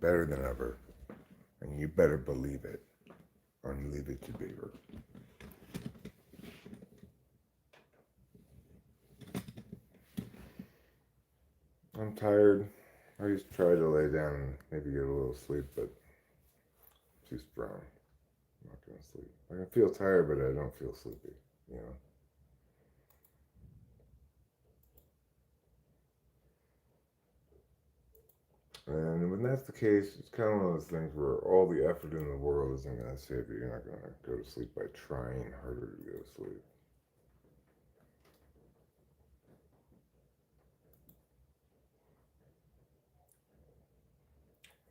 better than ever. And you better believe it or leave it to Beaver. I'm tired. I just try to lay down and maybe get a little sleep, but I'm too strong. I'm not going to sleep. I can feel tired, but I don't feel sleepy, you know? And when that's the case, it's kind of one of those things where all the effort in the world isn't going to save you. You're not going to go to sleep by trying harder to go to sleep.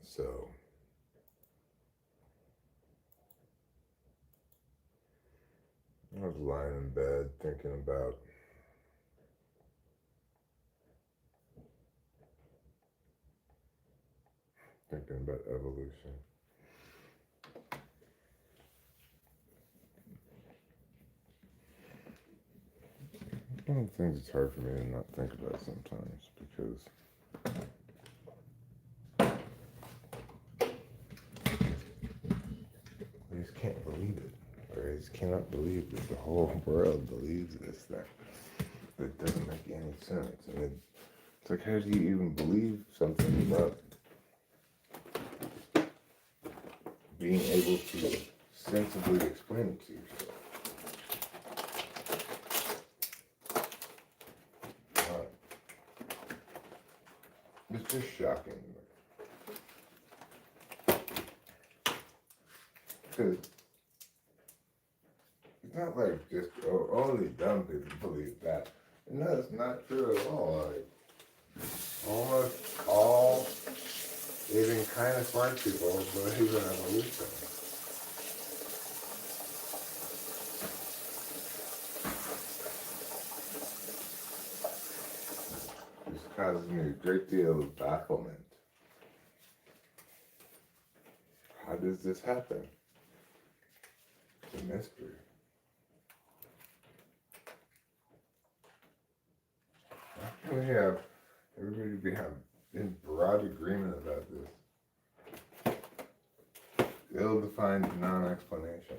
So, I was lying in bed thinking about evolution. One of the things it's hard for me to not think about sometimes because I just can't believe it. Or I just cannot believe that the whole world believes this thing. It doesn't make any sense. And it's like, how do you even believe something about being able to sensibly explain it to yourself? It's just shocking. Because it's not like just only dumb people believe that. And that's not true at all. Like, almost all even kind of smart people believe in evolution. This causes me a great deal of bafflement. How does this happen? It's a mystery. How can we have everybody be in broad agreement about this ill-defined non-explanation?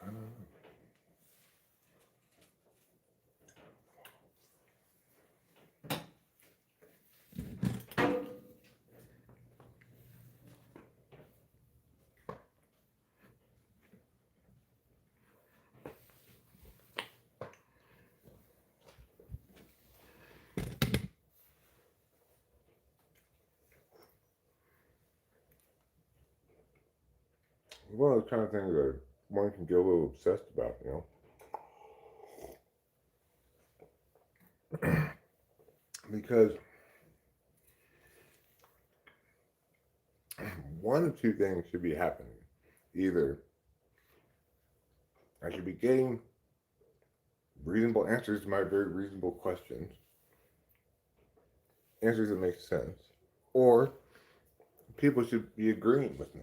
I don't know. One of the kind of things that one can get a little obsessed about, you know? Because one of two things should be happening. Either I should be getting reasonable answers to my very reasonable questions, answers that make sense, or people should be agreeing with me.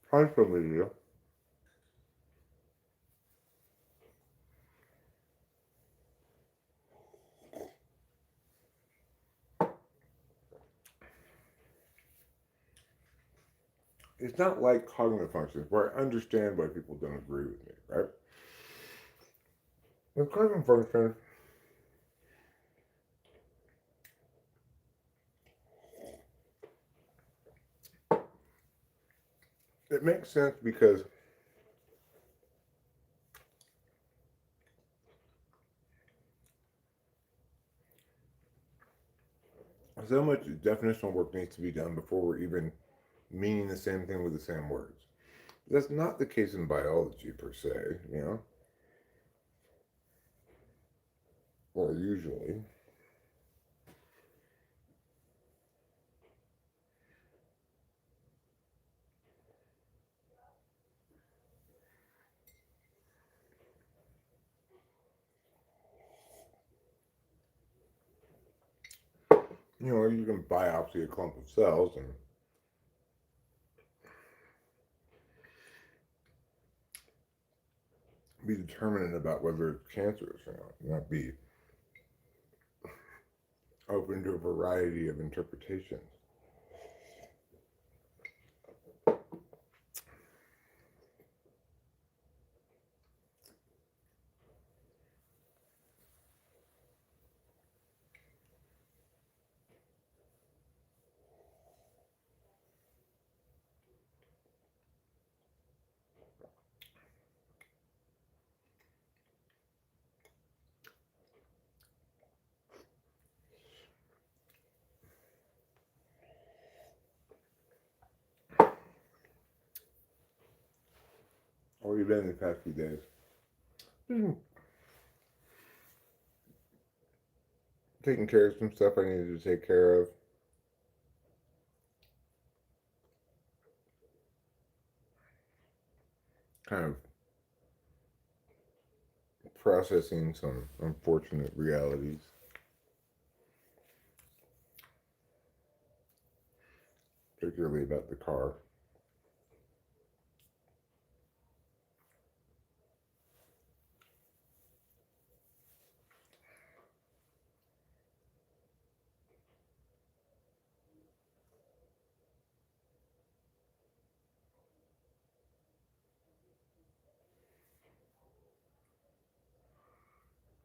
Typology it's not like cognitive functions where I understand why people don't agree with me, right? With cognitive functions, it makes sense because so much definitional work needs to be done before we're even meaning the same thing with the same words. That's not the case in biology per se, you know? Or usually. You know, you can biopsy a clump of cells and be determinate about whether it's cancerous or not be open to a variety of interpretations. How have you been the past few days? Taking care of some stuff I needed to take care of. Kind of processing some unfortunate realities. Particularly about the car.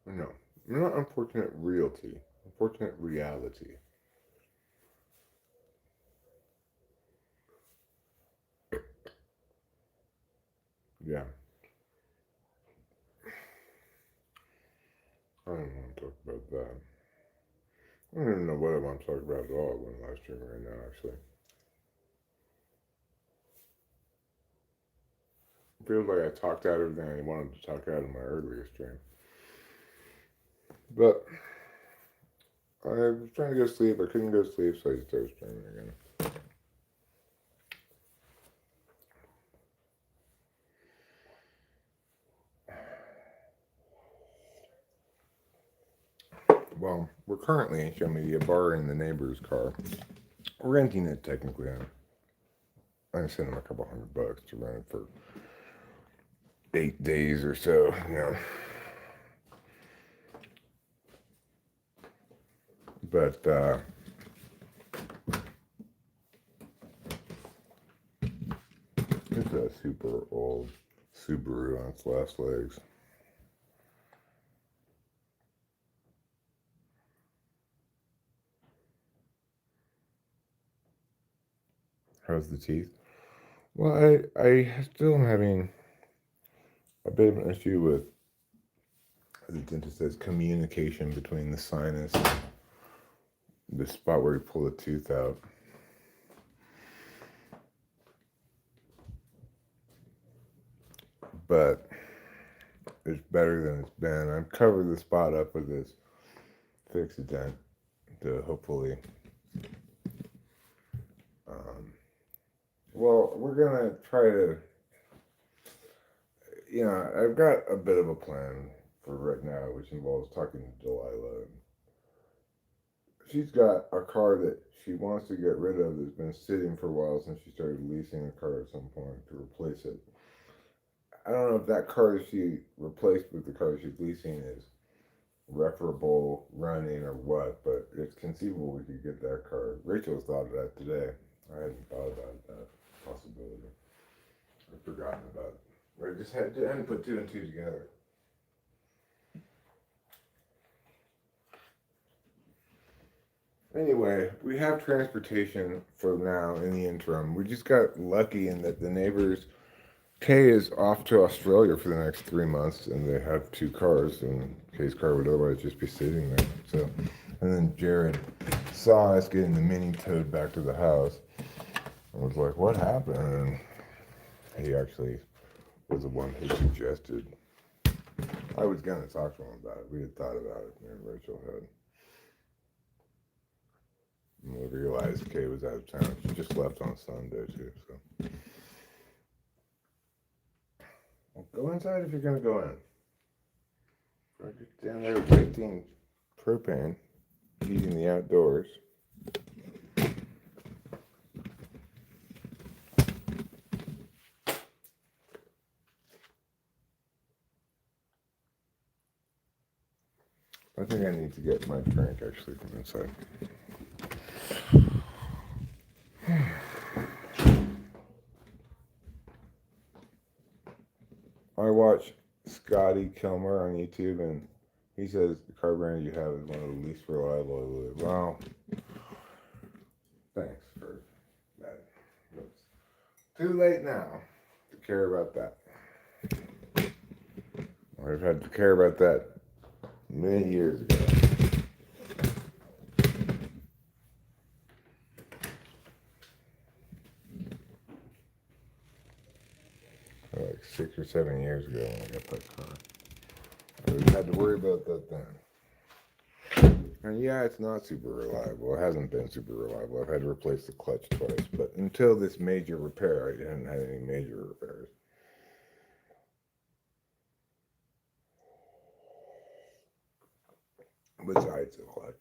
No, not unfortunate realty, unfortunate reality. Yeah. I don't want to talk about that. I don't even know what I want to talk about at all when I'm live streaming right now, actually. It feels like I talked out everything I wanted to talk out in my earlier stream. But I was trying to go to sleep. I couldn't go to sleep, so I just started streaming again. Well, we're currently borrowing the neighbor's car. We're renting it technically. I sent him a couple $100 to rent it for 8 days or so, But it's a super old Subaru on its last legs. How's the teeth? Well, I still am having a bit of an issue with, the dentist says, communication between the sinus and the spot where you pull the tooth out. But it's better than it's been. I've covered the spot up with this Fix-A-Dent to hopefully. Well, we're gonna try to. I've got a bit of a plan for right now, which involves talking to Delilah. She's got a car that she wants to get rid of that's been sitting for a while since she started leasing a car at some point to replace it. I don't know if that car she replaced with the car she's leasing is referable, running, or what, but it's conceivable we could get that car. Rachel's thought of that today. I hadn't thought about that possibility. I'd forgotten about it. I just hadn't put two and two together. Anyway, we have transportation for now in the interim. We just got lucky in that the neighbors, Kay is off to Australia for the next 3 months, and they have 2 cars, and Kay's car would otherwise just be sitting there. So, and then Jared saw us getting the mini towed back to the house, and was like, "What happened?" And he actually was the one who suggested. I was gonna talk to him about it. We had thought about it, me and Rachel had. And we realized Kay was out of town. She just left on Sunday too, so. Well, go inside if you're gonna go in. Or just down there wasting propane, heating the outdoors. I think I need to get my drink actually from inside. I watch Scotty Kilmer on YouTube, and he says the carburetor you have is one of the least reliable. Well, thanks for that. It's too late now to care about that. I've had to care about that many years ago. Like 6 or 7 years ago when I got that car. I really had to worry about that then. And yeah, it's not super reliable. It hasn't been super reliable. I've had to replace the clutch twice. But until this major repair, I hadn't had any major repairs. Besides the clutch.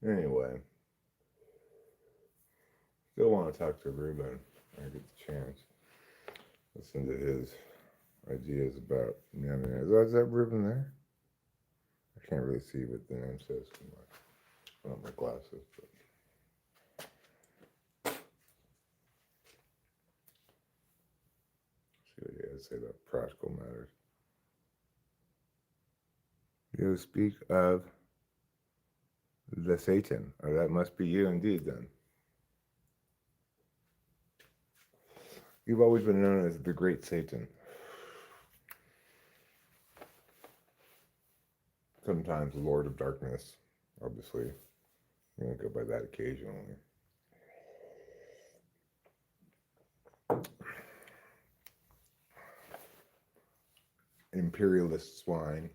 Anyway, still want to talk to Ruben when I get the chance. Listen to his ideas about Is that Ruben there? I can't really see what the name says too much. I don't have my glasses, but see what he has to say about practical matters. You speak of the Satan. Oh, that must be you indeed then. You've always been known as the Great Satan. Sometimes Lord of Darkness, obviously. I'm going to go by that occasionally. Imperialist swine.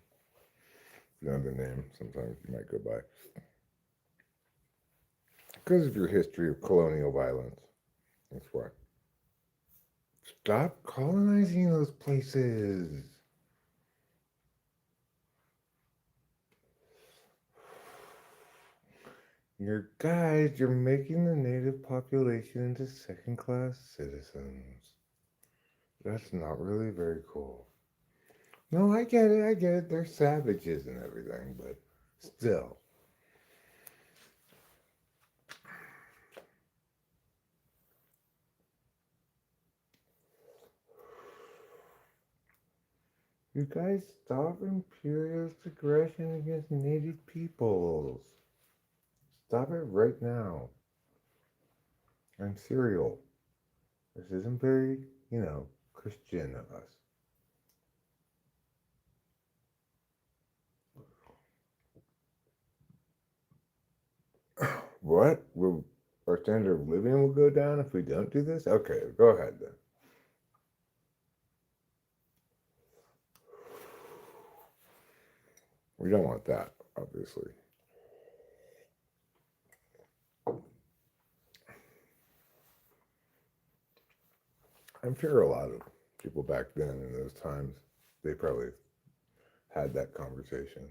Another name sometimes you might go by. Because of your history of colonial violence. That's why. Stop colonizing those places. You're making the native population into second-class citizens. That's not really very cool. No, I get it. They're savages and everything, but still. You guys stop imperialist aggression against native peoples. Stop it right now. I'm serial. This isn't very, Christian of us. What? Our standard of living will go down if we don't do this? Okay, go ahead then. We don't want that, obviously. I'm sure a lot of people back then in those times, they probably had that conversation.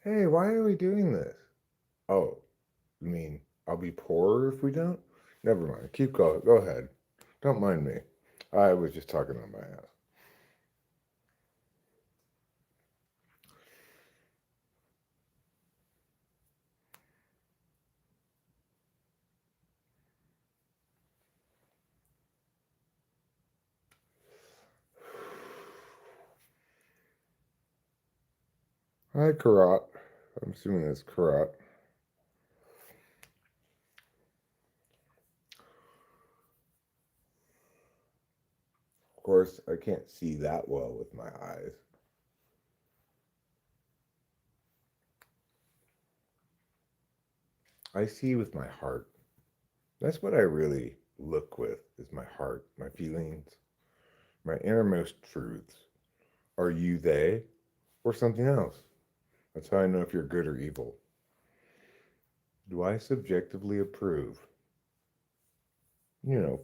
Hey, why are we doing this? Oh, you mean I'll be poorer if we don't? Never mind. Keep going. Go ahead. Don't mind me. I was just talking on my ass. Hi, Karat. I'm assuming that's Karat. Of course, I can't see that well with my eyes. I see with my heart. That's what I really look with, is my heart, my feelings, my innermost truths. Are you they or something else? That's how I know if you're good or evil. do I subjectively approve?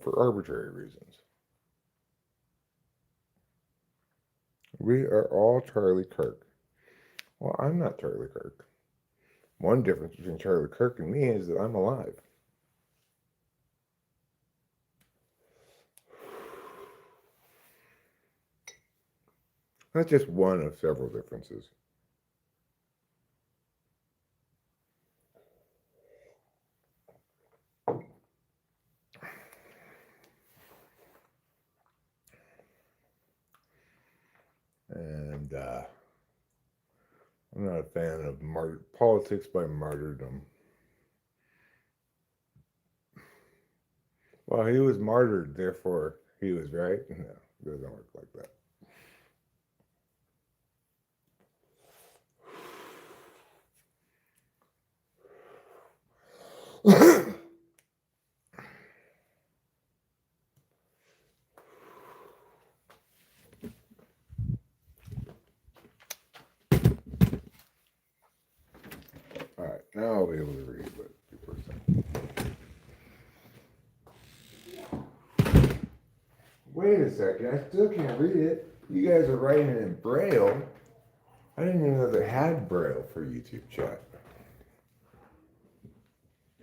For arbitrary reasons. We are all Charlie Kirk. Well, I'm not Charlie Kirk. One difference between Charlie Kirk and me is that I'm alive. That's just one of several differences. And I'm not a fan of politics by martyrdom. Well, he was martyred, therefore he was right. No, it doesn't work like that. All right, now I'll be able to read what people are saying. Wait a second, I still can't read it. You guys are writing it in Braille. I didn't even know they had Braille for YouTube chat.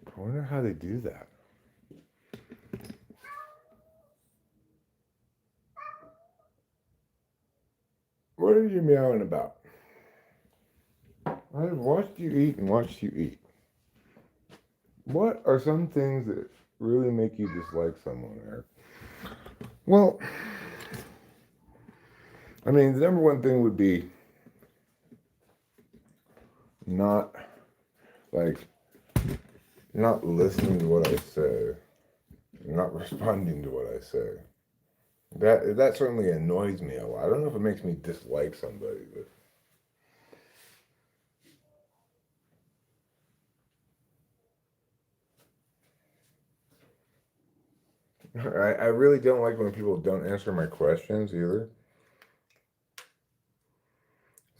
I wonder how they do that. What are you meowing about? I've watched you eat and watched you eat. What are some things that really make you dislike someone, Eric? Well, I mean, the number one thing would be not listening to what I say, not responding to what I say. That certainly annoys me a lot. I don't know if it makes me dislike somebody, but I really don't like when people don't answer my questions either.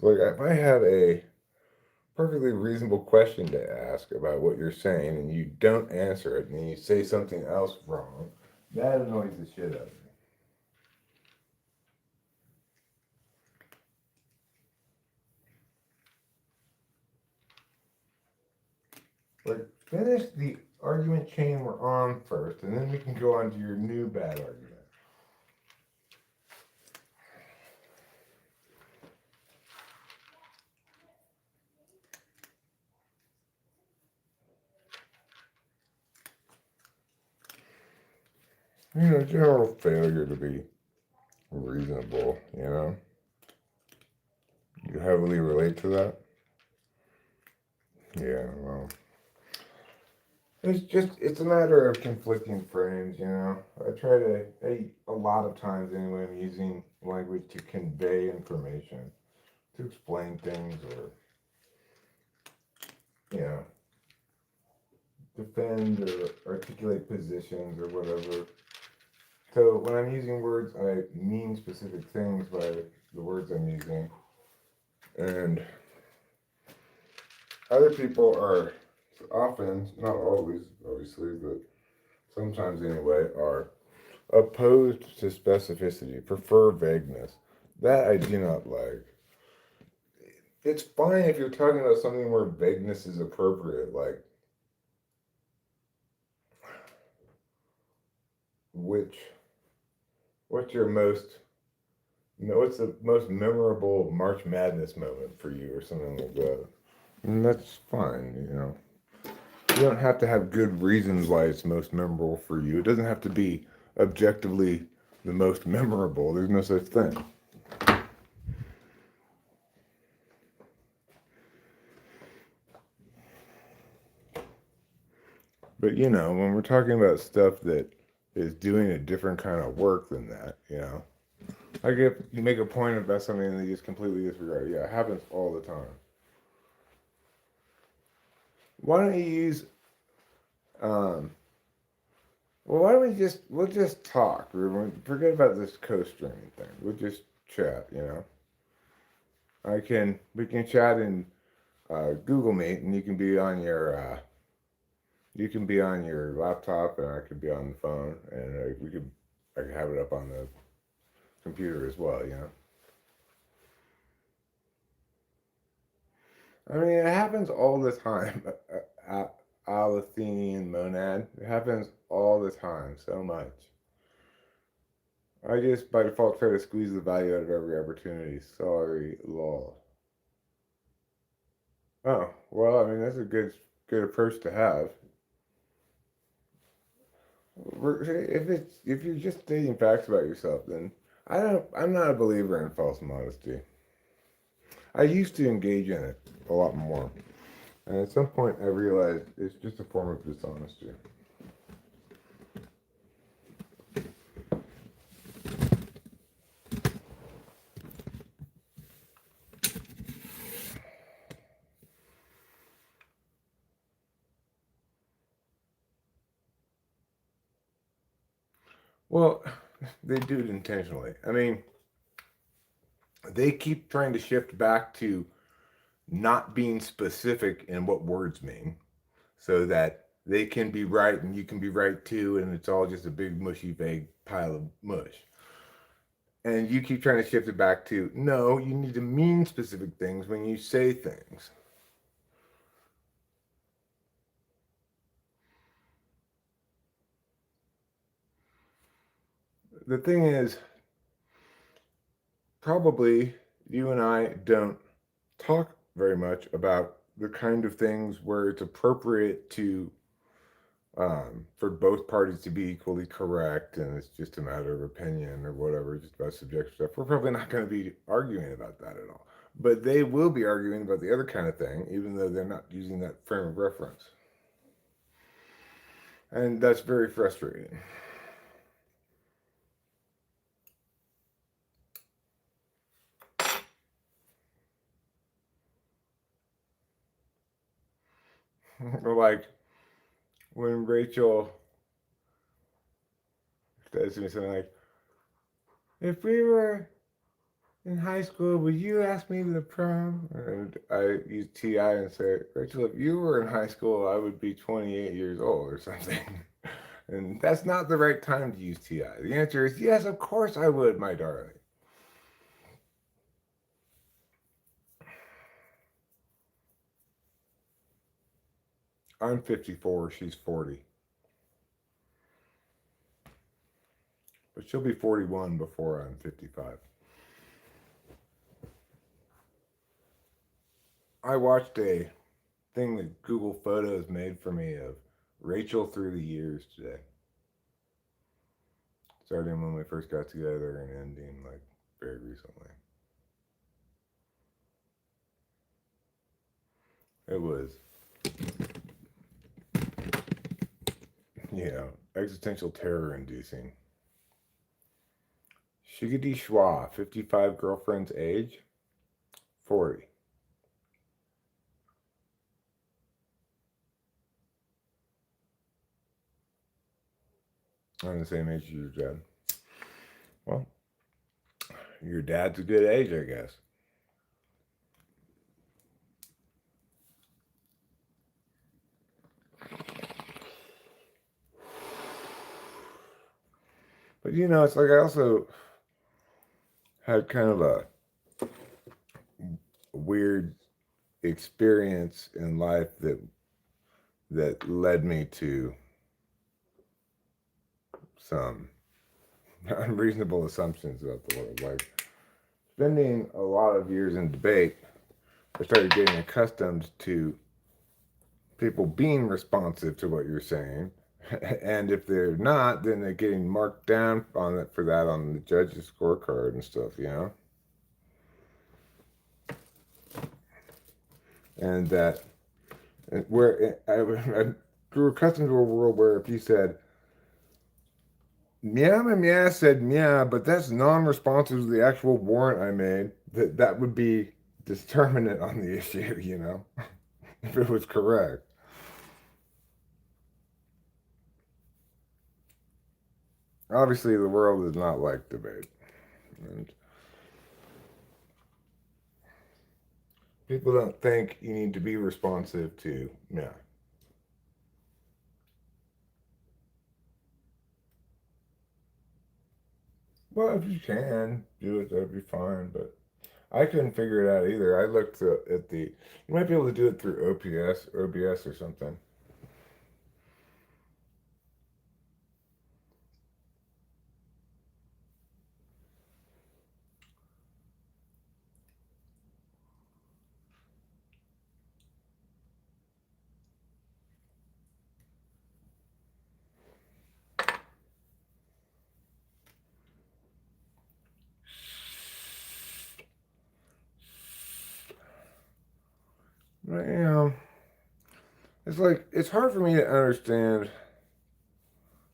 Like, if I have a perfectly reasonable question to ask about what you're saying and you don't answer it and you say something else wrong, that annoys the shit out of me. Like, finish the argument chain we're on first, and then we can go on to your new bad argument. General failure to be reasonable, You heavily relate to that? Yeah, well. It's a matter of conflicting frames, a lot of times anyway, I'm using language to convey information, to explain things, or, defend or articulate positions or whatever. So when I'm using words, I mean specific things by the words I'm using. And other people are often, not always, obviously, but sometimes anyway, are opposed to specificity, prefer vagueness. That I do not like. It's fine if you're talking about something where vagueness is appropriate, like what's the most memorable March Madness moment for you, or something like that. And that's fine, You don't have to have good reasons why it's most memorable for you. It doesn't have to be objectively the most memorable. There's no such thing. But when we're talking about stuff that is doing a different kind of work than that, like if you make a point about something and they just completely disregard it. Yeah, it happens all the time. Why don't you use well, why don't we'll just talk. Forget about this co-streaming thing. We'll just chat, we can chat in Google Meet, and you can be on your You can be on your laptop, and I could be on the phone, and I could have it up on the computer as well. You know. I mean, it happens all the time. Alethinian monad. It happens all the time, so much. I just by default try to squeeze the value out of every opportunity. Sorry, lol. Oh, well, I mean that's a good approach to have. If you're just stating facts about yourself, then I'm not a believer in false modesty. I used to engage in it a lot more, and at some point I realized it's just a form of dishonesty. Well, they do it intentionally. I mean, they keep trying to shift back to not being specific in what words mean so that they can be right and you can be right too, and it's all just a big, mushy, vague pile of mush. And you keep trying to shift it back to no, you need to mean specific things when you say things. The thing is, probably you and I don't talk very much about the kind of things where it's appropriate to for both parties to be equally correct, and it's just a matter of opinion or whatever, just about subjective stuff. We're probably not going to be arguing about that at all. But they will be arguing about the other kind of thing, even though they're not using that frame of reference. And that's very frustrating. Like when Rachel says to me something like, if we were in high school, would you ask me to the prom? And I use TI and say, Rachel, if you were in high school, I would be 28 years old or something. And that's not the right time to use TI. The answer is yes, of course I would, my darling. I'm 54, she's 40. But she'll be 41 before I'm 55. I watched a thing that Google Photos made for me of Rachel through the years today. Starting when we first got together and ending like very recently. It was, existential terror inducing. Shigadi Schwa, 55 girlfriend's age, 40. I'm the same age as your dad. Well, your dad's a good age, I guess. But it's like I also had kind of a weird experience in life that led me to some unreasonable assumptions about the world. Like spending a lot of years in debate, I started getting accustomed to people being responsive to what you're saying. And if they're not, then they're getting marked down on it for that on the judge's scorecard and stuff. And that where I grew accustomed to a world where if you said myah said myah, but that's non-responsive to the actual warrant I made, that would be determinant on the issue, if it was correct. Obviously, the world is not like debate. And people don't think you need to be responsive to myah. Well, if you can do it, that'd be fine. But I couldn't figure it out either. I looked at the. You might be able to do it through OBS or something. But, it's like it's hard for me to understand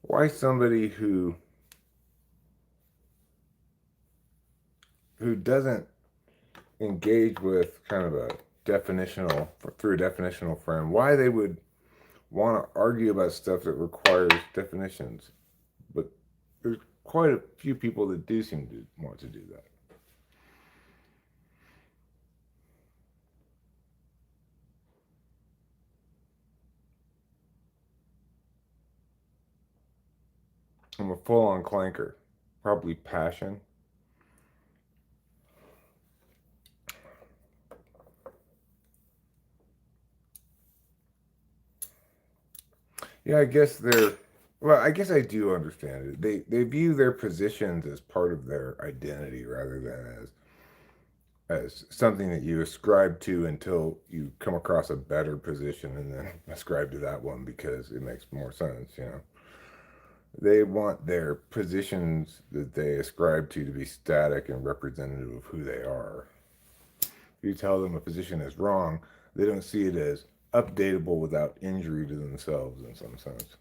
why somebody who doesn't engage with kind of a definitional through a definitional frame, why they would want to argue about stuff that requires definitions. But there's quite a few people that do seem to want to do that. I'm a full-on clanker, probably passion. Yeah, I guess they're. Well, I guess I do understand it. They view their positions as part of their identity rather than as something that you ascribe to until you come across a better position and then ascribe to that one because it makes more sense. They want their positions that they ascribe to be static and representative of who they are. If you tell them a position is wrong, they don't see it as updatable without injury to themselves in some sense.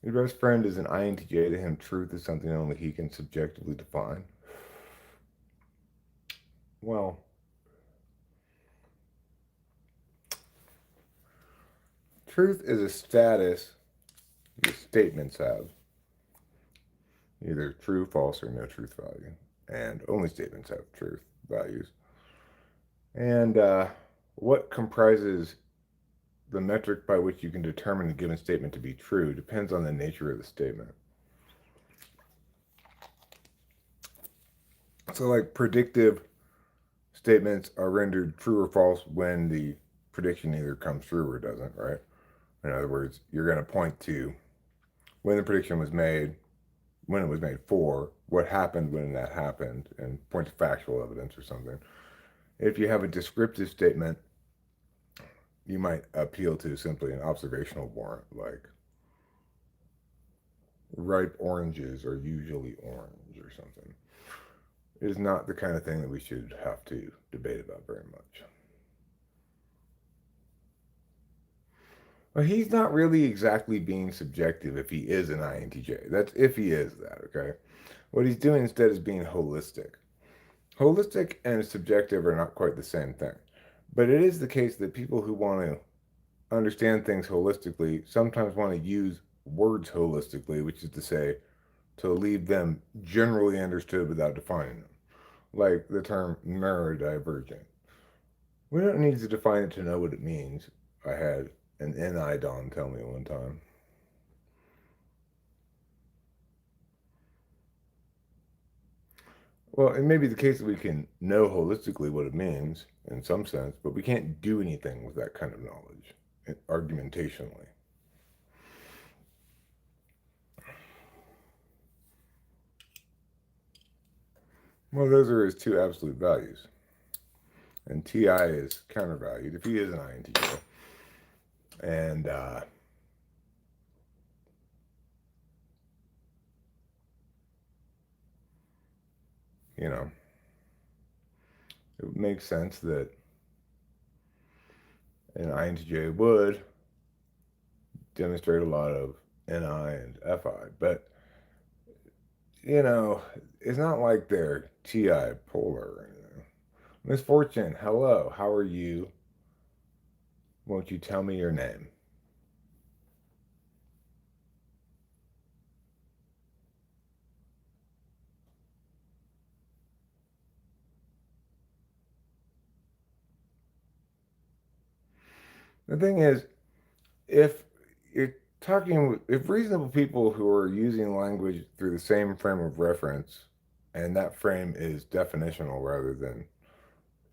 Your best friend is an INTJ. To him, truth is something only he can subjectively define. Well, truth is a status your statements have. Either true, false, or no truth value. And only statements have truth values. And what comprises the metric by which you can determine a given statement to be true depends on the nature of the statement. So, like predictive statements are rendered true or false when the prediction either comes true or doesn't, right? In other words, you're going to point to when the prediction was made, when it was made for, what happened when that happened, and point to factual evidence or something. If you have a descriptive statement, you might appeal to simply an observational warrant, like ripe oranges are usually orange or something. It is not the kind of thing that we should have to debate about very much. Well, he's not really exactly being subjective if he is an INTJ. That's if he is that, okay? What he's doing instead is being holistic. Holistic and subjective are not quite the same thing. But it is the case that people who want to understand things holistically sometimes want to use words holistically, which is to say, to leave them generally understood without defining them, like the term neurodivergent. We don't need to define it to know what it means. I had an NI Don tell me one time. Well, it may be the case that we can know holistically what it means in some sense, but we can't do anything with that kind of knowledge argumentationally. Well, those are his two absolute values. And TI is countervalued if he is an INTJ. And, you know, it makes sense that an INTJ would demonstrate a lot of NI and FI. But, it's not like they're TI polar or anything. Misfortune, hello, how are you? Won't you tell me your name? The thing is, if you're talking, if reasonable people who are using language through the same frame of reference, and that frame is definitional rather than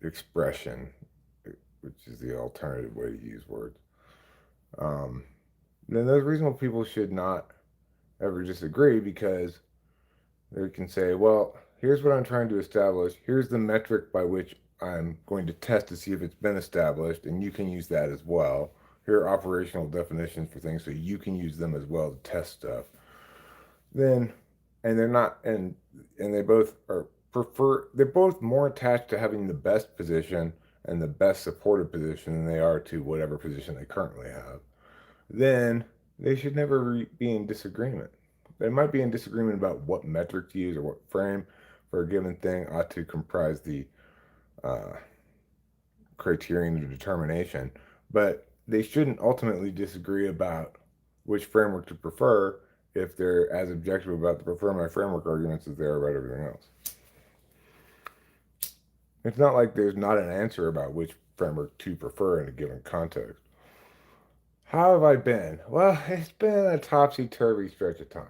expression, which is the alternative way to use words, um, then those reasonable people should not ever disagree because they can say, well, here's what I'm trying to establish. Here's the metric by which I'm going to test to see if it's been established, and you can use that as well. Here are operational definitions for things, so you can use them as well to test stuff. Then, and they're not, and they both are they're both more attached to having the best position and the best supported position than they are to whatever position they currently have. Then they should never be in disagreement. They might be in disagreement about what metric to use or what frame for a given thing ought to comprise the uh, criterion of determination, but they shouldn't ultimately disagree about which framework to prefer if they're as objective about the prefer my framework arguments as they are about everything else. It's not like there's not an answer about which framework to prefer in a given context. How have I been? Well, it's been a topsy-turvy stretch of time.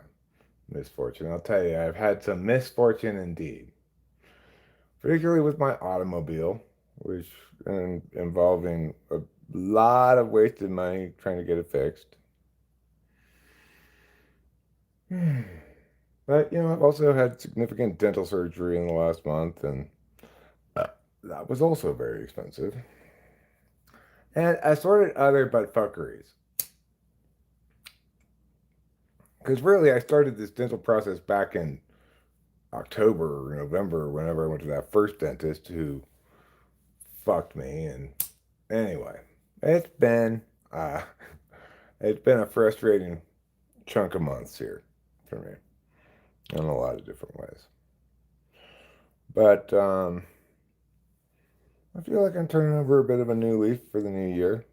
Misfortune. I'll tell you, I've had some misfortune indeed. Particularly with my automobile, which involving a lot of wasted money trying to get it fixed. But, I've also had significant dental surgery in the last month, and that was also very expensive. And assorted other but fuckeries. Because really, I started this dental process back in October or November, whenever I went to that first dentist who fucked me. And anyway, it's been uh, it's been a frustrating chunk of months here for me in a lot of different ways. But I feel like I'm turning over a bit of a new leaf for the new year.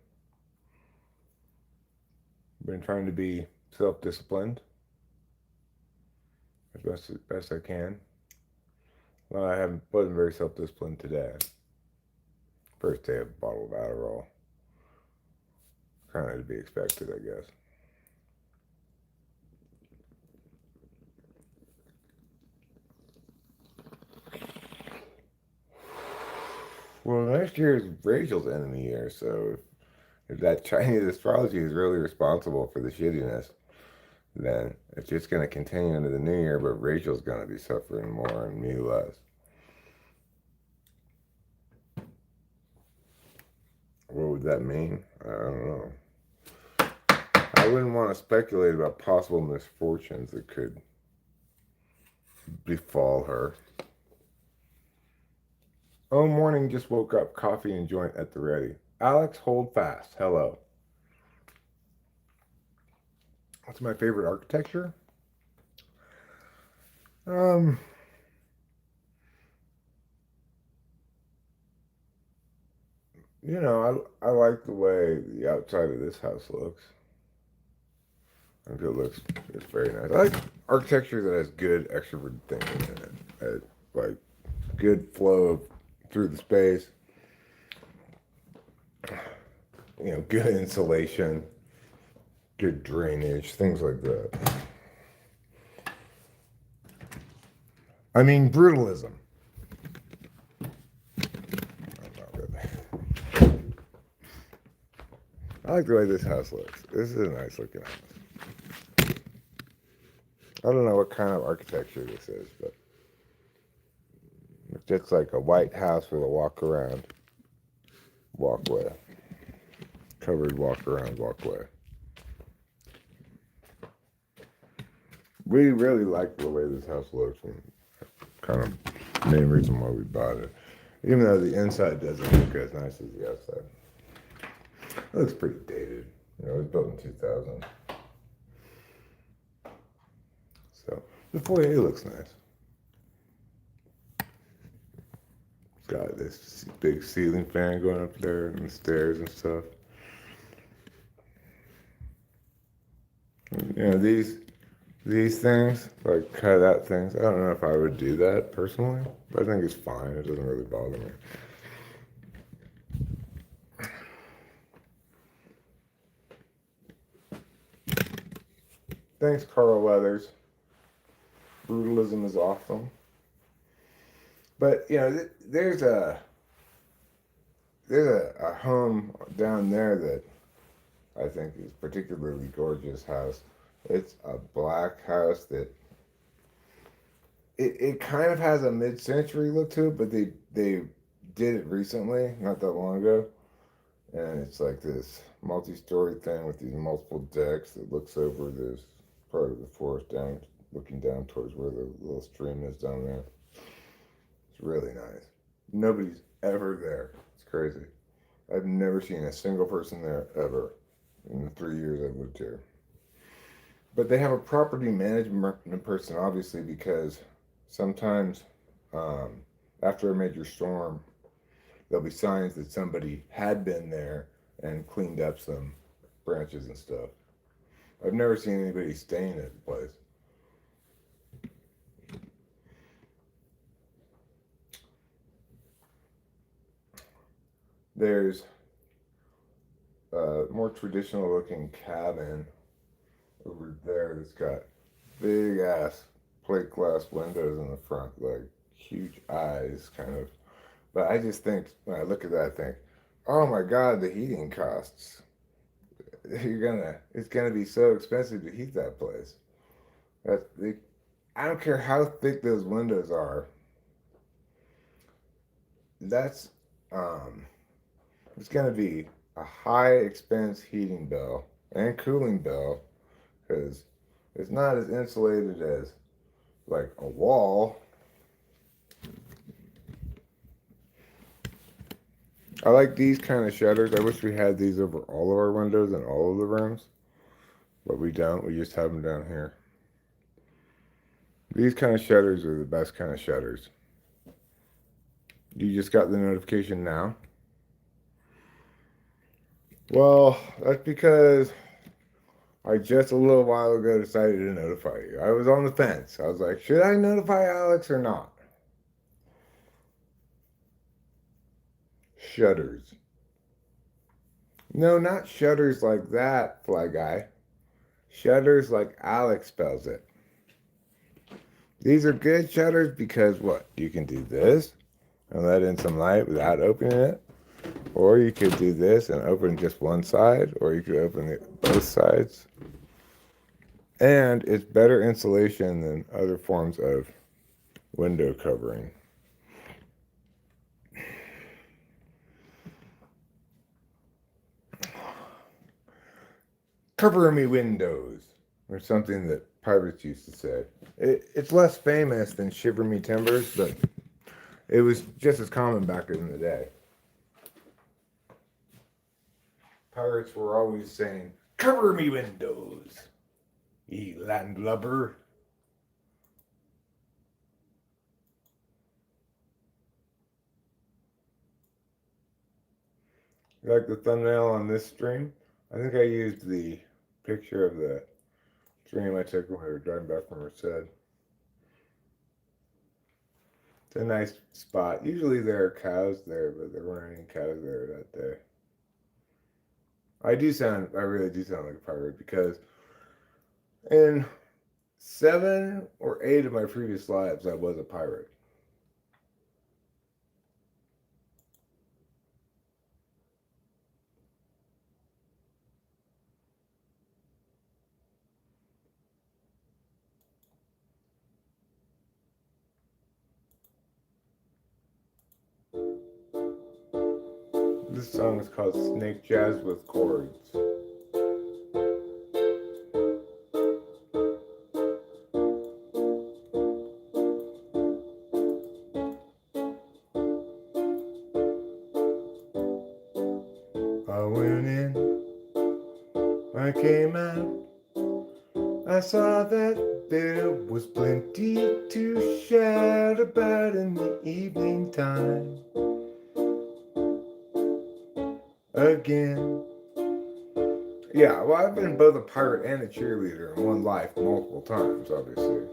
Been trying to be self-disciplined as best I can. Well, wasn't very self-disciplined today. First day of a bottle of Adderall. Kind of to be expected, I guess. Well, next year is Rachel's enemy year, so if that Chinese astrology is really responsible for the shittiness, then it's just going to continue into the new year, but Rachel's going to be suffering more and me less. What would that mean? I don't know. I wouldn't want to speculate about possible misfortunes that could befall her. Oh, morning, just woke up, coffee and joint at the ready. Alex, hold fast. Hello. What's my favorite architecture? I like the way the outside of this house looks. I think it's very nice. I like architecture that has good extrovert thinking in it. Like good flow through the space. Good insulation, good drainage, things like that. I mean, brutalism. Not really. I like the way this house looks. This is a nice looking house. I don't know what kind of architecture this is, but it's just like a white house with a walkway. Covered walkway. We really like the way this house looks, and kind of the main reason why we bought it. Even though the inside doesn't look as nice as the outside. It looks pretty dated. It was built in 2000. So the foyer looks nice. It's got this big ceiling fan going up there and the stairs and stuff. These things, like cutout things, I don't know if I would do that personally, but I think it's fine. It doesn't really bother me. Thanks, Carl Weathers. Brutalism is awesome. But there's a home down there that I think is particularly gorgeous house. It's a black house that it kind of has a mid-century look to it, but they did it recently, not that long ago, and it's like this multi-story thing with these multiple decks that looks over this part of the forest down, looking down towards where the little stream is down there. It's really nice. Nobody's ever there. It's crazy. I've never seen a single person there ever in the 3 years I've lived here. But they have a property management person, obviously, because sometimes after a major storm, there'll be signs that somebody had been there and cleaned up some branches and stuff. I've never seen anybody staying at the place. There's a more traditional looking cabin over there that's got big ass plate glass windows in the front, like huge eyes, kind of. But I just think, when I look at that, I think, oh my God, the heating costs. It's gonna be so expensive to heat that place. I don't care how thick those windows are. That's, um, it's gonna be a high expense heating bill and cooling bill because it's not as insulated as like a wall. I like these kind of shutters. I wish we had these over all of our windows in all of the rooms, but we don't. We just have them down here. These kind of shutters are the best kind of shutters. You just got the notification now? Well, that's because I just a little while ago decided to notify you. I was on the fence. I was like, should I notify Alex or not? Shutters. No, not shutters like that, Fly Guy. Shutters like Alex spells it. These are good shutters because what? You can do this and let in some light without opening it. Or you could do this and open just one side, or you could open both sides. And it's better insulation than other forms of window covering. Cover me windows, or something that pirates used to say. It's less famous than shiver me timbers, but it was just as common back in the day. Pirates were always saying, cover me windows, ye landlubber. You like the thumbnail on this stream? I think I used the picture of the stream I took when we were driving back from Merced. It's a nice spot. Usually there are cows there, but there weren't any cows there that day. I really do sound like a pirate because in 7 or 8 of my previous lives, I was a pirate. This song is called Snake Jazz with Chords. I went in, I came out, I saw that there was plenty to shout about in the evening time. Again. Yeah, well, I've been both a pirate and a cheerleader in one life multiple times, obviously.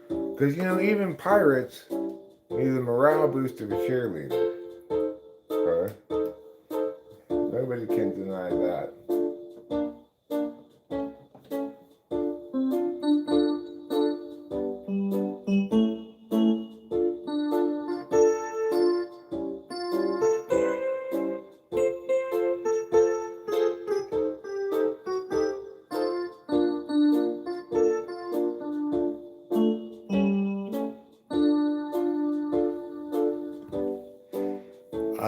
Because, even pirates need the morale boost of a cheerleader. Okay? Nobody can deny that.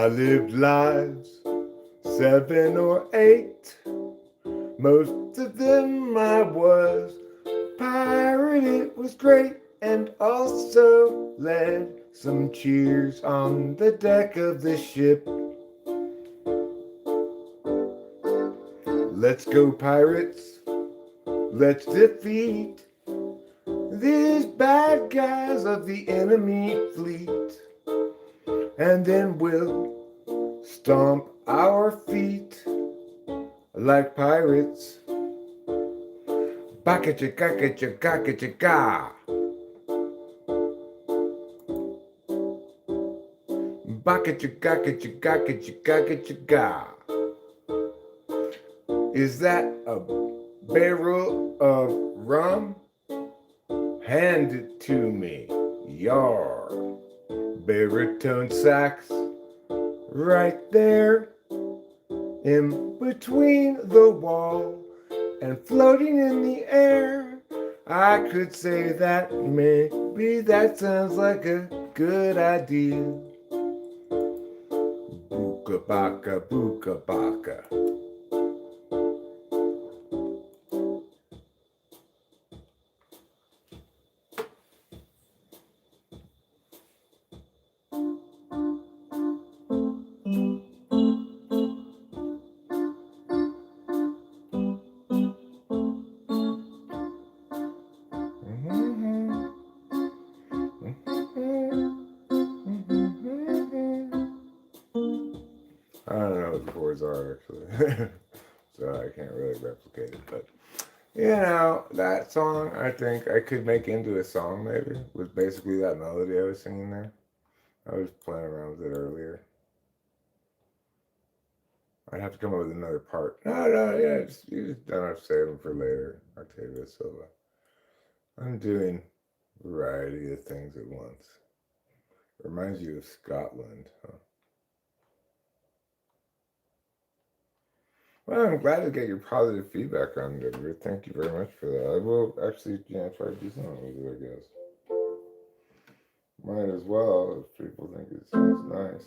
I lived lives 7 or 8. Most of them I was pirate. It was great, and also led some cheers on the deck of the ship. Let's go, pirates. Let's defeat these bad guys of the enemy fleet. And then we'll stomp our feet like pirates. Baka-chika-ka-chika-ka-chika. Baka-chika-ka-chika-ka-chika-ka-chika. Is that a barrel of rum? Hand it to me, yar. Baritone sax, right there, in between the wall and floating in the air. I could say that maybe that sounds like a good idea. Booka baka, booka baka. I don't know what the chords are actually, so I can't really replicate it. But you know, that song I think I could make into a song. Maybe was basically that melody I was singing there. I was playing around with it earlier. I'd have to come up with another part. No, yeah, you just don't have to save them for later. Octavia Silva. I'm doing a variety of things at once. Reminds you of Scotland, huh? Well, I'm glad to get your positive feedback on it, Edward. Thank you very much for that. I will actually, try to do something with it, I guess. Might as well if people think it sounds nice.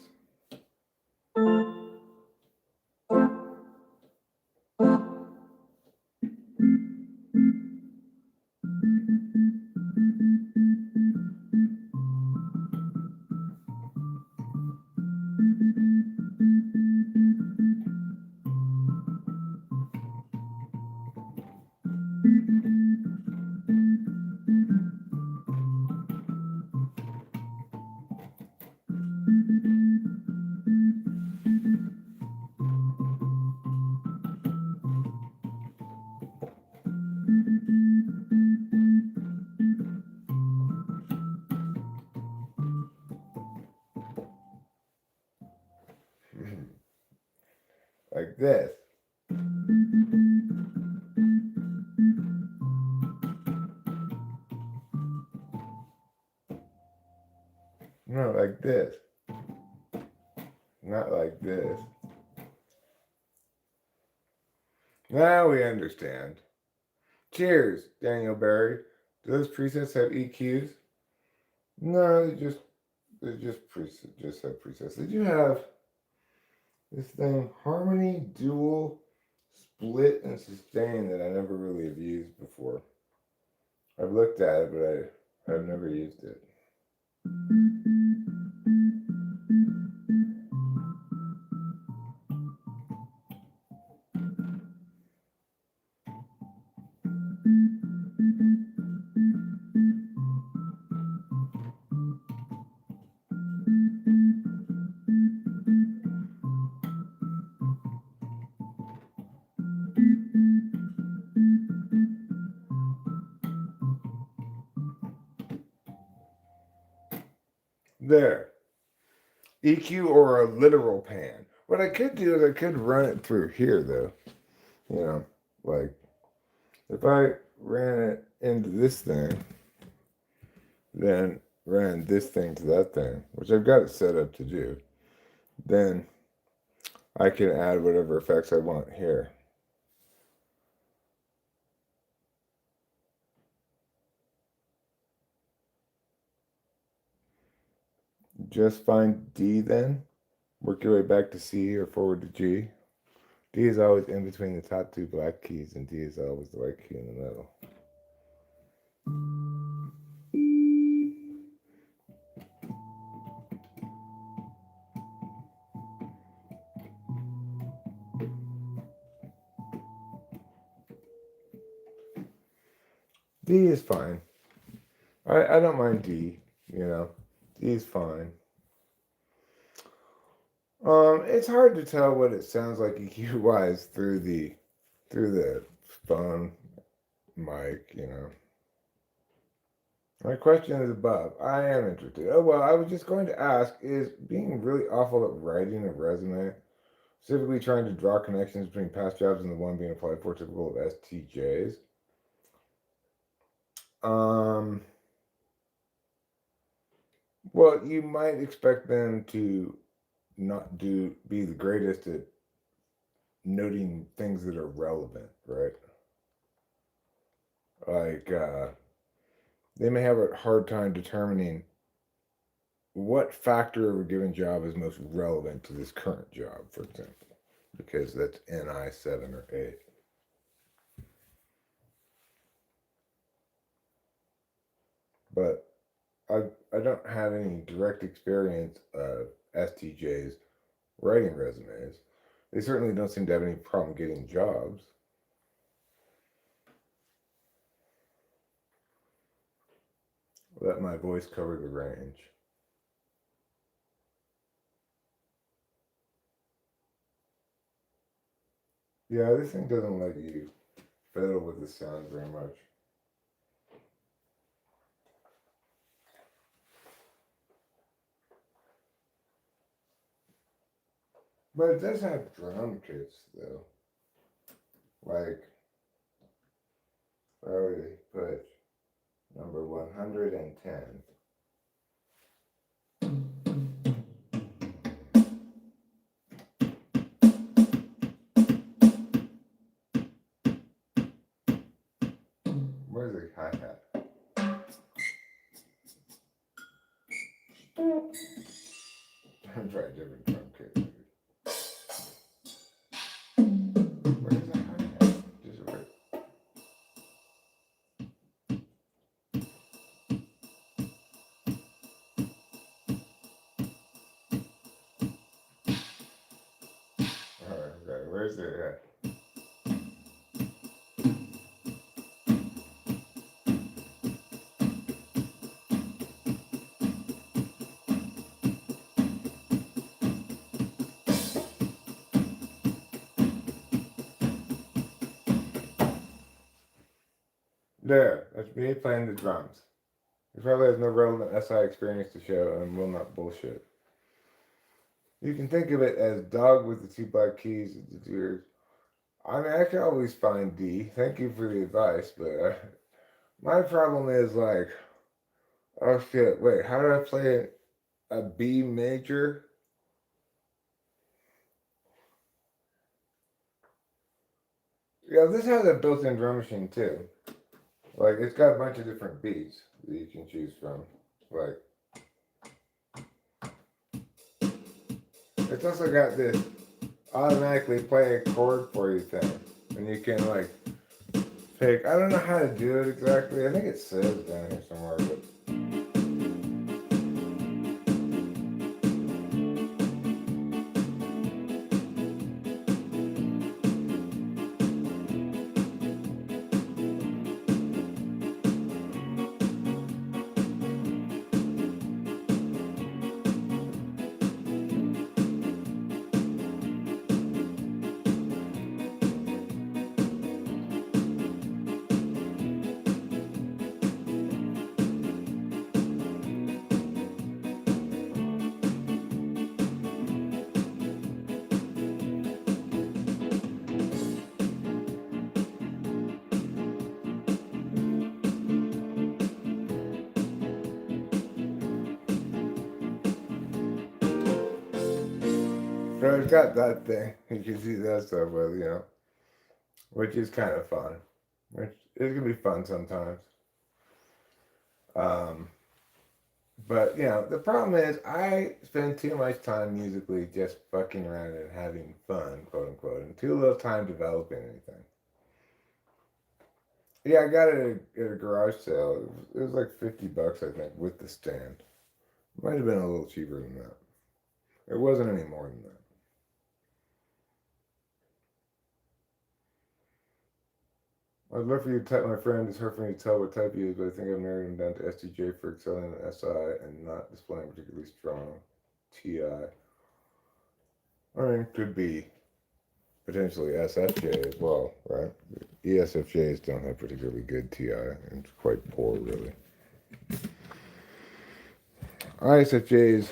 Like this. No, like this. Not like this. Now we understand. Cheers, Daniel Barry. Do those presets have EQs? No, they just have presets. They do have this thing, harmony, dual, split, and sustain that I never really have used before. I've looked at it, but I've never used it. There. EQ or a literal pan. What I could do is I could run it through here, though. You know, like if I ran it into this thing, then ran this thing to that thing, which I've got it set up to do, then I can add whatever effects I want here. Just find D then. Work your way back to C or forward to G. D is always in between the top two black keys, and D is always the right key in the middle. D is fine. I don't mind D, you know. D is fine. It's hard to tell what it sounds like EQ-wise through the phone mic, you know. My question is above. I am interested. Oh well, I was just going to ask: is being really awful at writing a resume, specifically trying to draw connections between past jobs and the one being applied for, typical of STJs? Um, well, you might expect them to not be the greatest at noting things that are relevant, right? Like they may have a hard time determining what factor of a given job is most relevant to this current job, for example, because that's NI 7 or 8. But I don't have any direct experience of STJs writing resumes. They certainly don't seem to have any problem getting jobs. Let my voice cover the range. Yeah, this thing doesn't let you fiddle with the sound very much. But it does have drum kits, though. Like, where would they put number 110? Where's the hi-hat? I'm trying a different drum kit. Where's the hi-hat? Just right. Alright, okay. Where's the hi-hat? There, that's me playing the drums. He probably has no relevant SI experience to show and will not bullshit. You can think of it as dog with the two black keys and the ears. I mean, I can always find D. Thank you for the advice, but my problem is like, oh shit, wait, how do I play a B major? Yeah, this has a built-in drum machine too. Like, it's got a bunch of different beats that you can choose from. Like, it's also got this automatically play a chord for you thing. And you can, like, pick. I don't know how to do it exactly. I think it says down here somewhere, but. So it's got that thing. You can see that stuff with, you know, which is kind of fun. Which is gonna be fun sometimes. Um, But, you know, the problem is I spend too much time musically just fucking around and having fun, quote unquote, and too little time developing anything. Yeah, I got it at a garage sale. It was like $50, I think, with the stand. It might have been a little cheaper than that. It wasn't any more than that. I'd love for you to type my friend. It's hard for me to tell what type he is, but I think I've narrowed him down to STJ for excelling in SI and not displaying particularly strong TI. I mean, could be potentially SFJ as well, right? ESFJs don't have particularly good TI. It's quite poor, really. ISFJs,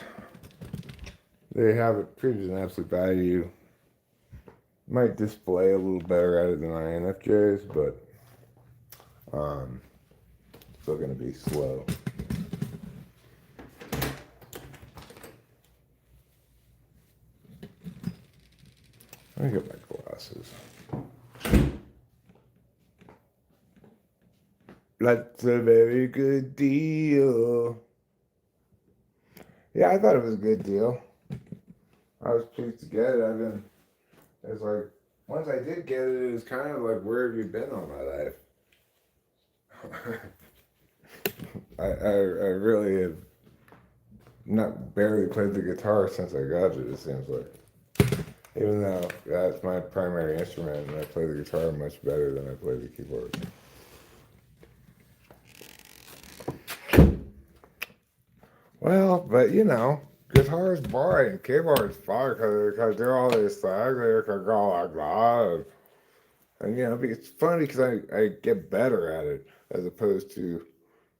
they have it treated as an absolute value. Might display a little better at it than INFJs, but still going to be slow. Let me get my glasses. That's a very good deal. Yeah, I thought it was a good deal. I was pleased to get it. It's like, once I did get it, it was kind of like, where have you been all my life? I really have not barely played the guitar since I got it seems like. Even though that's my primary instrument and I play the guitar much better than I play the keyboard. Well, but you know, guitar is boring, keyboard is fun because they're all these things, they can go like that. And you know, it's funny because I get better at it as opposed to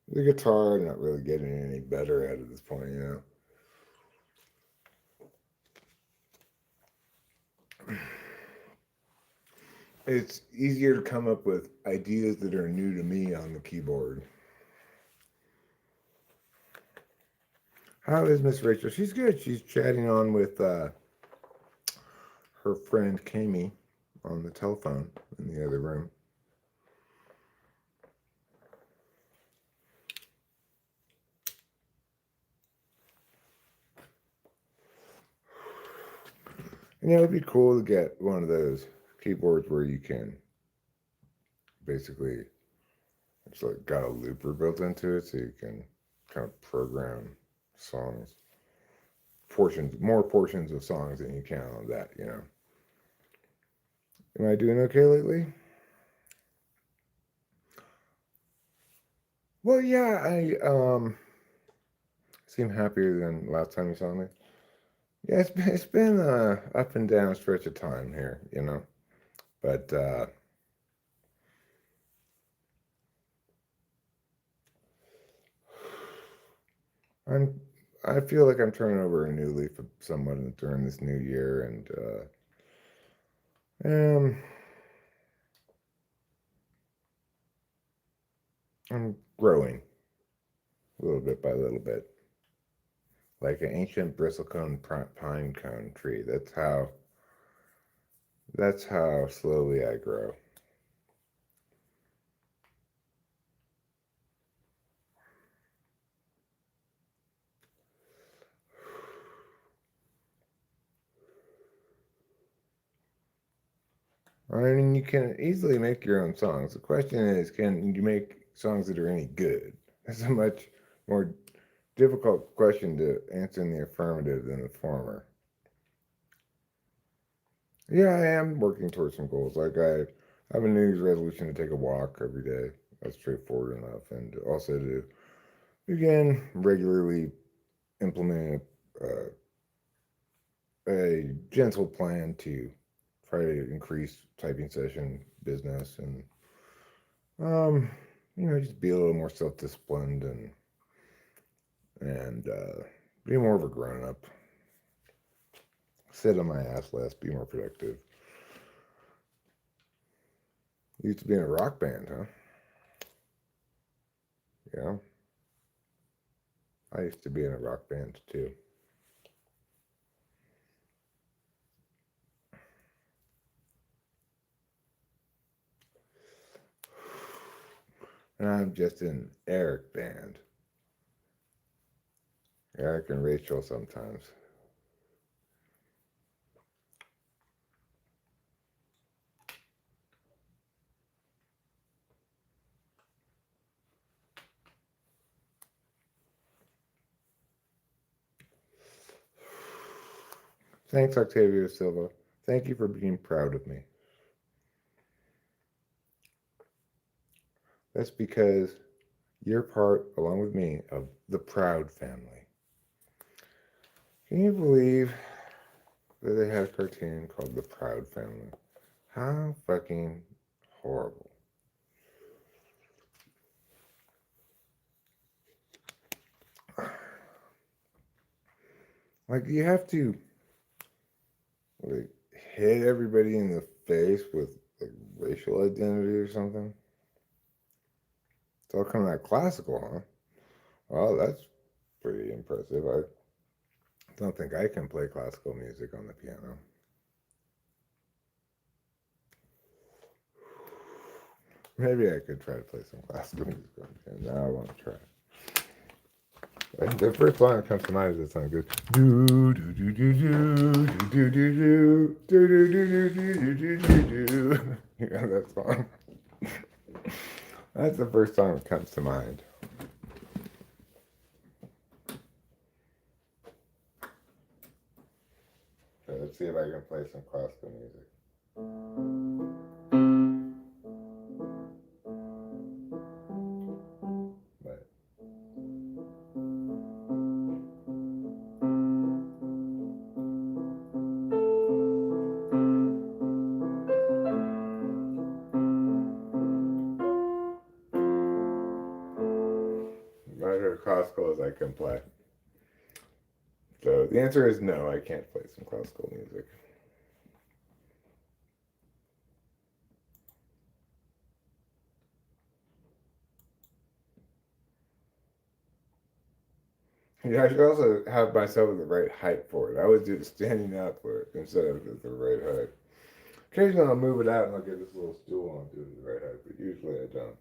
the guitar. I'm not really getting any better at it at this point, you know. It's easier to come up with ideas that are new to me on the keyboard. How is Miss Rachel? She's good. She's chatting on with her friend Kami on the telephone in the other room. And yeah, it'd be cool to get one of those keyboards where you can basically, it's like got a looper built into it so you can kind of program songs, more portions of songs than you can on that, you know. Am I doing okay lately? Well, yeah, I seem happier than last time you saw me. Yeah, it's been a up and down stretch of time here, you know. But I'm I feel like I'm turning over a new leaf somewhat during this new year, and I'm growing a little bit by little bit, like an ancient bristlecone pine cone tree. That's how slowly I grow. I mean, you can easily make your own songs. The question is, can you make songs that are any good? That's a much more difficult question to answer in the affirmative than the former. Yeah, I am working towards some goals. Like I have a New Year's resolution to take a walk every day. That's straightforward enough, and also to begin regularly implementing a gentle plan to try to increase typing session business and um, just be a little more self-disciplined and be more of a grown-up. Sit on my ass less, be more productive. You used to be in a rock band, huh? Yeah, I used to be in a rock band too. And I'm just in Eric band. Eric and Rachel sometimes. Thanks, Octavio Silva. Thank you for being proud of me. That's because you're part, along with me, of the Proud family. Can you believe that they had a cartoon called The Proud Family? How fucking horrible. Like, you have to like hit everybody in the face with like racial identity or something. It's all kind of like classical, huh? Well, that's pretty impressive. I don't think I can play classical music on the piano. Maybe I could try to play some classical music on the piano. No, I won't try. The first line that comes to mind is this song goes do do do do do do do do do do do do do do do. You know that song? That's the first song that comes to mind. So let's see if I can play some classical music. But not as classical as I can play. So the answer is no, I can't play some classical music. Yeah, I should also have myself at the right height for it. I was just standing up for it instead of at the right height. Occasionally I'll move it out and I'll get this little stool and do it at the right height, but usually I don't.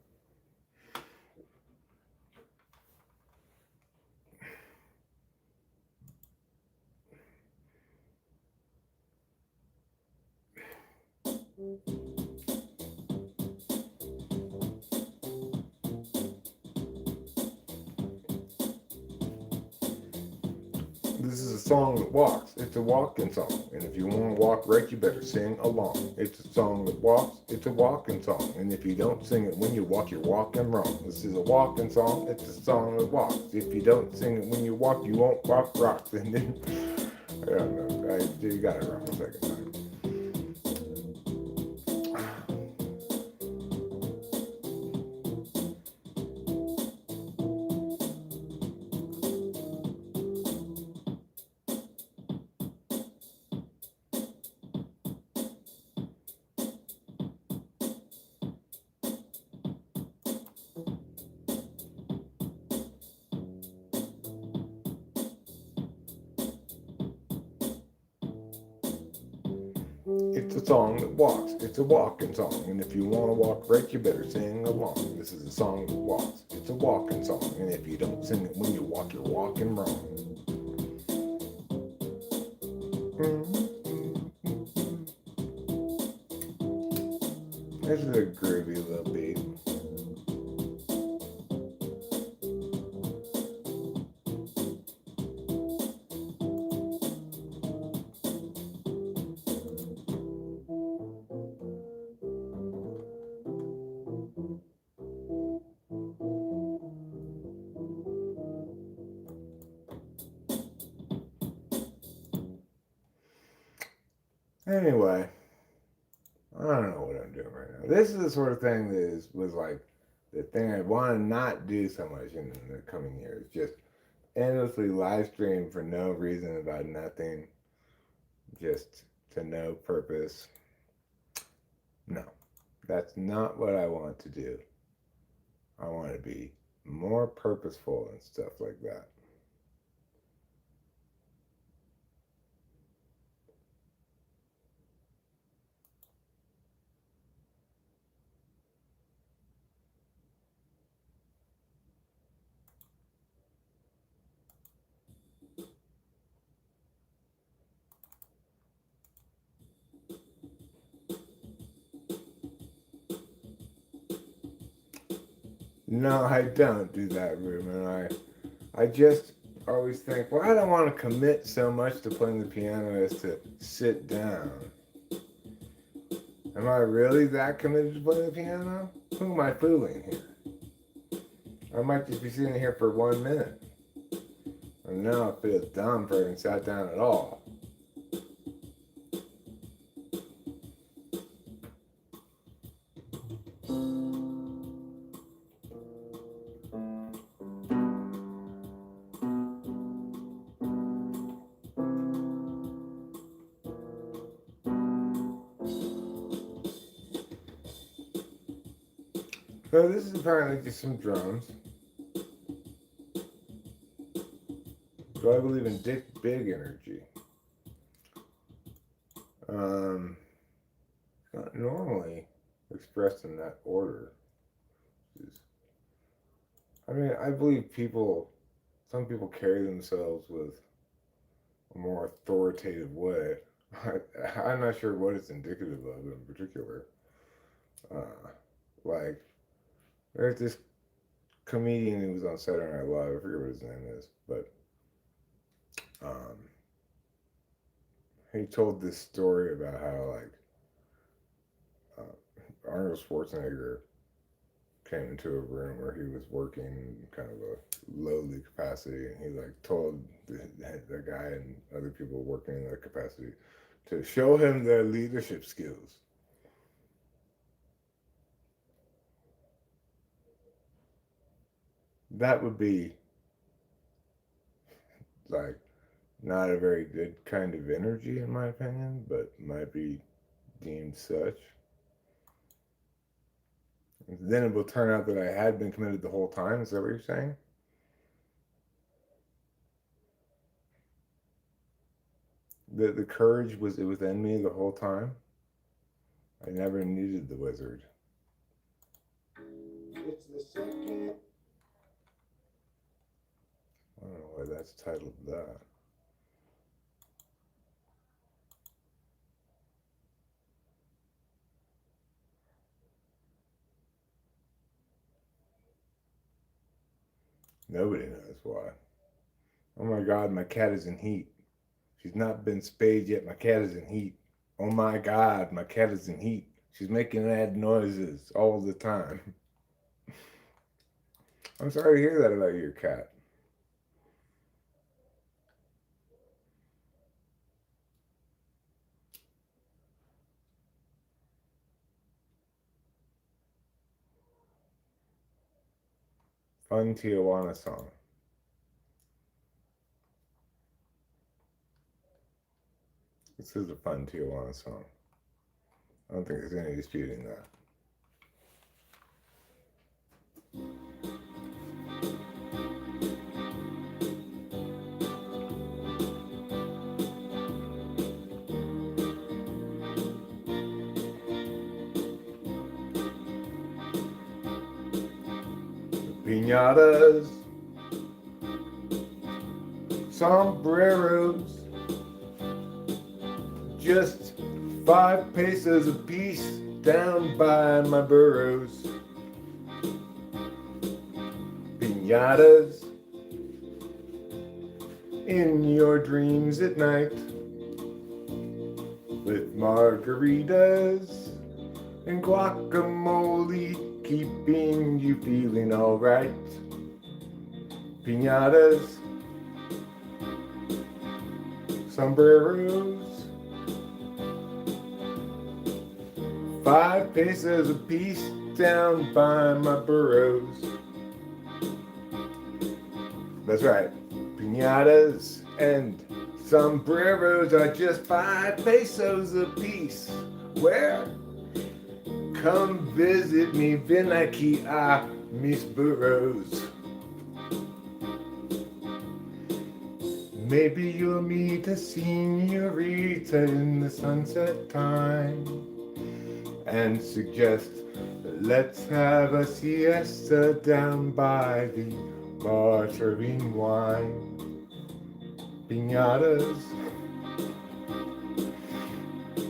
This is a song that walks. It's a walking song. And if you want to walk right, you better sing along. It's a song that walks. It's a walking song. And if you don't sing it when you walk, you're walking wrong. This is a walking song. It's a song that walks. If you don't sing it when you walk, you won't walk rocks. And then, I don't know. You got it wrong the second time. It's a song that walks. It's a walking song. And if you want to walk right, you better sing along. This is a song that walks. It's a walking song. And if you don't sing it when you walk, you're walking wrong. This is a groovy little beat. Anyway, I don't know what I'm doing right now. This is the sort of thing that was like the thing I want to not do so much in the coming years. Just endlessly live stream for no reason about nothing, just to no purpose. No, that's not what I want to do. I want to be more purposeful and stuff like that. No, I don't do that, Ruben. I just always think, well, I don't want to commit so much to playing the piano as to sit down. Am I really that committed to playing the piano? Who am I fooling here? I might just be sitting here for 1 minute. And now I feel dumb for having sat down at all. So this is apparently just some drums. So I believe in big energy. Not normally expressed in that order. I mean, I believe some people carry themselves with a more authoritative way. I'm not sure what it's indicative of in particular. Like, there's this comedian who was on Saturday Night Live. I forget what his name is, but he told this story about how Arnold Schwarzenegger came into a room where he was working in kind of a lowly capacity, and he told the guy and other people working in that capacity to show him their leadership skills. That would be not a very good kind of energy in my opinion, but might be deemed such. Then it will turn out that I had been committed the whole time. Is that what you're saying? The courage was within me the whole time. I never needed the wizard. It's the second. I don't know why that's titled that. Nobody knows why. Oh my god, my cat is in heat. She's not been spayed yet. My cat is in heat. Oh my god, my cat is in heat. She's making mad noises all the time. I'm sorry to hear that about your cat. Fun Tijuana song. This is a fun Tijuana song. I don't think there's any disputing that. Piñatas, sombreros, just 5 pesos a piece down by my burrows. Piñatas in your dreams at night, with margaritas and guacamole, keeping you feeling alright. Piñatas, sombreros, 5 pesos a piece down by my burrows. That's right, piñatas and sombreros are just 5 pesos a piece. Where? Come visit me, ven aquí a mis burros. Maybe you'll meet a señorita in the sunset time and suggest, let's have a siesta down by the bar serving wine. Piñatas,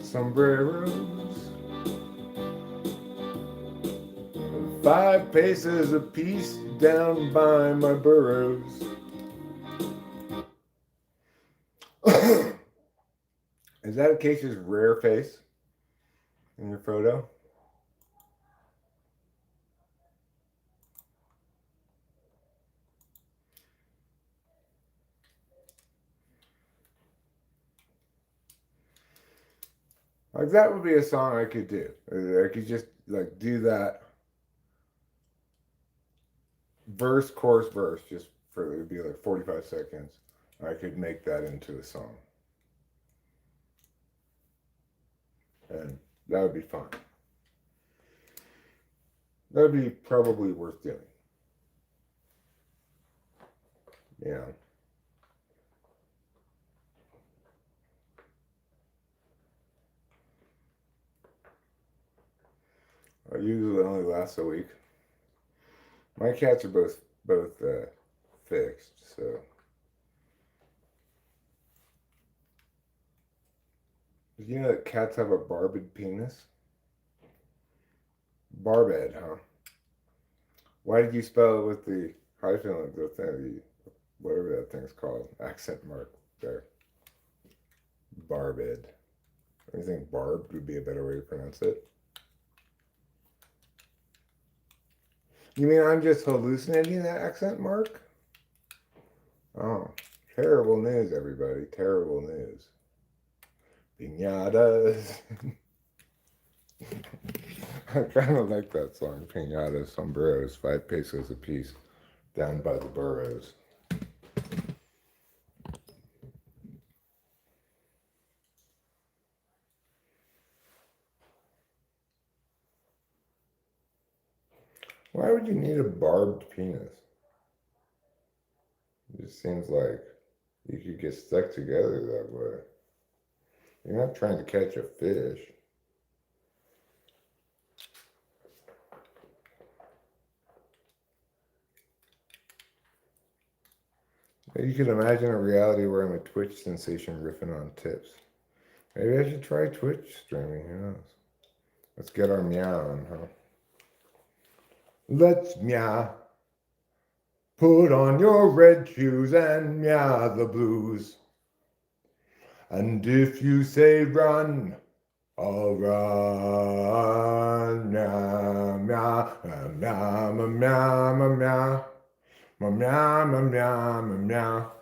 sombreros, 5 paces apiece down by my burrows. Is that Acacia's rare face in your photo? Like that would be a song I could do. I could just like do that verse, chorus, verse, just for it would be like 45 seconds. I could make that into a song. And that would be fun. That would be probably worth doing. Yeah. I usually only lasts a week. My cats are both fixed, so. Did you know that cats have a barbed penis? Barbed, huh? Why did you spell it with the hyphen, like the thing, whatever that thing's called, accent mark there? Barbed. Do you think barbed would be a better way to pronounce it? You mean I'm just hallucinating that accent mark? Oh, terrible news, everybody. Terrible news. Piñatas. I kind of like that song, Piñatas, Sombreros, 5 pesos a piece, down by the burrows. Why would you need a barbed penis? It just seems like you could get stuck together that way. You're not trying to catch a fish. You could imagine a reality where I'm a Twitch sensation riffing on tips. Maybe I should try Twitch streaming, who knows? Let's get our myah on, huh? Let's myah. Put on your red shoes and myah the blues. And if you say run, I'll run. Meow, meow, meow, meow, meow, meow, meow, meow, meow, meow.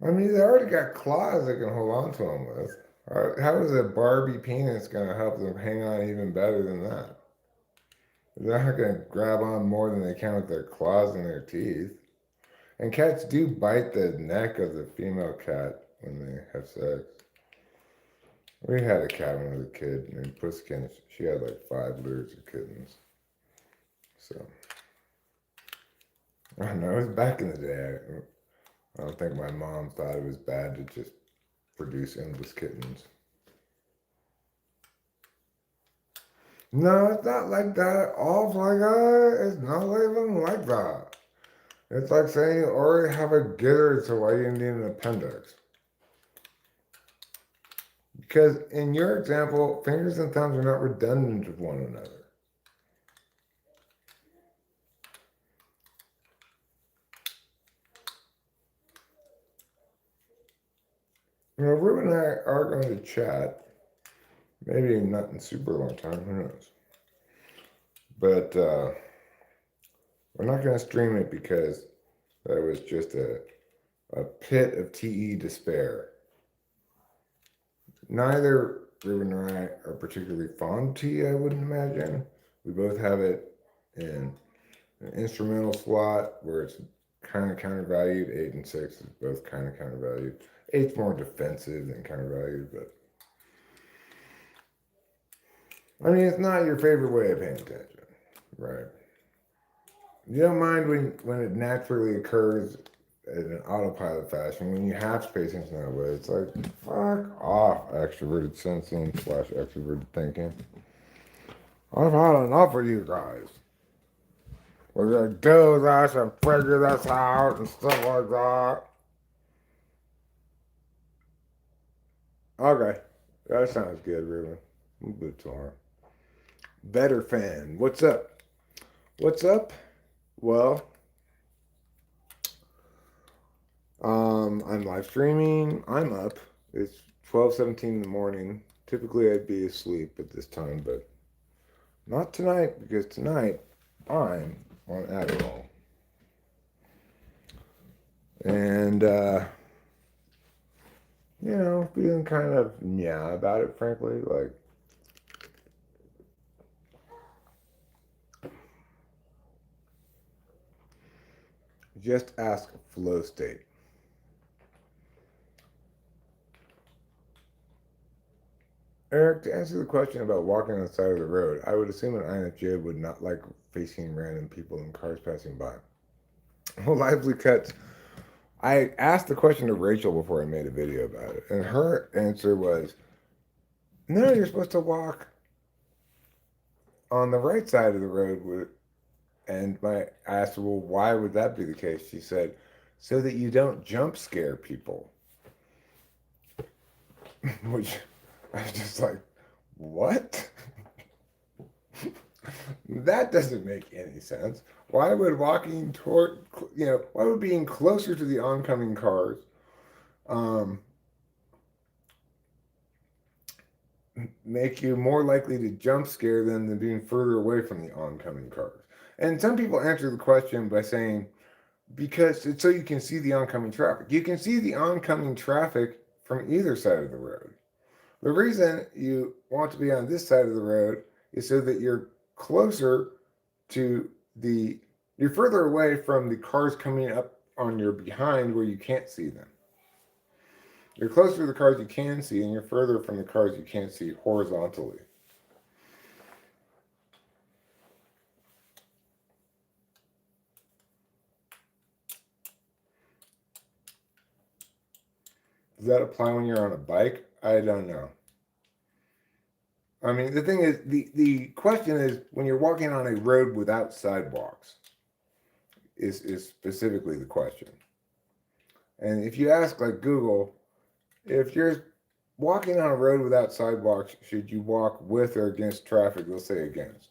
I mean, they already got claws they can hold on to them with. How is a Barbie penis going to help them hang on even better than that? They're not going to grab on more than they can with their claws and their teeth. And cats do bite the neck of the female cat when they have sex. We had a cat when I was a kid named Pusskin. She had like 5 litters of kittens. So, I don't know, it was back in the day. I don't think my mom thought it was bad to just produce endless kittens. No, it's not like that at all, Fly Guy. It's not even like that. It's like saying you already have a gizzard, so why do you need an appendix? Because in your example, fingers and thumbs are not redundant with one another. You know, Rue and I are going to chat. Maybe not in super long time, who knows? But we're not going to stream it because that was just a pit of TE despair. Neither Ruben and I are particularly fond of TE, I wouldn't imagine. We both have it in an instrumental slot where it's kind of countervalued. 8 and 6 is both kind of countervalued. 8's more defensive than countervalued, but I mean, it's not your favorite way of paying attention, right? You don't mind when it naturally occurs in an autopilot fashion. When you have to pay attention that way, it's like, fuck off, extroverted sensing / extroverted thinking. I've had enough of you guys. We're gonna do this and figure this out and stuff like that. Okay, that sounds good, Ruben. We'll do it tomorrow. Better fan. What's up? What's up? Well, I'm live streaming. I'm up. It's 12:17 in the morning. Typically, I'd be asleep at this time, but not tonight because tonight I'm on Adderall. And, feeling kind of yeah about it, frankly. Like, just ask flow state. Eric, to answer the question about walking on the side of the road, I would assume an INFJ would not like facing random people and cars passing by. Lively cuts. I asked the question to Rachel before I made a video about it, and her answer was, "No, you're supposed to walk on the right side of the road." And I asked her, "Well, why would that be the case?" She said, "So that you don't jump scare people." Which I was just like, "What?" That doesn't make any sense. Why would walking toward, why would being closer to the oncoming cars um, make you more likely to jump scare them than being further away from the oncoming cars? And some people answer the question by saying, because it's so you can see the oncoming traffic. You can see the oncoming traffic from either side of the road. The reason you want to be on this side of the road is so that you're closer to the, you're further away from the cars coming up on your behind where you can't see them. You're closer to the cars you can see, and you're further from the cars you can't see horizontally. Does that apply when you're on a bike? I don't know. I mean, the thing is, the question is when you're walking on a road without sidewalks, is specifically the question. And if you ask like Google, if you're walking on a road without sidewalks, should you walk with or against traffic? They'll say against.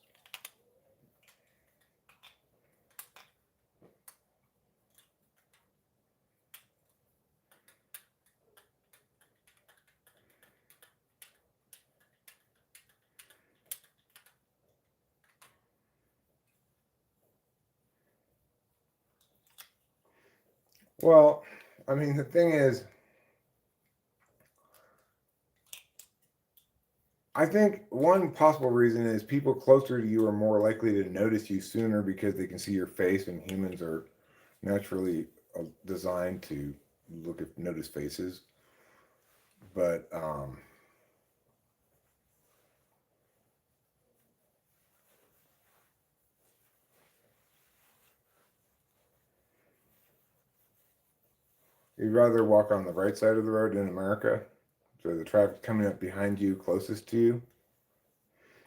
Well, I mean, the thing is, I think one possible reason is people closer to you are more likely to notice you sooner because they can see your face, and humans are naturally designed to notice faces. But you'd rather walk on the right side of the road in America, so the traffic coming up behind you, closest to you.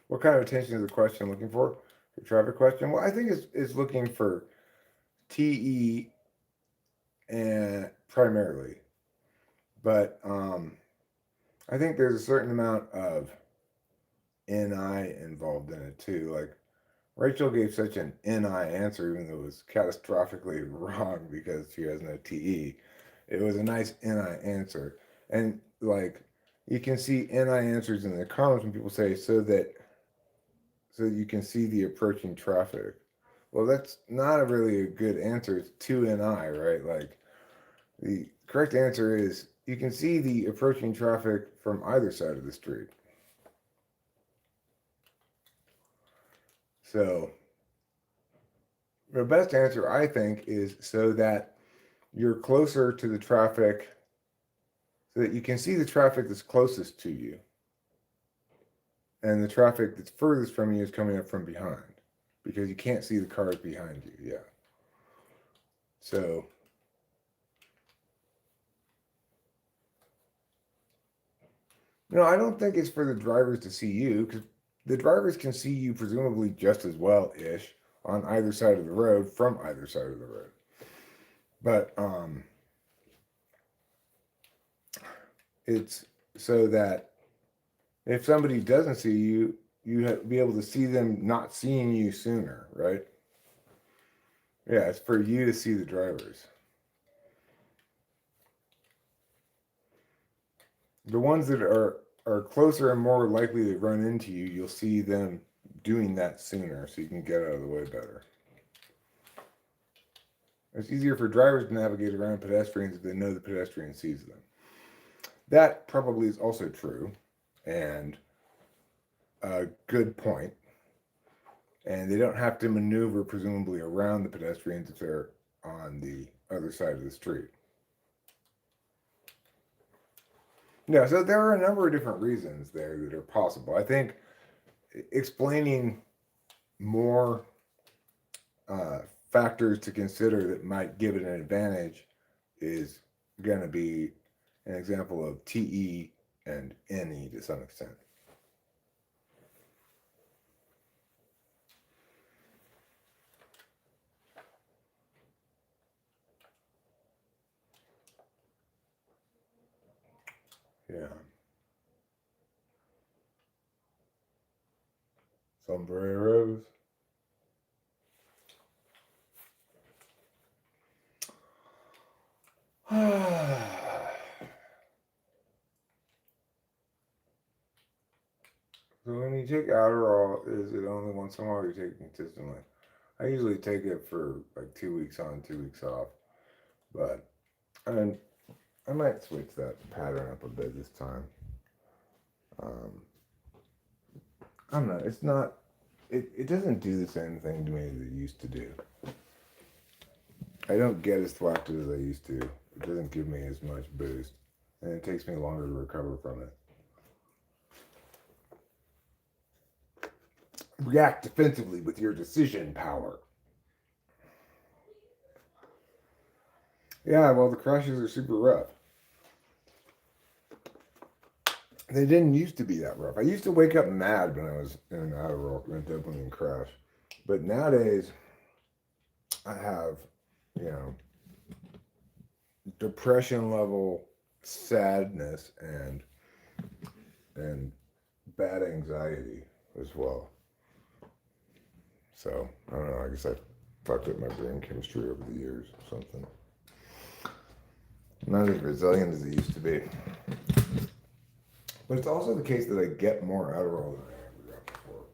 What kind of attention is the question looking for? The traffic question? Well, I think it's looking for TE and primarily, but I think there's a certain amount of NI involved in it too. Like Rachel gave such an NI answer, even though it was catastrophically wrong because she has no TE. It was a nice NI answer, and like you can see NI answers in the comments when people say so you can see the approaching traffic. Well, that's not really a good answer. It's 2NI, right? Like the correct answer is you can see the approaching traffic from either side of the street. So the best answer, I think, is so that you're closer to the traffic, so that you can see the traffic that's closest to you. And the traffic that's furthest from you is coming up from behind because you can't see the cars behind you. Yeah. So, I don't think it's for the drivers to see you because the drivers can see you presumably just as well ish on either side of the road from either side of the road. But it's so that if somebody doesn't see you, be able to see them not seeing you sooner, right? Yeah, it's for you to see the drivers. The ones that are closer and more likely to run into you, you'll see them doing that sooner, so you can get out of the way better. It's easier for drivers to navigate around pedestrians if they know the pedestrian sees them. That probably is also true, and a good point. And they don't have to maneuver, presumably, around the pedestrians if they're on the other side of the street. Yeah, so there are a number of different reasons there that are possible. I think explaining more factors to consider that might give it an advantage is going to be an example of TE and NE to some extent. Yeah. Sombreros. So when you take Adderall, is it only once in a while or you take it consistently? I usually take it for like 2 weeks on, 2 weeks off. But I might switch that pattern up a bit this time. I don't know. It's not. It doesn't do the same thing to me as it used to do. I don't get as thwacked as I used to. It doesn't give me as much boost, and it takes me longer to recover from it. React defensively with your decision power. Yeah, well, the crashes are super rough. They didn't used to be that rough. I used to wake up mad when I was in an Adderall and dopamine crash. But nowadays, I have, you know, depression level sadness and bad anxiety as well. So, I don't know, I guess I fucked up my brain chemistry over the years or something. I'm not as resilient as it used to be. But it's also the case that I get more Adderall than I ever got before.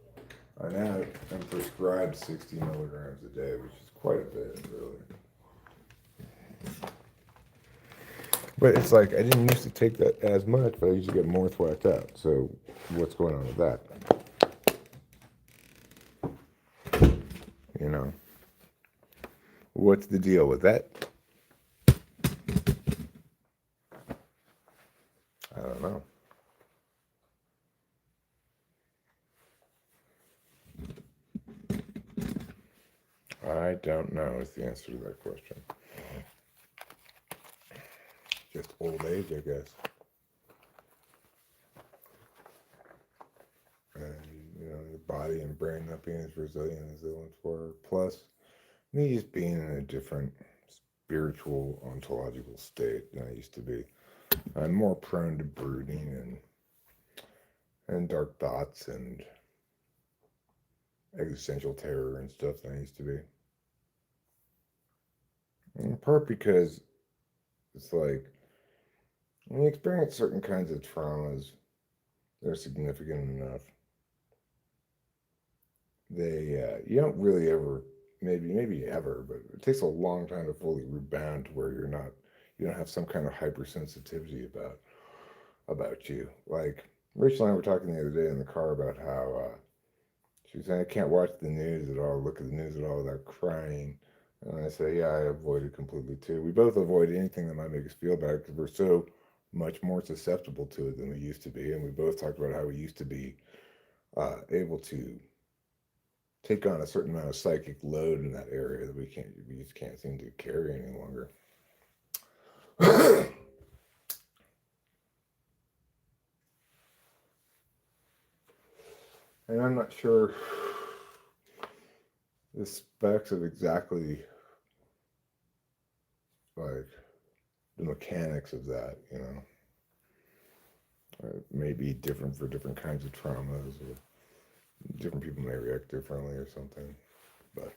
I now am prescribed 60 milligrams a day, which is quite a bit, really. But it's like, I didn't used to take that as much, but I used to get more thwacked out. So what's going on with that? You know? What's the deal with that? I don't know. I don't know is the answer to that question. Just old age, I guess. And, you know, the body and brain not being as resilient as they once were. Plus, me just being in a different spiritual, ontological state than I used to be. I'm more prone to brooding and dark thoughts and existential terror and stuff than I used to be. In part because it's like when you experience certain kinds of traumas that are significant enough, you don't really ever, maybe ever, but it takes a long time to fully rebound to where you don't have some kind of hypersensitivity about you. Like Rachel and I were talking the other day in the car about how she was saying I can't watch the news at all, look at the news at all without crying. And I say, yeah, I avoid it completely too. We both avoid anything that might make us feel bad because we're so much more susceptible to it than we used to be. And we both talked about how we used to be able to take on a certain amount of psychic load in that area that we just can't seem to carry any longer. And I'm not sure the specs of exactly like the mechanics of that, you know. It may be different for different kinds of traumas or different people may react differently or something. But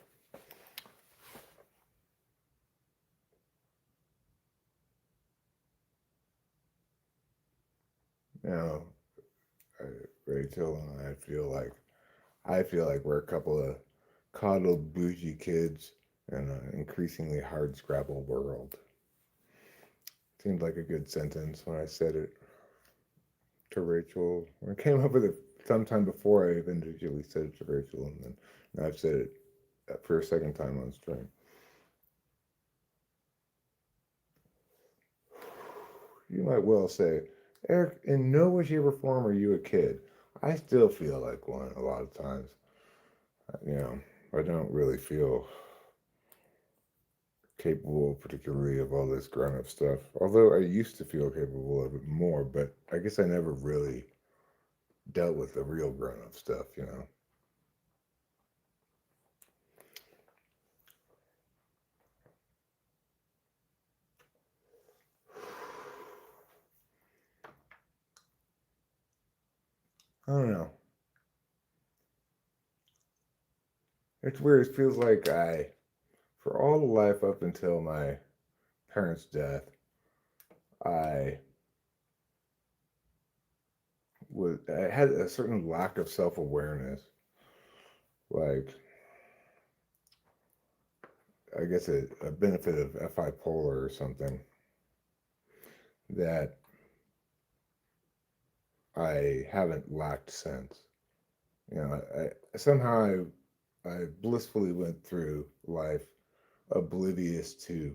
you know, Rachel and I feel like we're a couple of coddled bougie kids in an increasingly hard scrabble world. Seemed like a good sentence when I said it to Rachel. I came up with it sometime before I individually said it to Rachel, and then now I've said it for a second time on stream. You might well say, Eric, in no way, shape, or form are you a kid. I still feel like one a lot of times. You know, I don't really feel capable, particularly of all this grown up stuff. Although I used to feel capable of it more, but I guess I never really dealt with the real grown up stuff, you know. I don't know. It's weird. It feels like for all the life up until my parents' death, I I had a certain lack of self awareness. Like, I guess a benefit of FI polar or something that I haven't lacked since. You know, I somehow I blissfully went through life oblivious to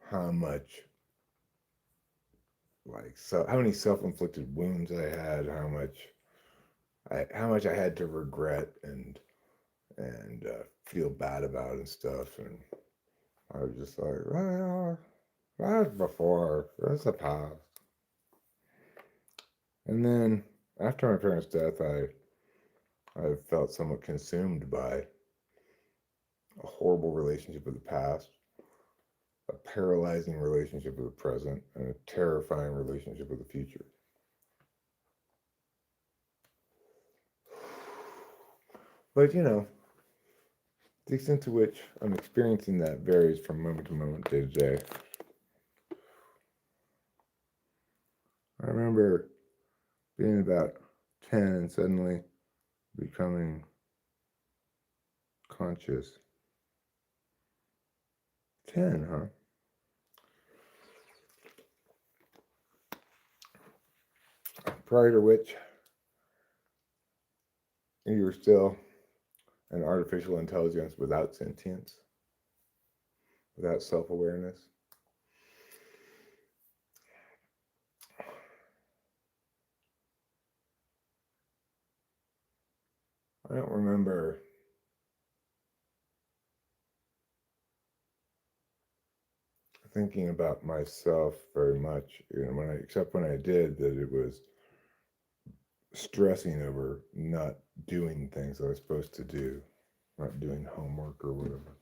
how much how many self-inflicted wounds I had, how much I had to regret and feel bad about and stuff, and I was just like, well, that's before, that's the past. And then after my parents' death, I felt somewhat consumed by a horrible relationship with the past, a paralyzing relationship with the present, and a terrifying relationship with the future. But you know, the extent to which I'm experiencing that varies from moment to moment, day to day. I remember being about 10 and suddenly becoming conscious. 10, huh? Prior to which, you were still an artificial intelligence without sentience, without self awareness. I don't remember thinking about myself very much, you know, except when I did, that it was stressing over not doing things I was supposed to do, not doing homework or whatever.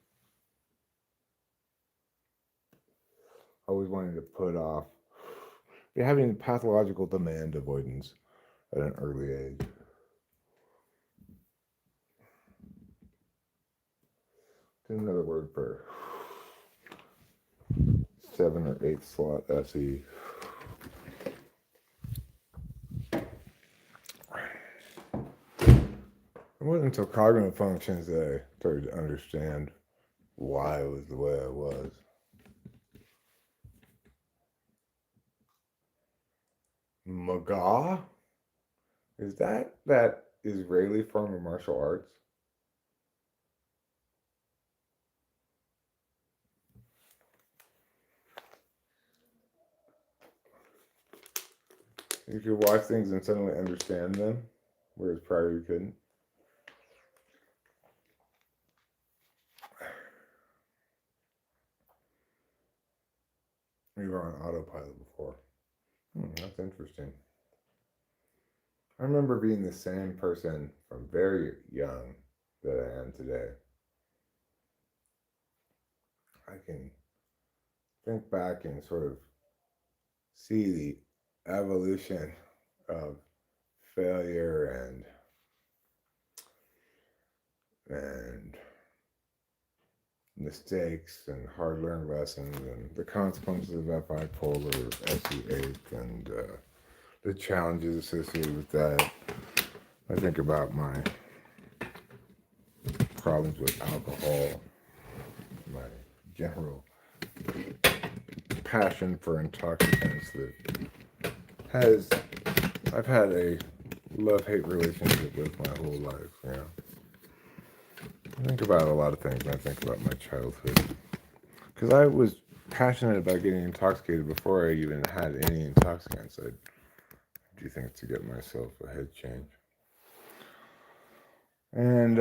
Always wanting to put off, having pathological demand avoidance at an early age. Another word for 7 or 8 slot SE. It wasn't until cognitive functions that I started to understand why I was the way I was. Myah? Is that Israeli form of martial arts? You could watch things and suddenly understand them, whereas prior you couldn't. You were on autopilot before. That's interesting. I remember being the same person from very young that I am today. I can think back and sort of see the evolution of failure and and mistakes and hard learned lessons and the consequences of bipolar SE8 and the challenges associated with that. I think about my problems with alcohol, my general passion for intoxicants that has, I've had a love-hate relationship with my whole life, you know. I think about a lot of things when I think about my childhood. Because I was passionate about getting intoxicated before I even had any intoxicants. I do things to get myself a head change. And,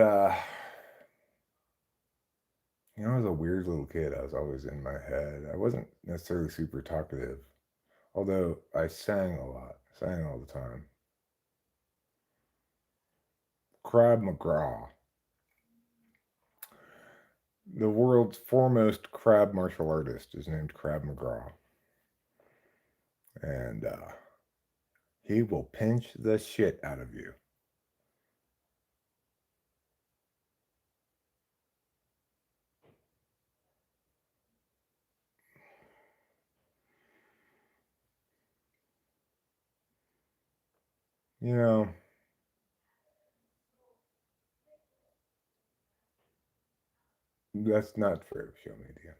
you know, I was a weird little kid. I was always in my head. I wasn't necessarily super talkative, although I sang a lot, sang all the time. Krav Maga, the world's foremost crab martial artist, is named Krav Maga. And he will pinch the shit out of you. You know, that's not fair to show media.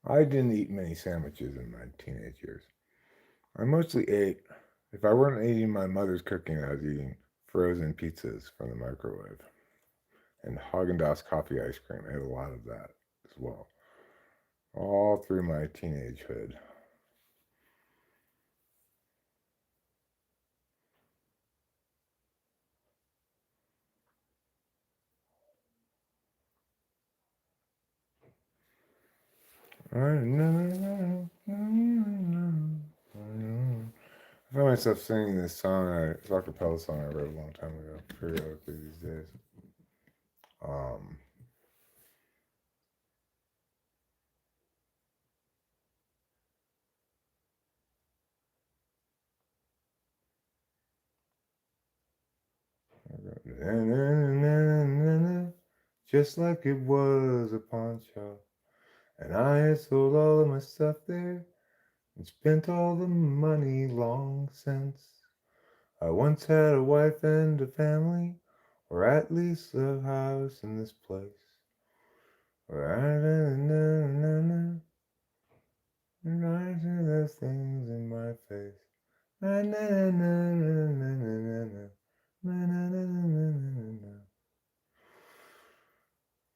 I didn't eat many sandwiches in my teenage years. I mostly ate, if I weren't eating my mother's cooking, I was eating frozen pizzas from the microwave and Haagen-Dazs coffee ice cream. I had a lot of that as well, all through my teenagehood. I find myself singing this song, it's a acapella song I wrote a long time ago, periodically these days. Um, just like it was a pawn shop, and I had sold all of my stuff there and spent all the money long since. I once had a wife and a family, or at least a house in this place. Writing those things in my face.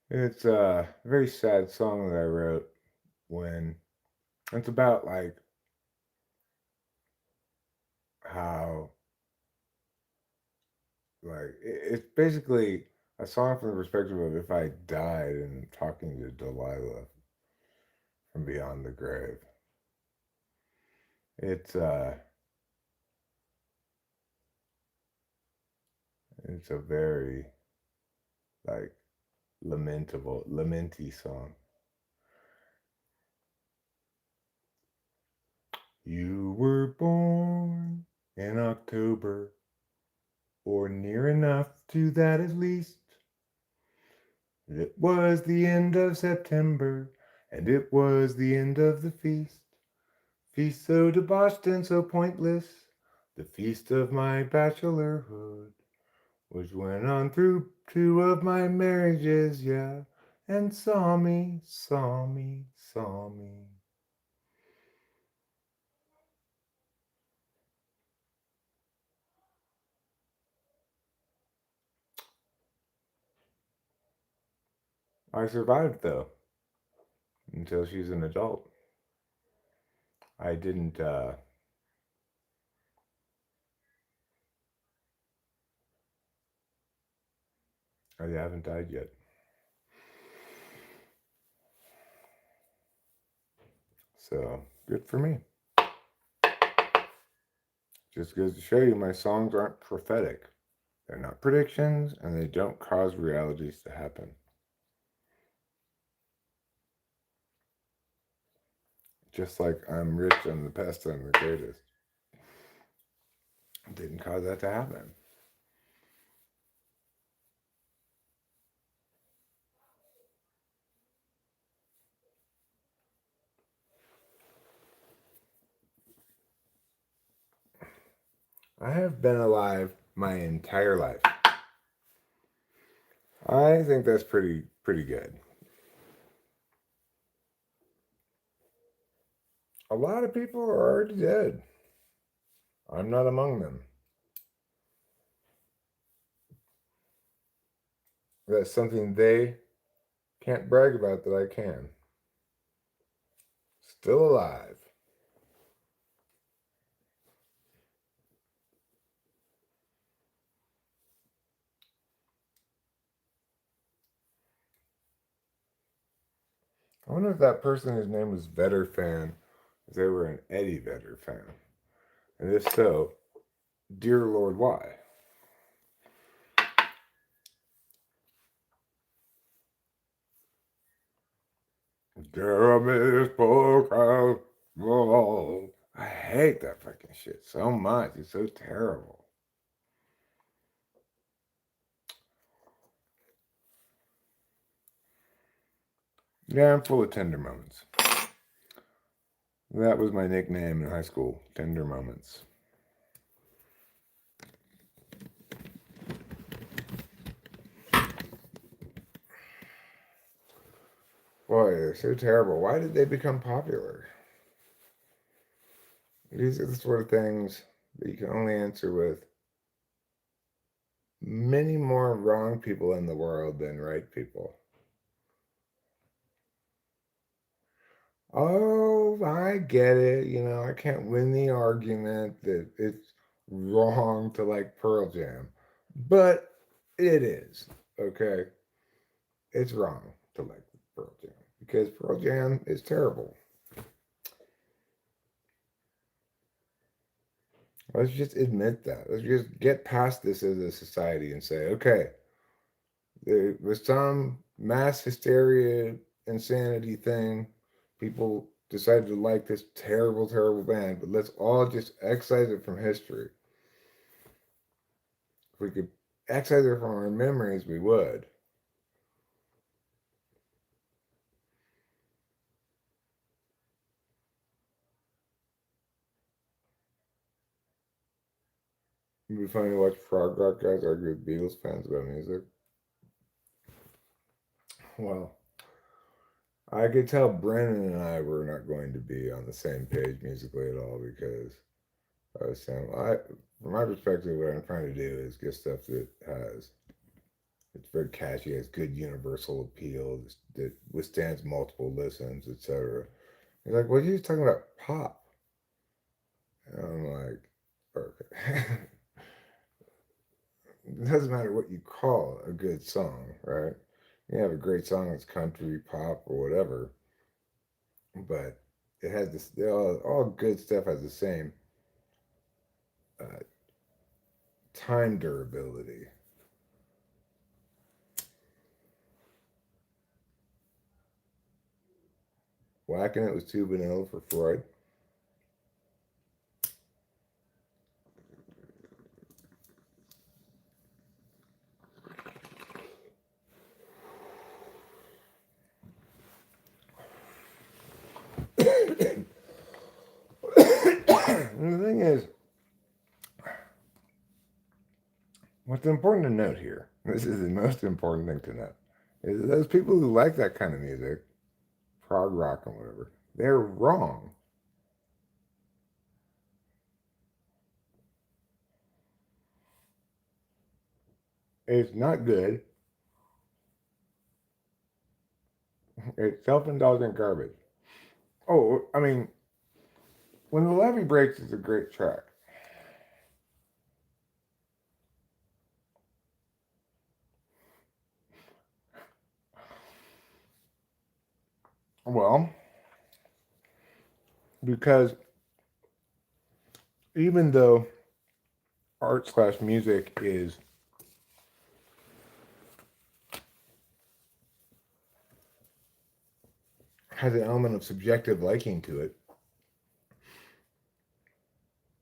It's a very sad song that I wrote when it's about like how like it's basically a song from the perspective of if I died and talking to Delilah from beyond the grave. It's it's a very like lamenty song. You were born in October, or near enough to that at least. It was the end of September, and it was the end of the feast. Feast so debauched and so pointless, the feast of my bachelorhood, which went on through 2 of my marriages, yeah, and saw me, saw me, saw me. I survived though, until she's an adult. I didn't, I haven't died yet. So, good for me. Just goes to show you my songs aren't prophetic. They're not predictions, and they don't cause realities to happen. Just like I'm rich, I'm the best, I'm the greatest. Didn't cause that to happen. I have been alive my entire life. I think that's pretty good. A lot of people are already dead. I'm not among them. That's something they can't brag about that I can. Still alive. I wonder if that person whose name was Vedder fan, if they were an Eddie Vedder fan. And if so, dear Lord, why? Jeremy spoke out. Whoa. I hate that fucking shit so much. It's so terrible. Yeah, I'm full of tender moments. That was my nickname in high school, Tender Moments. Boy, they're so terrible. Why did they become popular? These are the sort of things that you can only answer with many more wrong people in the world than right people. Oh, I get it. You know, I can't win the argument that it's wrong to like Pearl Jam, but it is, okay? It's wrong to like Pearl Jam because Pearl Jam is terrible. Let's just admit that. Let's just get past this as a society and say, okay, there was some mass hysteria, insanity thing. People decided to like this terrible, terrible band, but let's all just excise it from history. If we could excise it from our memories, we would. It'd be funny to watch prog rock guys argue with Beatles fans about music. Well, I could tell Brennan and I were not going to be on the same page musically at all because I was saying, from my perspective, what I'm trying to do is get stuff that has, it's very catchy, has good universal appeal, that withstands multiple listens, etc. He's like, well, you're just talking about pop. And I'm like, okay. It doesn't matter what you call a good song, right? You have a great song that's country, pop, or whatever, but it has this, all good stuff has the same uh, time durability. Whacking it was too vanilla for Freud. And the thing is, what's important to note here, this is the most important thing to note, is that those people who like that kind of music, prog rock and whatever, they're wrong. It's not good. It's self-indulgent garbage. Oh, I mean, When the Levee Breaks is a great track. Well, because even though art/music is has an element of subjective liking to it,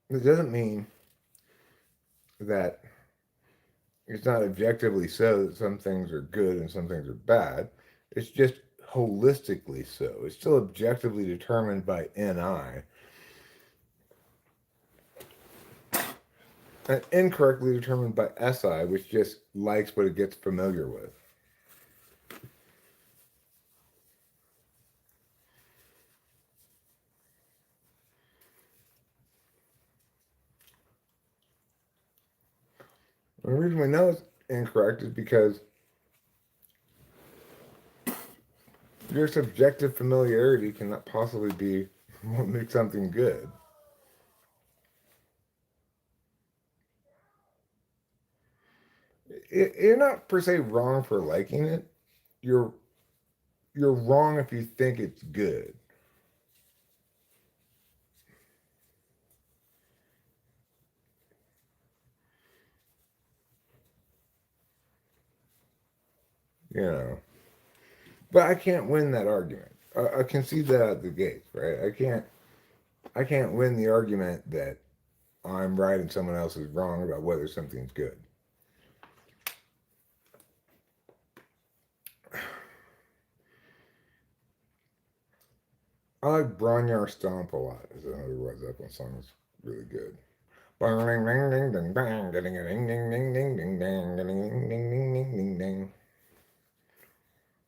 it doesn't mean that it's not objectively so that some things are good and some things are bad. It's just holistically so. It's still objectively determined by NI. and incorrectly determined by SI, which just likes what it gets familiar with. And the reason we know it's incorrect is because your subjective familiarity cannot possibly be what makes something good. You're not per se wrong for liking it. You're you're wrong if you think it's good. You know, but I can't win that argument. I concede that at the gates, right? I can't win the argument that I'm right and someone else is wrong about whether something's good. I like Bronjar Stomp a lot. It's another Led Zeppelin song that's really good.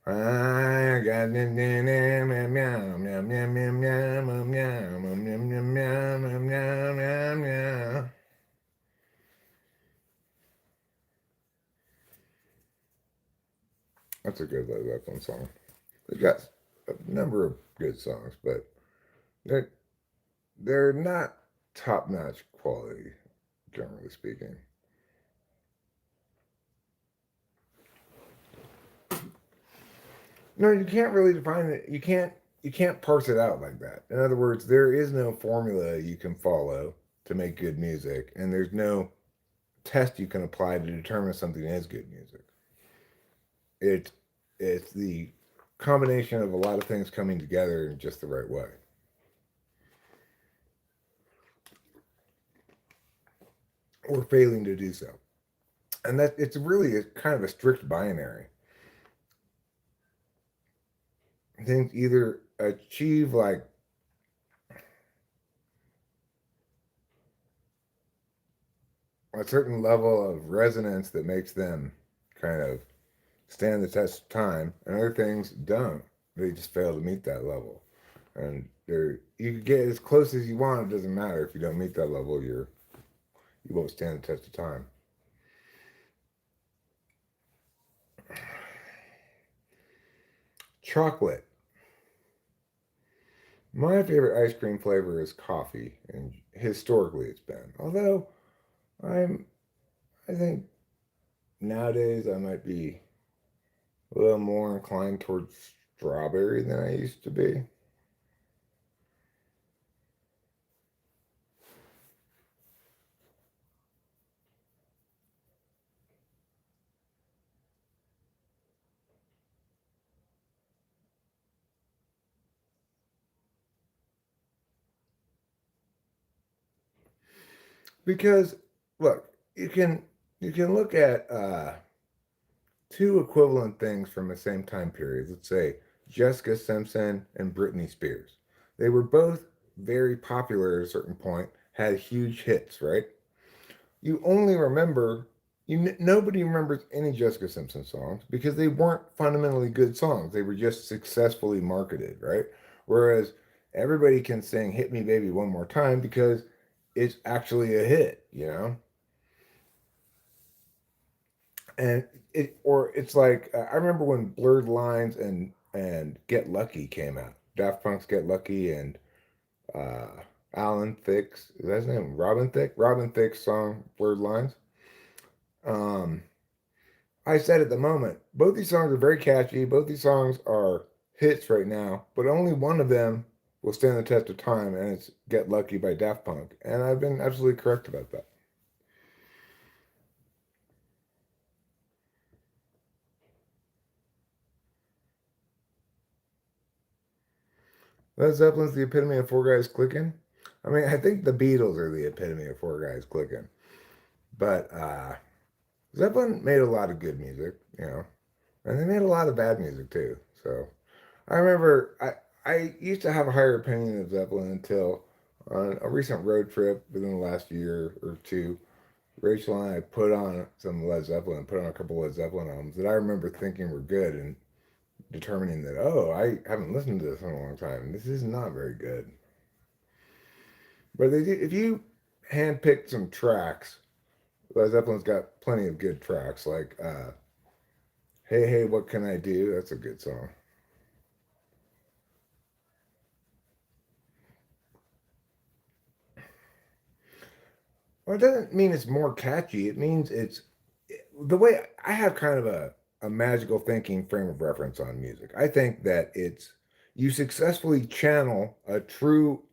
I got That's a good Led Zeppelin song. They've got a number of good songs, but they're they're not top notch quality, generally speaking. No, you can't really define it. You can't parse it out like that. In other words, there is no formula you can follow to make good music, and there's no test you can apply to determine something is good music. It it's the combination of a lot of things coming together in just the right way, or failing to do so. And that it's really kind of a strict binary. Things either achieve like a certain level of resonance that makes them kind of stand the test of time, and other things don't. They just fail to meet that level. And you can get as close as you want. It doesn't matter if you don't meet that level. You won't stand the test of time. Chocolate. My favorite ice cream flavor is coffee, and historically it's been. Although I'm, I think nowadays I might be a little more inclined towards strawberry than I used to be. Because look, you can look at two equivalent things from the same time period. Let's say Jessica Simpson and Britney Spears. They were both very popular at a certain point, had huge hits, right? You only remember nobody remembers any Jessica Simpson songs because they weren't fundamentally good songs. They were just successfully marketed, right? Whereas everybody can sing "Hit Me, Baby, One More Time" because it's actually a hit, you know. And it's like I remember when Blurred Lines and Get Lucky came out. Daft Punk's Get Lucky and uh, Alan Thicke's, is that his name? Robin Thicke. Robin Thicke's song Blurred Lines. Um, I said at the moment, both these songs are very catchy. Both these songs are hits right now, but only one of them will stand the test of time, and it's Get Lucky by Daft Punk. And I've been absolutely correct about that. Led Zeppelin's the epitome of four guys clicking. I mean, I think the Beatles are the epitome of four guys clicking. But Zeppelin made a lot of good music, you know, and they made a lot of bad music too. So I remember I used to have a higher opinion of Zeppelin until on a recent road trip within the last year or two. Rachel and I put on some Led Zeppelin, put on a couple Led Zeppelin albums that I remember thinking were good and determining that, oh, I haven't listened to this in a long time. This is not very good. But if you handpick some tracks, Led Zeppelin's got plenty of good tracks, like Hey Hey What Can I Do? That's a good song. Well, it doesn't mean it's more catchy. It means it's the way I have kind of a magical thinking frame of reference on music. I think that it's you successfully channel a true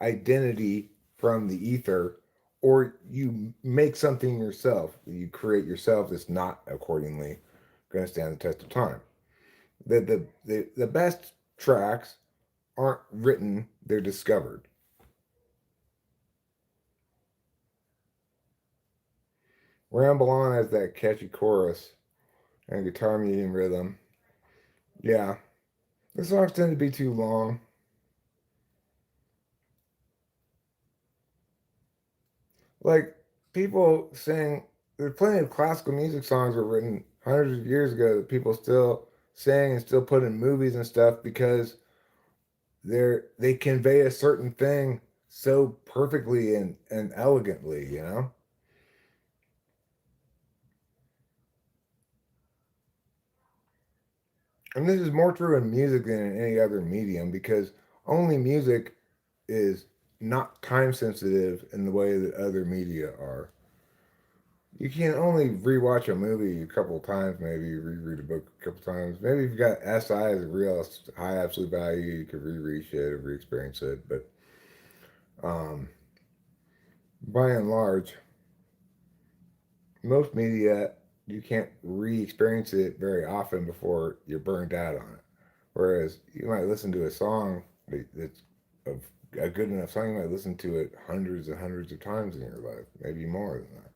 identity from the ether, or you make something yourself. You create yourself that's not accordingly going to stand the test of time. The best tracks aren't written, they're discovered. Ramble On has that catchy chorus and guitar medium rhythm. Yeah, the songs tend to be too long. Like people sing, there's plenty of classical music songs were written hundreds of years ago that people still sing and still put in movies and stuff because they convey a certain thing so perfectly and elegantly, you know? And this is more true in music than in any other medium because only music is not time sensitive in the way that other media are. You can only rewatch a movie a couple of times, maybe reread a book a couple of times. Maybe if you got SI as a real high absolute value, you could reread shit or re-experience it. But um, by and large, most media you can't re-experience it very often before you're burned out on it. Whereas you might listen to a song that's of a good enough song, you might listen to it hundreds and hundreds of times in your life, maybe more than that.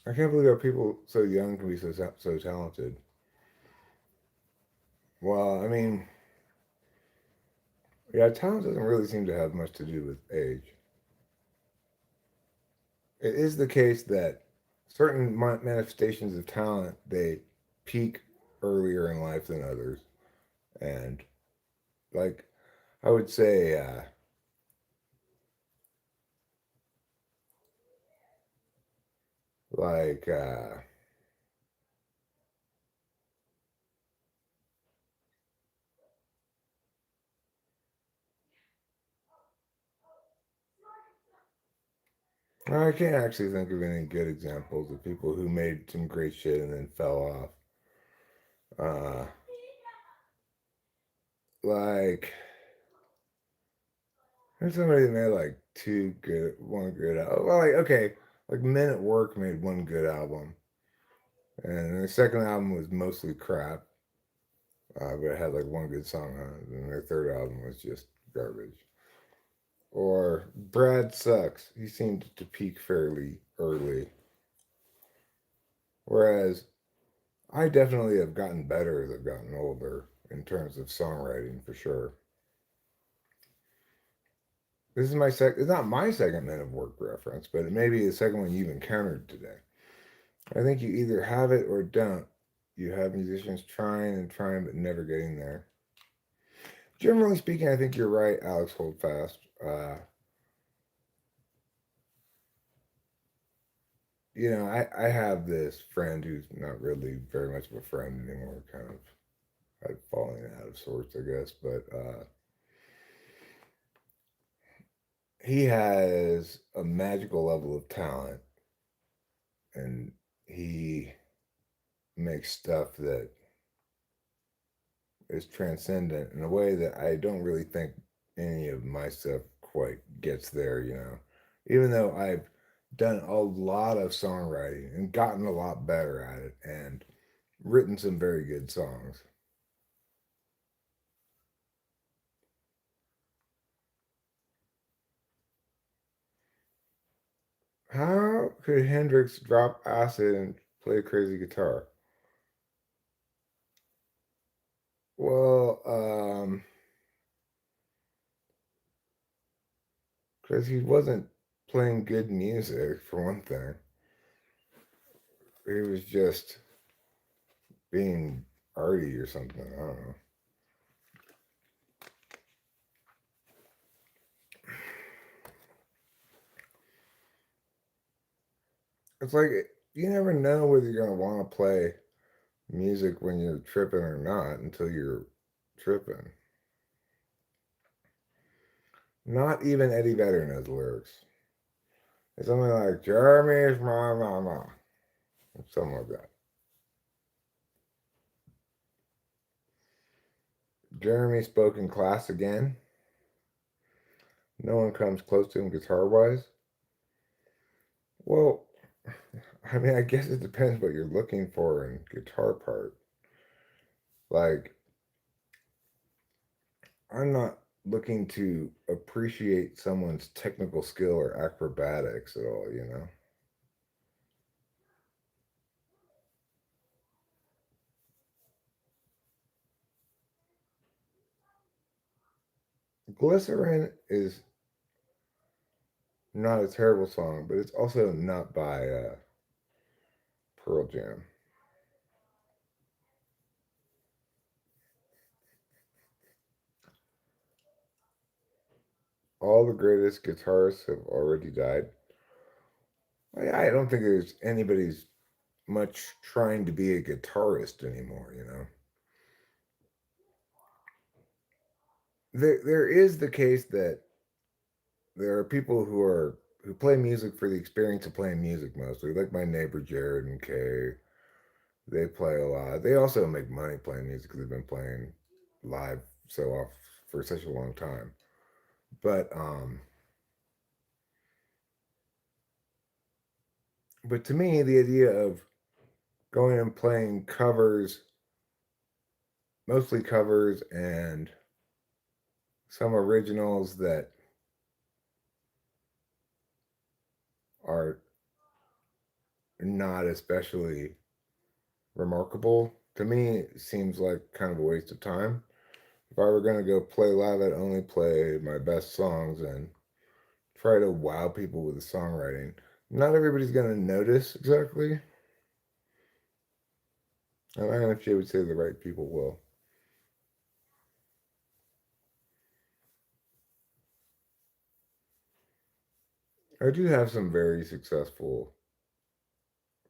I can't believe how people so young can be so talented. Well, I mean, yeah, talent doesn't really seem to have much to do with age. It is the case that certain manifestations of talent they peak earlier in life than others, and like I would say, like I can't actually think of any good examples of people who made some great shit and then fell off. Uh, like there's somebody that made like one good album. Well, like okay, like Men at Work made one good album, and their second album was mostly crap, but it had like one good song on it, and their third album was just garbage. Or Brad Sucks. He seemed to peak fairly early, whereas I definitely have gotten better as I've gotten older in terms of songwriting for sure. This is my It's not my second Men of Work reference, but it may be the second one you've encountered today. I think you either have it or don't. You have musicians trying and trying but never getting there. Generally speaking, I think you're right, Alex Holdfast. I have this friend who's not really very much of a friend anymore, kind of I've fallen out of sorts, I guess. But he has a magical level of talent, and he makes stuff that is transcendent in a way that I don't really think any of my stuff quite gets there, you know. Even though I've done a lot of songwriting and gotten a lot better at it and written some very good songs. How could Hendrix drop acid and play crazy guitar? Well, Well, because he wasn't playing good music, for one thing. He was just being arty or something. I don't know. It's like you never know whether you're gonna want to play music when you're tripping or not until you're tripping. Not even Eddie Vedder knows the lyrics. It's something like Jeremy's my mama, something like that. Jeremy spoke in class again. No one comes close to him guitar wise. Well, I mean, I guess it depends what you're looking for in guitar part. Like, I'm not looking to appreciate someone's technical skill or acrobatics at all, you know? Glycerin is not a terrible song, but it's also not by Pearl Jam. All the greatest guitarists have already died. I don't think there's anybody's much trying to be a guitarist anymore, you know? There is the case that there are people who play music for the experience of playing music mostly, like my neighbor Jared and Kay. They play a lot. They also make money playing music because they've been playing live so off for such a long time. But to me, the idea of going and playing covers, mostly covers and some originals that are not especially remarkable, to me seems like kind of a waste of time. If I were going to go play live, I'd only play my best songs and try to wow people with the songwriting. Not everybody's going to notice exactly. And I actually would say the right people will. I do have some very successful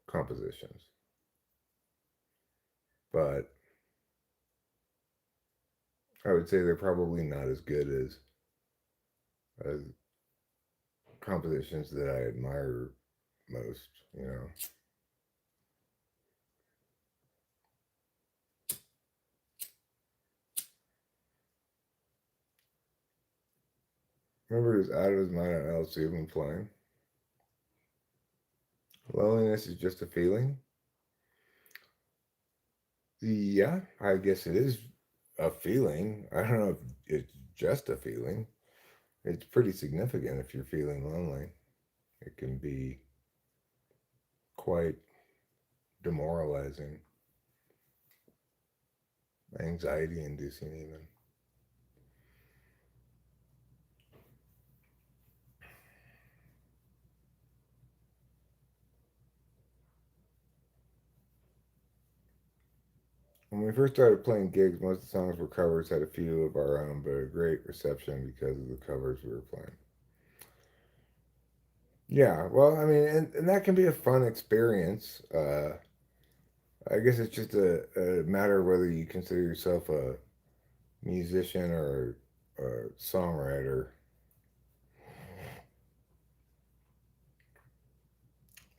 compositions, but I would say they're probably not as good as compositions that I admire most, you know. Remember, he was out of his mind on LC when playing. Loneliness is just a feeling. Yeah, I guess it is a feeling. I don't know if it's just a feeling. It's pretty significant if you're feeling lonely. It can be quite demoralizing, anxiety inducing, even. When we first started playing gigs, most of the songs were covers, had a few of our own, but a great reception because of the covers we were playing. Yeah, well, I mean, and that can be a fun experience. I guess it's just a matter of whether you consider yourself a musician or a songwriter.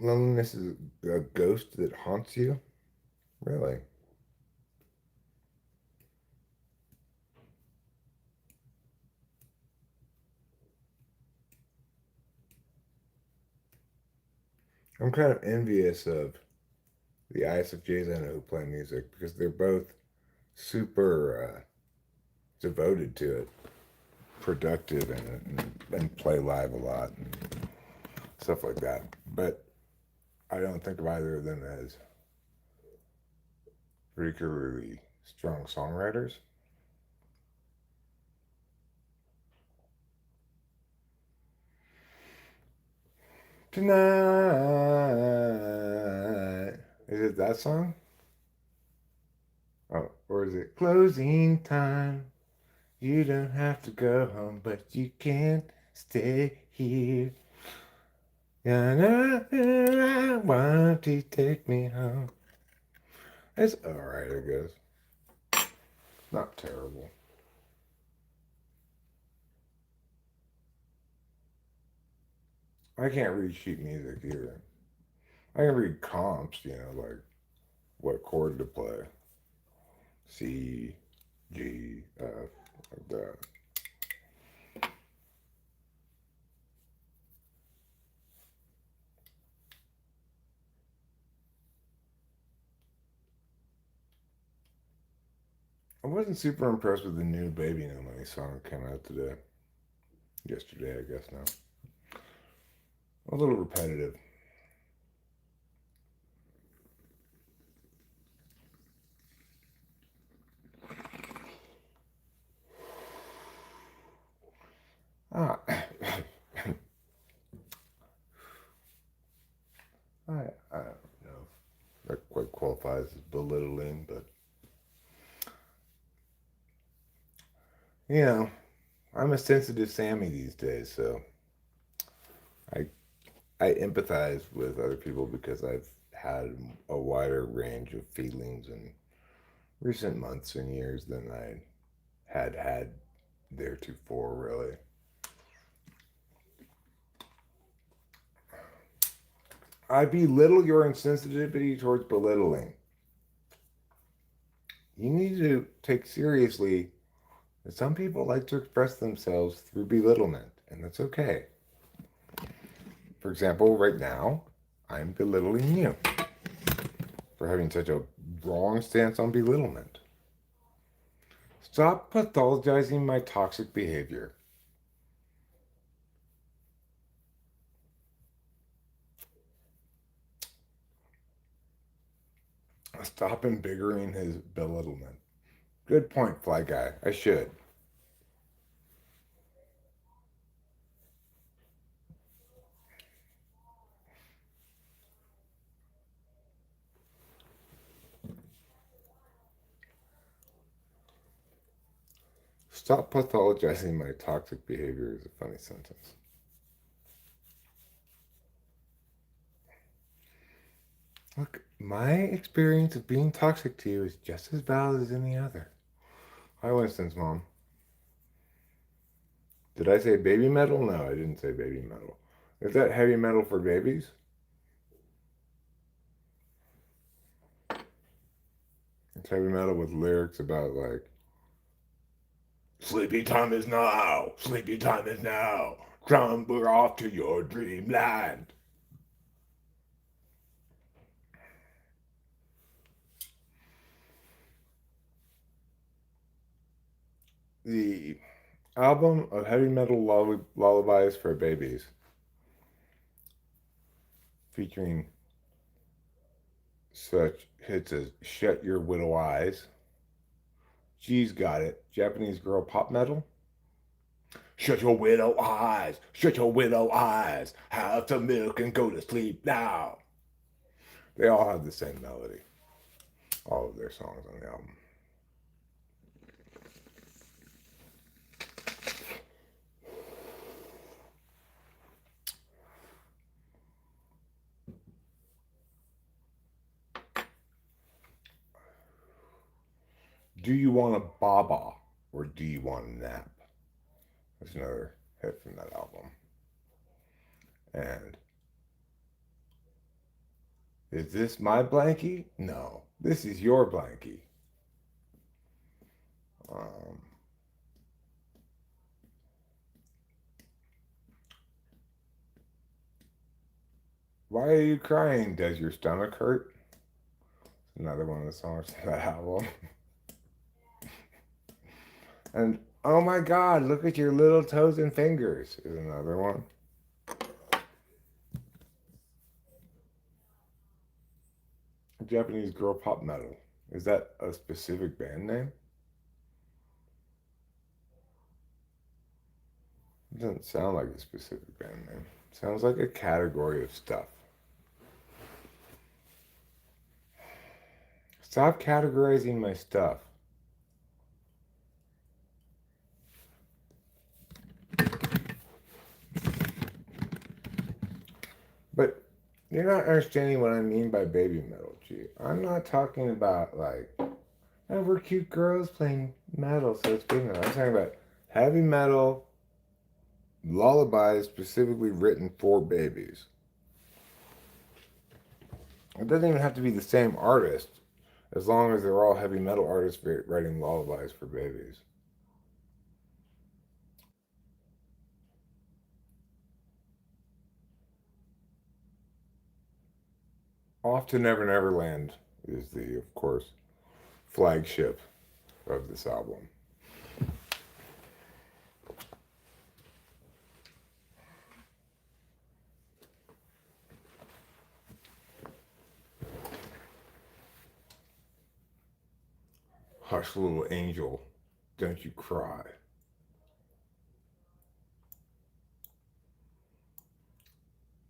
Loneliness is a ghost that haunts you? Really? I'm kind of envious of the ISFJs I know who play music because they're both super devoted to it, productive, and play live a lot and stuff like that. But I don't think of either of them as particularly strong songwriters. tonight. Is it that song? Oh, or is it closing time? You don't have to go home, but you can't stay here. I want to take me home. It's alright, I guess. Not terrible. I can't read sheet music either. I can read comps, like what chord to play. C, G, F, like that. I wasn't super impressed with the new Baby No Money song that came out today. Yesterday, I guess now. A little repetitive. Ah, I don't know if that quite qualifies as belittling, but you know, I'm a sensitive Sammy these days, so I I empathize with other people because I've had a wider range of feelings in recent months and years than I had theretofore, really. I belittle your insensitivity towards belittling. You need to take seriously that some people like to express themselves through belittlement, and that's okay. For example, right now, I'm belittling you for having such a wrong stance on belittlement. Stop pathologizing my toxic behavior. Stop embittering his belittlement. Good point, Fly Guy. I should. Stop pathologizing my toxic behavior is a funny sentence. Look, my experience of being toxic to you is just as valid as any other. Hi, Winston's mom. Did I say baby metal? No, I didn't say baby metal. Is that heavy metal for babies? It's heavy metal with lyrics about like sleepy time is now, sleepy time is now. Trumper off to your dreamland. The album of heavy metal lullabies for babies, featuring such hits as Shut Your Widow Eyes, She's Got It, Japanese Girl Pop Metal, Shut Your Widow Eyes, Shut Your Widow Eyes, have some milk and go to sleep now. They all have the same melody, all of their songs on the album. Do you want a baba or do you want a nap? That's another hit from that album. And is this my blankie? No, this is your blankie. Um, why are you crying? Does your stomach hurt? Another one of the songs from that album. And oh my God, look at your little toes and fingers is another one. Japanese girl pop metal. Is that a specific band name? It doesn't sound like a specific band name. Sounds like a category of stuff. Stop categorizing my stuff. But you're not understanding what I mean by baby metal, G. I'm not talking about like, oh, we're cute girls playing metal, so it's baby metal. I'm talking about heavy metal lullabies specifically written for babies. It doesn't even have to be the same artist, as long as they're all heavy metal artists writing lullabies for babies. Off to Never Never Land is the, of course, flagship of this album. Hush, little angel, don't you cry.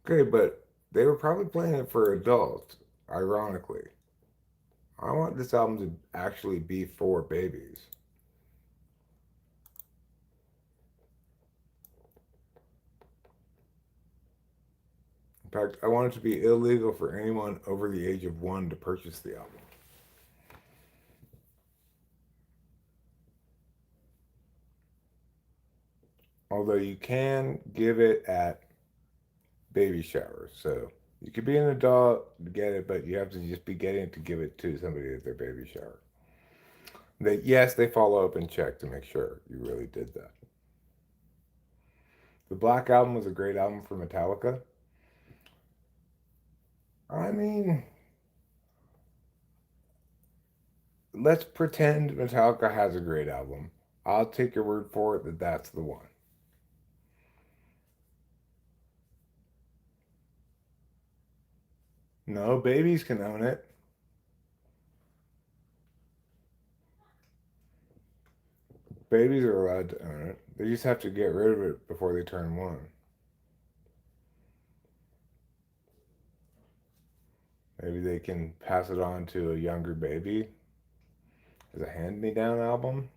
Okay, but they were probably playing it for adults, ironically. I want this album to actually be for babies. In fact, I want it to be illegal for anyone over the age of 1 to purchase the album. Although you can give it at baby showers. So you could be an adult to get it, but you have to just be getting it to give it to somebody at their baby shower. Yes, they follow up and check to make sure you really did that. The Black Album was a great album for Metallica. I mean, let's pretend Metallica has a great album. I'll take your word for it that that's the one. No, babies can own it. Babies are allowed to own it. They just have to get rid of it before they turn 1. Maybe they can pass it on to a younger baby as a hand-me-down album.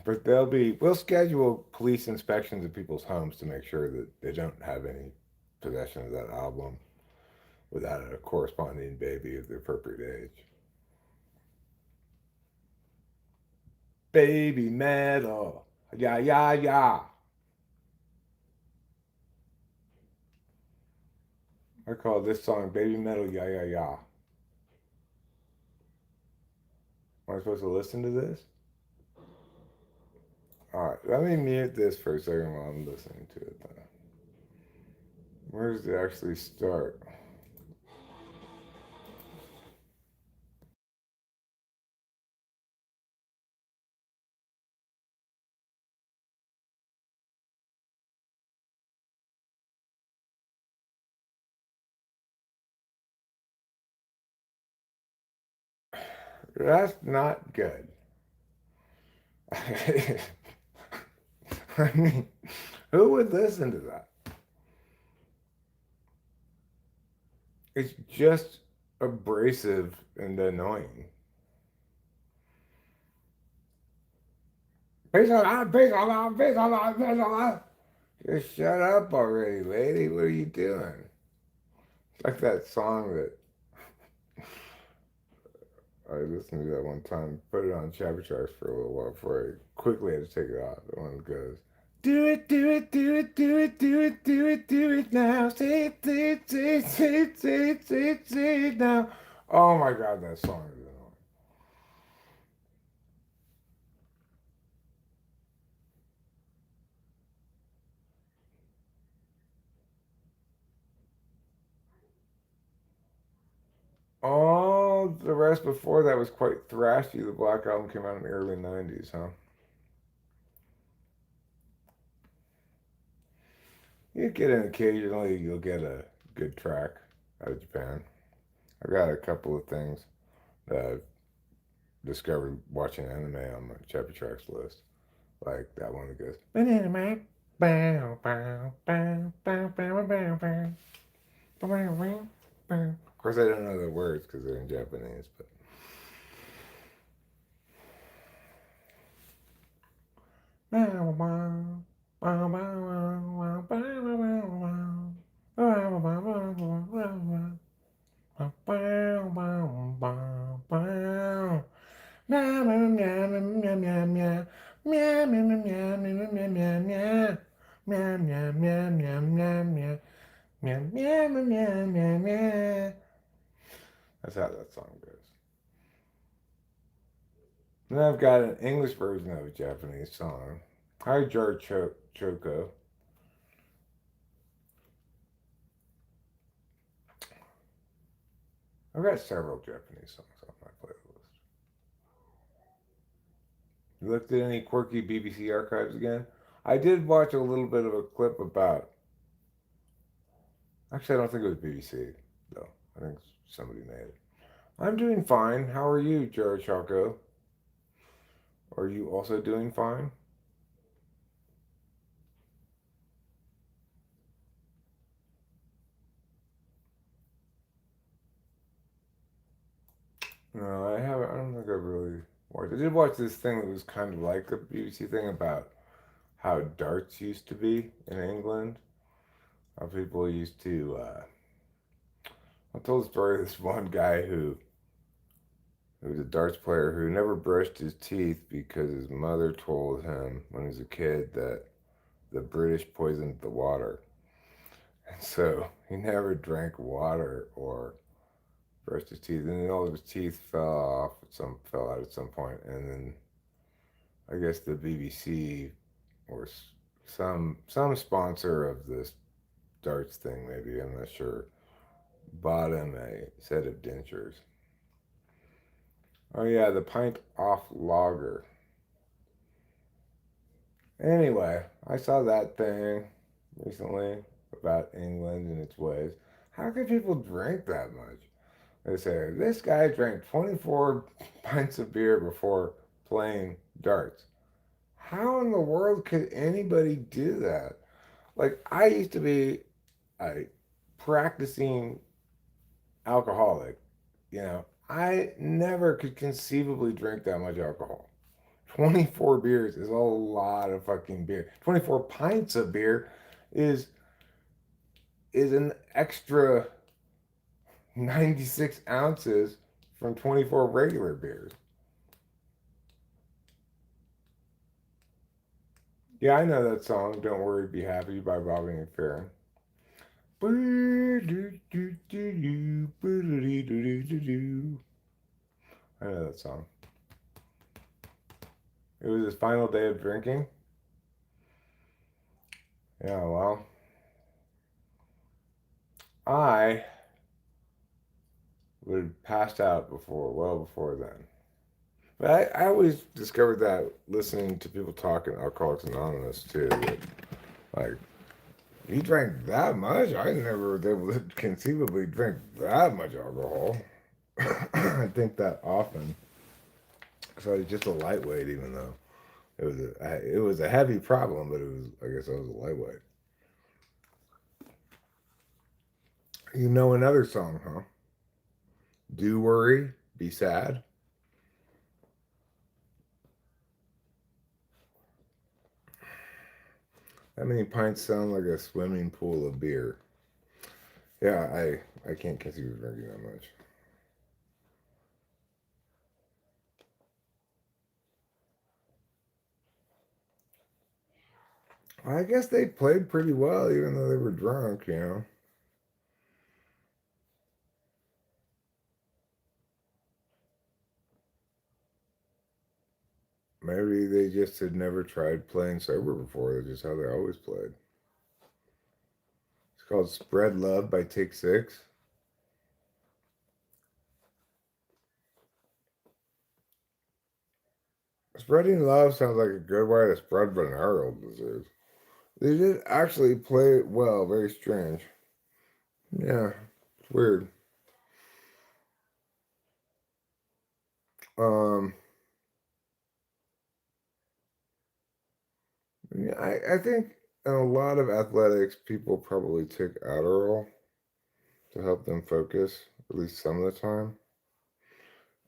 But we'll schedule police inspections of people's homes to make sure that they don't have any possession of that album without a corresponding baby of the appropriate age. Baby metal. Yeah, yeah, yeah. I call this song Baby Metal, yeah, yeah, yeah. Am I supposed to listen to this? All right, let me mute this for a second while I'm listening to it then. Where does it actually start? That's not good. I mean, who would listen to that? It's just abrasive and annoying. Peace out, peace out, peace out, peace out. Just shut up already, lady. What are you doing? It's like that song that I listened to that one time, put it on Chapter Tracks for a little while before I quickly had to take it off. The one that goes, do it, do it, do it, do it, do it, do it, do it now. Say it, say it, say it, say it, say it, say it, say it now. Oh my God, that song is annoying. All the rest before that was quite thrashy. The Black Album came out in the early 90s, huh? You get it occasionally, you'll get a good track out of Japan. I've got a couple of things that I've discovered watching anime on my chapter tracks list. Like that one that goes, banana man, bow, bow, bow, bow, bow, bow, bow, bow, bow. Of course, I don't know the words because they're in Japanese, but. That's how that song goes. Then I've got an English version of a Japanese song. Hi, George Choco. I've got several Japanese songs on my playlist. You looked at any quirky BBC archives again? I did watch a little bit of a clip about. Actually, I don't think it was BBC, though. I think somebody made it. I'm doing fine. How are you, George Choco? Are you also doing fine? No, I haven't. I don't think I've really watched. I did watch this thing that was kind of like a BBC thing about how darts used to be in England. How people used to. I told the story of this one guy who was a darts player who never brushed his teeth because his mother told him when he was a kid that the British poisoned the water. And so he never drank water or brushed his teeth. And then all of his teeth fell out at some point. And then I guess the BBC or some sponsor of this darts thing, maybe, I'm not sure, bought him a set of dentures. Oh yeah, the pint off lager. Anyway, I saw that thing recently about England and its ways. How can people drink that much? They say this guy drank 24 pints of beer before playing darts. How in the world could anybody do that? Like I used to be a practicing alcoholic, I never could conceivably drink that much alcohol. 24 beers is a lot of fucking beer. 24 pints of beer is is an extra 96 ounces from 24 regular beers. Yeah, I know that song, Don't Worry, Be Happy by Bobby McFerrin. I know that song. It was his final day of drinking. Yeah, well, I would have passed out well before then. But I always discovered that listening to people talk in Alcoholics Anonymous too. That, like, you drank that much? I never was able to conceivably drink that much alcohol. I think that often. So I was just a lightweight, even though it was a heavy problem, but it was, I guess, I was a lightweight. You know another song, huh? Do worry, be sad. That many pints sound like a swimming pool of beer. Yeah, I can't conceive of drinking that much. I guess they played pretty well, even though they were drunk. Maybe they just had never tried playing sober before. That's just how they always played. It's called Spread Love by Take Six. Spreading love sounds like a good way to spread venereal disease. They did actually play it well, very strange. Yeah, it's weird. Um, I think in a lot of athletics, people probably take Adderall to help them focus, at least some of the time.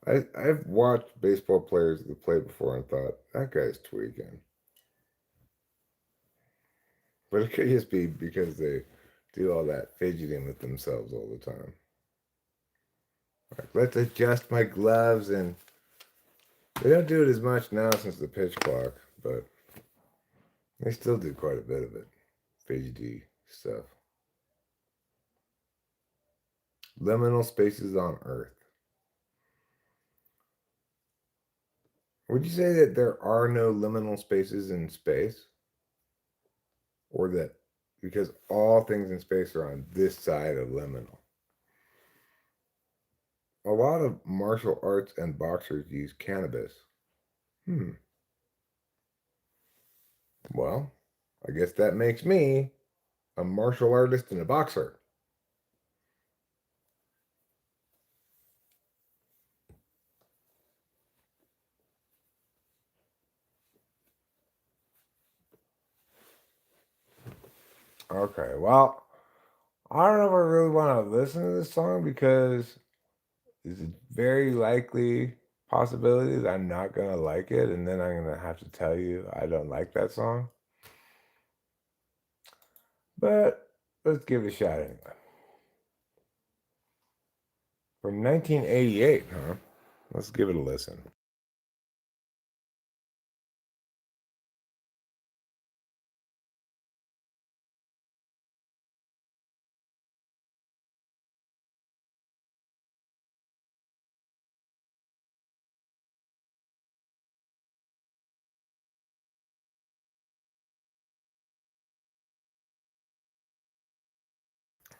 I've watched baseball players that played before and thought, that guy's tweaking. But it could just be because they do all that fidgeting with themselves all the time. Like, let's adjust my gloves, and they don't do it as much now since the pitch clock, but they still do quite a bit of it. Fidgety stuff. Liminal spaces on Earth. Would you say that there are no liminal spaces in space? Or that because all things in space are on this side of liminal? A lot of martial arts and boxers use cannabis. Hmm. Well, I guess that makes me a martial artist and a boxer. Okay, well, I don't know if I really want to listen to this song because it's a very likely possibility that I'm not going to like it, and then I'm going to have to tell you I don't like that song. But let's give it a shot anyway. From 1988, huh? Let's give it a listen.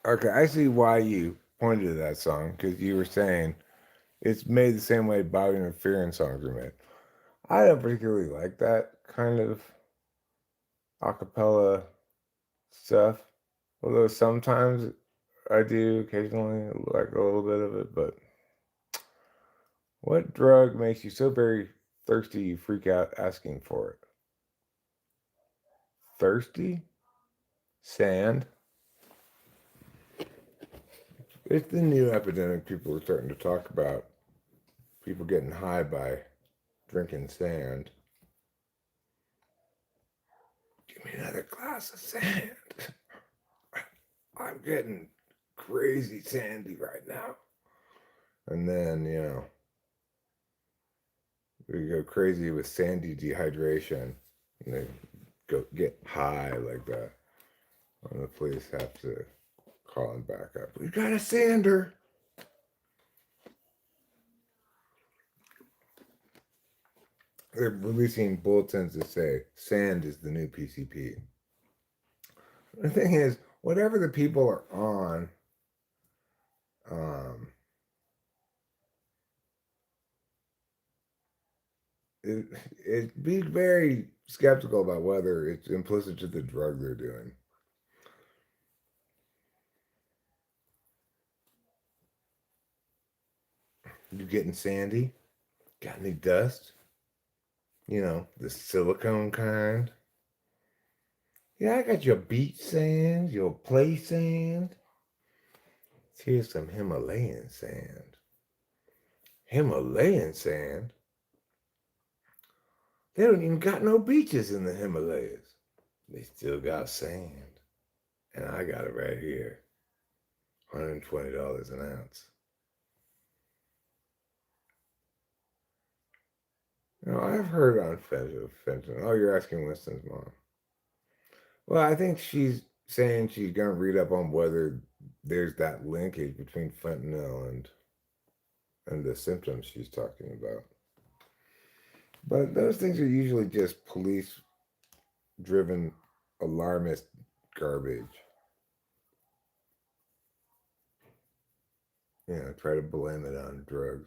Okay, I see why you pointed to that song because you were saying it's made the same way Bobby McFerrin songs are made. I don't particularly like that kind of acapella stuff, although sometimes I do occasionally like a little bit of it. But what drug makes you so very thirsty you freak out asking for it? Thirsty? Sand? It's the new epidemic people are starting to talk about. People getting high by drinking sand. Give me another glass of sand. I'm getting crazy sandy right now. And then, we go crazy with sandy dehydration. And they go get high like that. And the police have to call him back up. We got a sander. They're releasing bulletins that say sand is the new PCP. The thing is, whatever the people are on, um, it, it be very skeptical about whether it's implicit to the drug they're doing. You getting sandy? Got any dust? The silicone kind. Yeah, I got your beach sand, your play sand. Here's some Himalayan sand. Himalayan sand? They don't even got no beaches in the Himalayas. They still got sand. And I got it right here. $120 an ounce. I've heard on fentanyl. Oh, you're asking Winston's mom. Well, I think she's saying she's gonna read up on whether there's that linkage between fentanyl and the symptoms she's talking about. But those things are usually just police driven alarmist garbage. Try to blame it on drugs.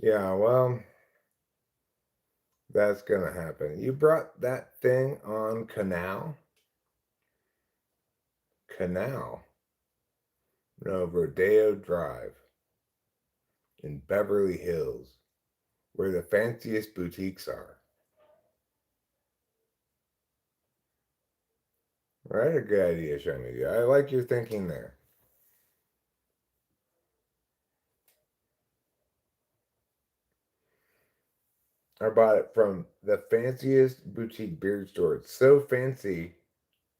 Yeah, well, that's gonna happen. You brought that thing on Canal, no, Rodeo Drive in Beverly Hills, where the fanciest boutiques are. Right, a good idea, Shiny. I like your thinking there. I bought it from the fanciest boutique beard store. It's so fancy,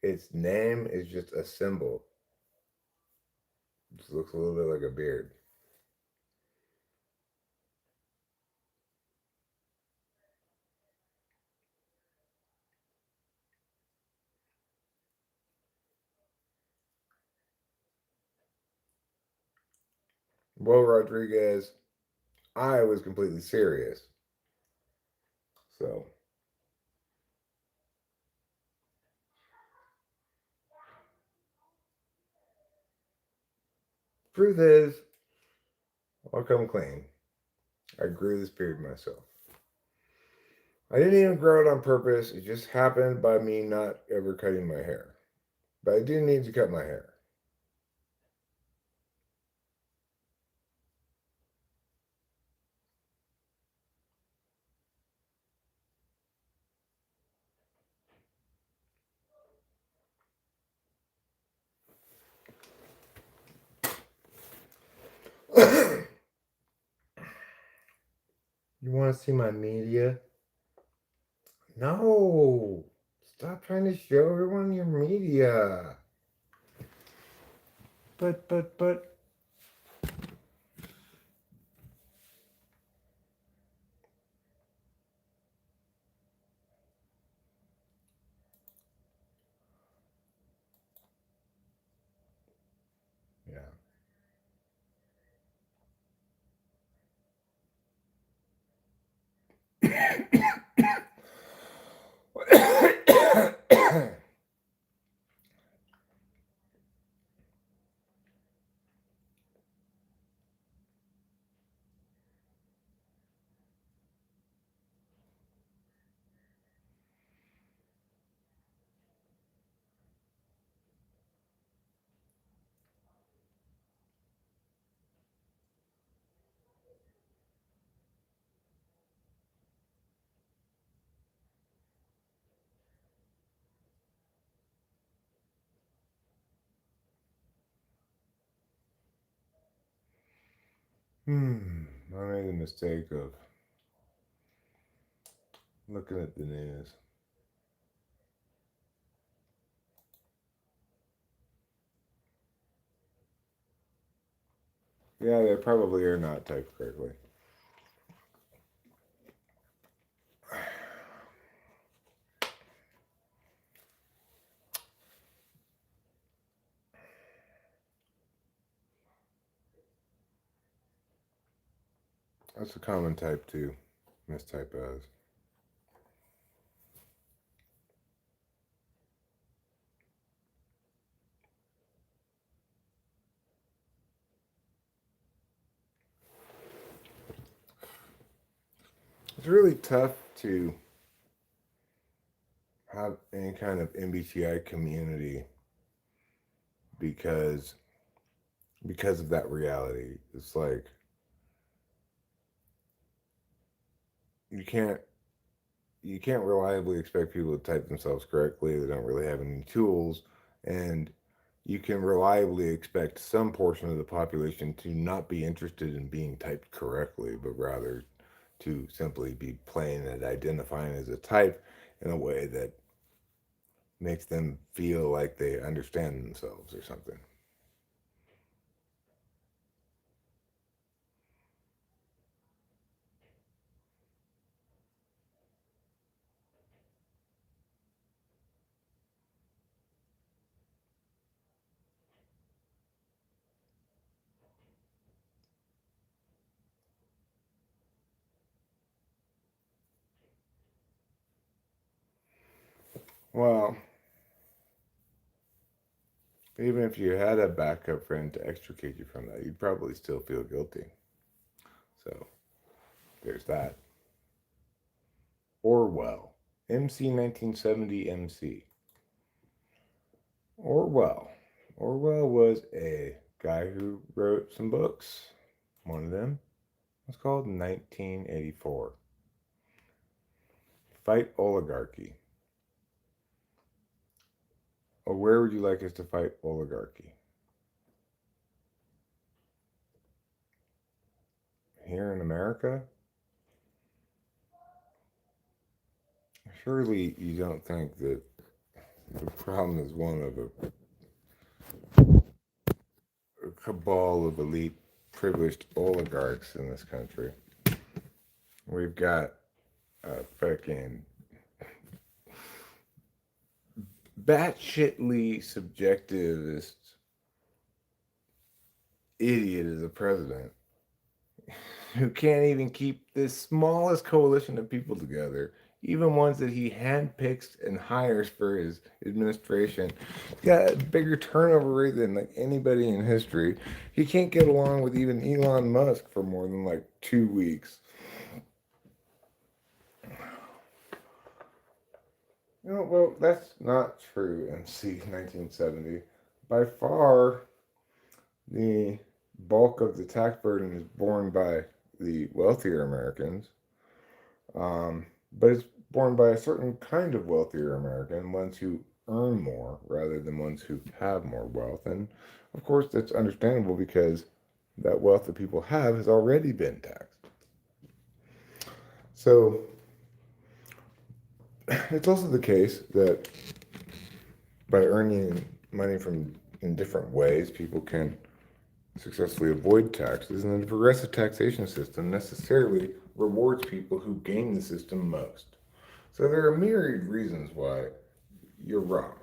its name is just a symbol. It just looks a little bit like a beard. Well, Rodriguez, I was completely serious. So, truth is, I'll come clean. I grew this beard myself. I didn't even grow it on purpose. It just happened by me not ever cutting my hair. But I do need to cut my hair. You want to see my media? No! Stop trying to show everyone your media. But. Yeah. I made the mistake of looking at the news. Yeah, they probably are not typed correctly. That's a common type to mistype as. It's really tough to have any kind of MBTI community because of that reality. It's like you can't you can't reliably expect people to type themselves correctly. They don't really have any tools, and you can reliably expect some portion of the population to not be interested in being typed correctly, but rather to simply be playing and identifying as a type in a way that makes them feel like they understand themselves or something. Well, even if you had a backup friend to extricate you from that, you'd probably still feel guilty. So There's that. Orwell. MC 1970 MC. Orwell. Orwell was a guy who wrote some books. One of them was called 1984. Fight oligarchy. Or where would you like us to fight oligarchy? Here in America? Surely you don't think that the problem is one of a cabal of elite privileged oligarchs in this country. We've got a fucking batshitly subjectivist idiot as a president who can't even keep the smallest coalition of people together, even ones that he handpicks and hires for his administration. He's got a bigger turnover rate than like anybody in history. He can't get along with even Elon Musk for more than like 2 weeks. Well, that's not true, MC 1970. By far, the bulk of the tax burden is borne by the wealthier Americans, but it's borne by a certain kind of wealthier American, ones who earn more rather than ones who have more wealth. And of course, that's understandable because that wealth that people have has already been taxed. So it's also the case that by earning money from in different ways, people can successfully avoid taxes, and the progressive taxation system necessarily rewards people who game the system most. So there are myriad reasons why you're wrong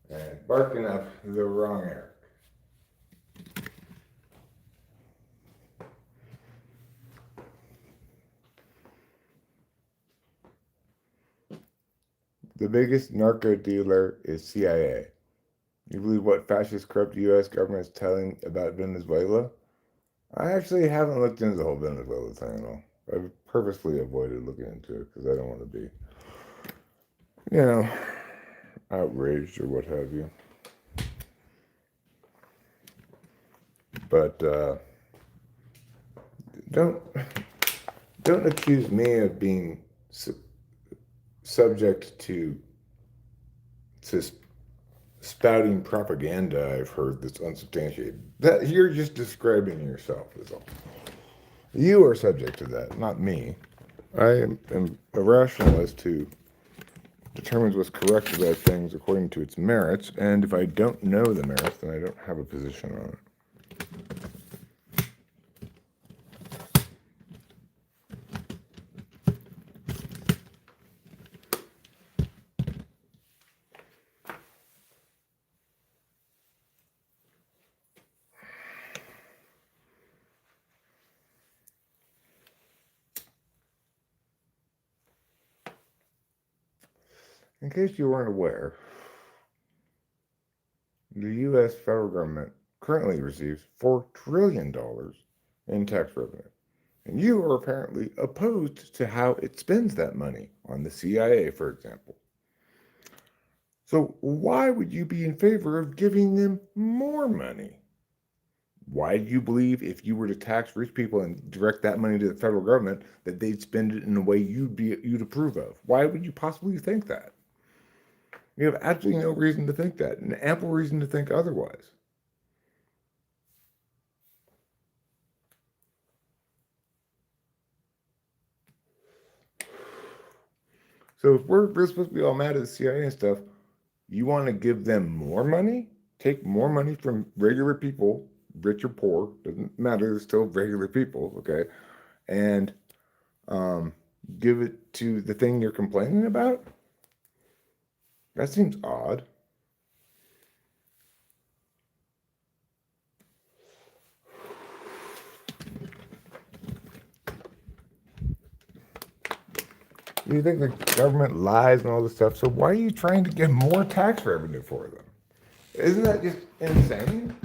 and barking up the wrong Eric. The biggest narco dealer is CIA. You believe what fascist, corrupt U.S. government is telling about Venezuela? I actually haven't looked into the whole Venezuela thing at all. I've purposely avoided looking into it because I don't want to be, outraged or what have you. But don't accuse me of being subject to spouting propaganda I've heard that's unsubstantiated. That you're just describing yourself is all. You are subject to that, not me. I am a rationalist who determines what's correct about things according to its merits, and if I don't know the merits, then I don't have a position on it. In case you weren't aware, the U.S. federal government currently receives $4 trillion in tax revenue. And you are apparently opposed to how it spends that money on the CIA, for example. So why would you be in favor of giving them more money? Why do you believe if you were to tax rich people and direct that money to the federal government that they'd spend it in a way you'd approve of? Why would you possibly think that? You have absolutely no reason to think that, and ample reason to think otherwise. So if we're supposed to be all mad at the CIA and stuff, you want to give them more money? Take more money from regular people, rich or poor, doesn't matter, they're still regular people, okay? And give it to the thing you're complaining about? That seems odd. You think the government lies and all this stuff, so why are you trying to get more tax revenue for them? Isn't that just insane?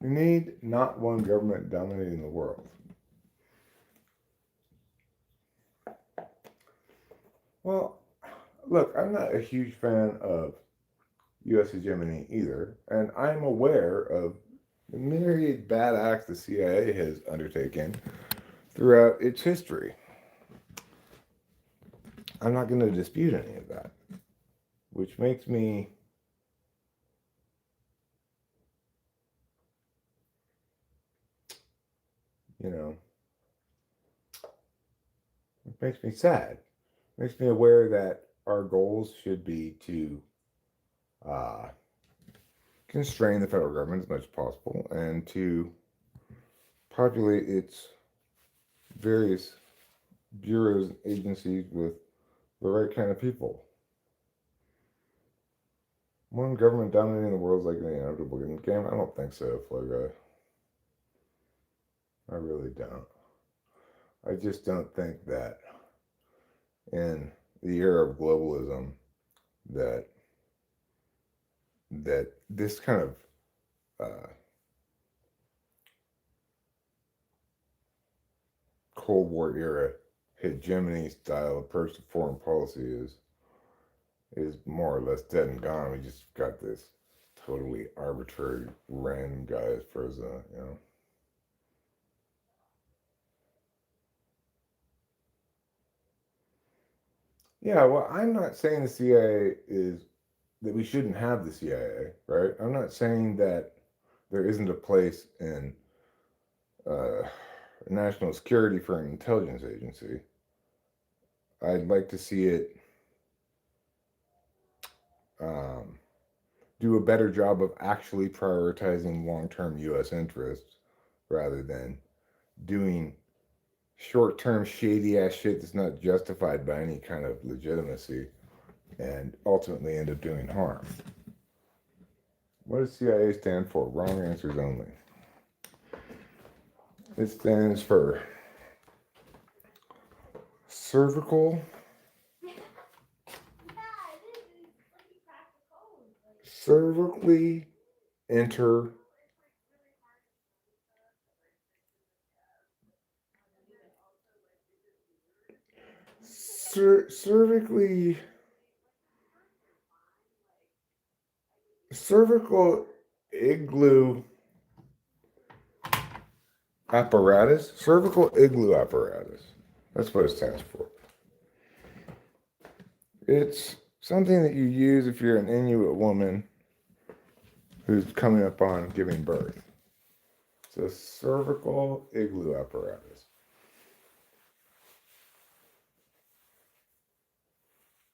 We need not one government dominating the world. Well, look, I'm not a huge fan of U.S. hegemony either, and I'm aware of the myriad bad acts the CIA has undertaken throughout its history. I'm not going to dispute any of that, which makes me, you know, it makes me sad. It makes me aware that our goals should be to uh, constrain the federal government as much as possible and to populate its various bureaus and agencies with the right kind of people. One government dominating the world is like an inevitable game. I don't think so, Floga. I really don't. I just don't think that in the era of globalism that this kind of Cold War era hegemony style approach to foreign policy is more or less dead and gone. We just got this totally arbitrary random guy as president, you know. Yeah, well, I'm not saying the CIA is that we shouldn't have the CIA, right? I'm not saying that there isn't a place in uh, national security for an intelligence agency. I'd like to see it um, do a better job of actually prioritizing long-term U.S. interests rather than doing short-term shady ass shit that's not justified by any kind of legitimacy and ultimately end up doing harm. What does CIA stand for? Wrong answers only. It stands for cervical cervically enter cervically cervical igloo apparatus. Cervical igloo apparatus. That's what it stands for. It's something that you use if you're an Inuit woman who's coming up on giving birth. It's a cervical igloo apparatus.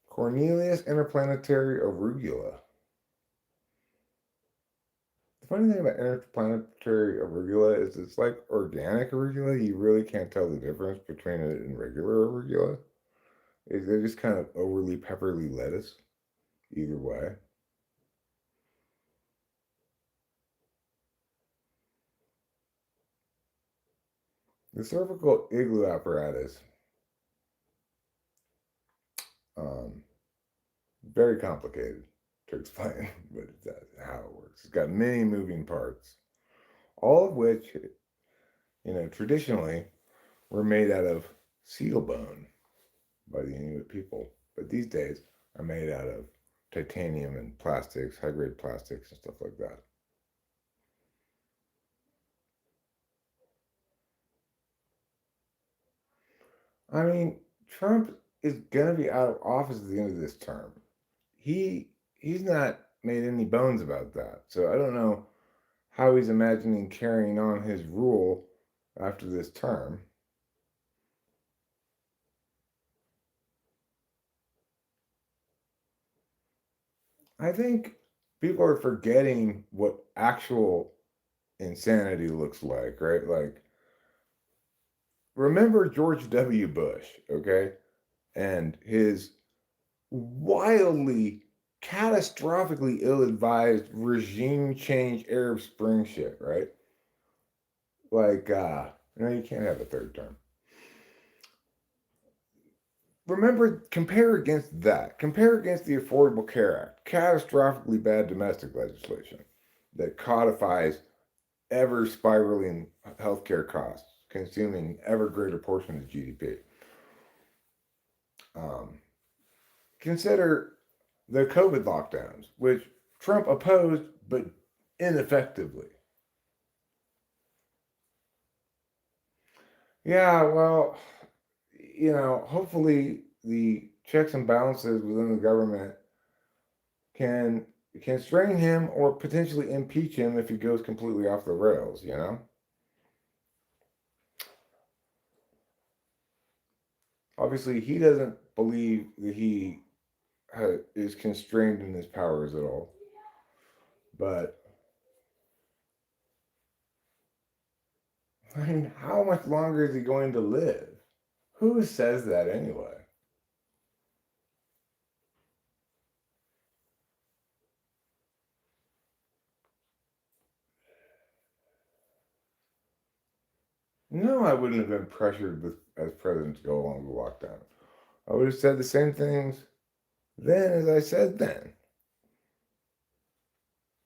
Cornelius interplanetary arugula. The funny thing about interplanetary arugula is it's like organic arugula. You really can't tell the difference between it and regular arugula. They're just kind of overly pepperly lettuce, either way. The cervical igloo apparatus, um, very complicated to explain, but that's how it works. It's got many moving parts, all of which, traditionally were made out of seal bone by the Inuit people, but these days are made out of titanium and plastics, high grade plastics, and stuff like that. I mean, Trump is going to be out of office at the end of this term. He's not made any bones about that. So I don't know how he's imagining carrying on his rule after this term. I think people are forgetting what actual insanity looks like, right? Like, remember George W. Bush, okay? And his wildly, catastrophically ill advised regime change Arab Spring shit, right? Like, you can't have a third term. Remember, compare against that. Compare against the Affordable Care Act, catastrophically bad domestic legislation that codifies ever spiraling healthcare costs, consuming ever greater portion of GDP. Um, Consider the COVID lockdowns, which Trump opposed but ineffectively. Yeah, well, hopefully the checks and balances within the government can constrain him or potentially impeach him if he goes completely off the rails. Obviously, he doesn't believe that he is constrained in his powers at all. But I mean, how much longer is he going to live? Who says that anyway? No, I wouldn't have been pressured as president to go along with the lockdown. I would have said the same things then as I said then.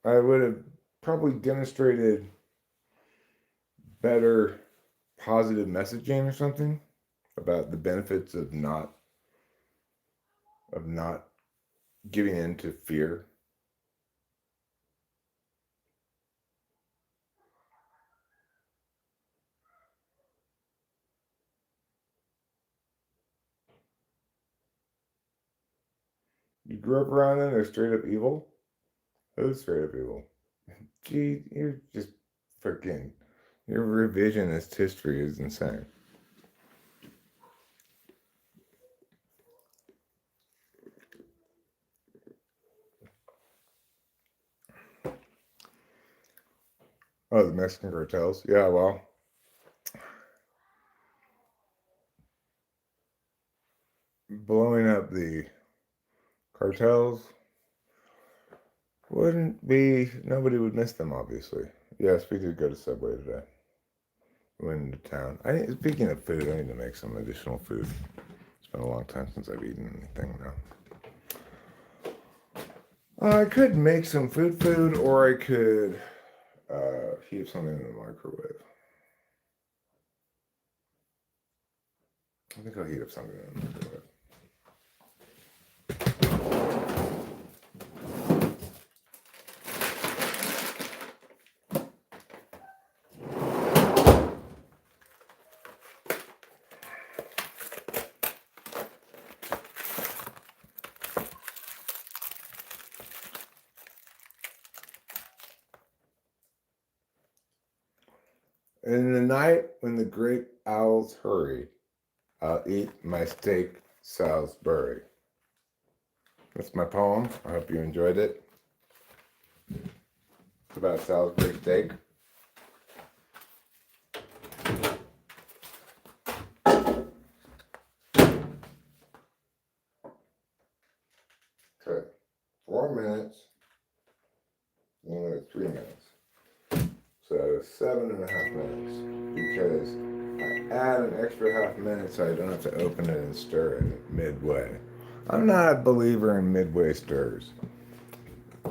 I would have probably demonstrated better positive messaging or something about the benefits of not giving in to fear. You grew up around them, they're straight up evil. Who's straight up evil? Gee, you're just freaking. Your revisionist history is insane. Oh, the Mexican cartels? Yeah, well, blowing up the cartels nobody would miss them, obviously. Yes, we did go to Subway today. We went into town. Speaking of food, I need to make some additional food. It's been a long time since I've eaten anything now. I could make some food, or I could heat something in the microwave. I think I'll heat up something in the microwave. In the night when the great owls hurry, I'll eat my steak Salisbury. That's my poem. I hope you enjoyed it. It's about Salisbury steak. Okay, 4 minutes. Only 3 minutes. So 7.5 minutes. Because I add an extra half minute so I don't have to open it and stir it midway. I'm not a believer in midway stirs.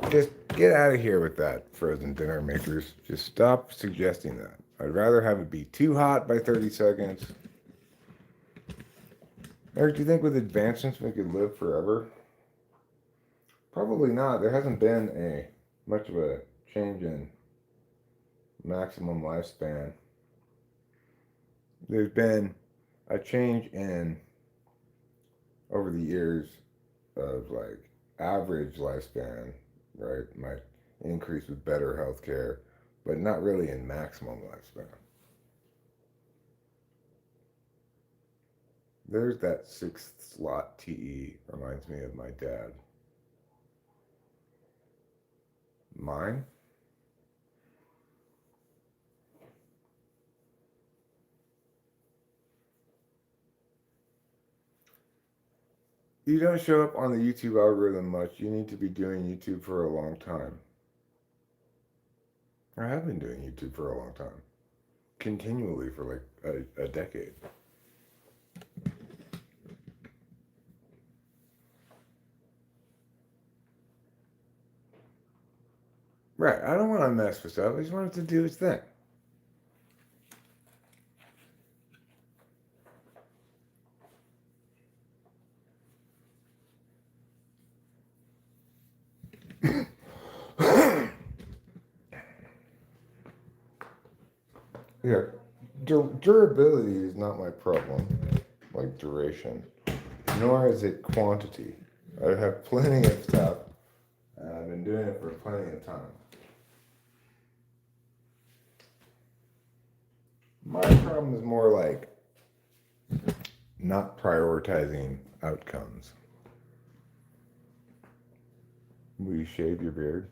Just get out of here with that, frozen dinner makers. Just stop suggesting that. I'd rather have it be too hot by 30 seconds. Eric, do you think with advancements we could live forever? Probably not. There hasn't been much of a change in maximum lifespan. There's been a change in over the years of like average lifespan, right? Might increase with better health care, but not really in maximum lifespan. There's that 6th slot TE, reminds me of my dad. Mine? You don't show up on the YouTube algorithm much. You need to be doing YouTube for a long time. I have been doing YouTube for a long time. Continually for like a decade. Right, I don't want to mess with stuff. I just want it to do its thing. Yeah, durability is not my problem, like duration, nor is it quantity. I have plenty of stuff, and I've been doing it for plenty of time. My problem is more like not prioritizing outcomes. Will you shave your beard?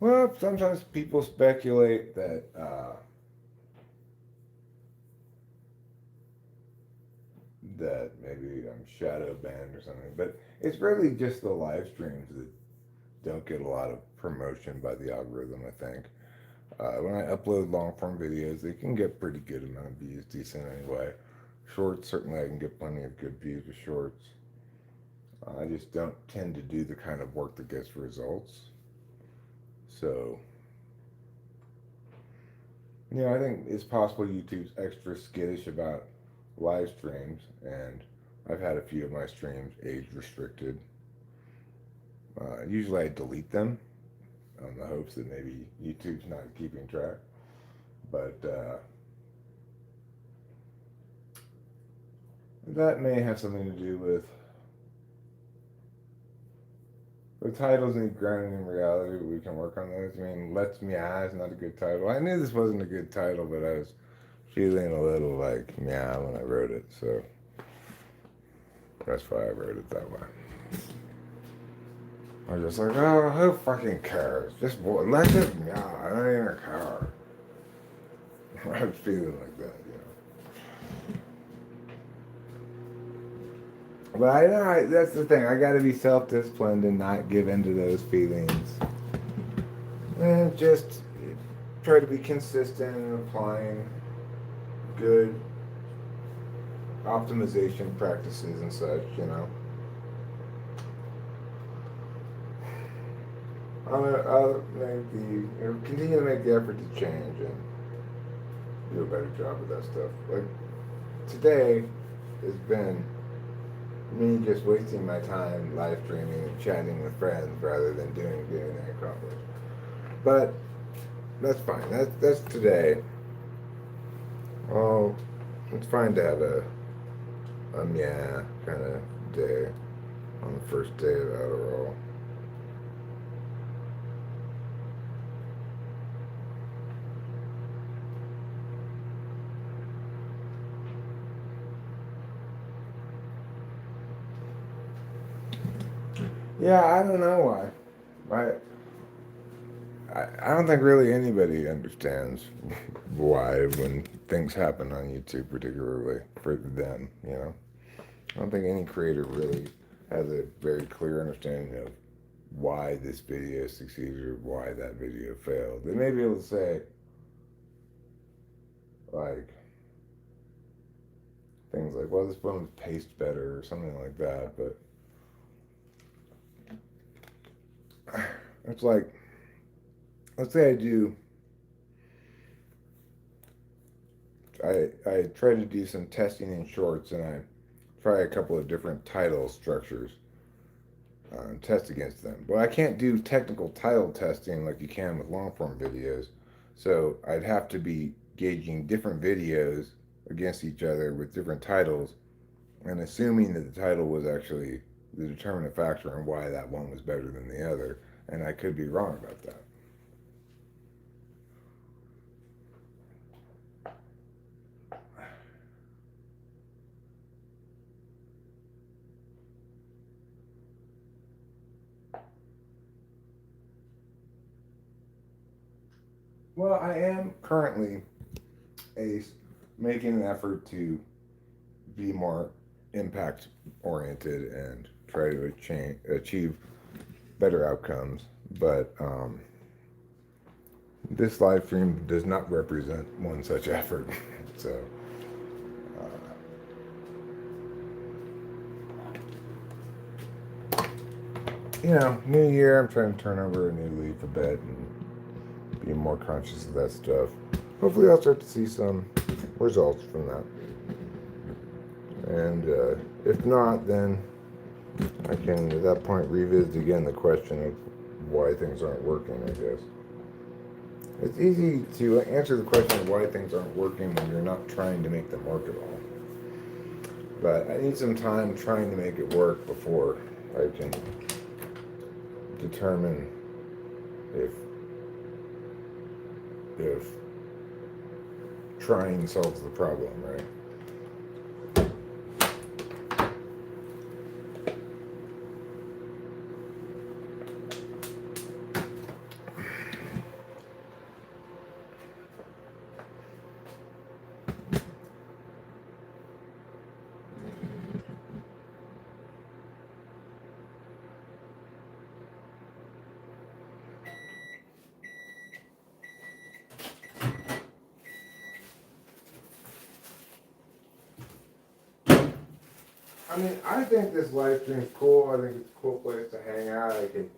Well, sometimes people speculate that maybe I'm shadow banned or something, but it's really just the live streams that don't get a lot of promotion by the algorithm, I think. When I upload long form videos, they can get pretty good amount of views, decent anyway. Shorts, certainly I can get plenty of good views with shorts. I just don't tend to do the kind of work that gets results. So, I think it's possible YouTube's extra skittish about live streams, and I've had a few of my streams age restricted. Usually I delete them on the hopes that maybe YouTube's not keeping track. But that may have something to do with the titles need grounding in reality, but we can work on those. I mean, Let's Myah is not a good title. I knew this wasn't a good title, but I was feeling a little like meow when I wrote it, so that's why I wrote it that way. I was just like, oh, who fucking cares? Just let it meow. I don't even care. I was feeling like that, But I know that's the thing. I got to be self-disciplined and not give in to those feelings, and just try to be consistent in applying good optimization practices and such. I'll continue to make the effort to change and do a better job with that stuff. Like today has been me just wasting my time live streaming and chatting with friends rather than doing anything accomplished. But that's fine. That's today. Oh, it's fine to have a yeah kind of day on the first day of Adderall. Yeah, I don't know why. I don't think really anybody understands why when things happen on YouTube, particularly for them. I don't think any creator really has a very clear understanding of why this video succeeded or why that video failed. They may be able to say, like, things like, well, this one was paced better or something like that, but it's like, let's say I try to do some testing in shorts, and I try a couple of different title structures and test against them. But I can't do technical title testing like you can with long form videos. So I'd have to be gauging different videos against each other with different titles and assuming that the title was actually the determinant factor in why that one was better than the other. And I could be wrong about that. Well, I am currently making an effort to be more impact oriented and try to achieve better outcomes. But this live stream does not represent one such effort. So, new year, I'm trying to turn over a new leaf a bit and be more conscious of that stuff. Hopefully I'll start to see some results from that. And if not, then I can at that point revisit again the question of why things aren't working, I guess. It's easy to answer the question of why things aren't working when you're not trying to make them work at all. But I need some time trying to make it work before I can determine if if trying solves the problem, right? I mean, I think this live stream is cool. I think it's a cool place to hang out. I can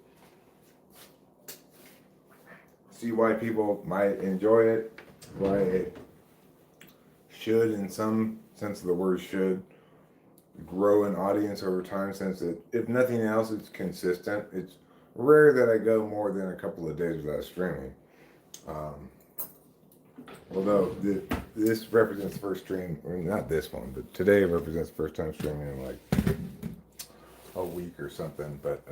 see why people might enjoy it, why it should, in some sense of the word, should grow an audience over time, since it, if nothing else, it's consistent. It's rare that I go more than a couple of days without streaming. Although this represents the first stream, I mean, not this one, but today represents the first time streaming in like a week or something. But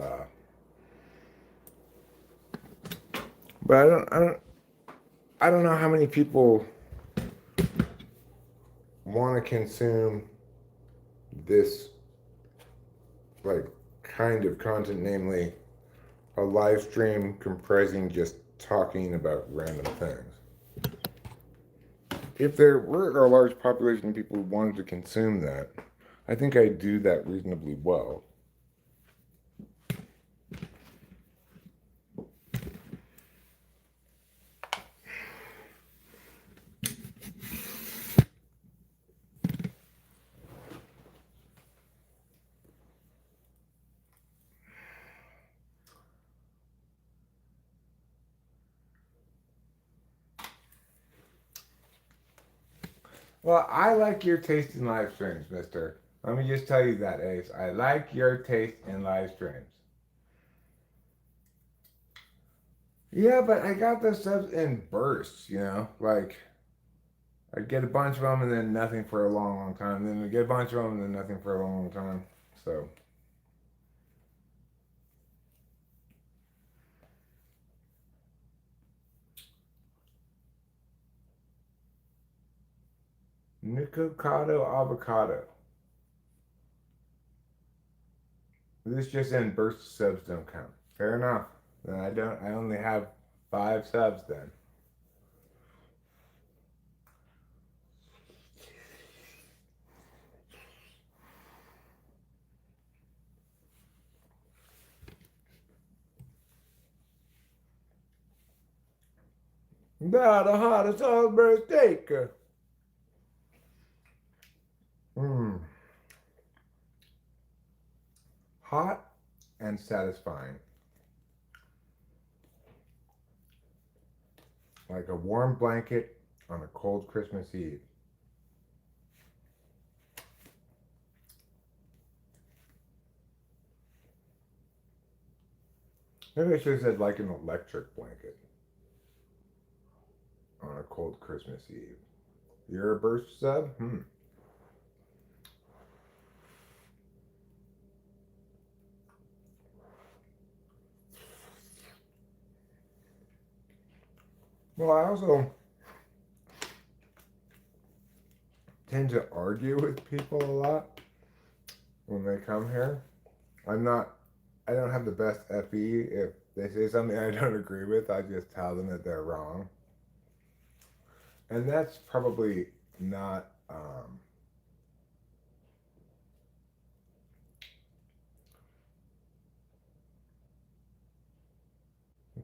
I don't know how many people want to consume this like kind of content, namely a live stream comprising just talking about random things. If there were a large population of people who wanted to consume that, I think I do that reasonably well. Well, I like your taste in live streams, mister. Let me just tell you that, Ace. I like your taste in live streams. Yeah, but I got those subs in bursts, you know? Like, I get a bunch of them and then nothing for a long, long time. Then I get a bunch of them and then nothing for a long, long time. So, Nikocado avocado. This just in burst subs don't count. Fair enough. Then I only have 5 subs then. Not a hot Salisbury steak. Mmm. Hot and satisfying. Like a warm blanket on a cold Christmas Eve. Maybe I should have said like an electric blanket on a cold Christmas Eve. You're a burst sub? Well, I also tend to argue with people a lot when they come here. I don't have the best FE. If they say something I don't agree with, I just tell them that they're wrong. And that's probably not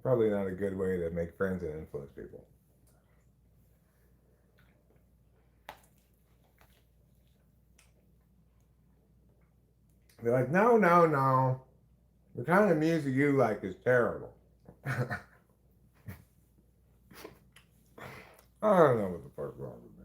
probably not a good way to make friends and influence people. They're like, no, no, no. The kind of music you like is terrible. I don't know what the fuck's wrong with me.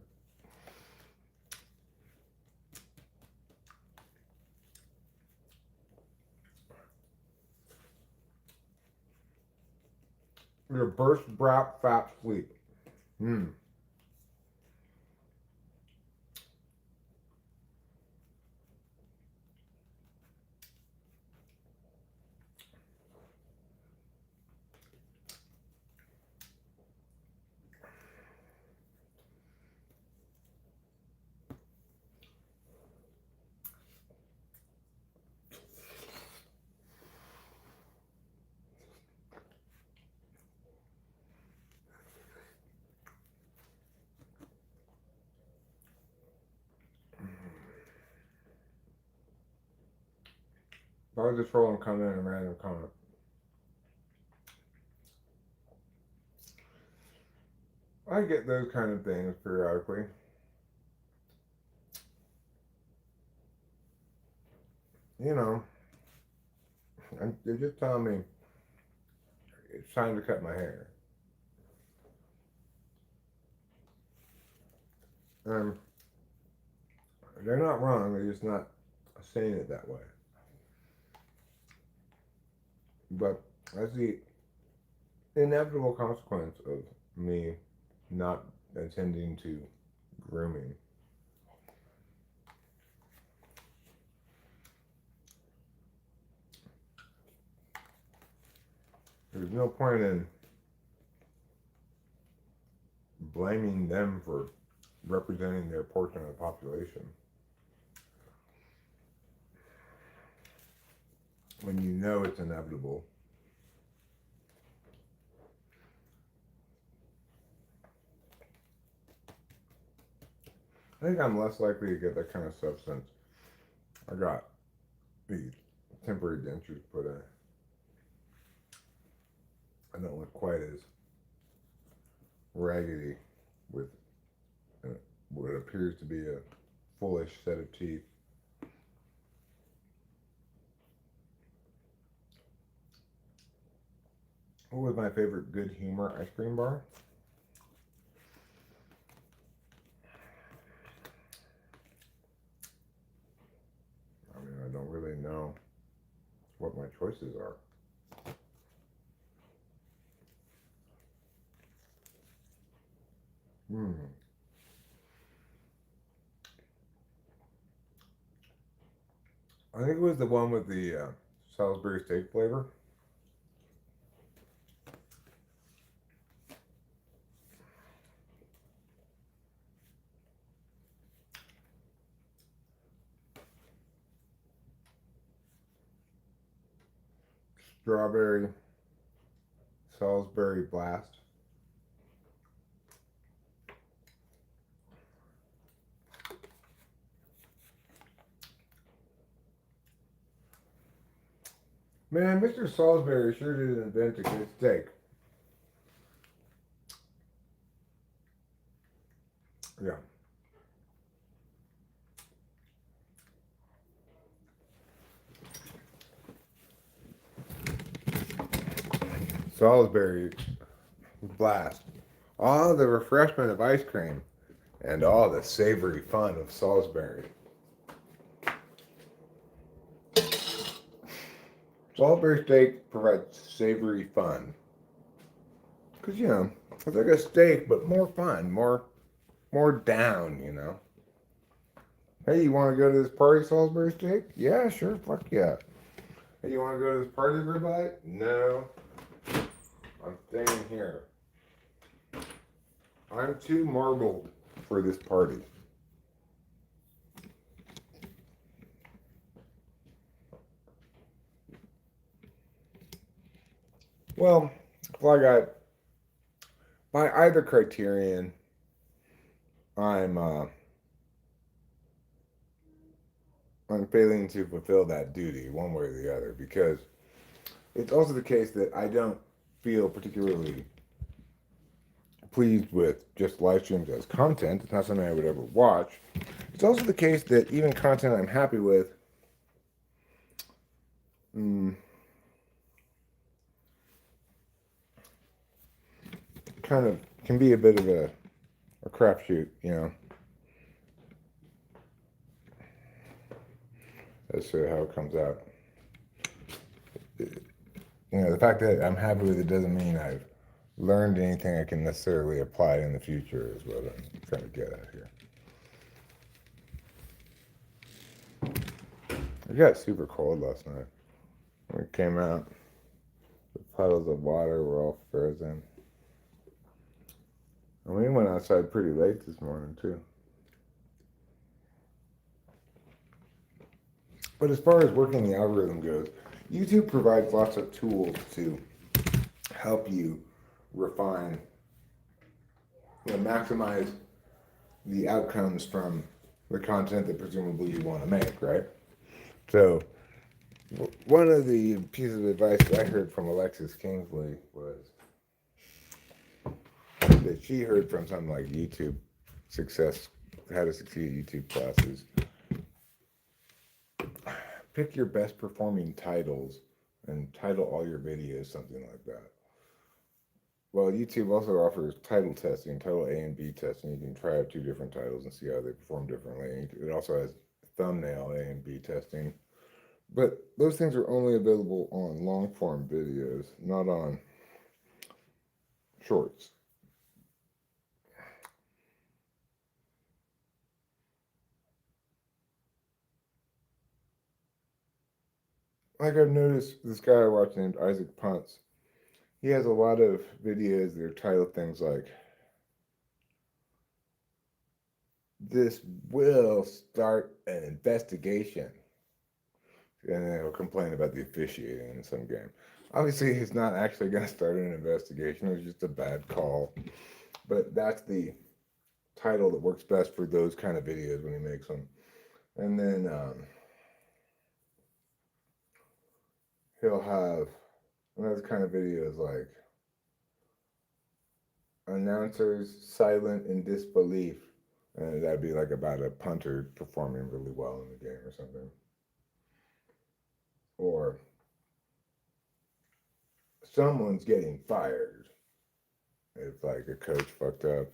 Your burst wrap fat sleep. I was just rolling comment and random comment. I get those kind of things periodically. You know, and they're just telling me it's time to cut my hair. They're not wrong, they're just not saying it that way. But that's the inevitable consequence of me not attending to grooming. There's no point in blaming them for representing their portion of the population when you know it's inevitable. I think I'm less likely to get that kind of stuff since I got these temporary dentures put in. I don't look quite as raggedy with what appears to be a fullish set of teeth. What was my favorite Good Humor ice cream bar? I mean, I don't really know what my choices are. I think it was the one with the Salisbury steak flavor. Strawberry Salisbury Blast. Man, Mr. Salisbury sure did invent a good steak. Yeah. Salisbury Blast. All the refreshment of ice cream and all the savory fun of Salisbury. Salisbury steak provides savory fun. Because, you know, it's like a steak, but more fun, more down, you know. Hey, you want to go to this party, Salisbury steak? Yeah, sure, fuck yeah. Hey, you want to go to this party, ribeye? No. I'm staying here. I'm too marbled for this party. Well, if I got, by either criterion, I'm failing to fulfill that duty one way or the other, because it's also the case that I don't feel particularly pleased with just live streams as content. It's not something I would ever watch. It's also the case that even content I'm happy with kind of can be a bit of a crapshoot, you know, as to how it comes out. You know, the fact that I'm happy with it doesn't mean I've learned anything I can necessarily apply in the future is what I'm trying to get at here. It got super cold last night. When it came out, the puddles of water were all frozen. And we went outside pretty late this morning, too. But as far as working the algorithm goes, YouTube provides lots of tools to help you refine, maximize the outcomes from the content that presumably you want to make, right? So, one of the pieces of advice that I heard from Alexis Kingsley was that she heard from something like YouTube success, how to succeed at YouTube classes. Pick your best performing titles and title all your videos something like that. Well, YouTube also offers title testing, title A and B testing. You can try out two different titles and see how they perform differently. It also has thumbnail A and B testing. But those things are only available on long form videos, not on shorts. Like I've noticed this guy I watch named Isaac Punts. He has a lot of videos that are titled things like, "This will start an investigation." And then he'll complain about the officiating in some game. Obviously, he's not actually going to start an investigation. It was just a bad call. But that's the title that works best for those kind of videos when he makes them. And then he'll have another kind of videos like announcers silent in disbelief. And that'd be like about a punter performing really well in the game or something. Or someone's getting fired if like a coach fucked up.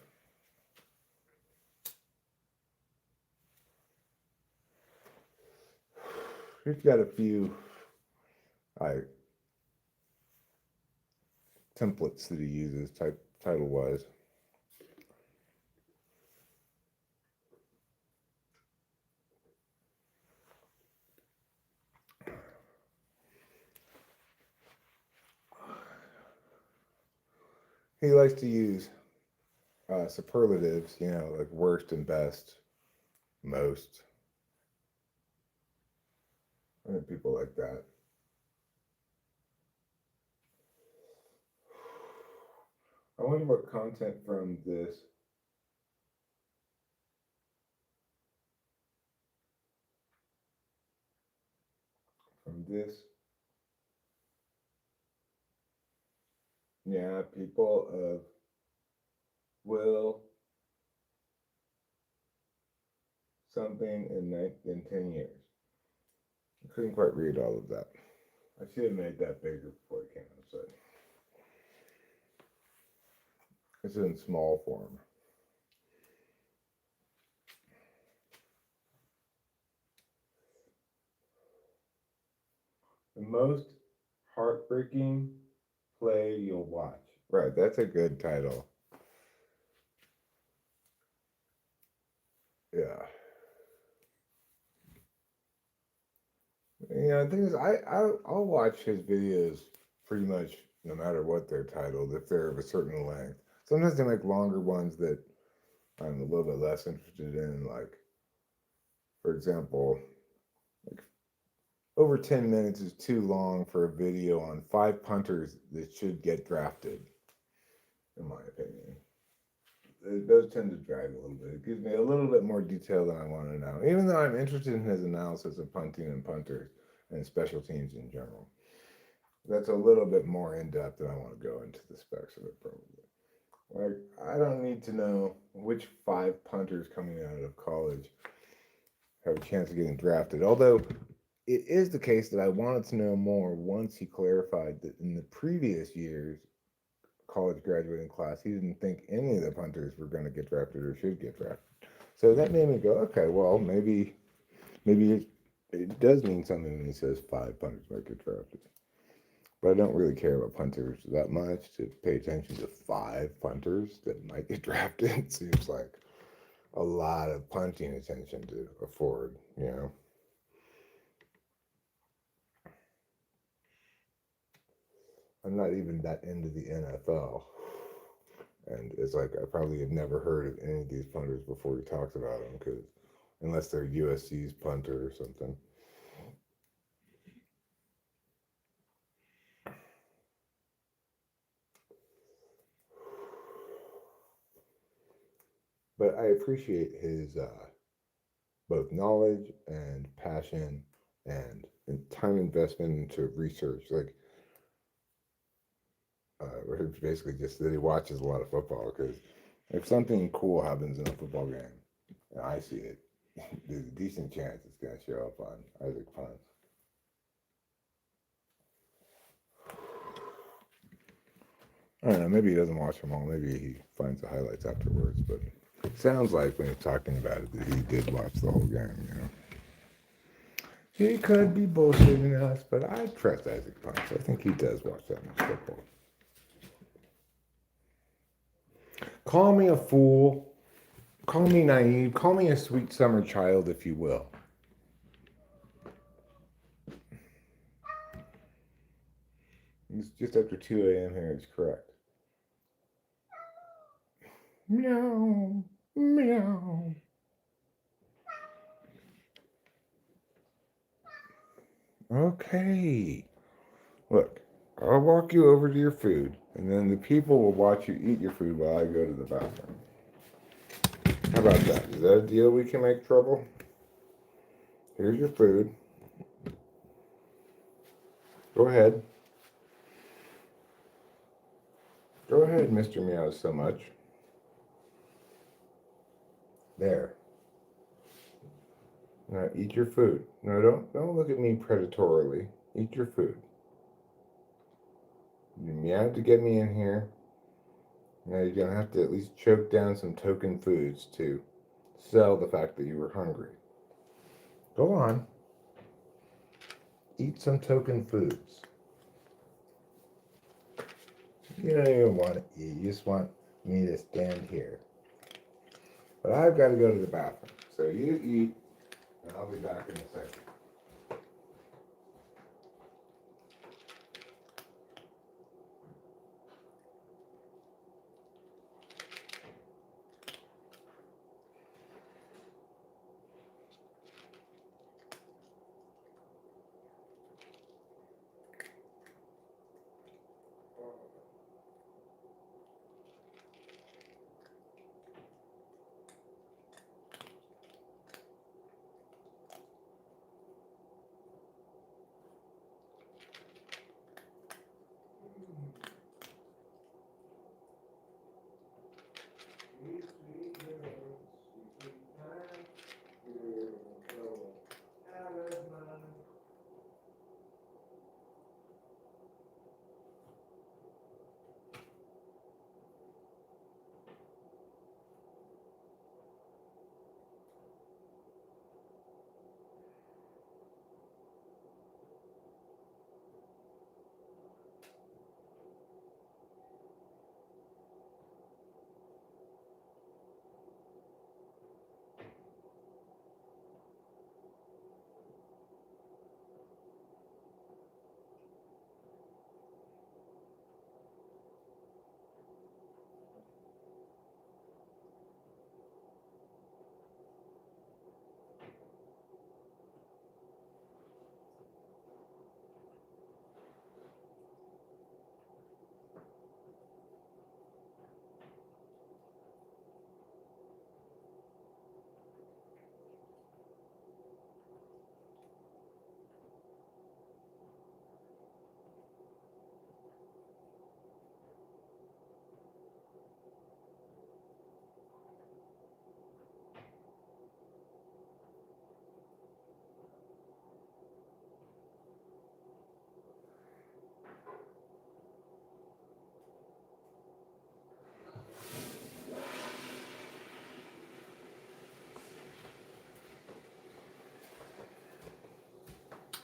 He's got a few like templates that he uses title wise. He likes to use superlatives, like worst and best, most. And people like that. I wonder what content from this people of will something in 10 years. I couldn't quite read all of that. I should have made that bigger before it came outside. It's in small form. The most heartbreaking play you'll watch. Right, that's a good title. Yeah. The thing is, I'll watch his videos pretty much no matter what they're titled, if they're of a certain length. Sometimes they make longer ones that I'm a little bit less interested in, like, for example, like over 10 minutes is too long for a video on 5 punters that should get drafted, in my opinion. Those tend to drag a little bit. It gives me a little bit more detail than I want to know, even though I'm interested in his analysis of punting and punters and special teams in general. That's a little bit more in depth than I want to go into the specs of it, probably. Like, I don't need to know which 5 punters coming out of college have a chance of getting drafted. Although it is the case that I wanted to know more once he clarified that in the previous year's college graduating class, he didn't think any of the punters were going to get drafted or should get drafted. So that made me go, okay, well, maybe it does mean something when he says 5 punters might get drafted. But I don't really care about punters that much to pay attention to 5 punters that might get drafted. Seems like a lot of punting attention to afford, you know. I'm not even that into the NFL. And it's like I probably had never heard of any of these punters before we talked about them, because unless they're USC's punter or something. But I appreciate his both knowledge and passion and time investment into research. Like, it's basically just that he watches a lot of football, because if something cool happens in a football game and I see it, there's a decent chance it's going to show up on Isaac Punt's. I don't know, maybe he doesn't watch them all. Maybe he finds the highlights afterwards, but it sounds like when he's talking about it that he did watch the whole game, you know. He could be bullshitting us, but I trust Isaac Punch. I think he does watch that much football. Call me a fool. Call me naive. Call me a sweet summer child, if you will. It's just after 2 a.m. here. It's correct. Meow. Meow. Okay. Look, I'll walk you over to your food, and then the people will watch you eat your food while I go to the bathroom. How about that? Is that a deal we can make, Trouble? Here's your food. Go ahead. Go ahead, Mr. Meows so much. There. Now eat your food. No, don't look at me predatorily. Eat your food. You meowed to get me in here. Now you're gonna have to at least choke down some token foods to sell the fact that you were hungry. Go on. Eat some token foods. You don't even want to eat. You just want me to stand here. But I've got to go to the bathroom. So you eat, and I'll be back in a second.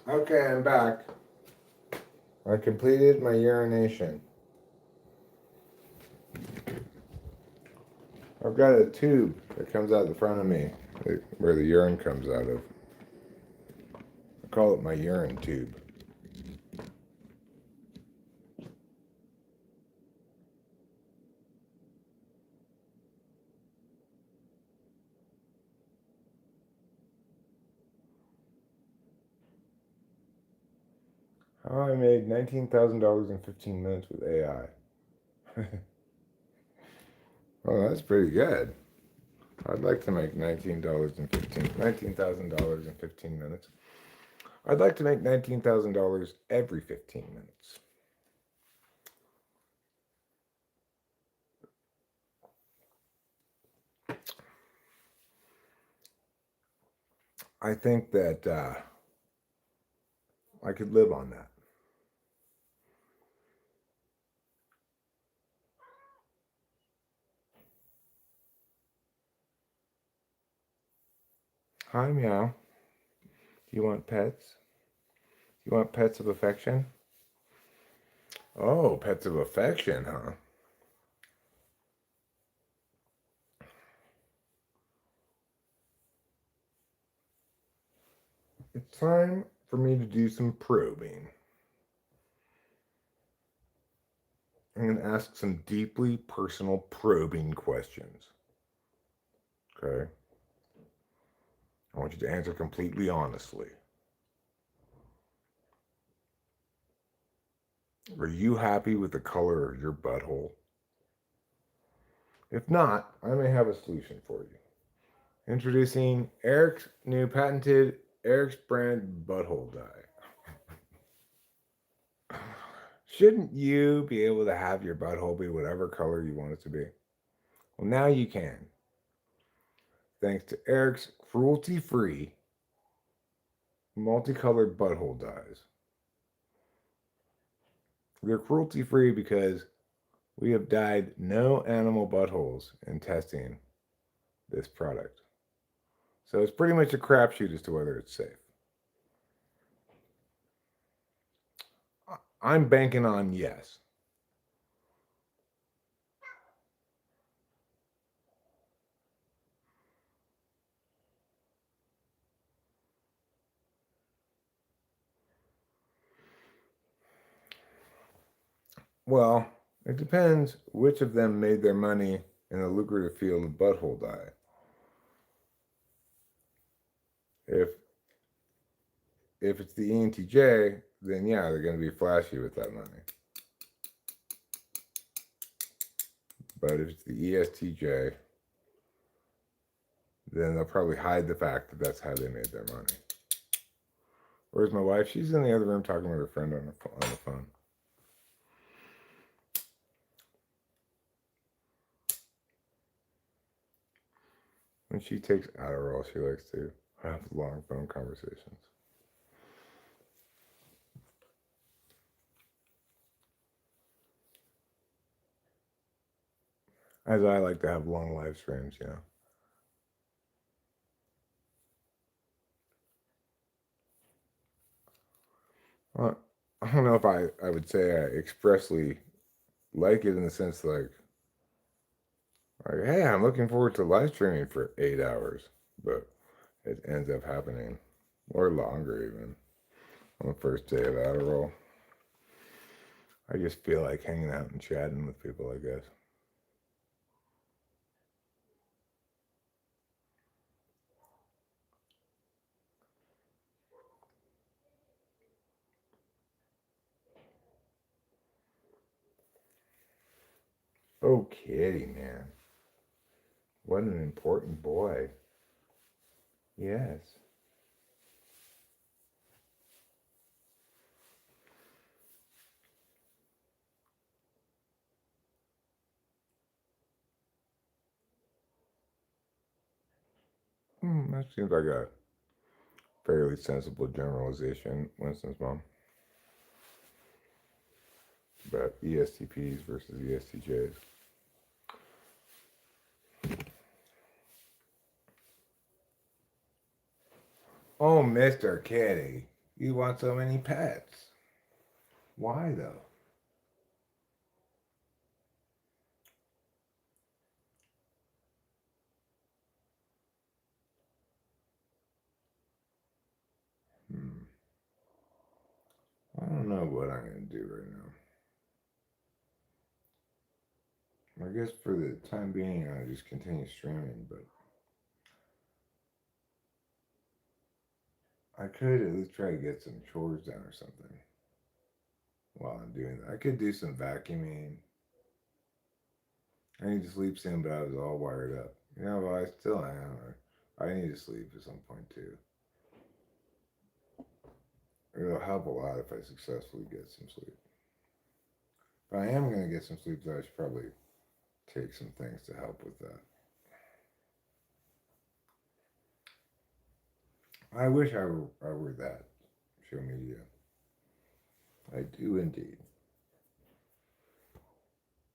Okay, I'm back. I completed my urination. I've got a tube that comes out the front of me, where the urine comes out of. I call it my urine tube. How I made $19,000 in 15 minutes with AI. Oh, that's pretty good. I'd like to make $19,000 in 15 minutes. I'd like to make $19,000 every 15 minutes. I think that I could live on that. Hi, meow. Do you want pets? You want pets of affection? Oh, pets of affection, huh? It's time for me to do some probing. I'm going to ask some deeply personal probing questions. Okay? I want you to answer completely honestly. Are you happy with the color of your butthole? If not, I may have a solution for you. Introducing Eric's new patented Eric's brand butthole dye. Shouldn't you be able to have your butthole be whatever color you want it to be? Well, now you can. Thanks to Eric's cruelty-free, multicolored butthole dyes. They're cruelty-free because we have dyed no animal buttholes in testing this product. So it's pretty much a crapshoot as to whether it's safe. I'm banking on yes. Well, it depends which of them made their money in the lucrative field of butthole dye. If it's the ENTJ, then yeah, they're going to be flashy with that money. But if it's the ESTJ, then they'll probably hide the fact that that's how they made their money. Where's my wife? She's in the other room talking with her friend on the phone. When she takes Adderall, she likes to have long phone conversations. As I like to have long live streams, you know. Well, I don't know if I would say I expressly like it in the sense like, hey, I'm looking forward to live streaming for 8 hours, but it ends up happening, or longer even, on the first day of Adderall. I just feel like hanging out and chatting with people, I guess. Oh, Kitty, man. What an important boy. Yes. That seems like a fairly sensible generalization, Winston's mom. About ESTPs versus ESTJs. Oh, Mr. Kitty, you want so many pets. Why though? I don't know what I'm going to do right now. I guess for the time being, I'll just continue streaming, but I could at least try to get some chores done or something while I'm doing that. I could do some vacuuming. I need to sleep soon, but I was all wired up. You know, but I still am. I need to sleep at some point too. It'll help a lot if I successfully get some sleep. But I am going to get some sleep, so I should probably take some things to help with that. I wish I were that show media. I do indeed.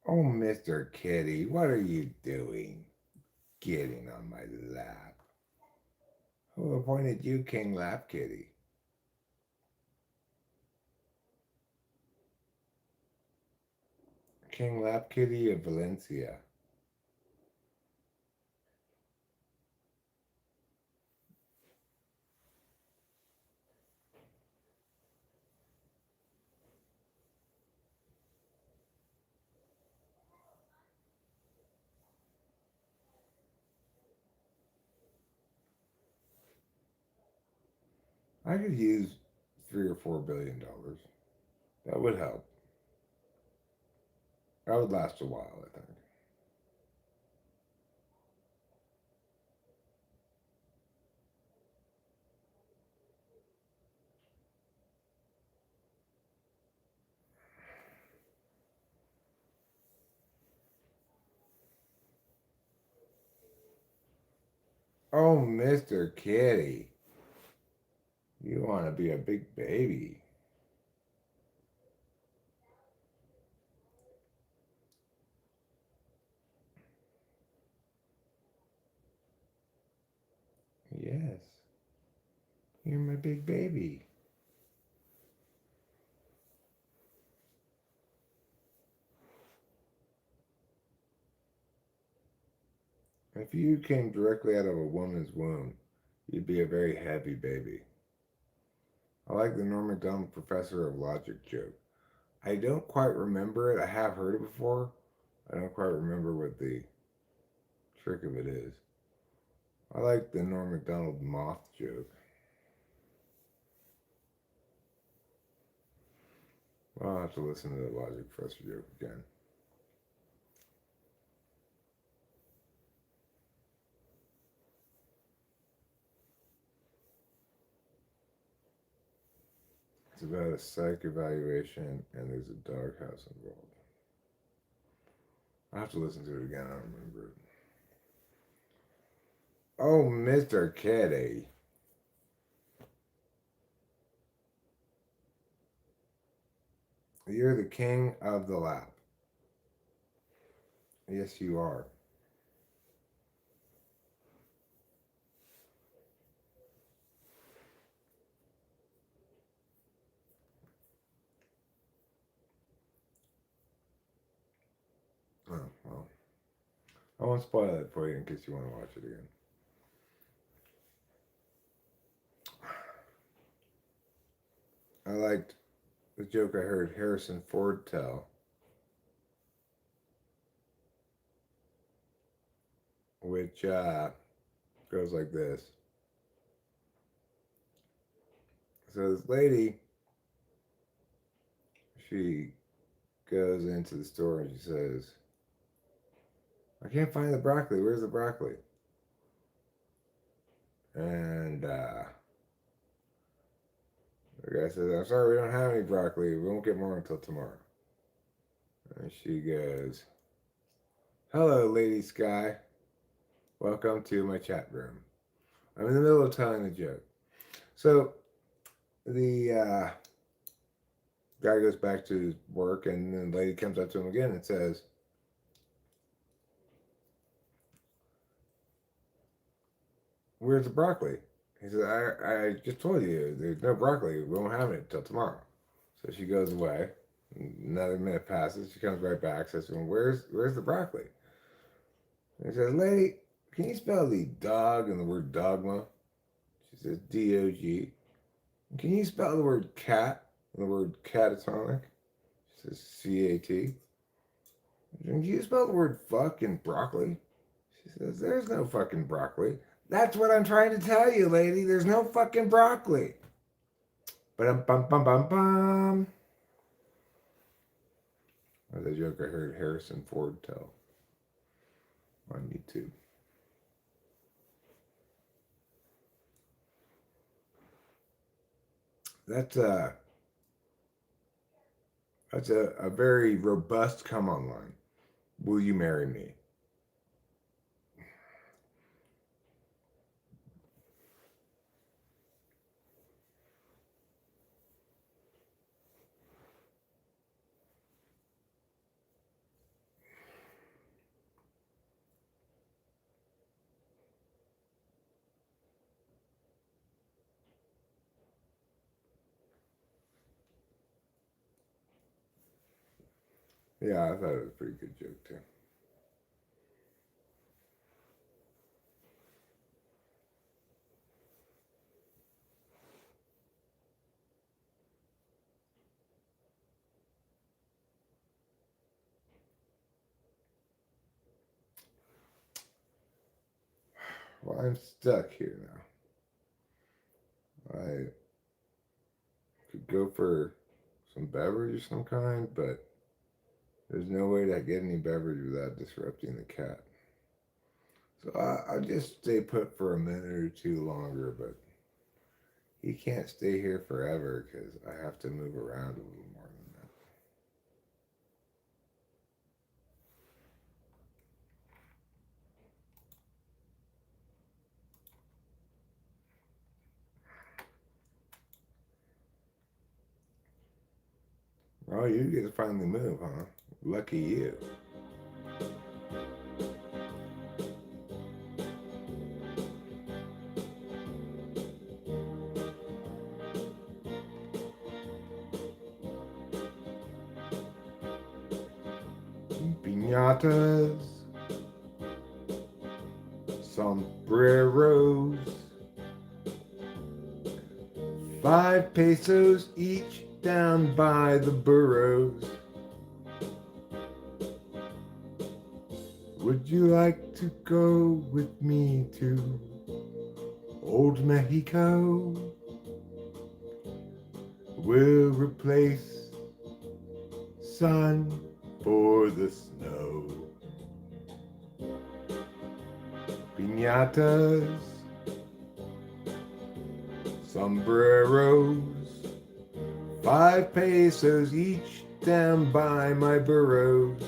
Oh, Mr. Kitty, what are you doing? Getting on my lap. Who appointed you King Lap Kitty? King Lap Kitty of Valencia. I could use $3 or $4 billion. That would help. That would last a while, I think. Oh, Mr. Kitty. You want to be a big baby. Yes. You're my big baby. If you came directly out of a woman's womb, you'd be a very heavy baby. I like the Norm Macdonald Professor of Logic joke. I don't quite remember it. I have heard it before. I don't quite remember what the trick of it is. I like the Norm Macdonald moth joke. Well, I'll have to listen to the Logic Professor joke again. It's about a psych evaluation and there's a doghouse involved. I'll have to listen to it again. I don't remember it. Oh, Mr. Kitty. You're the king of the lap. Yes, you are. Oh, well. I won't spoil it for you in case you want to watch it again. I liked the joke I heard Harrison Ford tell, which goes like this. So this lady, she goes into the store and she says, I can't find the broccoli. Where's the broccoli? And the guy says, I'm sorry, we don't have any broccoli. We won't get more until tomorrow. And she goes, hello, Lady Sky. Welcome to my chat room. I'm in the middle of telling a joke. So the guy goes back to his work, and then the lady comes up to him again and says, where's the broccoli? He says, I just told you there's no broccoli. We won't have it until tomorrow. So she goes away. Another minute passes. She comes right back. Says to him, "Where's the broccoli?" And he says, "Lady, can you spell the dog and the word dogma?" She says, D-O-G. "Can you spell the word cat and the word catatonic?" She says, C-A-T. "Can you spell the word fuck and broccoli?" She says, "There's no fucking broccoli." "That's what I'm trying to tell you, lady. There's no fucking broccoli." Ba-dum-bum-bum-bum-bum. That's a joke I heard Harrison Ford tell on YouTube. That's a very robust come on line. Will you marry me? Yeah, I thought it was a pretty good joke too. Well, I'm stuck here now. I could go for some beverage of some kind, but there's no way to get any beverage without disrupting the cat. So I'll just stay put for a minute or two longer, but he can't stay here forever because I have to move around a little more than that. Oh, you get to finally move, huh? Lucky you. Piñatas, sombreros, 5 pesos each down by the burrows. Would you like to go with me to old Mexico? We'll replace sun for the snow. Piñatas, sombreros, 5 pesos each down by my burrows.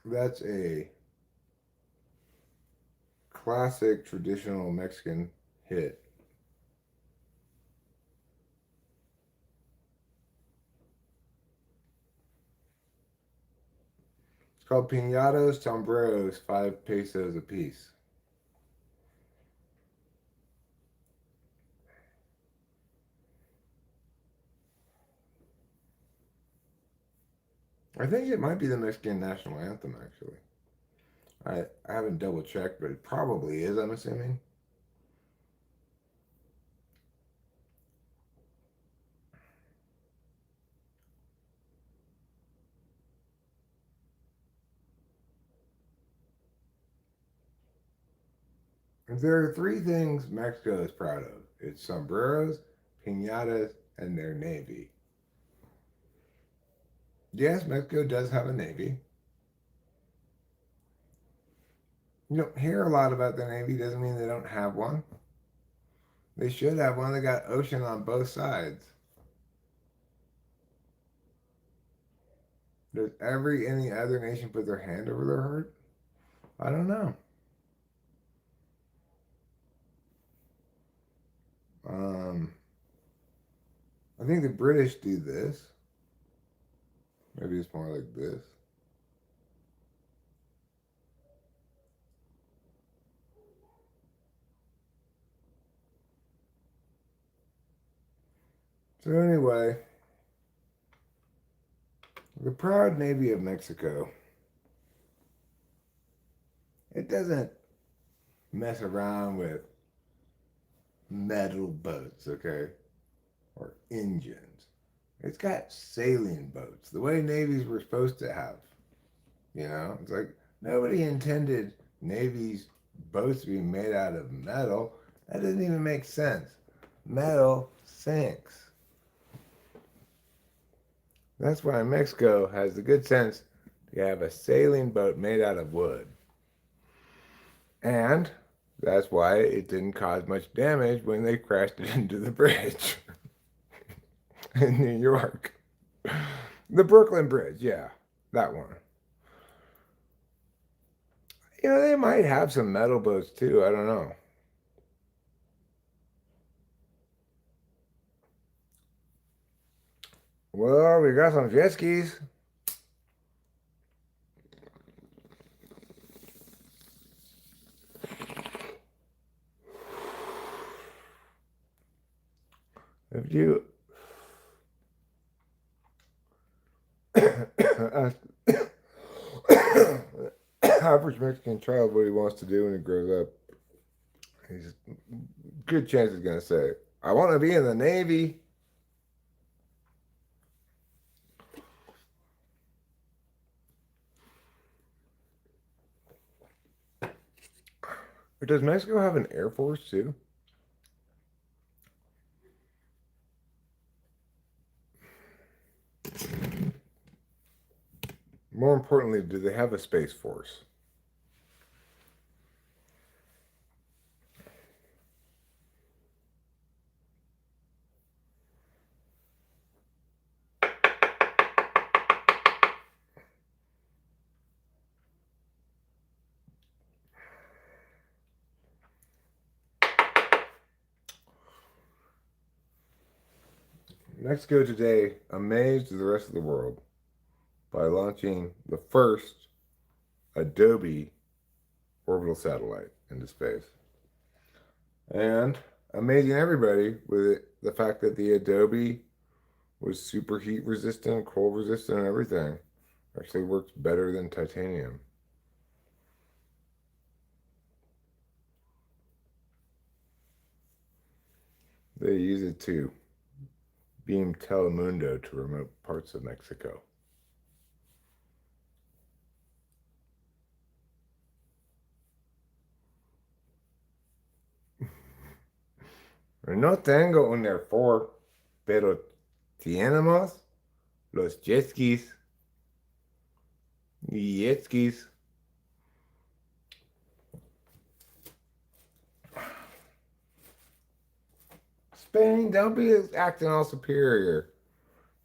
That's a classic traditional Mexican hit. It's called Piñatos Sombreros, 5 pesos a piece. I think it might be the Mexican national anthem, actually. I haven't double checked, but it probably is, I'm assuming. There are 3 things Mexico is proud of. It's sombreros, piñatas, and their navy. Yes, Mexico does have a navy. You don't hear a lot about the navy, doesn't mean they don't have one. They should have one. They got ocean on both sides. Does any other nation put their hand over their heart? I don't know. Um, I think the British do this. Maybe it's more like this. So anyway, the proud Navy of Mexico, it doesn't mess around with metal boats, okay? Or engines. It's got sailing boats, the way navies were supposed to have. You know, it's like nobody intended navies boats to be made out of metal. That doesn't even make sense. Metal sinks. That's why Mexico has the good sense to have a sailing boat made out of wood. And that's why it didn't cause much damage when they crashed it into the bridge in New York. The Brooklyn Bridge, yeah, that one. You know, they might have some metal boats too. I don't know. Well, we got some jet skis. If you ask average Mexican child what he wants to do when he grows up, he's good chance he's gonna say, "I want to be in the Navy." But does Mexico have an air force too? More importantly, do they have a space force? Mexico today amazed the rest of the world by launching the first Adobe orbital satellite into space. And amazing everybody with the fact that the Adobe was super heat resistant, cold resistant, and everything. Actually works better than titanium. They use it to beam Telemundo to remote parts of Mexico. No tengo un Air Force, pero tenemos los jet skis. Jet skis. Spain, don't be acting all superior.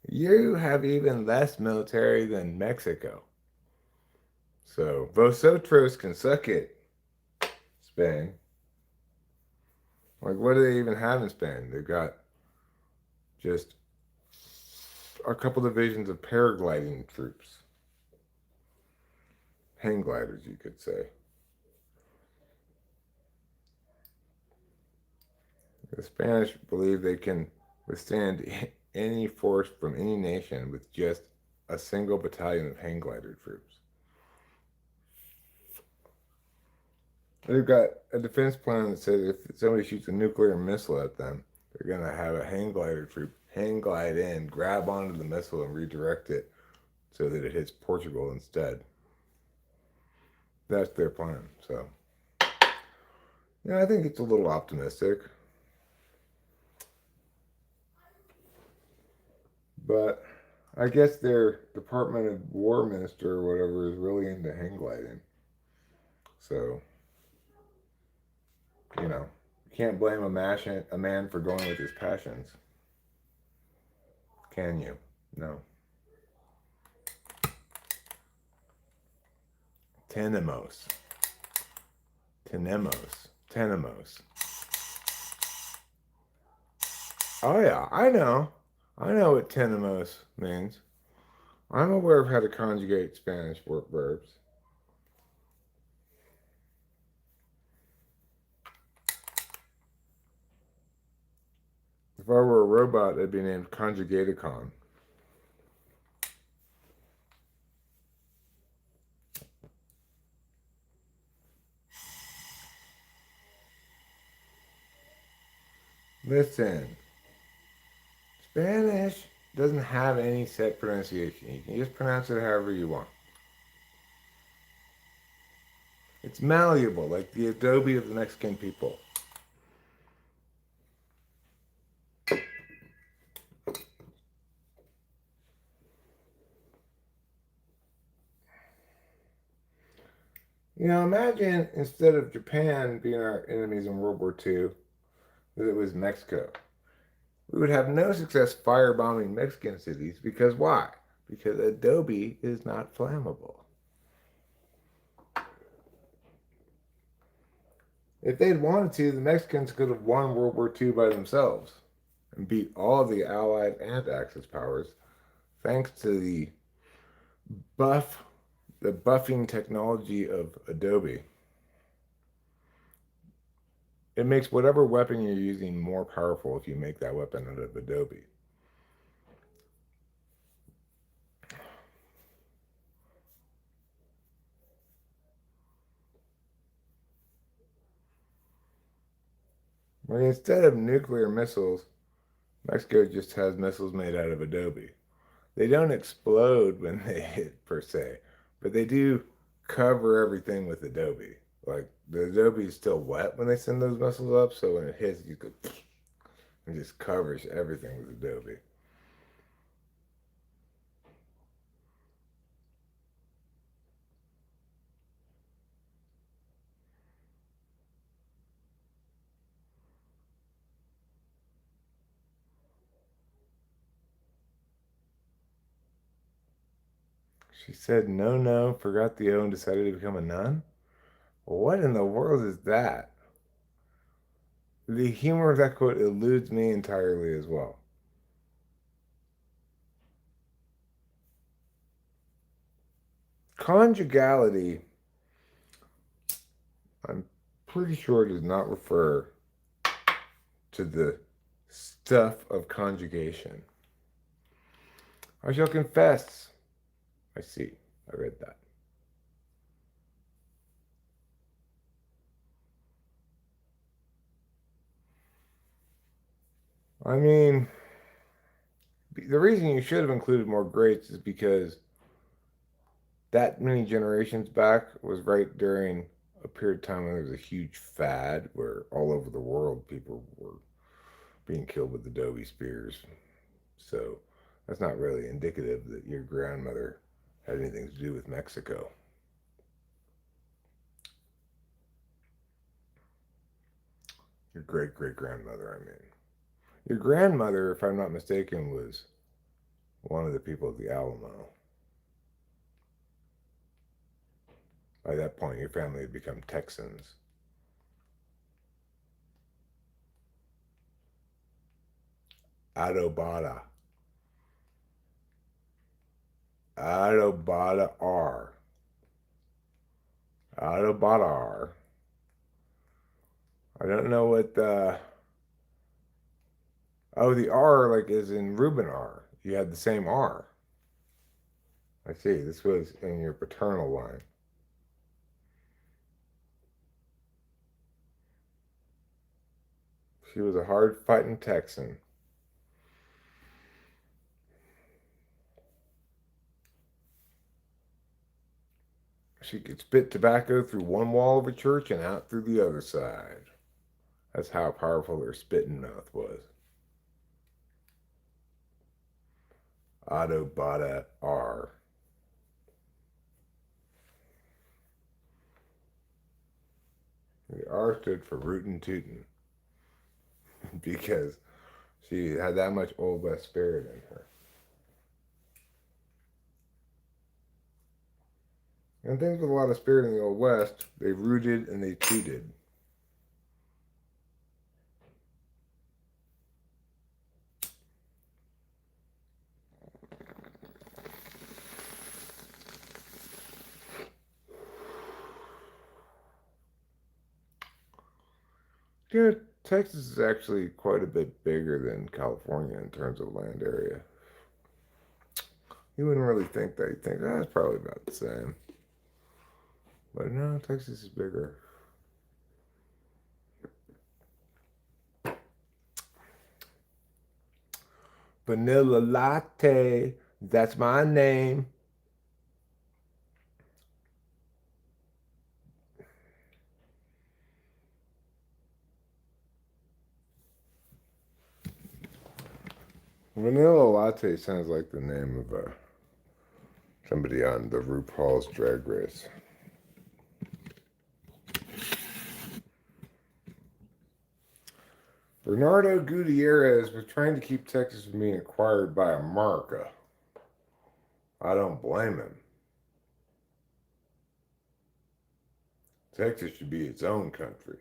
You have even less military than Mexico. So, vosotros can suck it, Spain. Like, what do they even have in Spain? They've got just a couple divisions of paragliding troops. Hang gliders, you could say. The Spanish believe they can withstand any force from any nation with just a single battalion of hang glider troops. They've got a defense plan that says if somebody shoots a nuclear missile at them, they're going to have a hang glider troop hang glide in, grab onto the missile, and redirect it so that it hits Portugal instead. That's their plan. So, yeah, I think it's a little optimistic. But I guess their Department of War minister or whatever is really into hang gliding. So, you know, you can't blame a man for going with his passions. Can you? No. Tenemos. Tenemos. Tenemos. Oh, yeah, I know. I know what tenemos means. I'm aware of how to conjugate Spanish verbs. If I were a robot, it'd be named Conjugaticon. Listen, Spanish doesn't have any set pronunciation. You can just pronounce it however you want. It's malleable, like the Adobe of the Mexican people. You know, imagine instead of Japan being our enemies in World War II, that it was Mexico. We would have no success firebombing Mexican cities because why? Because Adobe is not flammable. If they'd wanted to, the Mexicans could have won World War II by themselves and beat all of the Allied and Axis powers thanks to buff, the buffing technology of Adobe. It makes whatever weapon you're using more powerful if you make that weapon out of Adobe. Well, instead of nuclear missiles, Mexico just has missiles made out of Adobe. They don't explode when they hit per se, but they do cover everything with Adobe. Like the Adobe is still wet when they send those missiles up, so when it hits, you go and just covers everything with Adobe. She said no, no, forgot the O and decided to become a nun. What in the world is that? The humor of that quote eludes me entirely as well. Conjugality, I'm pretty sure, does not refer to the stuff of conjugation. I shall confess. I see. I read that. I mean, the reason you should have included more greats is because that many generations back was right during a period of time when there was a huge fad where all over the world people were being killed with Adobe spears. So that's not really indicative that your grandmother had anything to do with Mexico. Your great great grandmother, I mean. Your grandmother, if I'm not mistaken, was one of the people at the Alamo. By that point, your family had become Texans. Adobada. Adobada R. Adobada R. I don't know what the. Oh, the R like is in Reuben R. You had the same R. I see. This was in your paternal line. She was a hard fighting Texan. She could spit tobacco through one wall of a church and out through the other side. That's how powerful her spitting mouth was. Autobata R. The R stood for rootin' tootin' because she had that much Old West spirit in her. And things with a lot of spirit in the Old West, they rooted and they tooted. Good. Texas is actually quite a bit bigger than California in terms of land area. You wouldn't really think that. You'd think, oh, it's probably about the same. But no, Texas is bigger. Vanilla latte, that's my name. Vanilla latte sounds like the name of somebody on the RuPaul's Drag Race. Bernardo Gutierrez was trying to keep Texas from being acquired by America. I don't blame him. Texas should be its own country.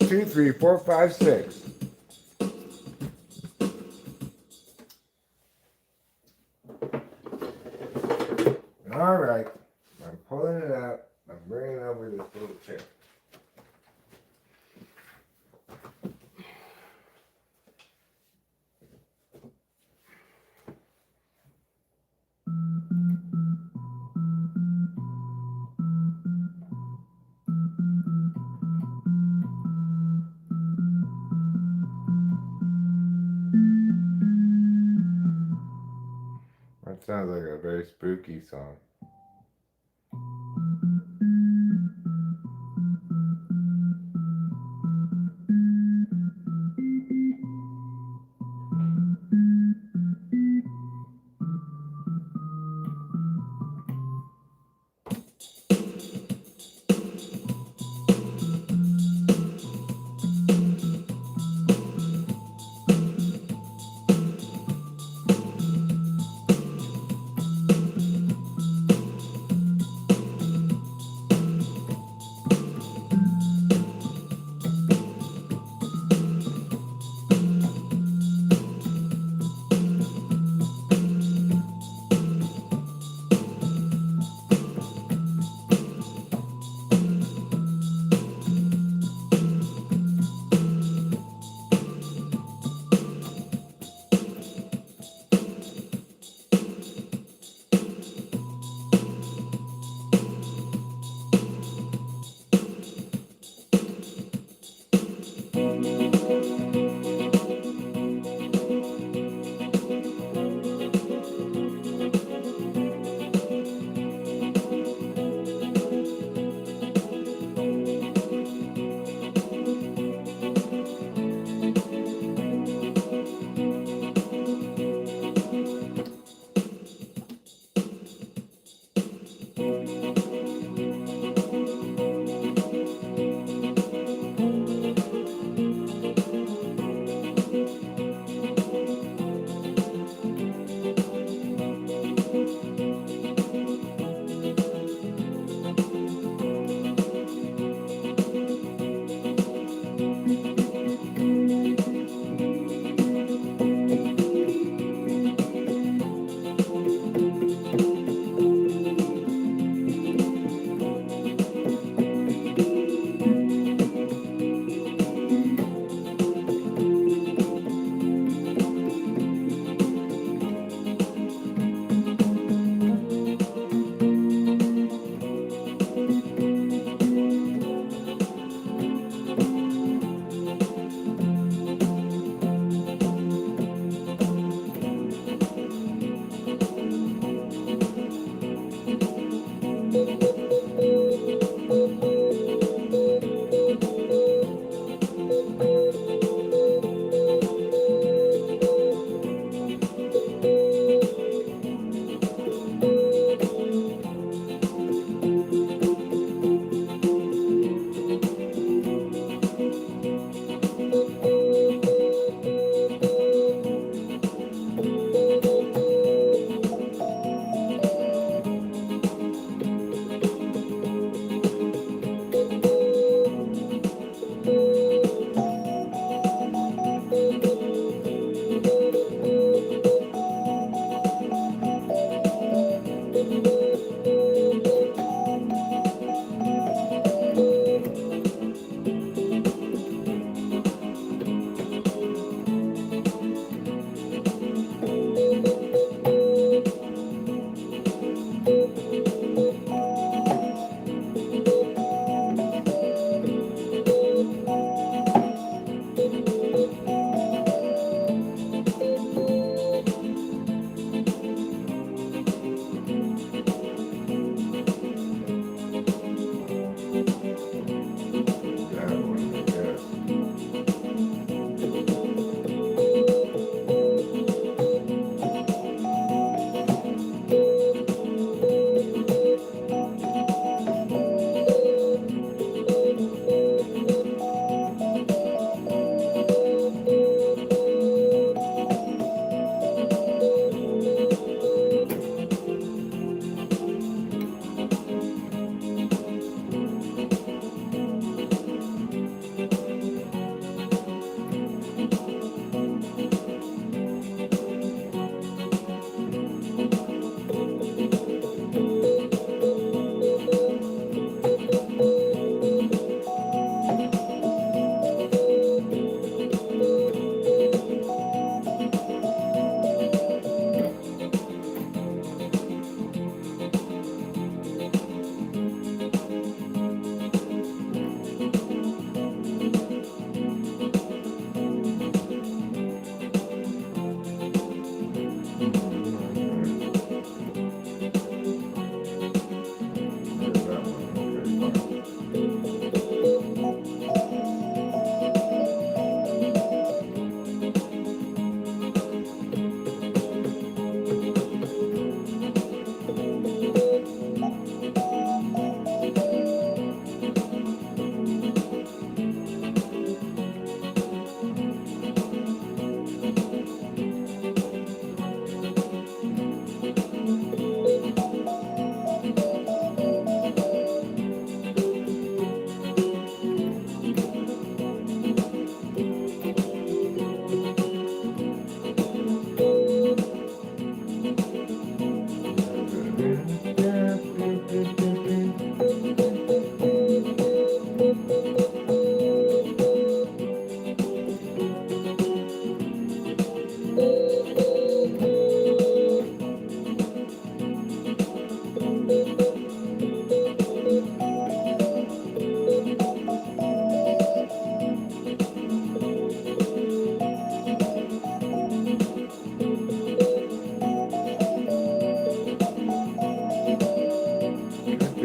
Two, three, four, five, six. All right, I'm pulling it out. I'm bringing it over this little chair. That sounds like a very spooky song.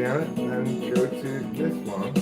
Damn it, then go to this one.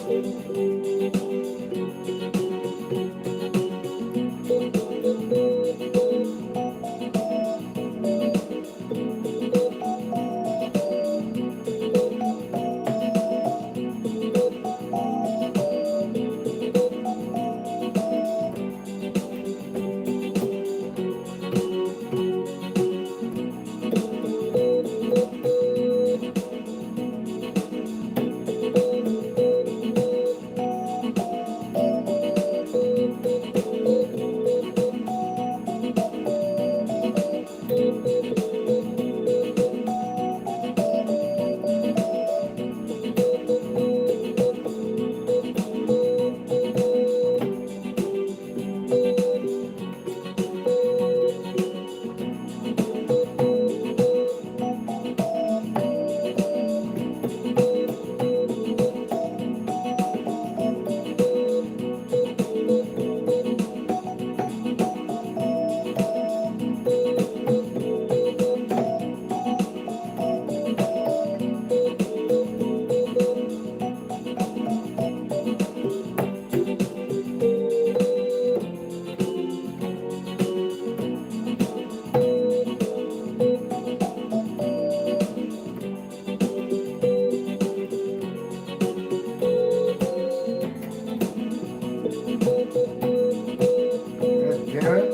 Damn it.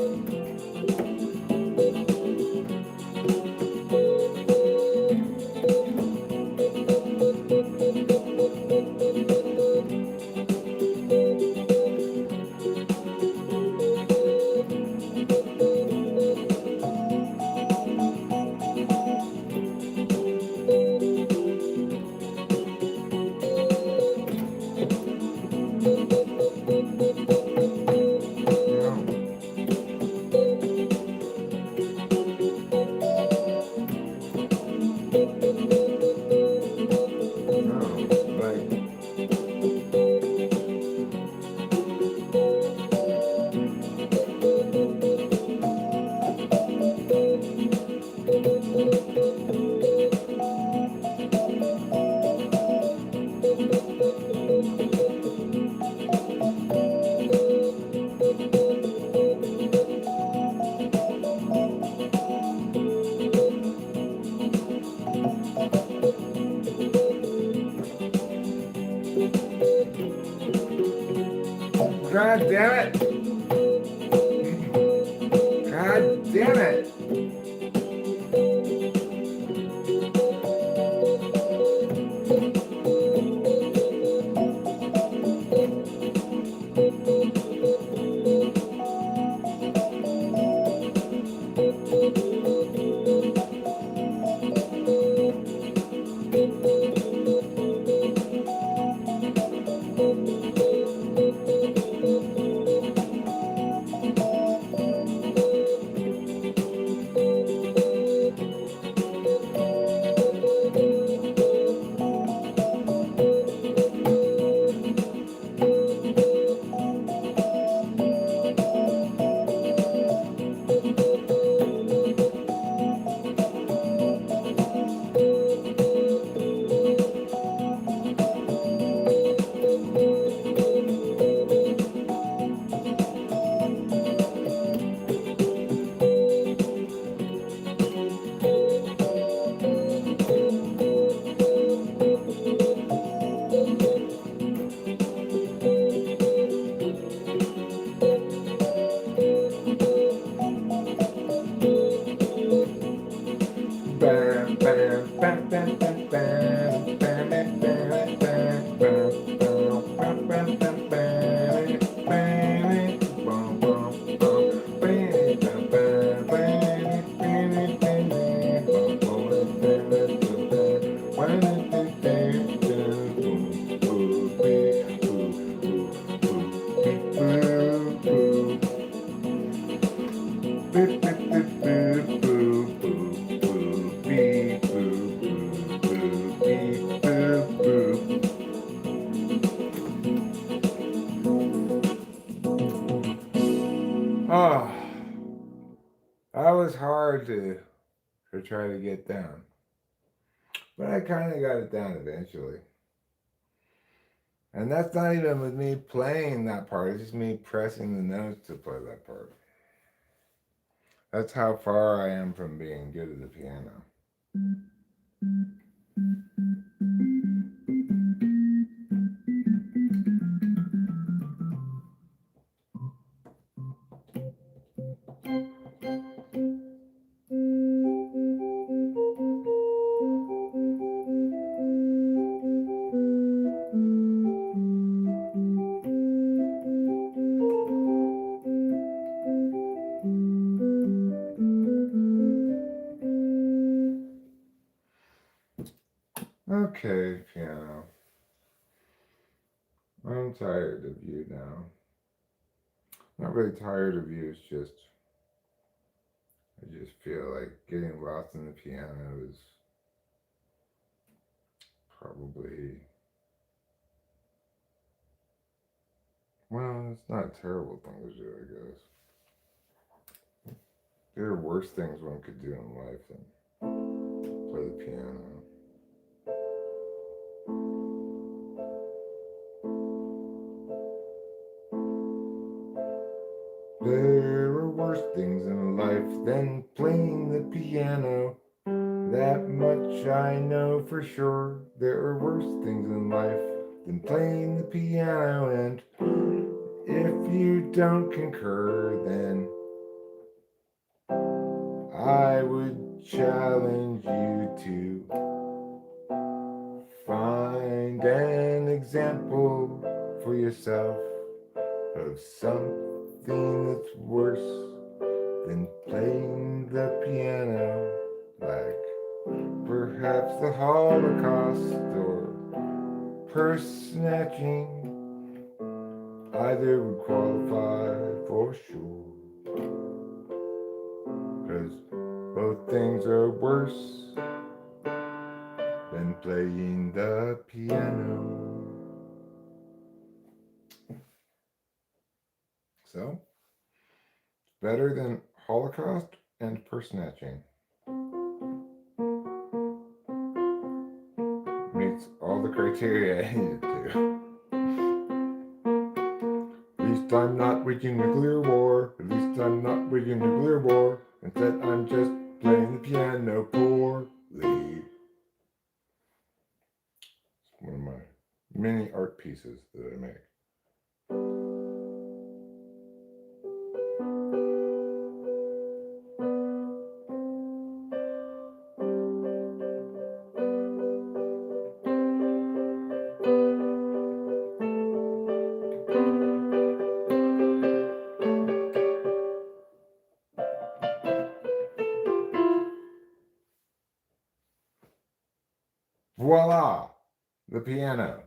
God damn it! God damn it! like the boo boo boo boo beep boo boo boo beep boo boo. Oh, that was hard to try to get down, but I kind of got it down eventually. And that's not even with me playing that part, it's just me pressing the notes to play that part. That's how far I am from being good at the piano. Okay, piano. I'm tired of you now. Not really tired of you, it's just I just feel like getting lost in the piano is probably, well, it's not a terrible thing to do, I guess. There are worse things one could do in life than play the piano. There are worse things in life than playing the piano. That much I know for sure. There are worse things in life than playing the piano, and if you don't concur, then I would challenge you to find an example for yourself of something that's worse than playing the piano, like perhaps the Holocaust or purse snatching. Either would qualify for sure, 'cause both things are worse than playing the piano. So, better than Holocaust and purse snatching. Meets all the criteria I needed to. At least I'm not waging nuclear war. At least I'm not waging nuclear war. Instead, I'm just playing the piano poorly. It's one of my many art pieces that I make. Voila! The piano.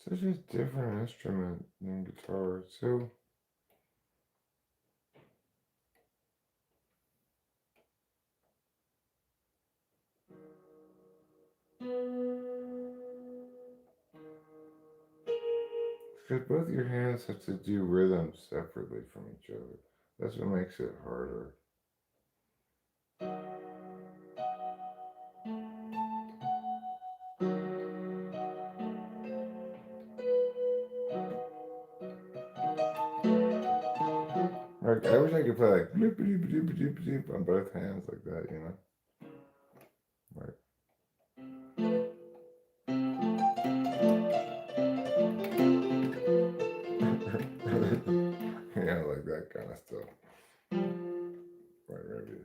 Such a different instrument than guitar. So because both your hands have to do rhythms separately from each other. That's what makes it harder. Like, I wish I could play like bloop, bloop, bloop, bloop, bloop on both hands like that, you know? Like, yeah, like that kind of stuff. Right, maybe.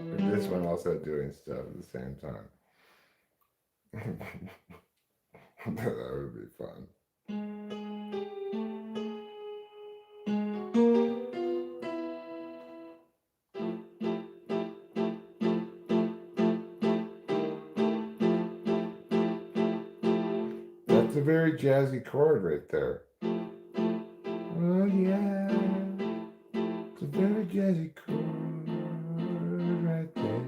And this one also doing stuff at the same time. That would be fun. That's a very jazzy chord right there. Oh yeah, it's a very jazzy chord right there.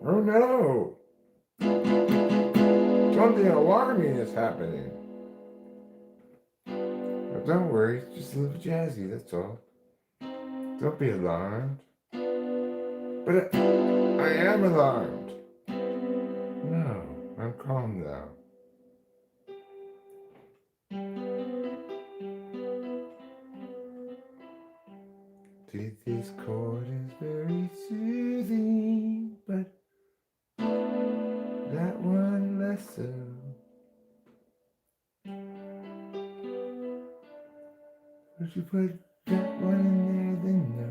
Oh no! Something alarming is happening. Oh, don't worry, it's just a little jazzy, that's all. Don't be alarmed. But I am alarmed. No, I'm calm now. This chord is very soothing, but that one less so. Would you put that one in there, then no.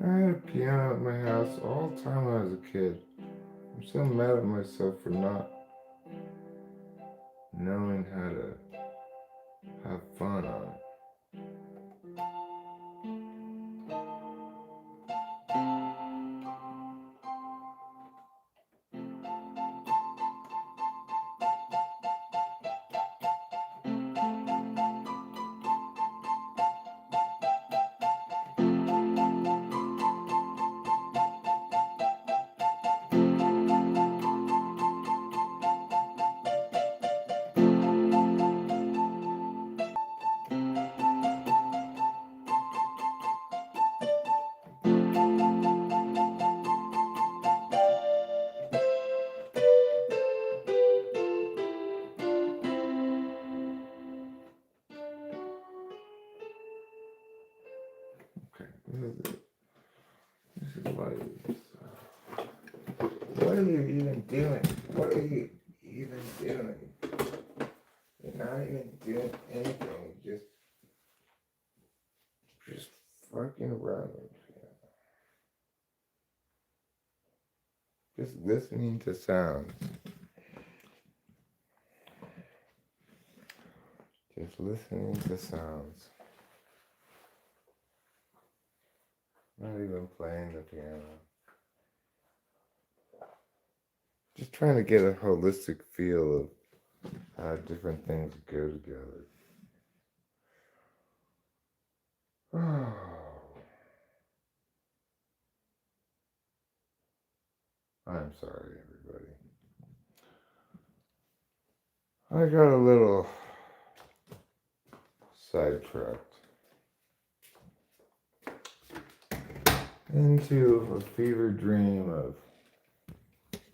I had a piano at my house all the time when I was a kid. I'm so mad at myself for not knowing how to have fun on it. This is like, what are you even doing? What are you even doing? You're not even doing anything. Just fucking around. Just listening to sounds. Just listening to sounds. Not even playing the piano. Just trying to get a holistic feel of how different things go together. Oh. I'm sorry, everybody. I got a little sidetracked into a fever dream of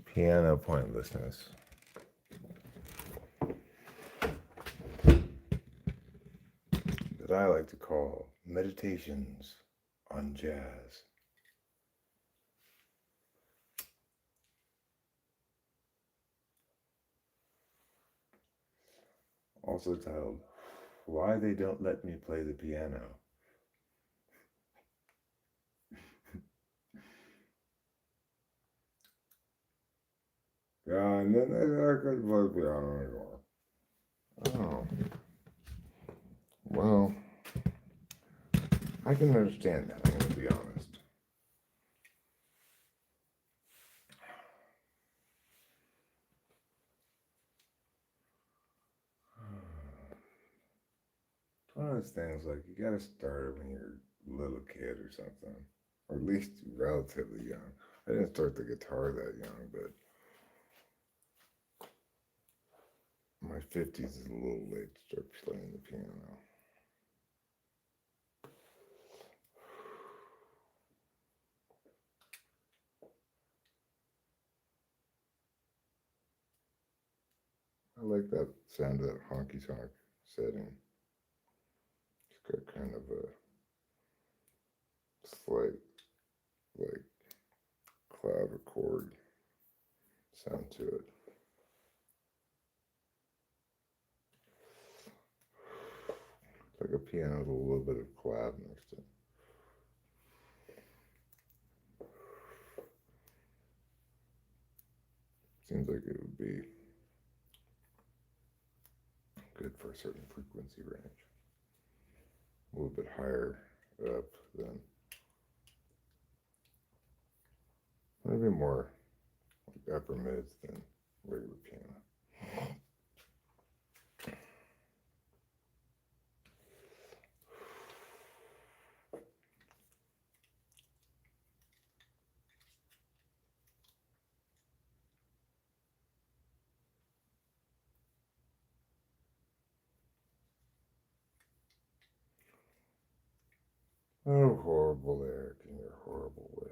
piano pointlessness. That I like to call meditations on jazz. Also titled, Why They Don't Let Me Play the Piano. Yeah, and then I could play piano anymore. Oh. Well, I can understand that, I'm going to be honest. It's one of those things, like, you gotta start it when you're a little kid or something. Or at least relatively young. I didn't start the guitar that young, but my 50s is a little late to start playing the piano. I like that sound of that honky tonk setting. It's got kind of a slight, like, clavichord sound to it. It's like a piano with a little bit of clav next to it. Seems like it would be good for a certain frequency range. A little bit higher up than, maybe more like upper mids than regular piano. Oh, horrible Eric and your horrible ways.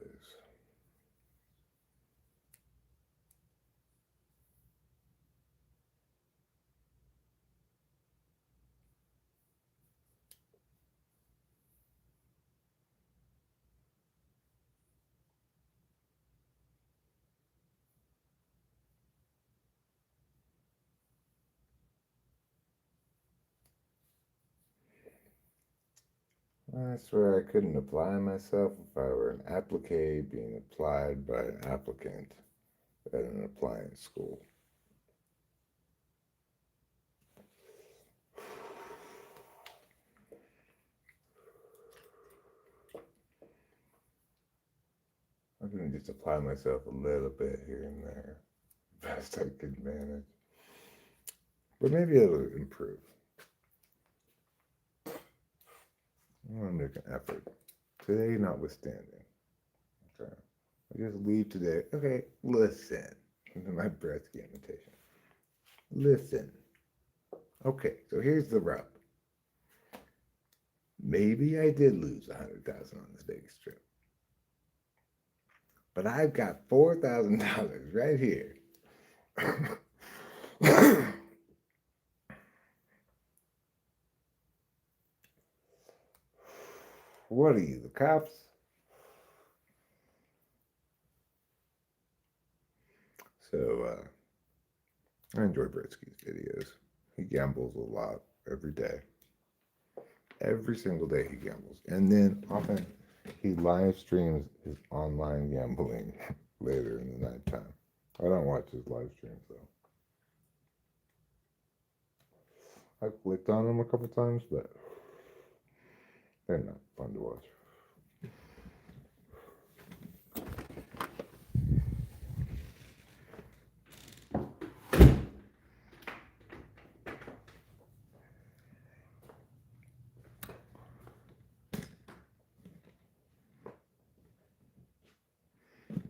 I swear I couldn't apply myself if I were an applique being applied by an applicant at an appliance school. I couldn't just apply myself a little bit here and there, best I could manage. But maybe it'll improve. I want to make an effort. Today notwithstanding. Okay. I just leave today. Okay, listen. My Bretzky imitation. Listen. Okay, so here's the rub. Maybe I did lose $100,000 on this Vegas trip. But I've got $4,000 right here. What are you, the cops? So, I enjoy Britsky's videos. He gambles a lot every day. Every single day he gambles. And then often he live streams his online gambling later in the nighttime. I don't watch his live streams though. I've clicked on them a couple times, but they're not fun to watch.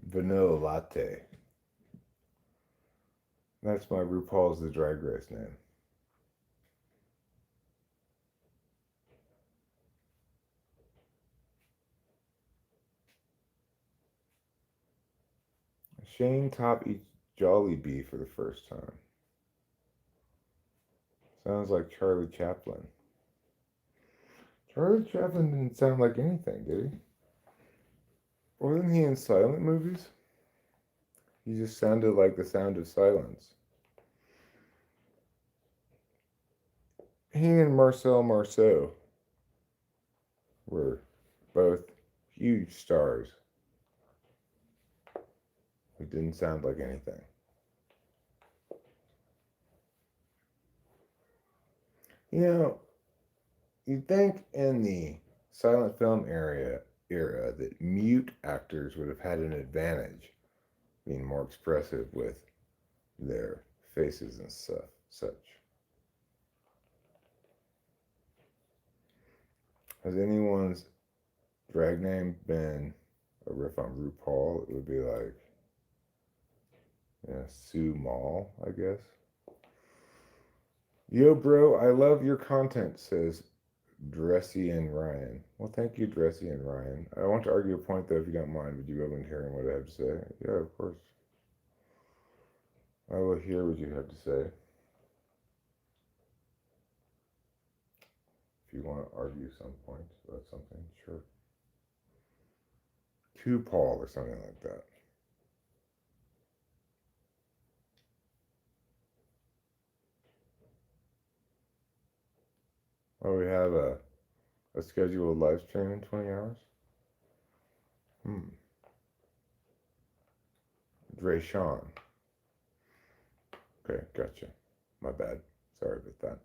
Vanilla Latte. That's my RuPaul's The Drag Race name. Shane Top eats Jollibee for the first time. Sounds like Charlie Chaplin. Charlie Chaplin didn't sound like anything, did he? Wasn't he in silent movies? He just sounded like the sound of silence. He and Marcel Marceau were both huge stars who didn't sound like anything. You know, you'd think in the silent film era that mute actors would have had an advantage, being more expressive with their faces and such. Has anyone's drag name been a riff on RuPaul? It would be like, Sue Mall, I guess. Yo, bro, I love your content, says Dressy and Ryan. Well, thank you, Dressy and Ryan. I want to argue a point, though, if you don't mind. Would you be open to hearing what I have to say? Yeah, of course. I will hear what you have to say. If you want to argue some point about something, sure. To Paul or something like that. Oh, we have a scheduled live stream in 20 hours? Dre Sean. Okay, gotcha. My bad. Sorry about that.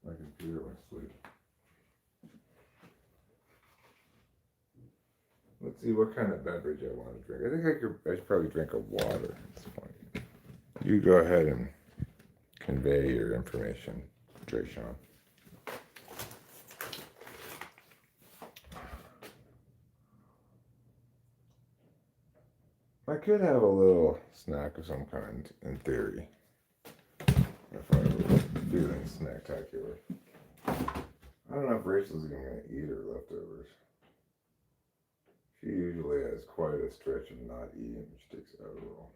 My computer went asleep. Let's see what kind of beverage I want to drink. I think I should probably drink a water at this point. You go ahead and convey your information, Dre Sean. I could have a little snack of some kind, in theory, if I were feeling snacktacular. I don't know if Rachel's even going to eat her leftovers. She usually has quite a stretch of not eating when she takes Adderall.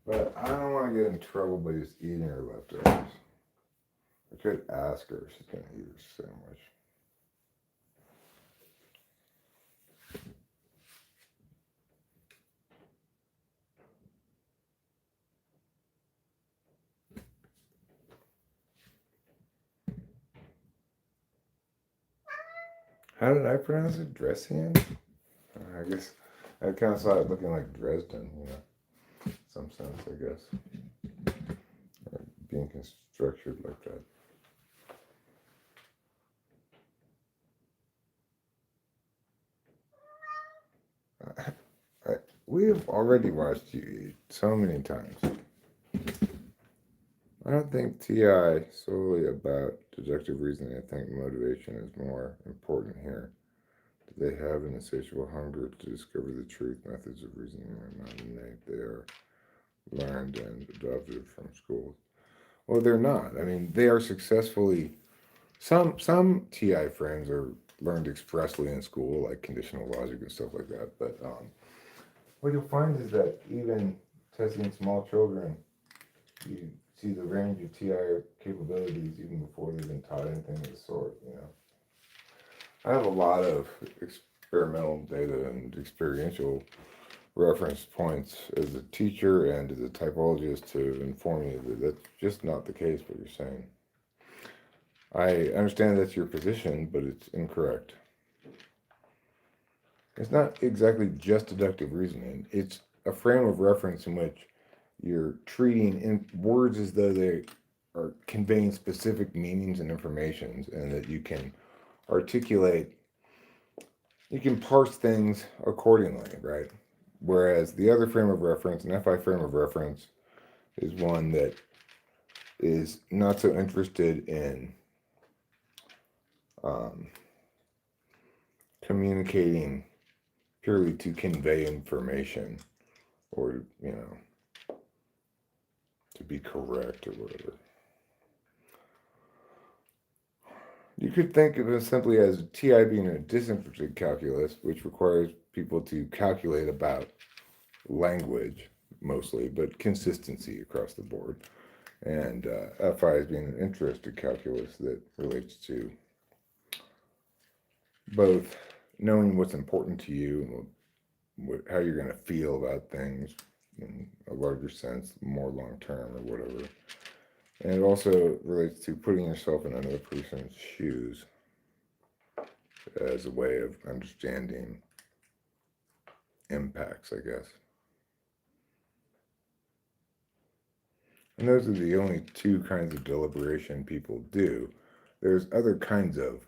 But I don't want to get in trouble by just eating her leftovers. I could ask her if she's going to eat her sandwich. How did I pronounce it? Dressian? I guess I kind of saw it looking like Dresden, in some sense, I guess. Being constructed like that. We have already watched you eat so many times. I don't think TI solely about deductive reasoning. I think motivation is more important here. Do they have an insatiable hunger to discover the truth? Methods of reasoning are not innate. They are learned and adopted from schools. Well, they're not. I mean, they are successfully. Some TI friends are learned expressly in school, like conditional logic and stuff like that. But what you'll find is that even testing small children, you see the range of TI capabilities even before they've been taught anything of the sort. I have a lot of experimental data and experiential reference points as a teacher and as a typologist to inform you that that's just not the case what you're saying. I understand that's your position, but it's incorrect. It's not exactly just deductive reasoning. It's a frame of reference in which you're treating words as though they are conveying specific meanings and informations, and that you can articulate, you can parse things accordingly, right? Whereas the other frame of reference, an FI frame of reference, is one that is not so interested in communicating purely to convey information or, to be correct or whatever. You could think of it simply as TI being a disinterested calculus, which requires people to calculate about language mostly, but consistency across the board. And FI as being an interested calculus that relates to both knowing what's important to you and how you're going to feel about things in a larger sense, more long term or whatever. And it also relates to putting yourself in another person's shoes as a way of understanding impacts, I guess. And those are the only two kinds of deliberation people do. There's other kinds of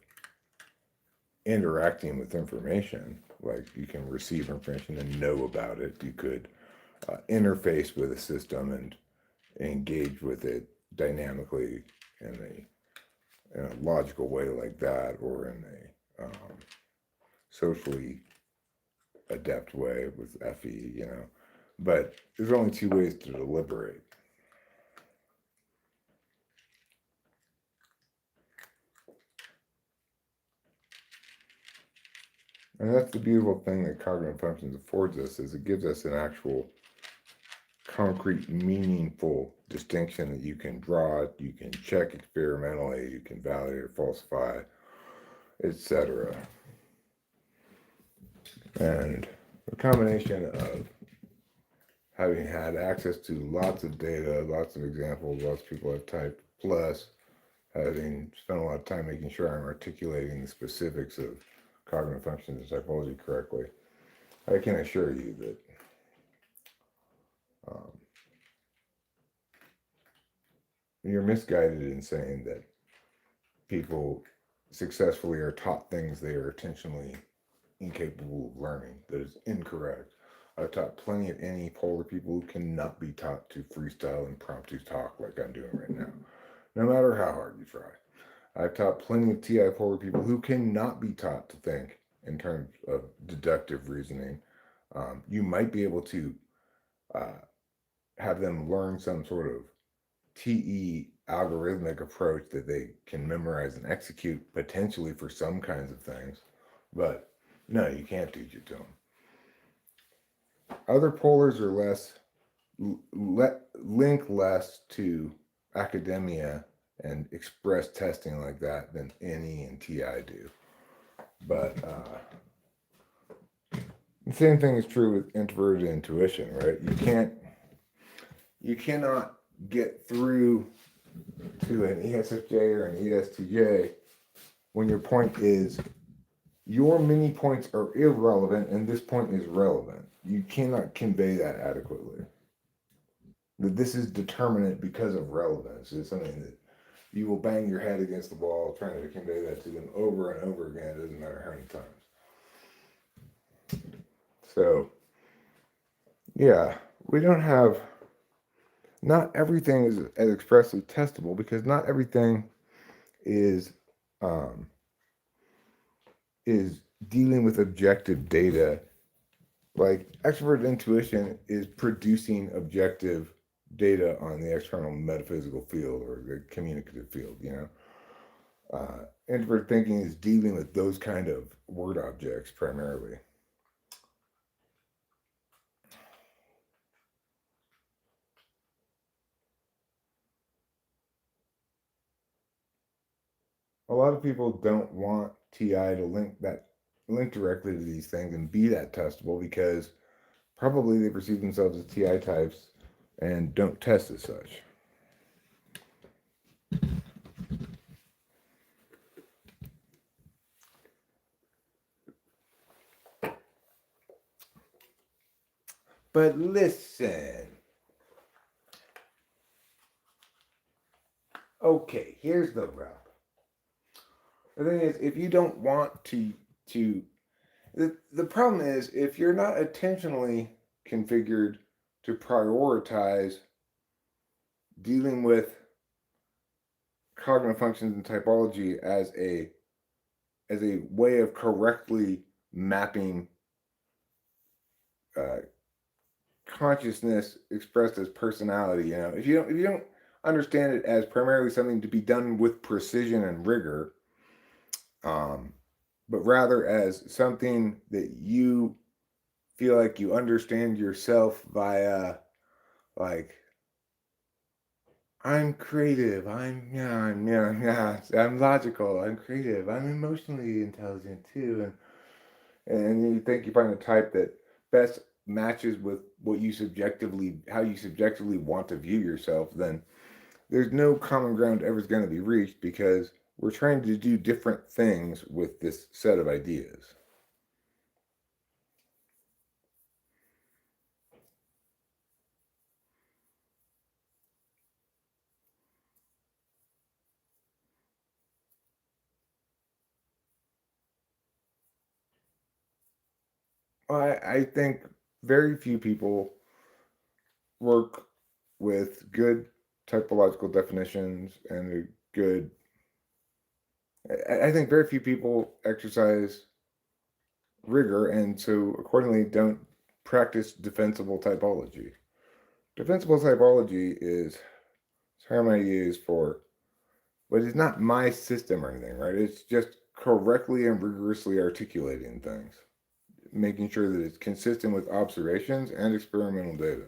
interacting with information, like you can receive information and know about it. You could interface with a system and engage with it dynamically in a logical way like that, or in a socially adept way with FE, But there's only two ways to deliberate. And that's the beautiful thing that cognitive functions affords us, is it gives us an actual concrete, meaningful distinction that you can draw, you can check experimentally, you can validate or falsify, etc. And the combination of having had access to lots of data, lots of examples, lots of people have typed, plus having spent a lot of time making sure I'm articulating the specifics of cognitive functions and typology correctly, I can assure you that you're misguided in saying that people successfully are taught things they are intentionally incapable of learning. That is incorrect. I've taught plenty of polar people who cannot be taught to freestyle impromptu talk like I'm doing right now, no matter how hard you try. I've taught plenty of TI polar people who cannot be taught to think in terms of deductive reasoning. You might be able to have them learn some sort of TE algorithmic approach that they can memorize and execute potentially for some kinds of things, but no, you can't teach it to them. Other polars are link less to academia and express testing like that than NE and TI do. But the same thing is true with introverted intuition, right? You cannot get through to an ESFJ or an ESTJ when your point is your many points are irrelevant and this point is relevant. You cannot convey that adequately. That this is determinate because of relevance is something that you will bang your head against the wall trying to convey that to them over and over again. It doesn't matter how many times. So, yeah, we don't have, not everything is as expressly testable because not everything is dealing with objective data. Like extrovert intuition is producing objective data on the external metaphysical field or the communicative field, Introvert thinking is dealing with those kind of word objects primarily. A lot of people don't want TI to link directly to these things and be that testable because probably they perceive themselves as TI types and don't test as such. But listen. Okay, here's the rub. The thing is, if you don't want to the problem is if you're not intentionally configured to prioritize dealing with cognitive functions and typology as a way of correctly mapping uh, consciousness expressed as personality. If you don't understand it as primarily something to be done with precision and rigor, um, but rather as something that you feel like you understand yourself via, like, I'm creative, I'm logical, I'm creative, I'm emotionally intelligent too, and you think you find a type that best matches with how you subjectively want to view yourself, then there's no common ground ever going to be reached because we're trying to do different things with this set of ideas. I think very few people work with good typological definitions and a good. I think very few people exercise rigor and so accordingly don't practice defensible typology. Defensible typology is a term I use for, but it's not my system or anything, right? It's just correctly and rigorously articulating things, making sure that it's consistent with observations and experimental data.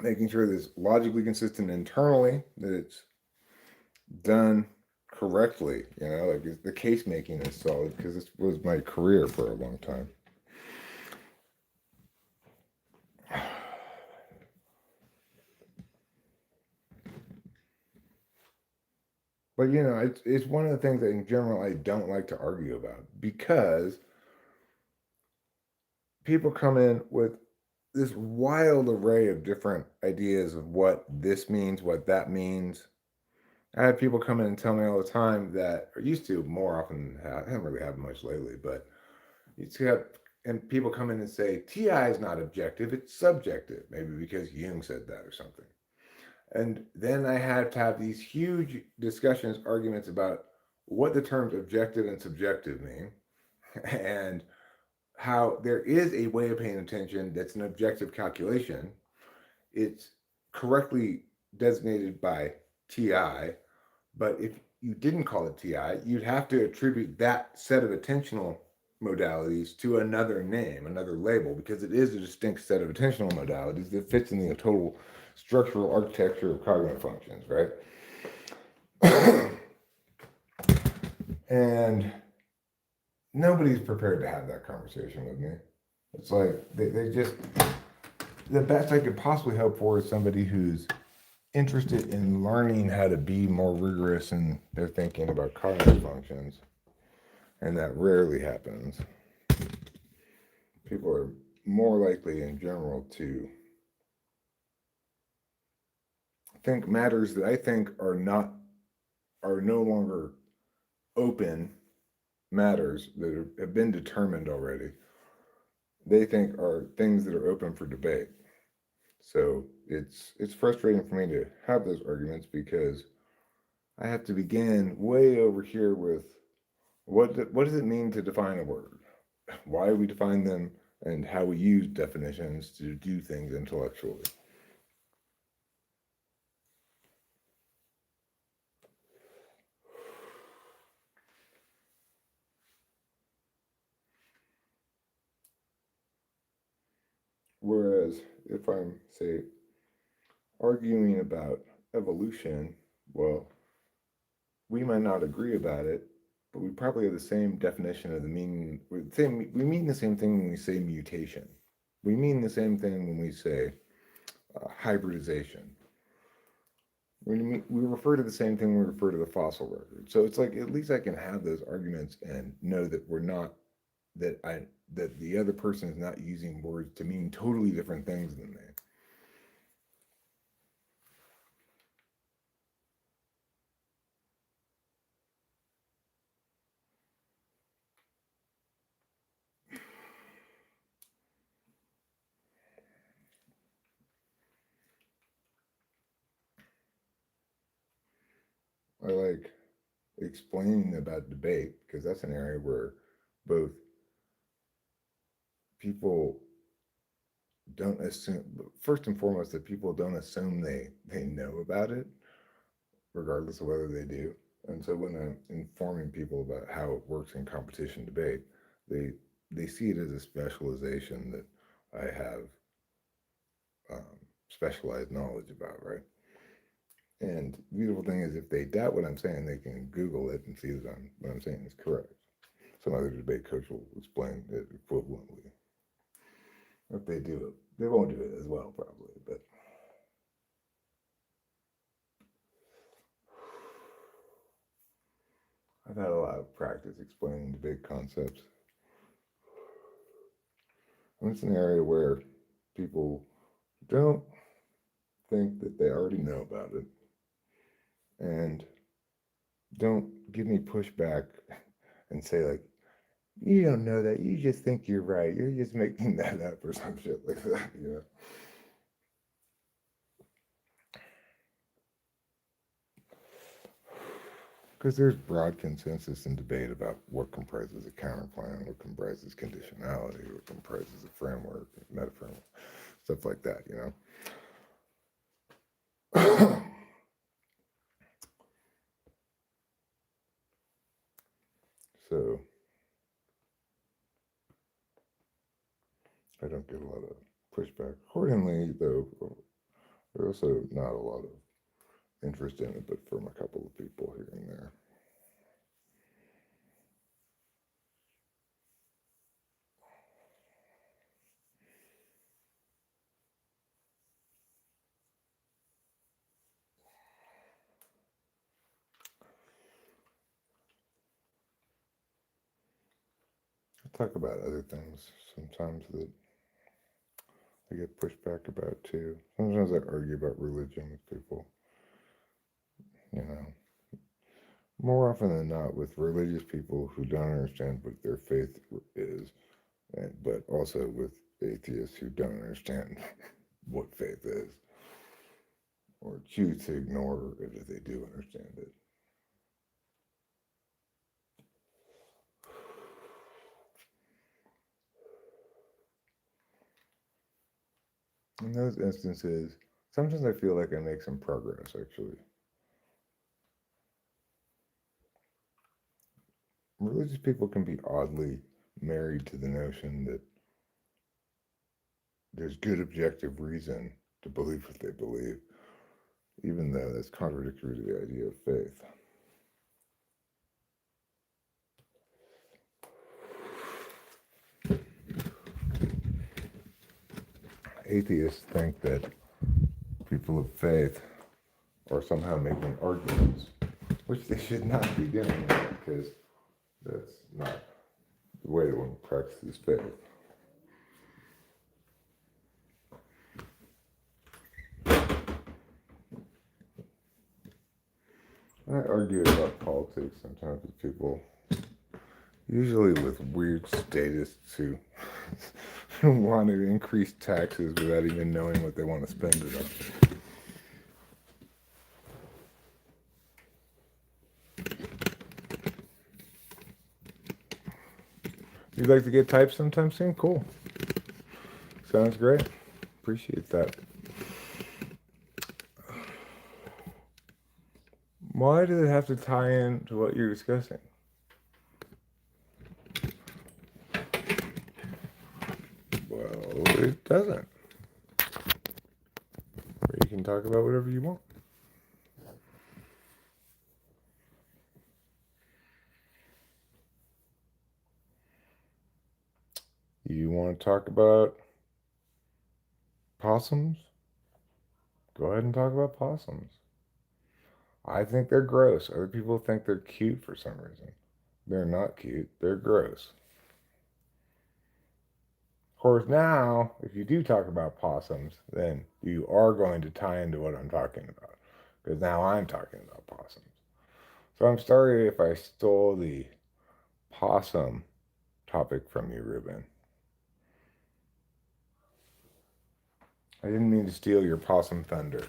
Making sure that it's logically consistent internally, that it's done correctly, like the case making is solid because this was my career for a long time. But it's one of the things that in general I don't like to argue about because people come in with this wild array of different ideas of what this means, what that means. I have people come in and tell me all the time that, or used to more often, I haven't really had much lately, but you used to have, and people come in and say, TI is not objective, it's subjective, maybe because Jung said that or something. And then I had to have these huge discussions, arguments about what the terms objective and subjective mean, and how there is a way of paying attention that's an objective calculation. It's correctly designated by TI, but if you didn't call it TI, you'd have to attribute that set of attentional modalities to another name, another label, because it is a distinct set of attentional modalities that fits in the total structural architecture of cognitive functions, right? And nobody's prepared to have that conversation with me. It's like they just, the best I could possibly hope for is somebody who's interested in learning how to be more rigorous in their thinking about cognitive functions. And that rarely happens. People are more likely in general to think matters that I think are no longer open matters that have been determined already. They think are things that are open for debate. So it's frustrating for me to have those arguments because I have to begin way over here with what does it mean to define a word? Why we define them and how we use definitions to do things intellectually. Whereas if I'm, say, arguing about evolution, well, we might not agree about it, but we probably have the same definition of the meaning. We mean the same thing when we say mutation. We mean the same thing when we say hybridization. We refer to the same thing when we refer to the fossil record. So it's like at least I can have those arguments and know that we're not that the other person is not using words to mean totally different things than me. I like explaining about debate because that's an area where both people don't assume, first and foremost, that people don't assume they know about it, regardless of whether they do. And so when I'm informing people about how it works in competition debate, they they see it as a specialization that I have specialized knowledge about, right? And the beautiful thing is, if they doubt what I'm saying, they can Google it and see that what I'm saying is correct. Some other debate coach will explain it equivalently. If they do it, they won't do it as well, probably, but I've had a lot of practice explaining debate concepts. And it's an area where people don't think that they already know about it and don't give me pushback and say, like, you don't know that. You just think you're right. You're just making that up or some shit like that, you know? Because there's broad consensus and debate about what comprises a counterplan, what comprises conditionality, what comprises a framework, meta framework, stuff like that, you know? So I don't get a lot of pushback. Accordingly, though, there's also not a lot of interest in it, but from a couple of people here and there. I talk about other things sometimes that I get pushback about too. Sometimes I argue about religion with people, you know. More often than not, with religious people who don't understand what their faith is, but also with atheists who don't understand what faith is, or choose to ignore it if they do understand it. In those instances, sometimes I feel like I make some progress, actually. Religious people can be oddly married to the notion that there's good objective reason to believe what they believe, even though that's contradictory to the idea of faith. Atheists think that people of faith are somehow making arguments, which they should not be doing, because that's not the way one practices faith. I argue about politics sometimes with people, usually with weird statists who want to increase taxes without even knowing what they want to spend it on. You'd like to get typed sometime soon? Cool. Sounds great. Appreciate that. Why does it have to tie in to what you're discussing? Well, it doesn't. You can talk about whatever you want. You want to talk about possums? Go ahead and talk about possums. I think they're gross. Other people think they're cute for some reason. They're not cute. They're gross. Of course, now, if you do talk about possums, then you are going to tie into what I'm talking about. Because now I'm talking about possums. So I'm sorry if I stole the possum topic from you, Ruben. I didn't mean to steal your possum thunder.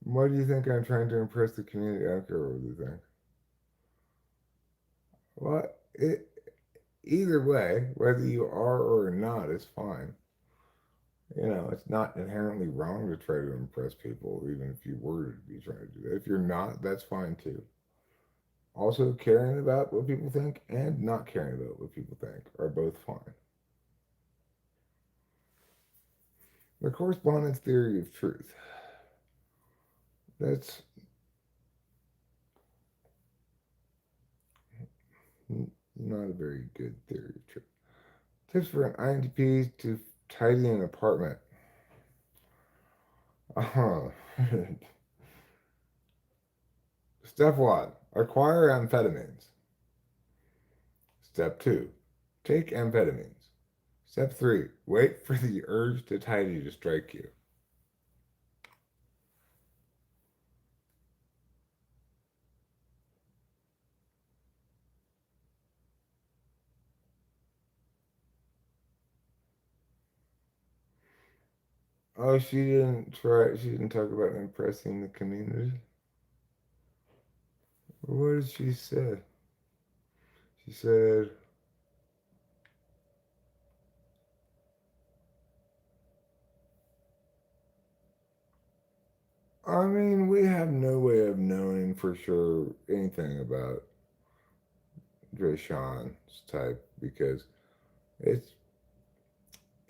Why do you think I'm trying to impress the community? I don't care what you think. Well, either way, whether you are or not, is fine. It's not inherently wrong to try to impress people, even if you were to be trying to do that. If you're not, that's fine too. Also, caring about what people think and not caring about what people think are both fine. The correspondence theory of truth. That's not a very good theory of truth. Tips for an INTP to tidy an apartment. Step 1, acquire amphetamines. Step 2, take amphetamines. Step 3, wait for the urge to tidy to strike you. Oh, she didn't talk about impressing the community. What did she say? She said, I mean, we have no way of knowing for sure anything about Drayshawn's type because it's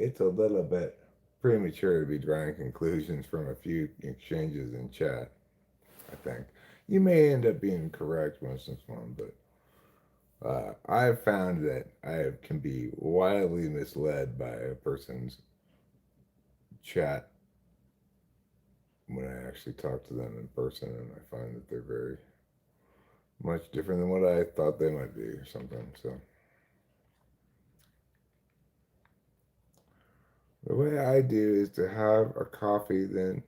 it's a little bit premature to be drawing conclusions from a few exchanges in chat, I think. You may end up being correct once in a while, but I've found that I can be wildly misled by a person's chat when I actually talk to them in person, and I find that they're very much different than what I thought they might be or something. So the way I do is to have a coffee, then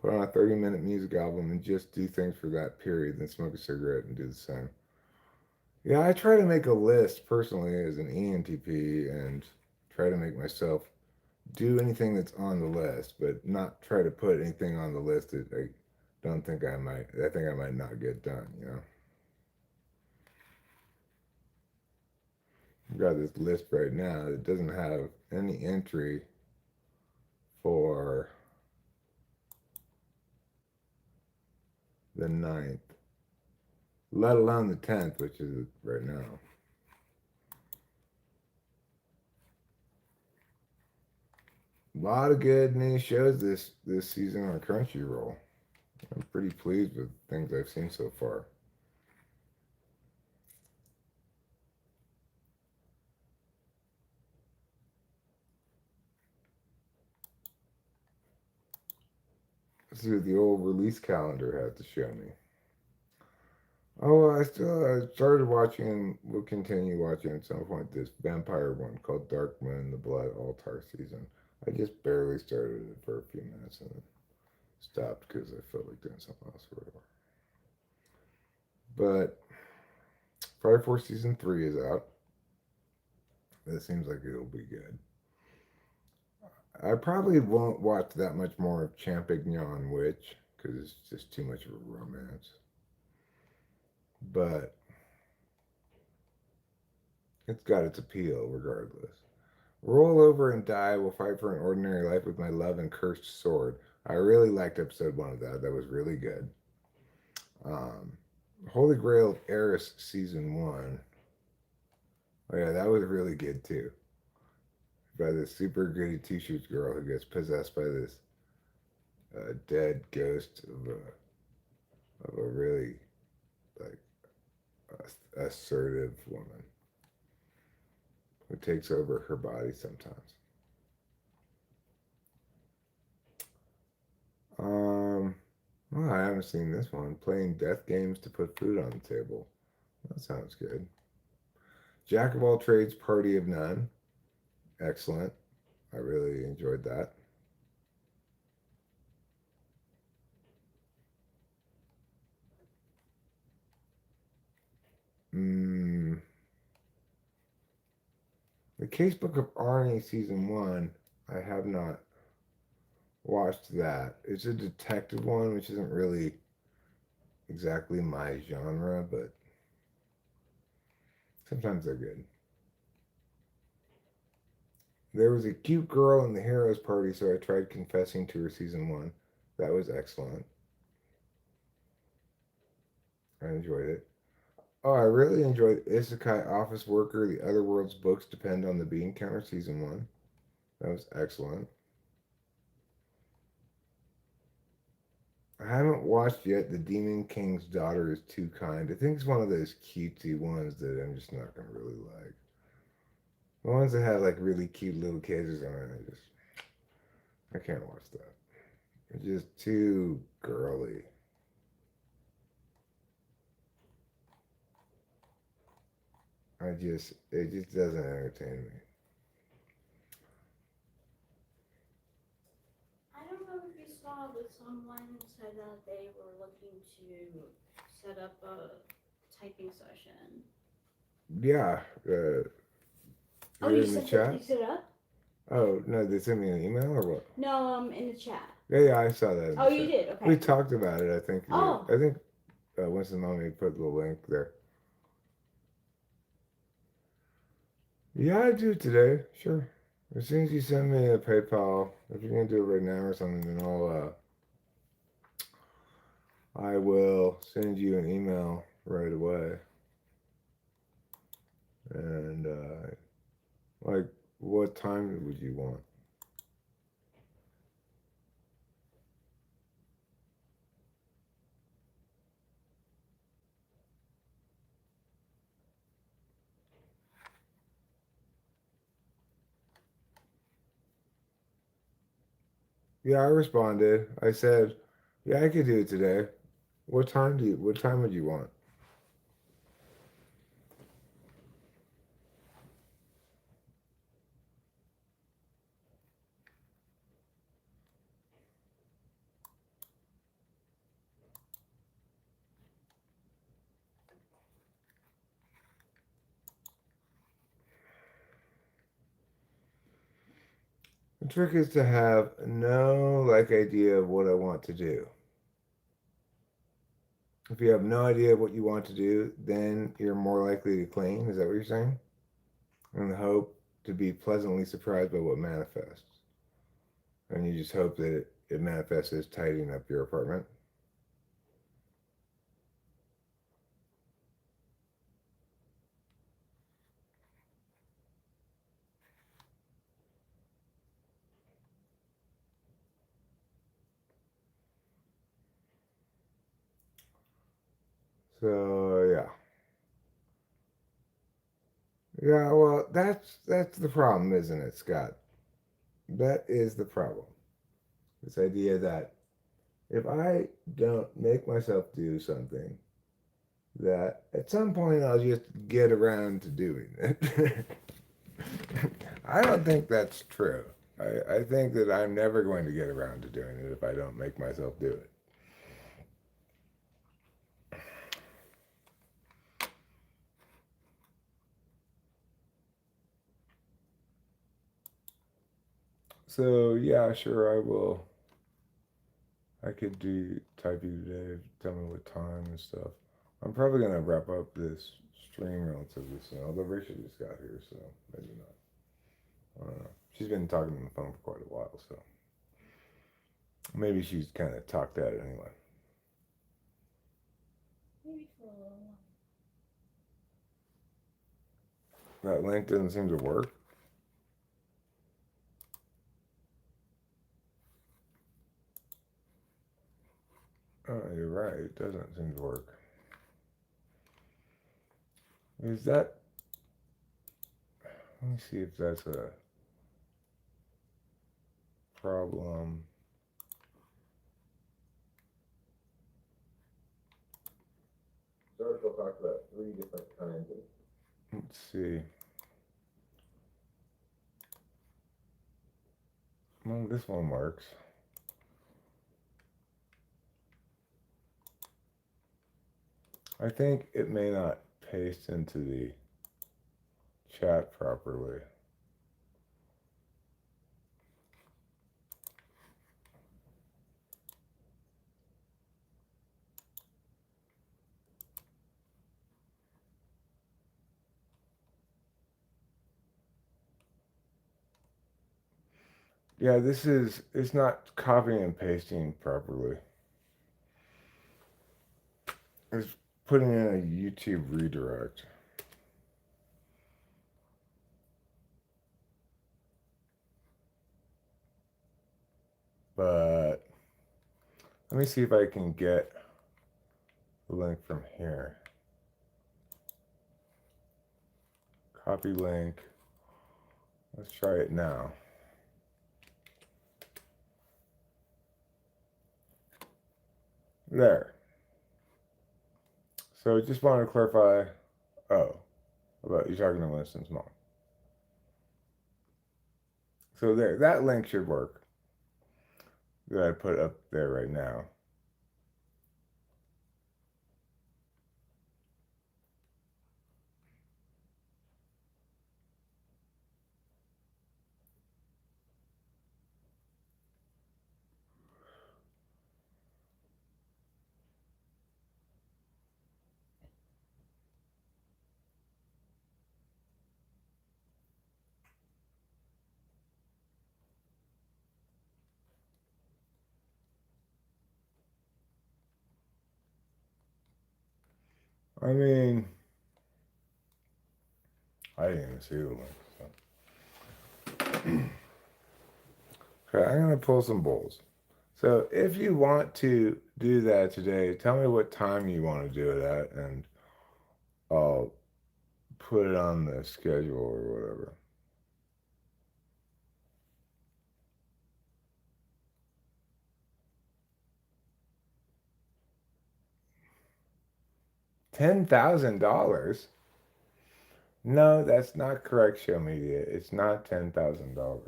put on a 30-minute music album and just do things for that period, then smoke a cigarette and do the same. Yeah, I try to make a list personally as an ENTP and try to make myself do anything that's on the list, but not try to put anything on the list that I think I might not get done. I've got this list right now that doesn't have any entry for the 9th, let alone the 10th, which is right now. A lot of good new shows this season on Crunchyroll. I'm pretty pleased with things I've seen so far. Let's see what the old release calendar has to show me. Oh, I started watching, will continue watching at some point, this vampire one called Dark Moon, the Blood Altar season. I just barely started it for a few minutes and then stopped because I felt like doing something else or whatever. But Fire Force Season 3 is out. It seems like it'll be good. I probably won't watch that much more of Champignon Witch because it's just too much of a romance. But it's got its appeal regardless. Roll over and die will fight for an ordinary life with my love and cursed sword. I really liked episode 1 of that. That was really good. Um, Holy Grail of Eris season 1. Oh yeah, that was really good too. By this super goody two-shoes girl who gets possessed by this dead ghost of a really like assertive woman who takes over her body sometimes. Um, well, I haven't seen this one. Playing death games to put food on the table. That sounds good. Jack of all trades, party of none. Excellent. I really enjoyed that. Mm, the Casebook of Arnie season 1. I have not watched that. It's a detective one, which isn't really exactly my genre, but sometimes they're good. There was a cute girl in the heroes party, so I tried confessing to her season 1. That was excellent. I enjoyed it. Oh, I really enjoyed Isekai Office Worker. The Other World's books depend on the bean counter season 1. That was excellent. I haven't watched yet The Demon King's Daughter is Too Kind. I think it's one of those cutesy ones that I'm just not gonna really like. The ones that have like really cute little kids on it, I can't watch that. It's just too girly. It just doesn't entertain me. I don't know if you saw, but someone said that they were looking to set up a typing session. Yeah, Oh, you're you in the set that you chat. set it up? Oh no, they sent me an email or what? No, in the chat. Yeah, I saw that. In Oh, the you chat. did. Okay. We talked about it. I think. Oh. I think Winston Mommy put the link there. Yeah, I do today. Sure. As soon as you send me a PayPal, if you're gonna do it right now or something, then I will send you an email right away. And like, what time would you want? Yeah, I responded. I said, yeah, I could do it today. What time would you want? The trick is to have no like idea of what I want to do. If you have no idea what you want to do, then you're more likely to claim. Is that what you're saying? And hope to be pleasantly surprised by what manifests. And you just hope that it manifests as tidying up your apartment. So yeah. Yeah, well that's the problem, isn't it, Scott? That is the problem. This idea that if I don't make myself do something, that at some point I'll just get around to doing it. I don't think that's true. I think that I'm never going to get around to doing it if I don't make myself do it. So yeah, sure, I will. I could do typing today. Tell me what time and stuff. I'm probably gonna wrap up this stream relatively soon. Although Rachel just got here, so maybe not. I don't know. She's been talking on the phone for quite a while, so maybe she's kind of talked at it anyway. Maybe for a little That while. link doesn't seem to work. Oh, you're right. It doesn't seem to work. Is that? Let me see if that's a problem. Circle talked about 3 different kinds of. Let's see. Well, this one works. I think it may not paste into the chat properly. Yeah, it's not copying and pasting properly. It's putting in a YouTube redirect. But let me see if I can get the link from here. Copy link. Let's try it now. There. So just wanted to clarify. Oh, about you talking to Winston's mom. So there, that link should work. That I put up there right now. I mean, I didn't even see the link. So. Okay, I'm gonna pull some bowls. So if you want to do that today, tell me what time you want to do it at, and I'll put it on the schedule or whatever. $10,000? No, that's not correct, Show Media. It's not $10,000.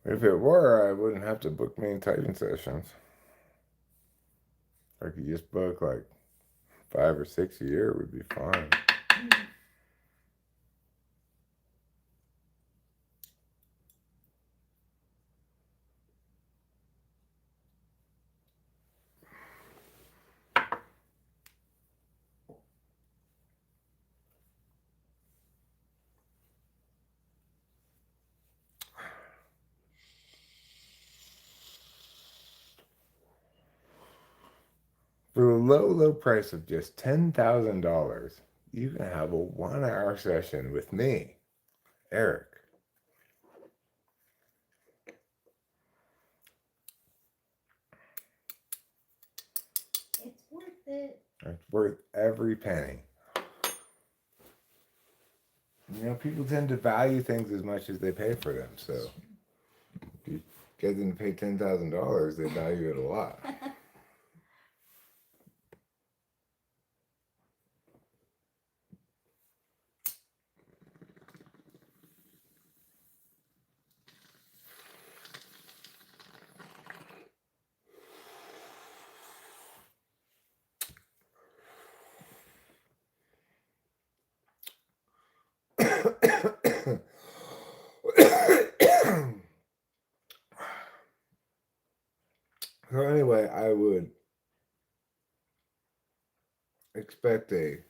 If it were, I wouldn't have to book many typing sessions. I could just book like 5 or 6 a year would be fine. For the low, low price of just $10,000, you can have a 1-hour session with me, Eric. It's worth it. It's worth every penny. You know, people tend to value things as much as they pay for them. So if you get them to pay $10,000, they value it a lot. So anyway, I would expect a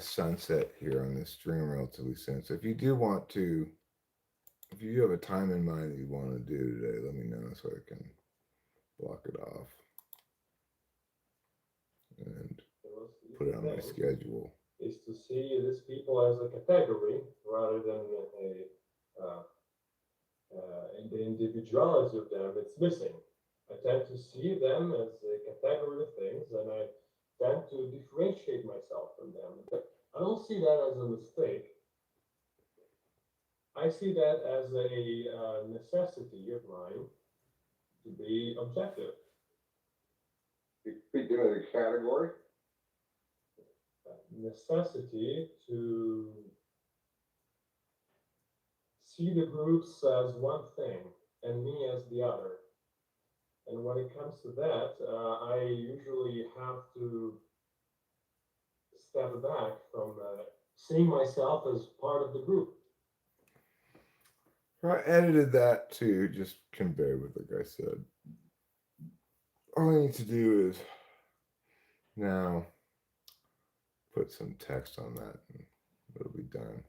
sunset here on this stream relatively soon. So if you do want to, if you do have a time in mind that you want to do today, let me know so I can block it off and put it on my schedule. Is to see these people as a category rather than the individuality of them. It's missing. I tend to see them as a category of things, and I tend to differentiate myself from them. But I don't see that as a mistake. I see that as a necessity of mine to be objective. Speaking of the category, Necessity to see the groups as one thing and me as the other. And when it comes to that, I usually have to step back from seeing myself as part of the group. I edited that too. Just convey with, like I said. All I need to do is now put some text on that, and it'll be done.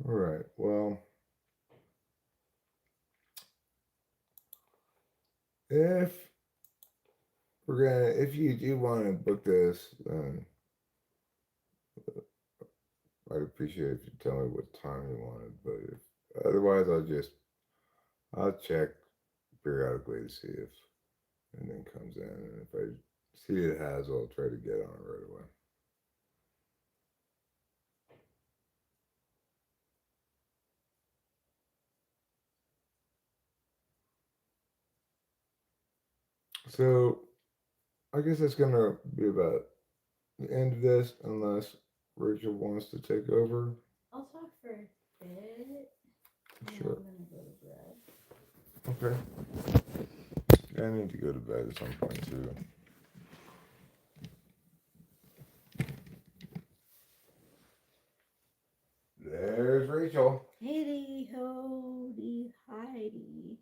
All right. Well, if if you do want to book this, I'd appreciate if you tell me what time you wanted. But if otherwise, I'll check periodically to see if anything comes in, and if I see it has, I'll try to get on it right away. So I guess that's gonna be about the end of this, unless Rachel wants to take over. I'll talk for a bit. Sure. I'm gonna go to bed. Okay. I need to go to bed at some point too. There's Rachel, Hey, holy, Heidi.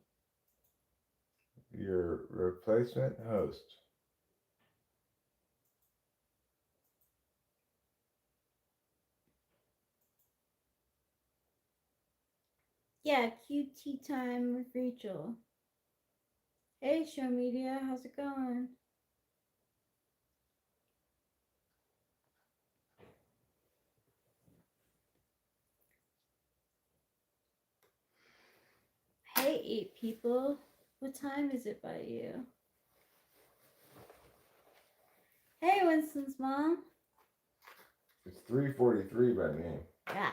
your replacement host. Yeah, QT time with Rachel. Hey, show media, how's it going? Hey, 8 people. What time is it by you? Hey, Winston's mom. It's 3:43 by me. Yeah.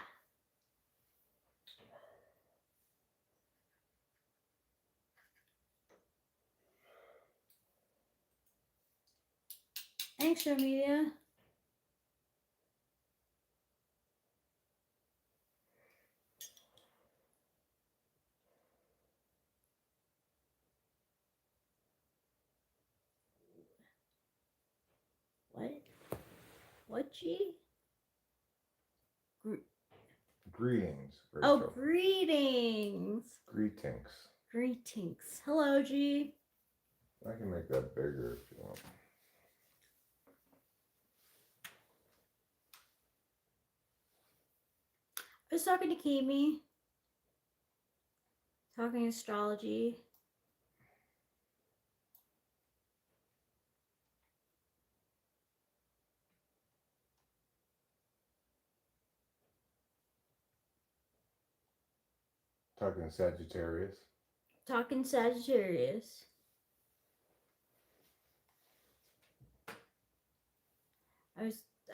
Thanks, show media. What? What, G? Greetings, Oh, Rachel. greetings. Greetings. Greetings. Hello, G. I can make that bigger if you want. I was talking to Kimi. Talking astrology. Talking Sagittarius. Talking Sagittarius.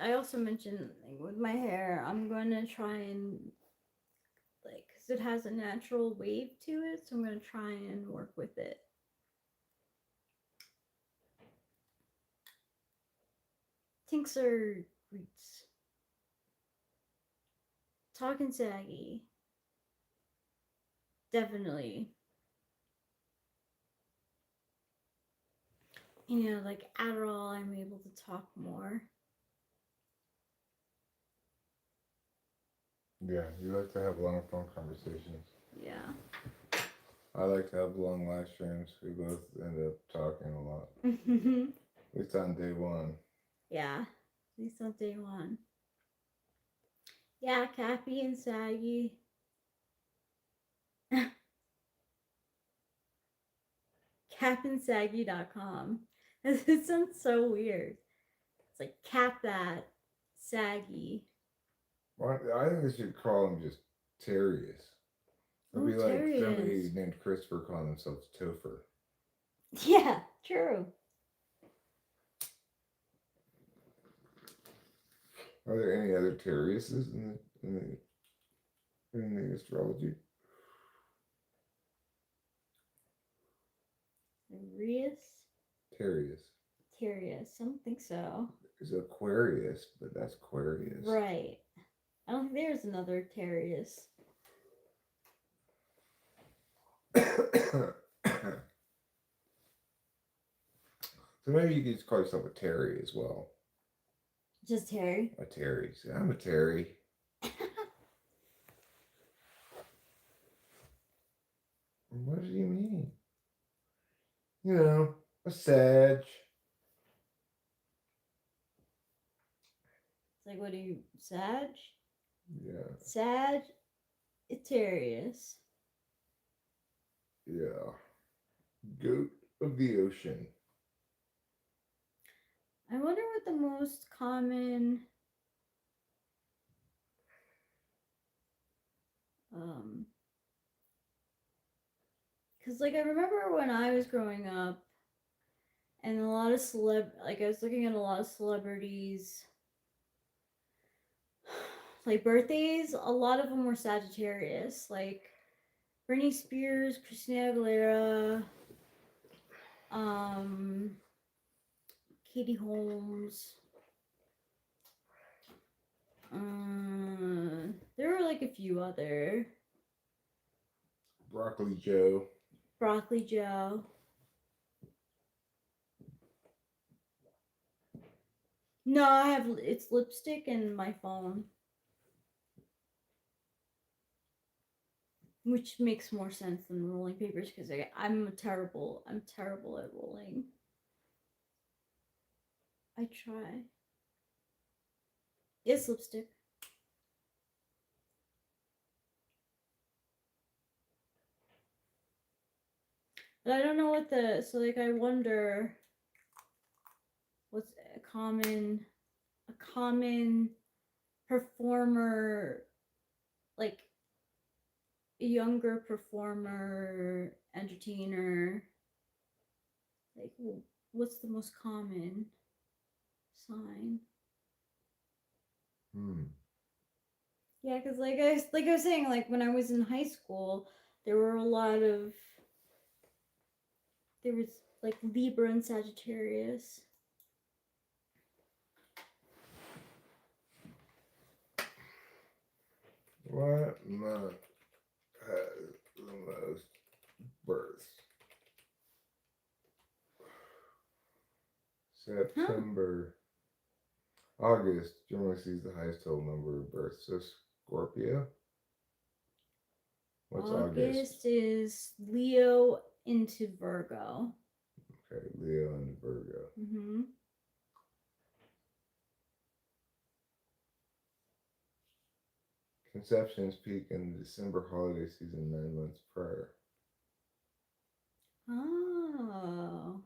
I also mentioned, like, with my hair, I'm going to try and like, because it has a natural wave to it, so I'm going to try and work with it. Tinksar Greets. Talking saggy. Definitely. You know, like Adderall, I'm able to talk more. Yeah, you like to have long phone conversations. Yeah. I like to have long live streams. We both end up talking a lot. At least on day one. Yeah. At least on day one. Yeah, Cappy and Saggy. CapandSaggy.com. It sounds so weird. It's like cap that Saggy. Well, I think they should call him just Terrius. It'd be like somebody Terrius. named Christopher calling themselves Topher. Yeah, true. Are there any other Terriuses in the astrology? Rius? Terrius. Terrius. I don't think so. There's Aquarius, but that's Aquarius. Right. I don't think there's another Terrius. So maybe you could just call yourself a Terry as well. Just Terry? A Terry. Say, I'm a Terry. What do you mean? You know, a Sag. It's like, what are you, Sag? Yeah. Sagittarius. Yeah. Goat of the ocean. I wonder what the most common because like I remember when I was growing up and a lot of I was looking at a lot of celebrities like birthdays, a lot of them were Sagittarius, like Britney Spears, Christina Aguilera, Katie Holmes. There were like a few other. Broccoli Joe. Broccoli Joe. No, I have it's lipstick in my phone. Which makes more sense than rolling papers because I'm terrible at rolling. I try. It's lipstick. But I don't know what so like I wonder what's a common performer, like a younger performer, entertainer, like what's the most common sign? Yeah, because like I was saying, like when I was in high school, there was like Libra and Sagittarius. What month has the most births? September. August generally sees the highest total number of births. So Scorpio. What's August? Is Leo into Virgo. Okay, Leo and Virgo. Mm-hmm. Conceptions peak in the December holiday season 9 months prior. Oh.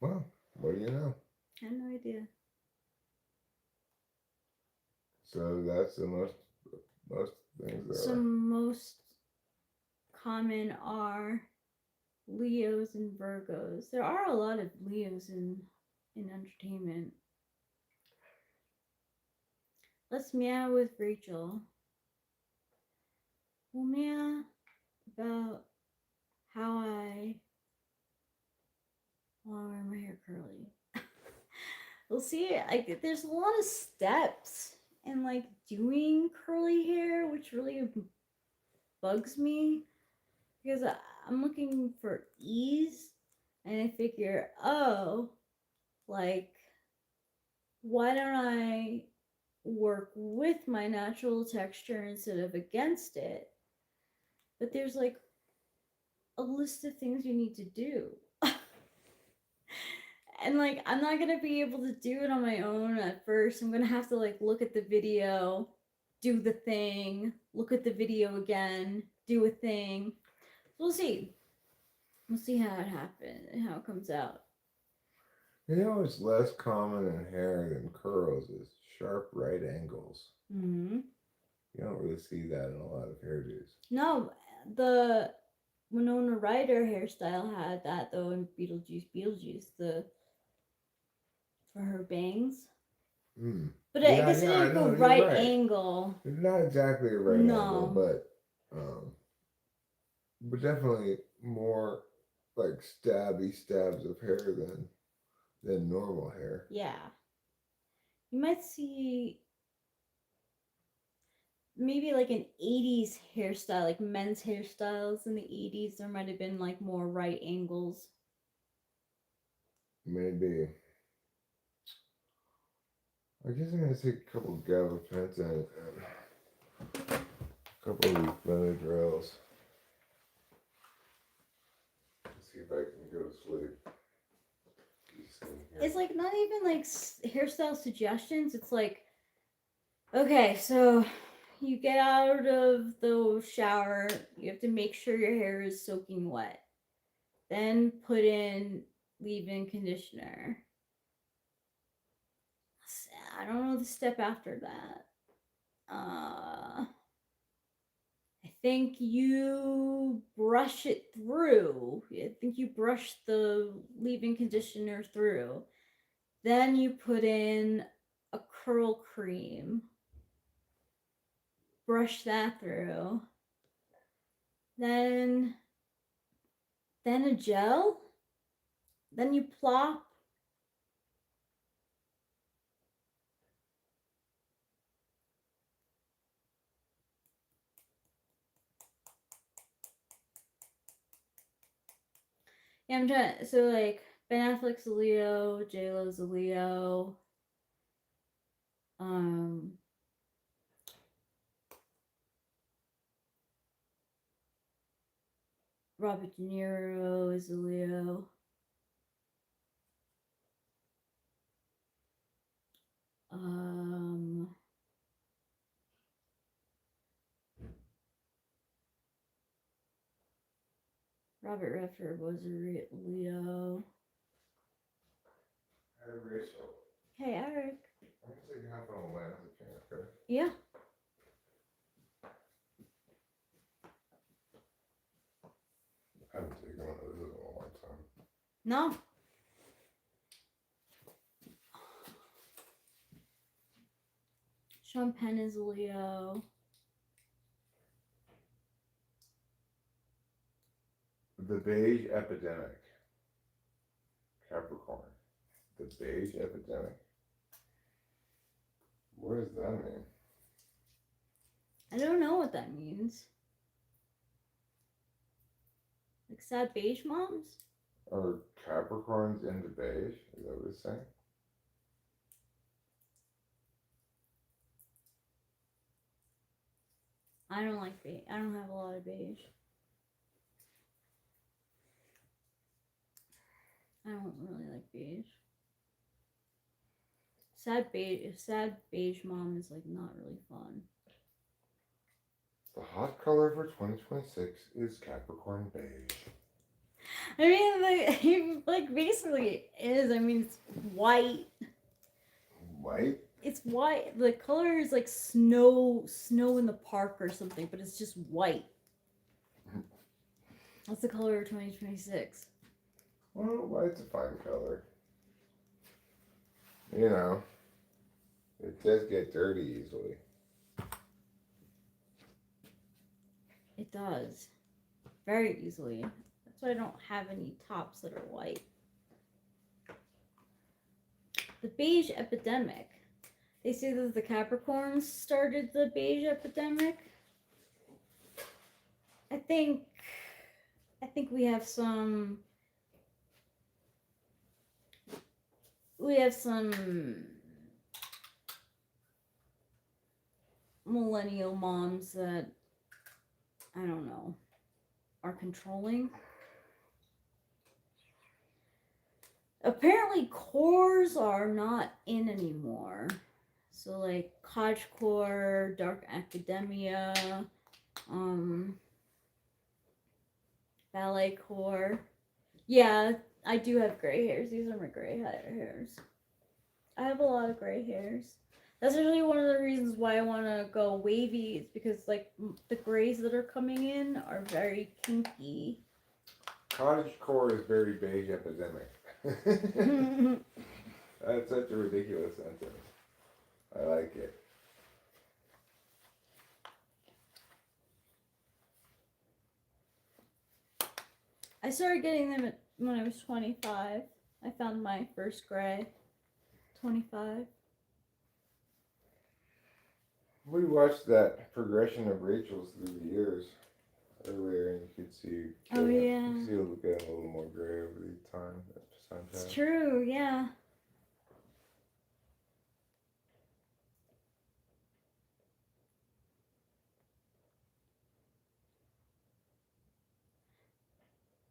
Well, what do you know? I had no idea. So that's the most things there So are. most common are Leos and Virgos. There are a lot of Leos and in entertainment. Let's meow with Rachel. We'll meow about how I want to wear my hair curly. We'll see. Like, there's a lot of steps in like doing curly hair, which really bugs me because I'm looking for ease, and I figure, oh, like, why don't I work with my natural texture instead of against it? But there's like a list of things you need to do. And like, I'm not gonna be able to do it on my own at first. I'm gonna have to like look at the video, do the thing, look at the video again, do a thing. We'll see. We'll see how it happens, how it comes out. You know what's less common in hair than curls is sharp right angles. Mm-hmm. You don't really see that in a lot of hairdos. No, the Winona Ryder hairstyle had that though in Beetlejuice, for her bangs. Mm. But Yeah, I guess it yeah, I didn't go know, you're right right. angle. It's not exactly a right No. angle, but definitely more like stabs of hair than normal hair. Yeah. You might see maybe like an 80s hairstyle, like men's hairstyles in the 80s. There might have been like more right angles. Maybe. I guess I'm gonna take a couple of gabapents and a couple of these Benadryls. See if I can go to sleep. It's like not even like hairstyle suggestions. It's like, okay, so you get out of the shower, you have to make sure your hair is soaking wet. Then put in leave-in conditioner. I don't know the step after that. I think you brush it through. I think you brush the leave-in conditioner through. Then you put in a curl cream. Brush that through. Then a gel. Then you plop. Yeah, I'm trying. So like Ben Affleck's a Leo, J Lo's a Leo. Robert De Niro is a Leo. Robert Redford was a Leo. Hey, Rachel. Hey, Eric. I'm gonna take half on a lamp if you can, okay? Yeah. I haven't taken one of those in a long time. No. Sean Penn is a Leo. The beige epidemic. Capricorn. The beige epidemic. What does that mean? I don't know what that means. Like sad beige moms? Are Capricorns into beige? Is that what it's saying? I don't like beige. I don't have a lot of beige. I don't really like beige. Sad beige mom is like not really fun. The hot color for 2026 is Capricorn beige. I mean, like basically it is. I mean, it's white. White? It's white. The color is like snow in the park or something, but it's just white. That's the color of 2026. Well, white's a fine color. You know, it does get dirty easily. It does. Very easily. That's why I don't have any tops that are white. The beige epidemic. They say that the Capricorns started the beige epidemic. I think we have some millennial moms that I don't know are controlling. Apparently cores are not in anymore. So like cottagecore, dark academia, ballet core. Yeah, I do have gray hairs. These are my gray hairs. I have a lot of gray hairs. That's actually one of the reasons why I want to go wavy. Is because like the grays that are coming in are very kinky. Cottage core is very beige epidemic. That's such a ridiculous sentence. I like it. I started getting them when I was 25. I found my first gray. 25. We watched that progression of Rachel's through the years earlier, and you could see. Oh yeah. You could see it getting a little more gray over the time. It's true. Yeah.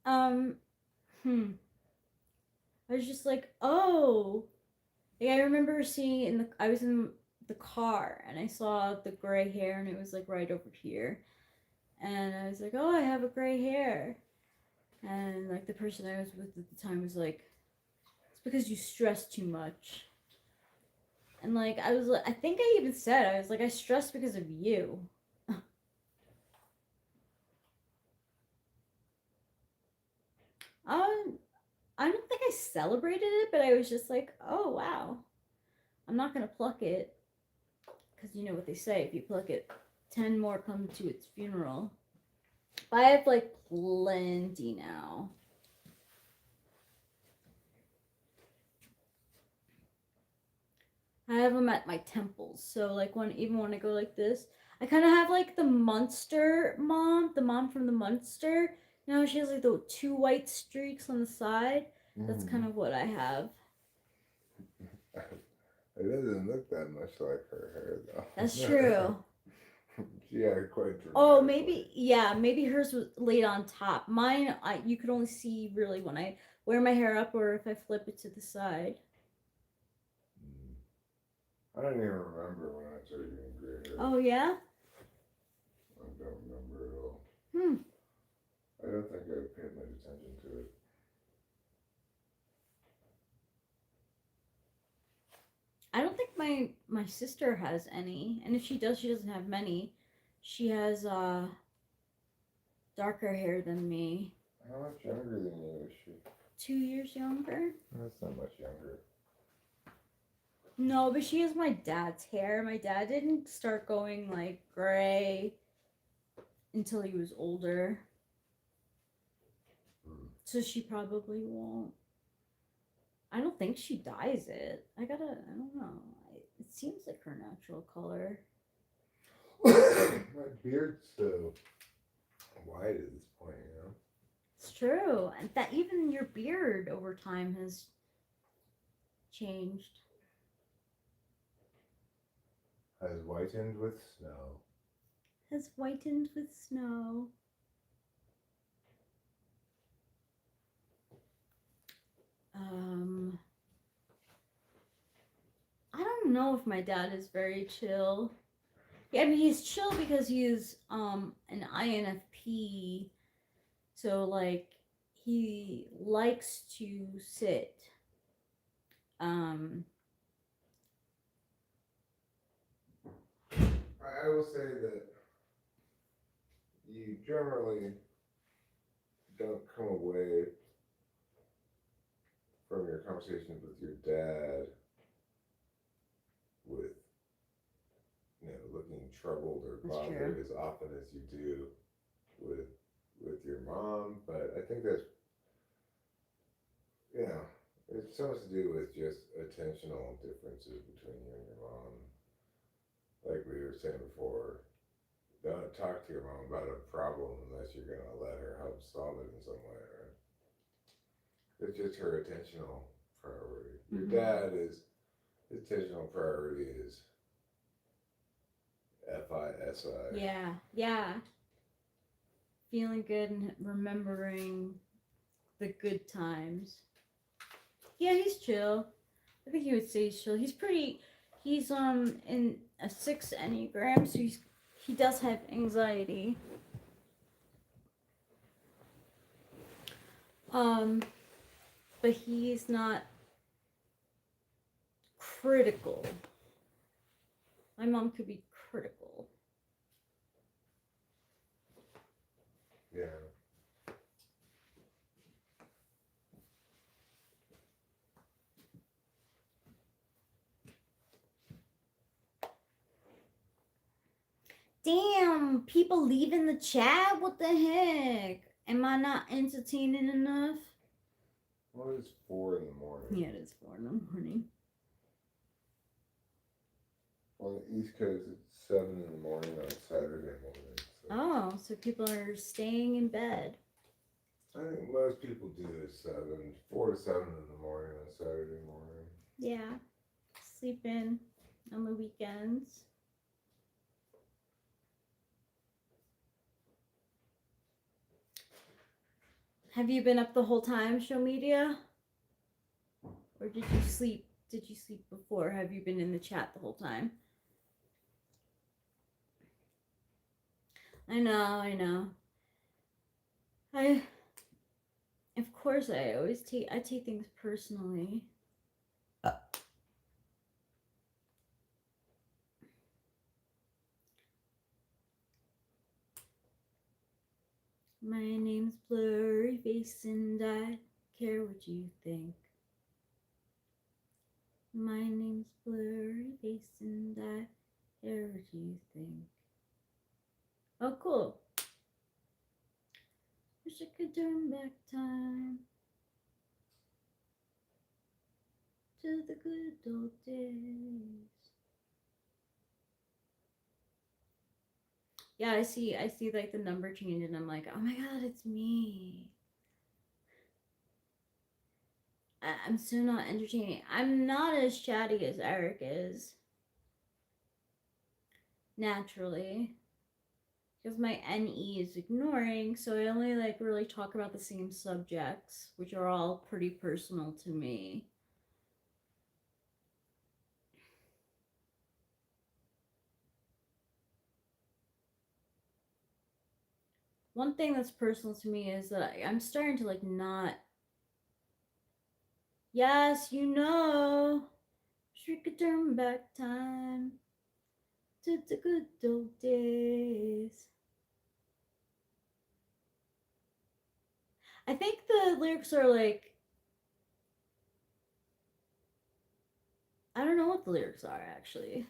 Um. I was just like, oh. Like, I remember seeing I was in the car and I saw the gray hair and it was like right over here. And I was like, oh, I have a gray hair. And like the person I was with at the time was like, it's because you stress too much. And like I think I even said, I was like, I stress because of you. I don't think I celebrated it, but I was just like, oh wow. I'm not gonna pluck it. Because you know what they say, if you pluck it, 10 more come to its funeral. But I have like plenty now. I have them at my temples. So like even when I go like this, I kind of have like the Munster mom, the mom from the Munster. You know, she has like the 2 white streaks on the side. That's kind of what I have. It doesn't look that much like her hair, though. That's true. She had quite dramatic. Oh, maybe hers was laid on top. Mine, you could only see really when I wear my hair up or if I flip it to the side. I don't even remember when I started getting gray hair. Oh yeah? I don't remember at all. I don't think I paid much attention to it. I don't think my sister has any, and if she does, she doesn't have many. She has darker hair than me. How much younger than you is she? 2 years younger. That's not much younger. No, but she has my dad's hair. My dad didn't start going like gray until he was older. So she probably won't. I don't think she dyes it. I don't know. It seems like her natural color. My beard's so white at this point, you know? It's true. And that even your beard over time has changed. Has whitened with snow. Has whitened with snow. I don't know if my dad is very chill. Yeah, I mean he's chill because he's an INFP, so like he likes to sit. I will say that you generally don't come away from your conversations with your dad troubled or That's bothered true. as often as you do with your mom. But I think that's, you know, it's so much to do with just attentional differences between you and your mom. Like we were saying before, don't talk to your mom about a problem unless you're gonna let her help solve it in some way, right? It's just her attentional priority. Your dad is, his attentional priority is FISI. Yeah, yeah. Feeling good and remembering the good times. Yeah, he's chill. I think he would say he's chill. He's pretty. He's in a 6 Enneagram, so he does have anxiety. Um, but he's not critical. My mom could be critical. Yeah. Damn, people leaving the chat? What the heck? Am I not entertaining enough? Well, it's 4 in the morning. Yeah, it is 4 in the morning. On the East Coast, it's 7 in the morning on Saturday morning. So. Oh, so people are staying in bed. I think most people do is 4 to 7 in the morning on Saturday morning. Yeah, sleep in on the weekends. Have you been up the whole time, show media? Or did you sleep? Did you sleep before? Have you been in the chat the whole time? I know. Of course, I take things personally. My name's Blurry Face and I care what you think. My name's Blurry Face and I care what you think. Oh, cool. Wish I could turn back time to the good old days. Yeah, I see like the number change and I'm like, oh my god, it's me. I'm so not entertaining. I'm not as chatty as Eric is. Naturally. Because my NE is ignoring, so I only like really talk about the same subjects, which are all pretty personal to me. One thing that's personal to me is that I'm starting to like not. Yes, you know. Wish we could turn back time to the good old days. I think the lyrics are like, I don't know what the lyrics are actually.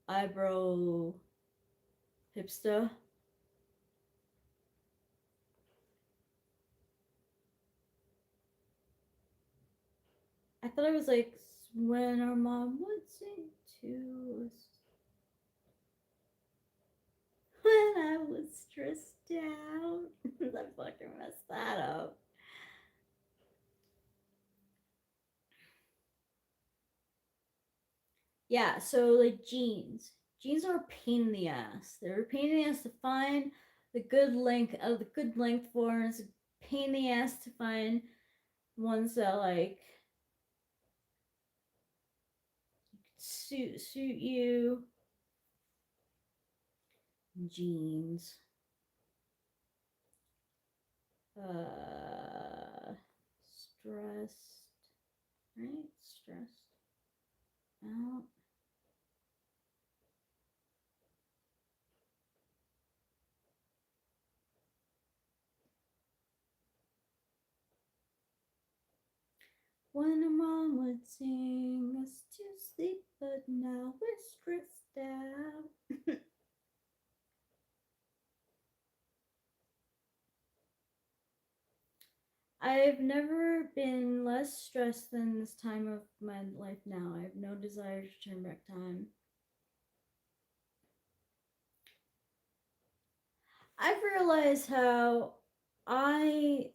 Eyebrow hipster. I thought it was like when our mom would sing to us. When I was stressed out. I fucking messed that up. Yeah, so like jeans. Jeans are a pain in the ass. They're a pain in the ass to find the good length for, and it's a pain in the ass to find ones that like suit you. Jeans. Stressed. Right? Stressed out. When our mom would sing us to sleep, but now we're stressed out. I've never been less stressed than this time of my life now. I have no desire to turn back time. I've realized how I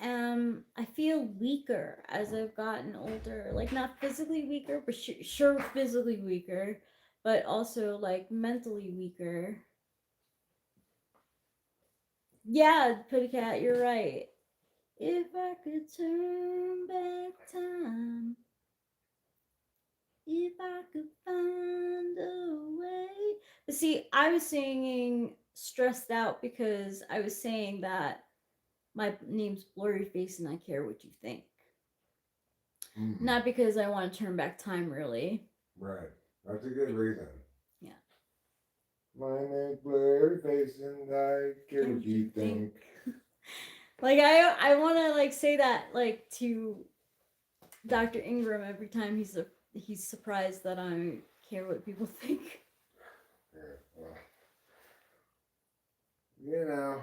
I feel weaker as I've gotten older. Like, not physically weaker, but sure physically weaker, but also like mentally weaker. Yeah, Putty Cat, you're right. If I could turn back time, if I could find a way. But see, I was singing stressed out because I was saying that my name's Blurry Face and I care what you think. Mm. Not because I want to turn back time, really. Right. That's a good reason. Yeah. My name's Blurry Face and I care what you think. Like, I want to like say that like to Dr. Ingram every time he's surprised that I care what people think. Yeah, well, you know,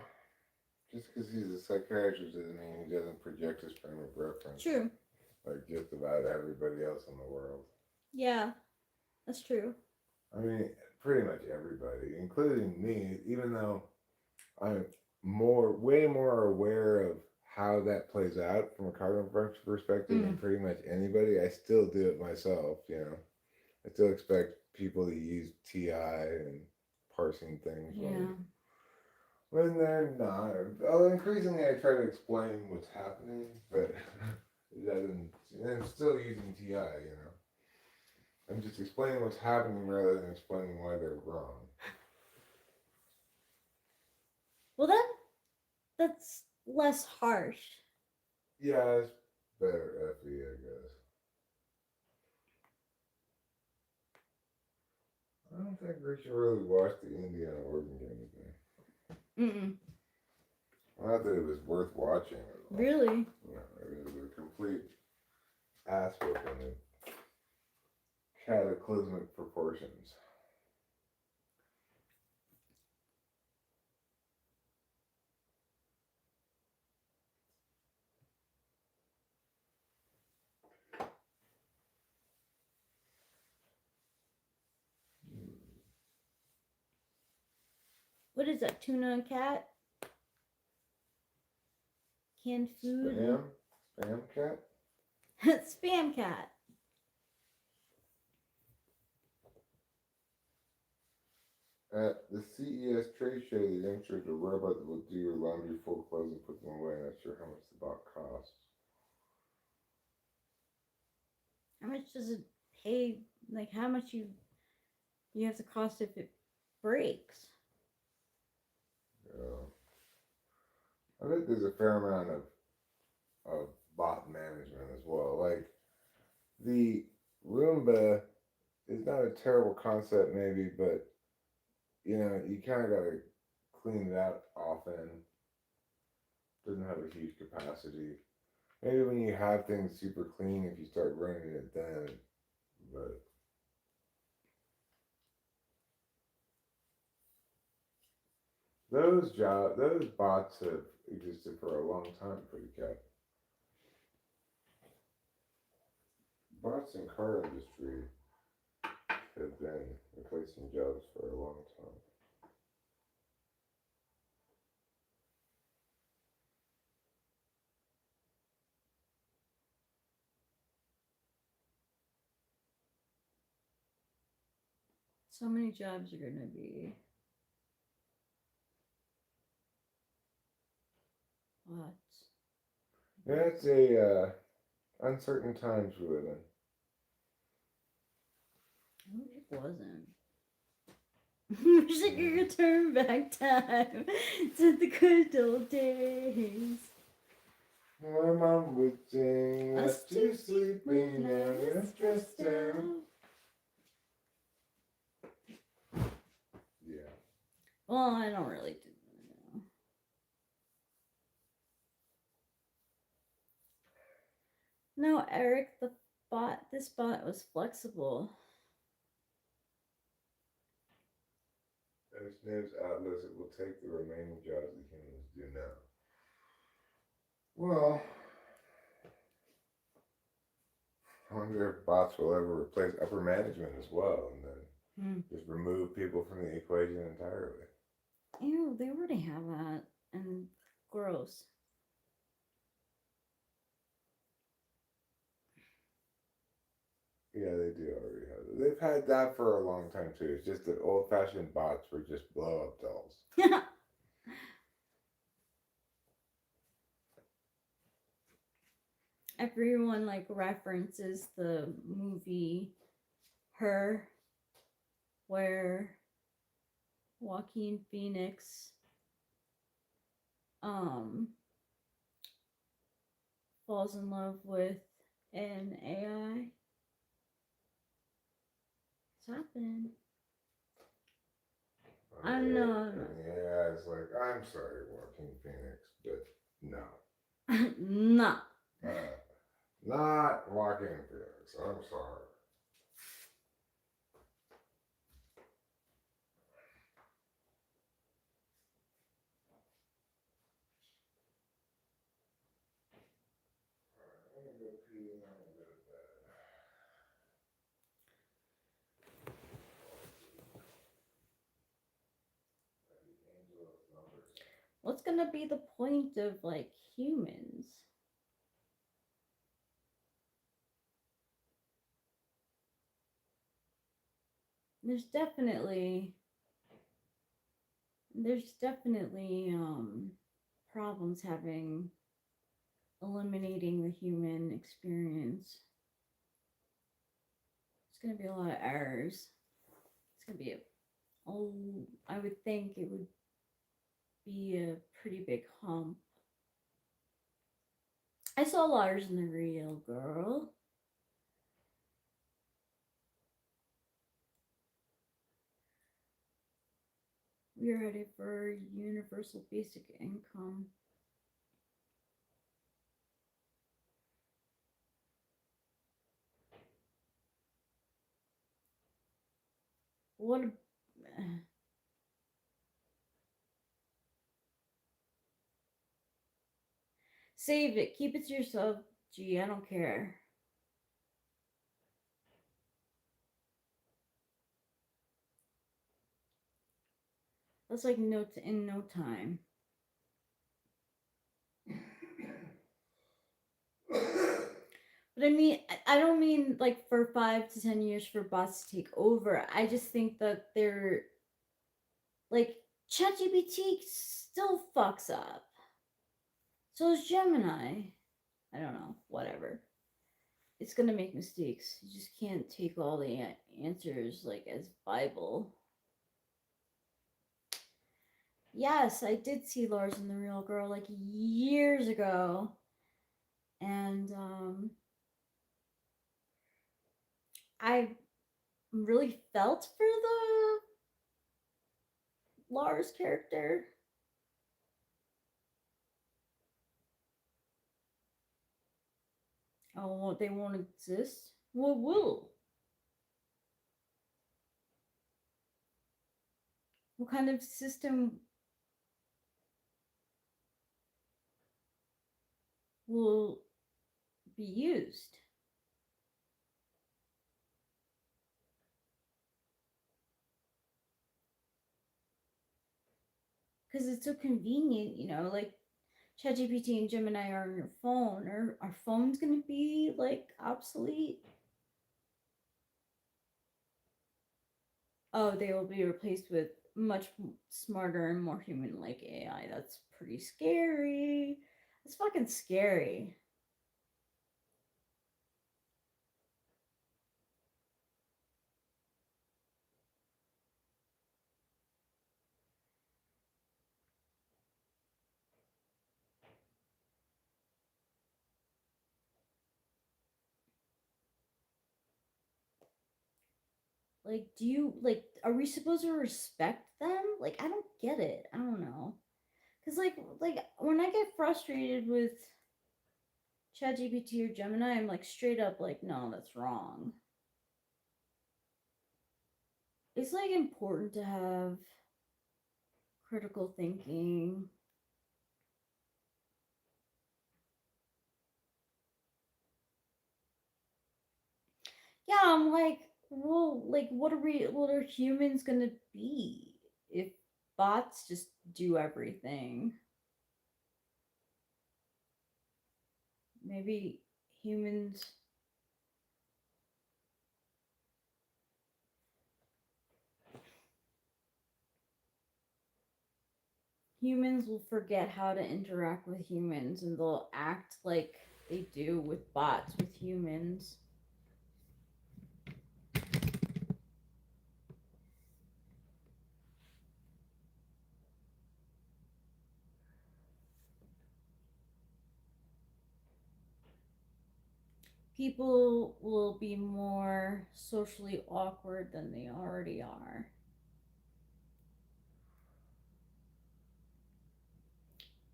just because he's a psychiatrist doesn't mean he doesn't project his frame of reference. True. Like just about everybody else in the world. Yeah, that's true. I mean, pretty much everybody, including me, even though I'm way more aware of how that plays out from a cognitive perspective than pretty much anybody. I still do it myself, you know. I still expect people to use TI and parsing things when they're not. Although increasingly I try to explain what's happening, but it doesn't. And I'm still using TI, you know. I'm just explaining what's happening rather than explaining why they're wrong. Well, that's less harsh. Yeah, it's better FE, I guess. I don't think we should really watch the Indiana Oregon game again. Not that it was worth watching at all. Really? No, it was a complete ass whooping in cataclysmic proportions. What is that? Tuna and cat? Canned food? Spam? Spam cat? Spam cat. At the CES trade show, they demonstrated a robot that will do your laundry, fold clothes, and put them away. Not sure how much the bot costs. How much does it pay? Like, how much you have to cost if it breaks? Yeah. I think there's a fair amount of bot management as well. Like, the Roomba is not a terrible concept, maybe, but you know, you kind of got to clean it out often. Doesn't have a huge capacity. Maybe when you have things super clean, if you start running it then, but those bots have existed for a long time, Pretty Cat. Bots in car industry have been replacing jobs for a long time. So many jobs are gonna be what? Yeah, it's a uncertain times we live in. No, it wasn't. Wish I could turn back time to the good old days. My mom would sing us to sleep, we never stressed out. Yeah. Well, I don't really do that. No, Eric, this bot was flexible. As news outlets, it will take the remaining jobs that humans do now. Well, I wonder if bots will ever replace upper management as well, and then just remove people from the equation entirely. Ew, they already have that. And gross. Yeah, they do already have it. They've had that for a long time too. It's just that old-fashioned bots were just blow-up dolls. Everyone like references the movie Her, where Joaquin Phoenix um falls in love with an AI. It's happened. I don't know. Yeah, it's like, I'm sorry, Joaquin Phoenix, but no. Nah. Not Joaquin Phoenix. I'm sorry. I'm gonna go pee and I'm gonna go to bed. Angela's numbers. What's gonna be the point of like humans? There's definitely problems having eliminating the human experience. It's gonna be a lot of errors. It's gonna be I would think it would be a pretty big hump. I saw Lars and the Real Girl. We are headed for universal basic income. What a, save it. Keep it to yourself. Gee, I don't care. That's like in no time. But I mean, I don't mean like for 5 to 10 years for bots to take over. I just think that they're like ChatGPT still fucks up. So is Gemini. I don't know. Whatever. It's gonna make mistakes. You just can't take all the answers like as Bible. Yes, I did see Lars and the Real Girl like years ago, and I really felt for the Lars character. Oh, they won't exist? What will? What kind of system will be used? Because it's so convenient, like ChatGPT and Gemini are on your phone. Are our phones going to be like obsolete? Oh, they will be replaced with much smarter and more human like AI. That's pretty scary. That's fucking scary. Like, are we supposed to respect them? Like, I don't get it. I don't know. Cause like when I get frustrated with ChatGPT or Gemini, I'm like straight up like, no, that's wrong. It's like important to have critical thinking. yeah, I'm like, well, like, what are humans gonna be if bots just do everything? Maybe humans. Humans will forget how to interact with humans and they'll act like they do with bots with humans. People will be more socially awkward than they already are.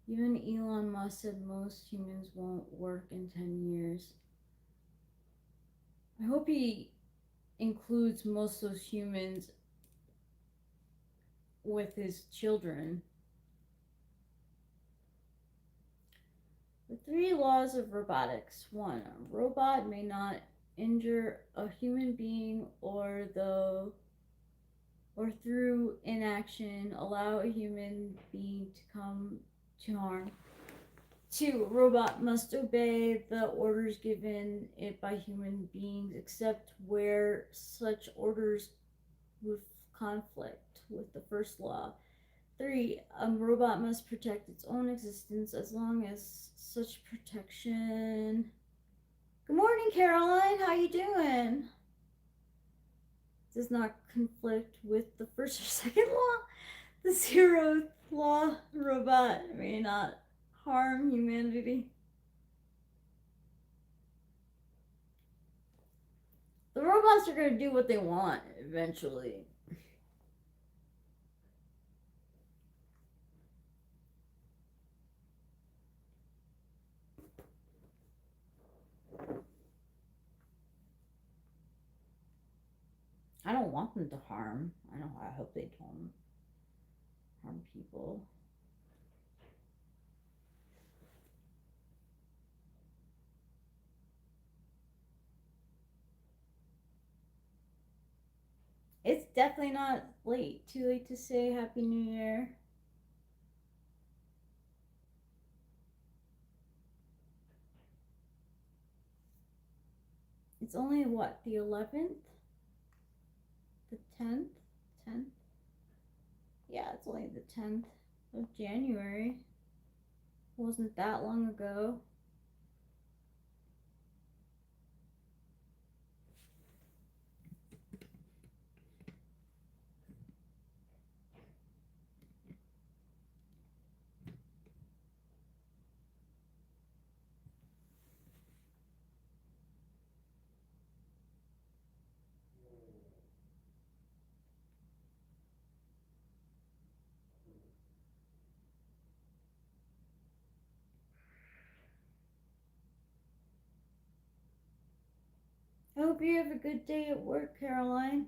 Even Elon Musk said most humans won't work in 10 years. I hope he includes most of those humans with his children. The 3 laws of robotics. 1. A robot may not injure a human being or through inaction allow a human being to come to harm. 2. A robot must obey the orders given it by human beings except where such orders would conflict with the first law. 3. A robot must protect its own existence as long as such protection. Good morning, Caroline. How you doing? Does not conflict with the first or second law. The 0th law: robot may not harm humanity. The robots are gonna do what they want eventually. I don't want them to harm. I hope they don't harm people. It's definitely not late. Too late to say Happy New Year. It's only what, the 11th? The 10th? 10th? Yeah, it's only the 10th of January. Wasn't that long ago. I hope you have a good day at work, Caroline.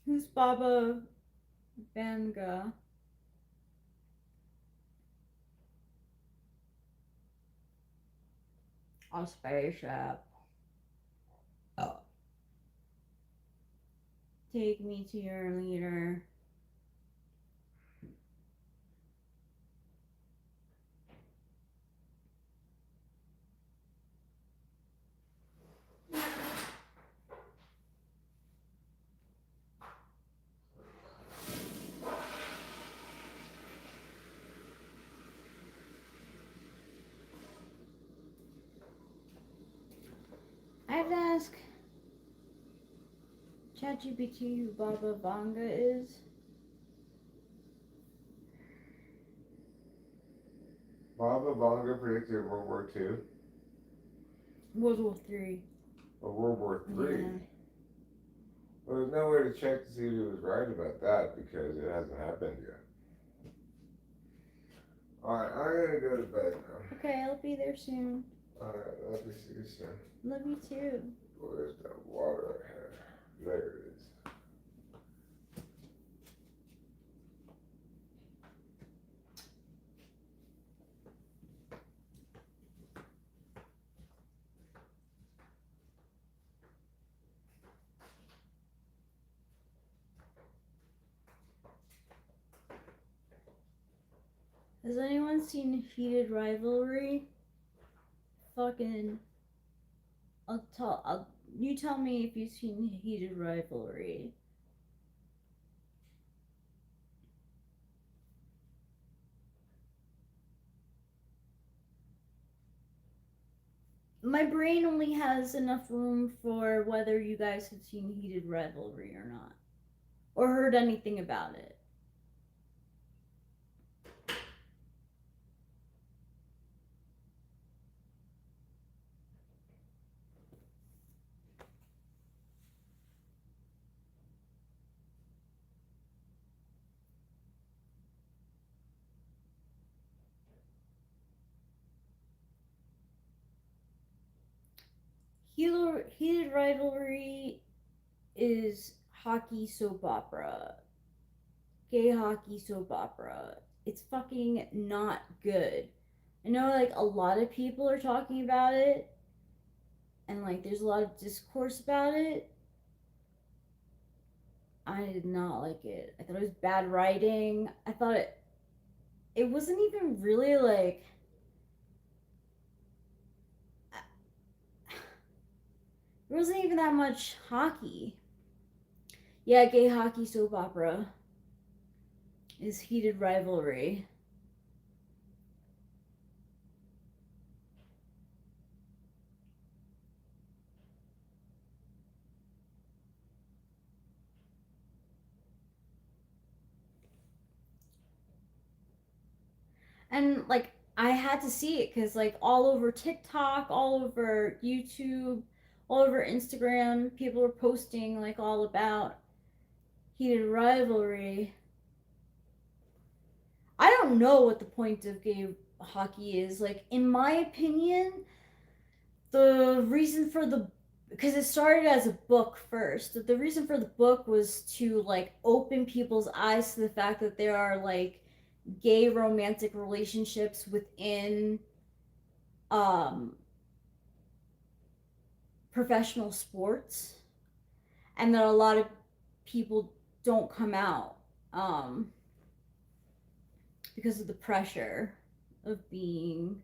Who's Baba Vanga? A spaceship. Oh. Take me to your leader. I have to ask ChatGPT who Baba Vanga is. Baba Vanga predicted World War II. World War III. Or World War III. Yeah. Well, there's no way to check to see if he was right about that because it hasn't happened yet. Alright, I'm gonna go to bed now. Okay, I'll be there soon. Alright, love to see you soon. Love you too. Where's that water I had? There it is. Has anyone seen Heated Rivalry? Fucking, you tell me if you've seen Heated Rivalry. My brain only has enough room for whether you guys have seen Heated Rivalry or not, or heard anything about it. Heated Rivalry is hockey soap opera, gay hockey soap opera. It's fucking not good. I know like a lot of people are talking about it, and like there's a lot of discourse about it. I did not like it. I thought it was bad writing. I thought it wasn't even really like there wasn't even that much hockey. Yeah, gay hockey soap opera is Heated Rivalry. And like I had to see it because like all over TikTok, all over YouTube, all over Instagram, people were posting like all about Heated Rivalry. I don't know what the point of gay hockey is. Like in my opinion, the reason for the because it started as a book first. The reason for the book was to like open people's eyes to the fact that there are like gay romantic relationships within um professional sports, and that a lot of people don't come out because of the pressure of being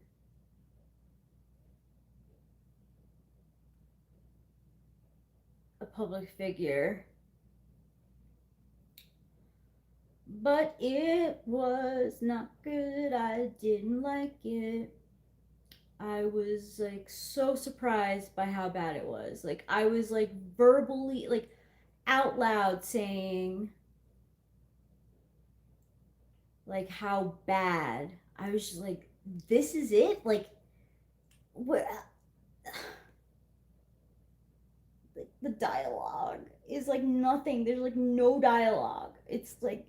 a public figure. But it was not good. I didn't like it. I was like so surprised by how bad it was. Like I was like verbally like out loud saying like how bad. I was just like this is it? Like what like, the dialogue is like nothing. There's like no dialogue. It's like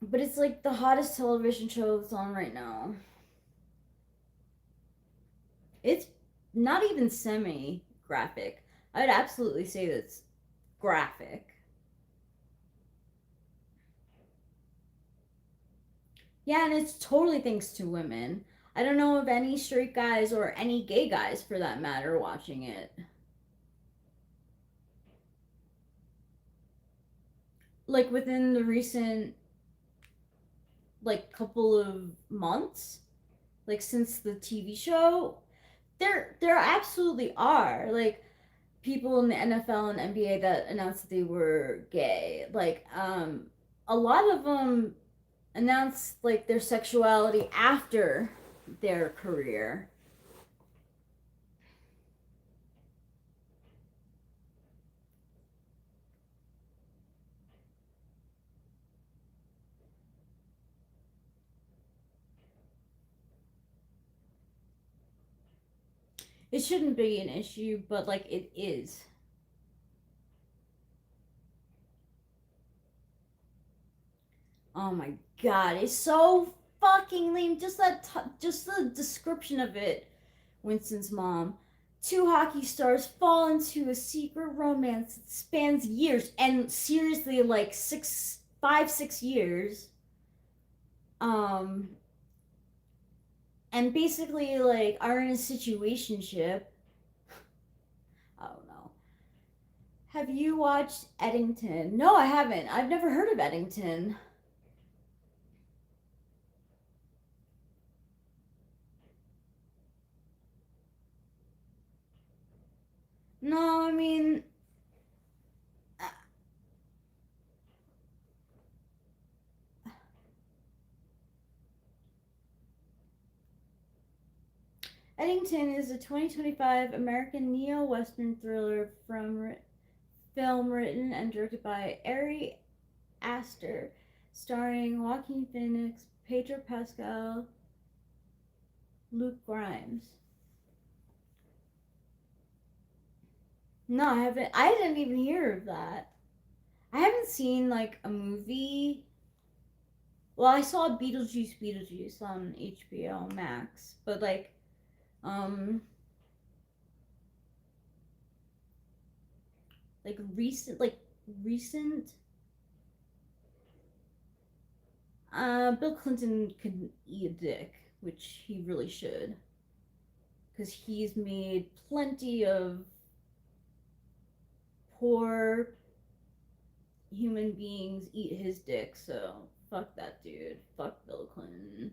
but it's like the hottest television show that's on right now. It's not even semi graphic. I'd absolutely say that's graphic. Yeah, and it's totally thanks to women. I don't know of any straight guys or any gay guys for that matter watching it. Like within the recent like couple of months, like since the TV show, there absolutely are like people in the NFL and NBA that announced that they were gay. Like a lot of them announced like their sexuality after their career. It shouldn't be an issue, but like it is. Oh my god, it's so fucking lame. Just the description of it. Winston's mom. Two hockey stars fall into a secret romance that spans years, and seriously, like 6 years. Um, and basically, like, are in a situationship. I don't know. Have you watched Eddington? No, I haven't. I've never heard of Eddington. No, I mean, uh, Eddington is a 2025 American neo-western thriller from film written and directed by Ari Aster, starring Joaquin Phoenix, Pedro Pascal, Luke Grimes. No, I haven't. I didn't even hear of that. I haven't seen like a movie. Well, I saw Beetlejuice on HBO Max, but um, recent. Bill Clinton could eat a dick, which he really should, because he's made plenty of poor human beings eat his dick. So fuck that dude. Fuck Bill Clinton.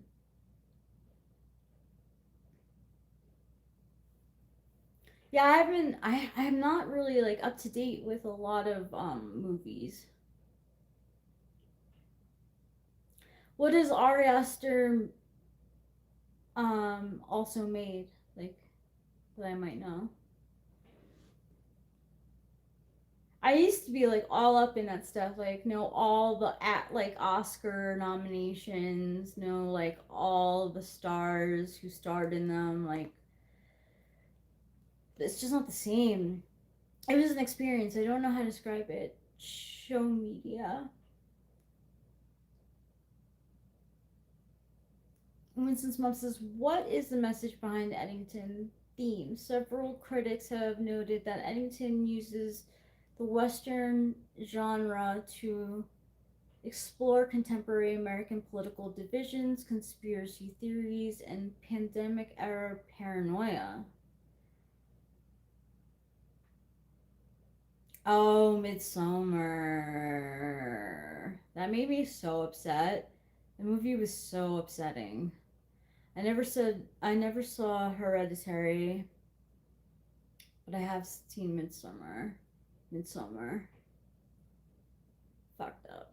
Yeah, I haven't. I'm not really like up to date with a lot of movies. What has Ari Aster also made, like, that I might know? I used to be like all up in that stuff, like know all the at like Oscar nominations, know like all the stars who starred in them. Like, it's just not the same. It was an experience. I don't know how to describe it. Show media. Winston Smith says, "What is the message behind the Eddington theme?" Several critics have noted that Eddington uses the Western genre to explore contemporary American political divisions, conspiracy theories, and pandemic era paranoia. Oh, Midsummer. That made me so upset. The movie was so upsetting. I never saw Hereditary, but I have seen Midsummer. Midsummer. Fucked up.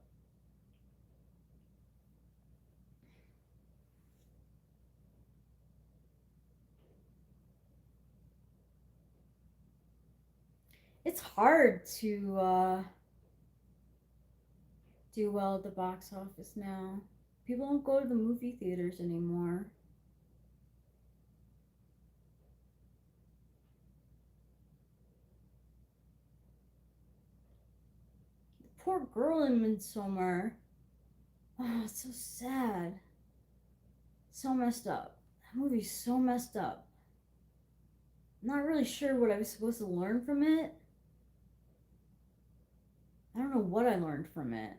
It's hard to do well at the box office now. People don't go to the movie theaters anymore. The poor girl in Midsummer. Oh, it's so sad. So messed up. That movie's so messed up. I'm not really sure what I was supposed to learn from it. I don't know what I learned from it.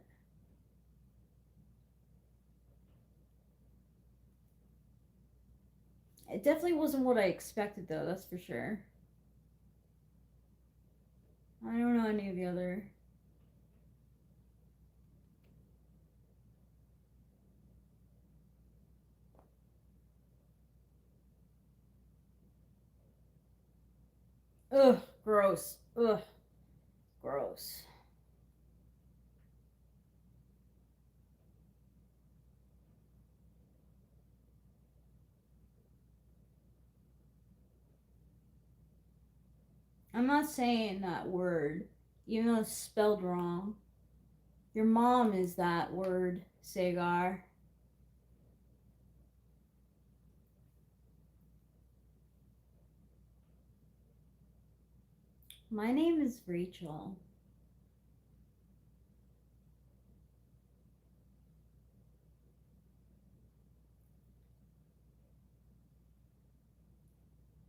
It definitely wasn't what I expected, though, that's for sure. I don't know any of the other. Ugh, gross. Ugh, gross. I'm not saying that word, even though it's spelled wrong. Your mom is that word, Sagar. My name is Rachel.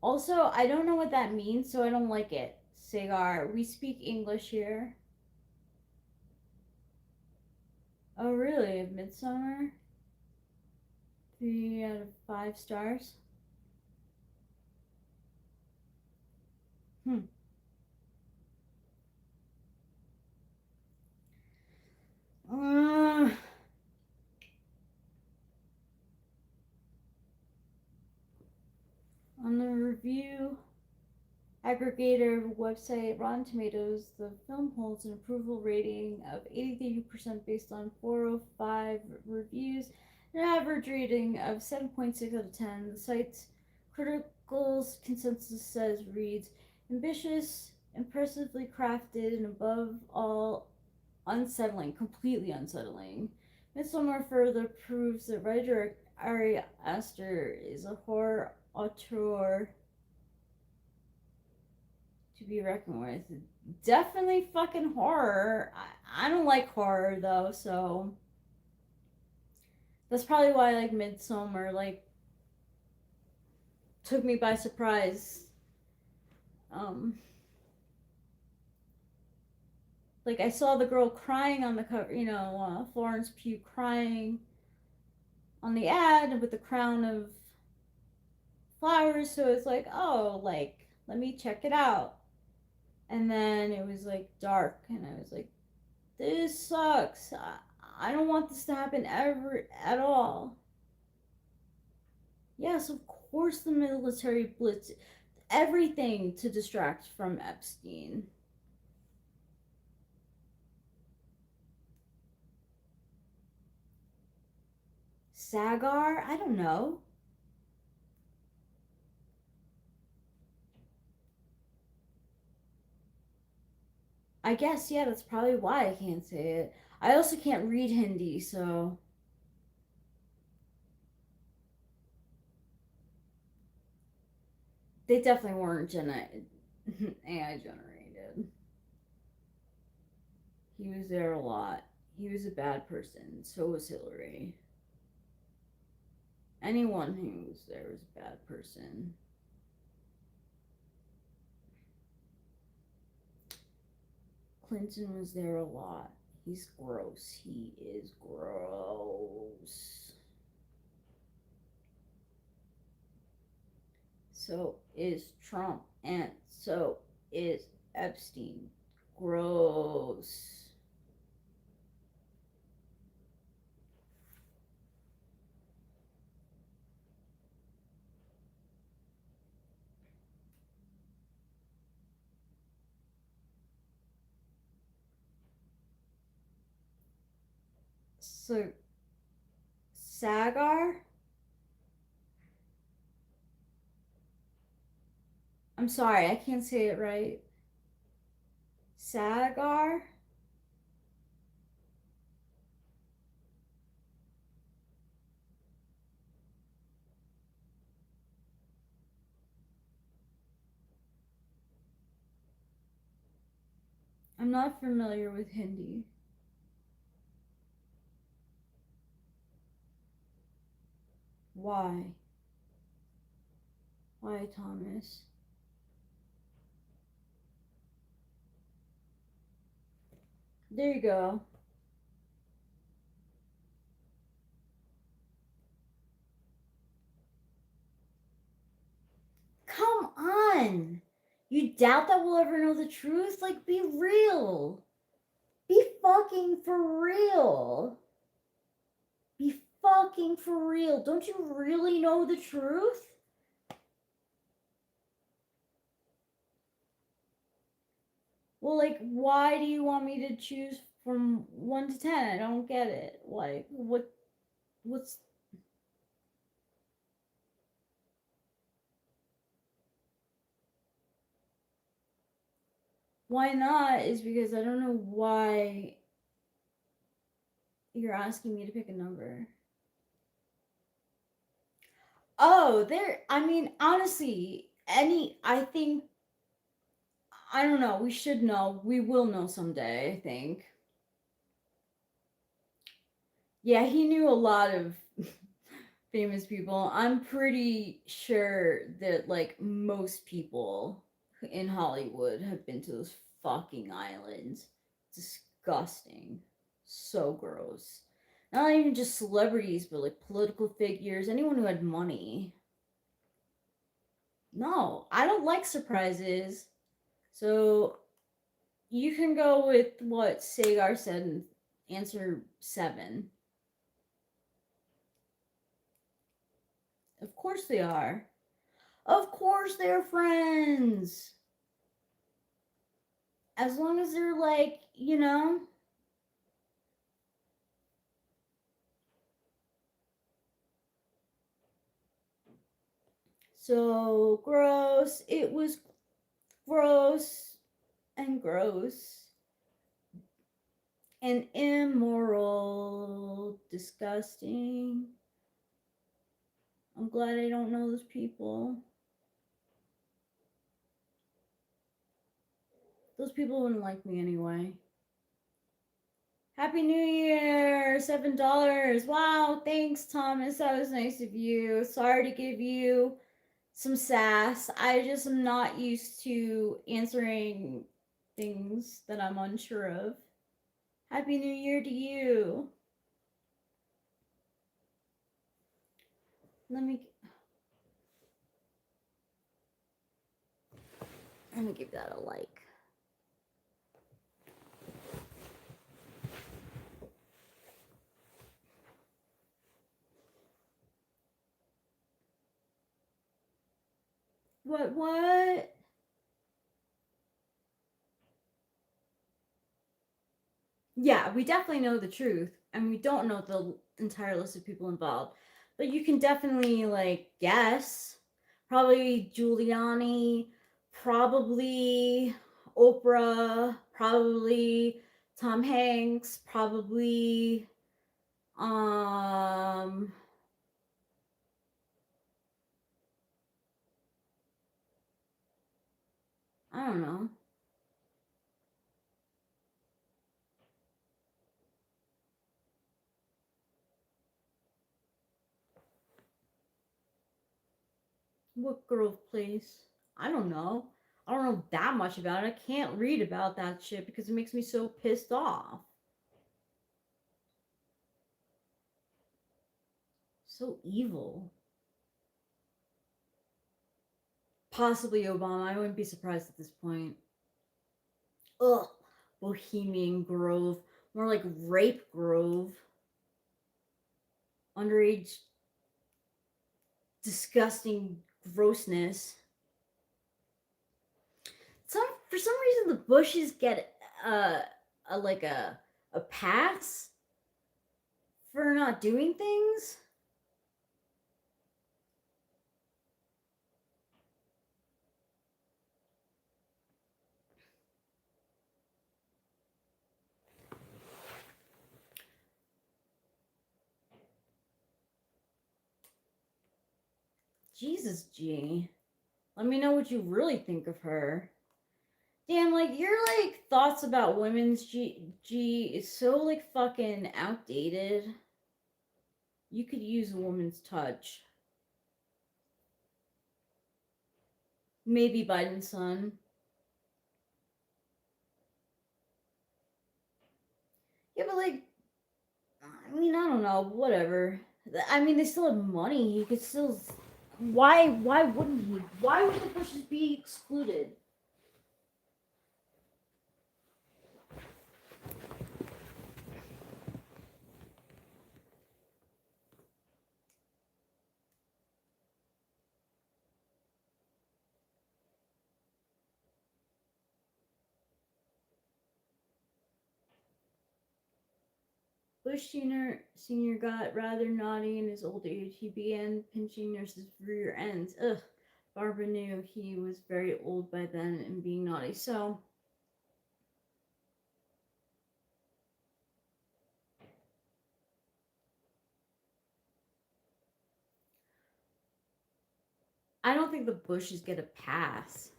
Also, I don't know what that means, so I don't like it. Sagar, we speak English here. Oh, really? Midsummer? 3 out of 5 stars? Hmm. aggregator website Rotten Tomatoes, the film holds an approval rating of 83% based on 405 reviews, an average rating of 7.6 out of 10. The site's critical consensus says reads ambitious, impressively crafted, and above all, unsettling, completely unsettling. Midsommar further proves that writer Ari Aster is a horror auteur to be reckoned with. Definitely fucking horror. I don't like horror though, so that's probably why like Midsommar like took me by surprise. Like I saw the girl crying on the cover, Florence Pugh crying on the ad with the crown of flowers, so it's like, oh, like let me check it out. And then it was like dark, and I was like, this sucks. I don't want this to happen ever at all. Yes, of course the military blitz everything to distract from Epstein. Sagar? I don't know. I guess, yeah, that's probably why I can't say it. I also can't read Hindi, so. They definitely weren't AI generated. He was there a lot. He was a bad person. So was Hillary. Anyone who was there was a bad person. Clinton was there a lot. He's gross. He is gross. So is Trump, and so is Epstein. Gross. So, Sagar? I'm sorry, I can't say it right. Sagar? I'm not familiar with Hindi. Why? Why, Thomas? There you go. Come on! You doubt that we'll ever know the truth? Like, be real. Be fucking for real. Be fucking for real. Don't you really know the truth? Well, like, why do you want me to choose from 1 to 10? I don't get it. Like, what's. Why not is because I don't know why you're asking me to pick a number. Oh, I mean, honestly, I think, I don't know, we should know. We will know someday, I think. Yeah, he knew a lot of famous people. I'm pretty sure that, like, most people in Hollywood have been to those fucking islands. Disgusting. So gross. Not even just celebrities, but like political figures, anyone who had money. No, I don't like surprises. So you can go with what Sagar said and answer 7. Of course they are. Of course they're friends. as long as they're like, you know, so gross. It was gross and gross and immoral, disgusting. I'm glad I don't know those people. Those people wouldn't like me anyway. Happy New Year! $7. Wow, thanks, Thomas. That was nice of you. Sorry to give you some sass. I just am not used to answering things that I'm unsure of. Happy New Year to you. Let me give that a like. What? Yeah, we definitely know the truth, and we don't know the entire list of people involved. But you can definitely, like, guess. Probably Giuliani, probably Oprah, probably Tom Hanks, probably I don't know. What Grove Place? I don't know. I don't know that much about it. I can't read about that shit because it makes me so pissed off. So evil. Possibly Obama. I wouldn't be surprised at this point. Ugh. Bohemian Grove. More like Rape Grove. Underage disgusting grossness. For some reason the Bushes get a pass for not doing things. Jesus, G. Let me know what you really think of her. Damn, like your like thoughts about women's G is so like fucking outdated. You could use a woman's touch. Maybe Biden's son. Yeah, but like, I mean, I don't know. Whatever. I mean, they still have money. He could still. Why? Why wouldn't he? Why would the Bushes be excluded? Bush Senior got rather naughty in his old age. He began pinching nurses' rear ends. Ugh. Barbara knew he was very old by then and being naughty. So I don't think the Bushes get a pass.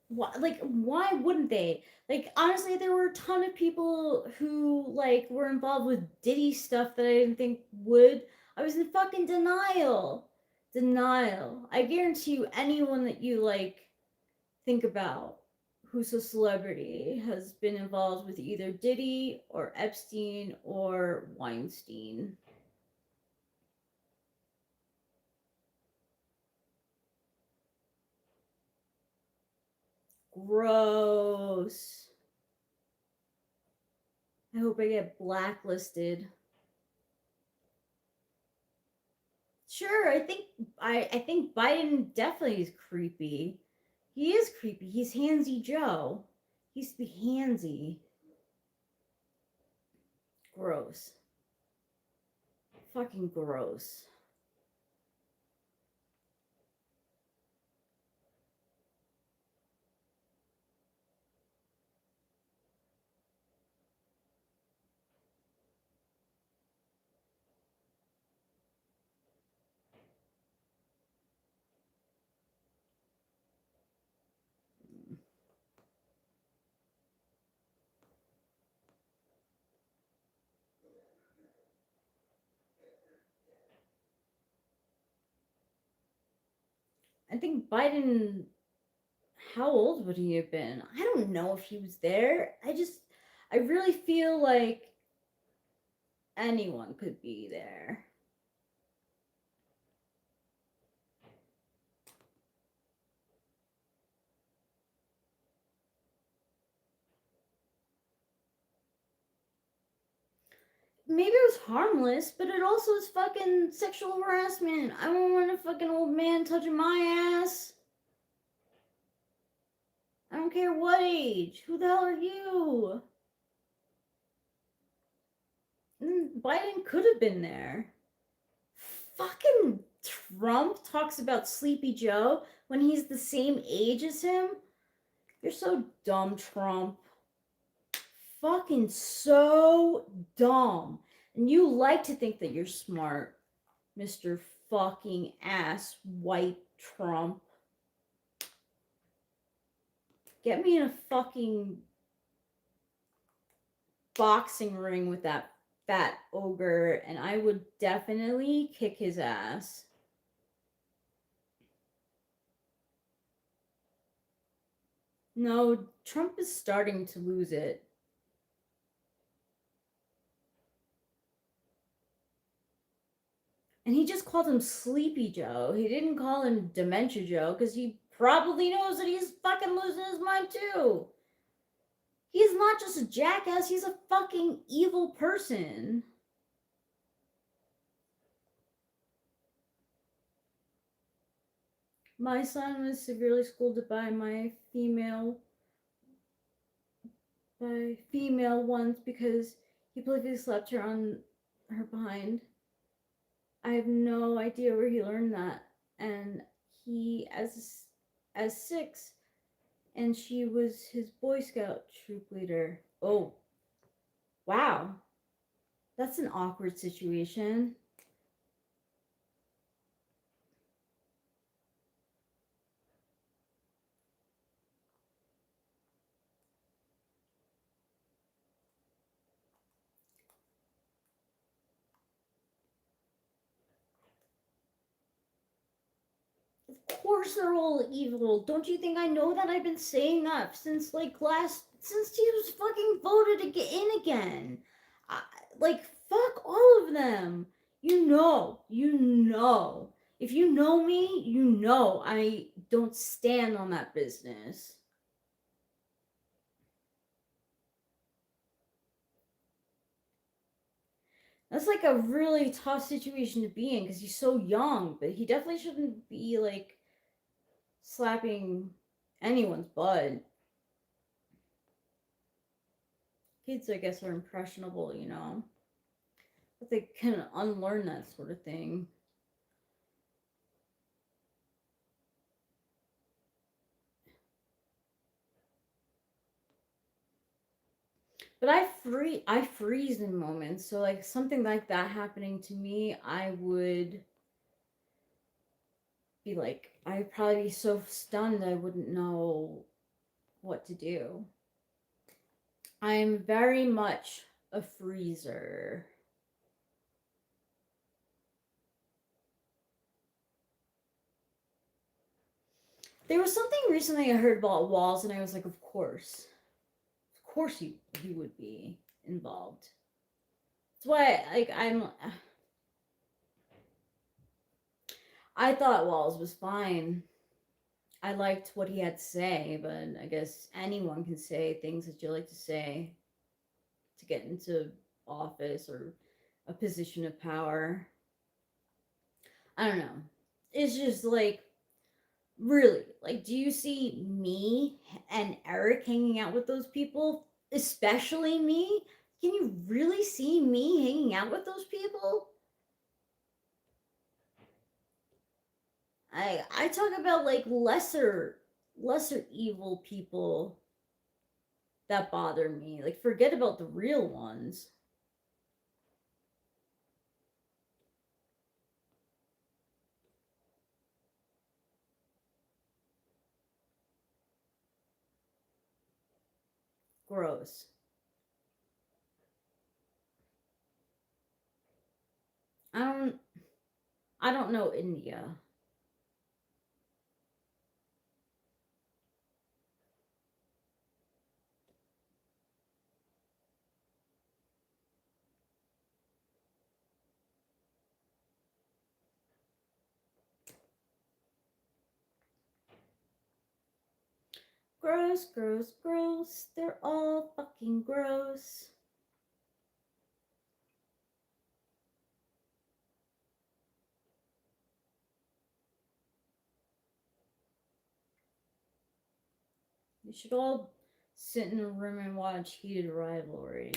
Why wouldn't they? Like, honestly, there were a ton of people who like were involved with Diddy stuff that I didn't think would. I was in fucking denial. I guarantee you, anyone that you like think about who's a celebrity has been involved with either Diddy or Epstein or Weinstein. Gross. I hope I get blacklisted. Sure, I think Biden definitely is creepy. He is creepy. He's handsy Joe. He used to be handsy. Gross. Fucking gross. I think Biden, how old would he have been? I don't know if he was there. I really feel like anyone could be there. Maybe it was harmless, but it also is fucking sexual harassment. I don't want a fucking old man touching my ass. I don't care what age. Who the hell are you? Biden could have been there. Fucking Trump talks about Sleepy Joe when he's the same age as him. You're so dumb, Trump. Fucking so dumb. And you like to think that you're smart, Mr. fucking ass white Trump. Get me in a fucking boxing ring with that fat ogre, and I would definitely kick his ass. No, Trump is starting to lose it. And he just called him Sleepy Joe. He didn't call him Dementia Joe because he probably knows that he's fucking losing his mind too. He's not just a jackass, he's a fucking evil person. My son was severely scolded by female once because he playfully slapped her on her behind. I have no idea where he learned that. And he, as 6, and she was his Boy Scout troop leader. Oh, wow. That's an awkward situation. Of course they're all evil. Don't you think I know that? I've been saying that since he was fucking voted to get in again. Fuck all of them. You know. If you know me, you know I don't stand on that business. That's like a really tough situation to be in because he's so young, but he definitely shouldn't be like slapping anyone's butt. Kids, I guess, are impressionable, you know, but they can unlearn that sort of thing. But I freeze in moments. So like something like that happening to me, I would be like, I'd probably be so stunned I wouldn't know what to do. I'm very much a freezer. There was something recently I heard about walls, and I was like, of course he would be involved. That's why I thought Walls was fine. I liked what he had to say, but I guess anyone can say things that you like to say to get into office or a position of power. I don't know. It's just like Really, like, do you see me and Eric hanging out with those people? Especially me? Can you really see me hanging out with those people? I talk about like lesser evil people that bother me. Like, forget about the real ones. Gross. I don't I don't know India. Gross, gross, gross. They're all fucking gross. We should all sit in a room and watch Heated Rivalry.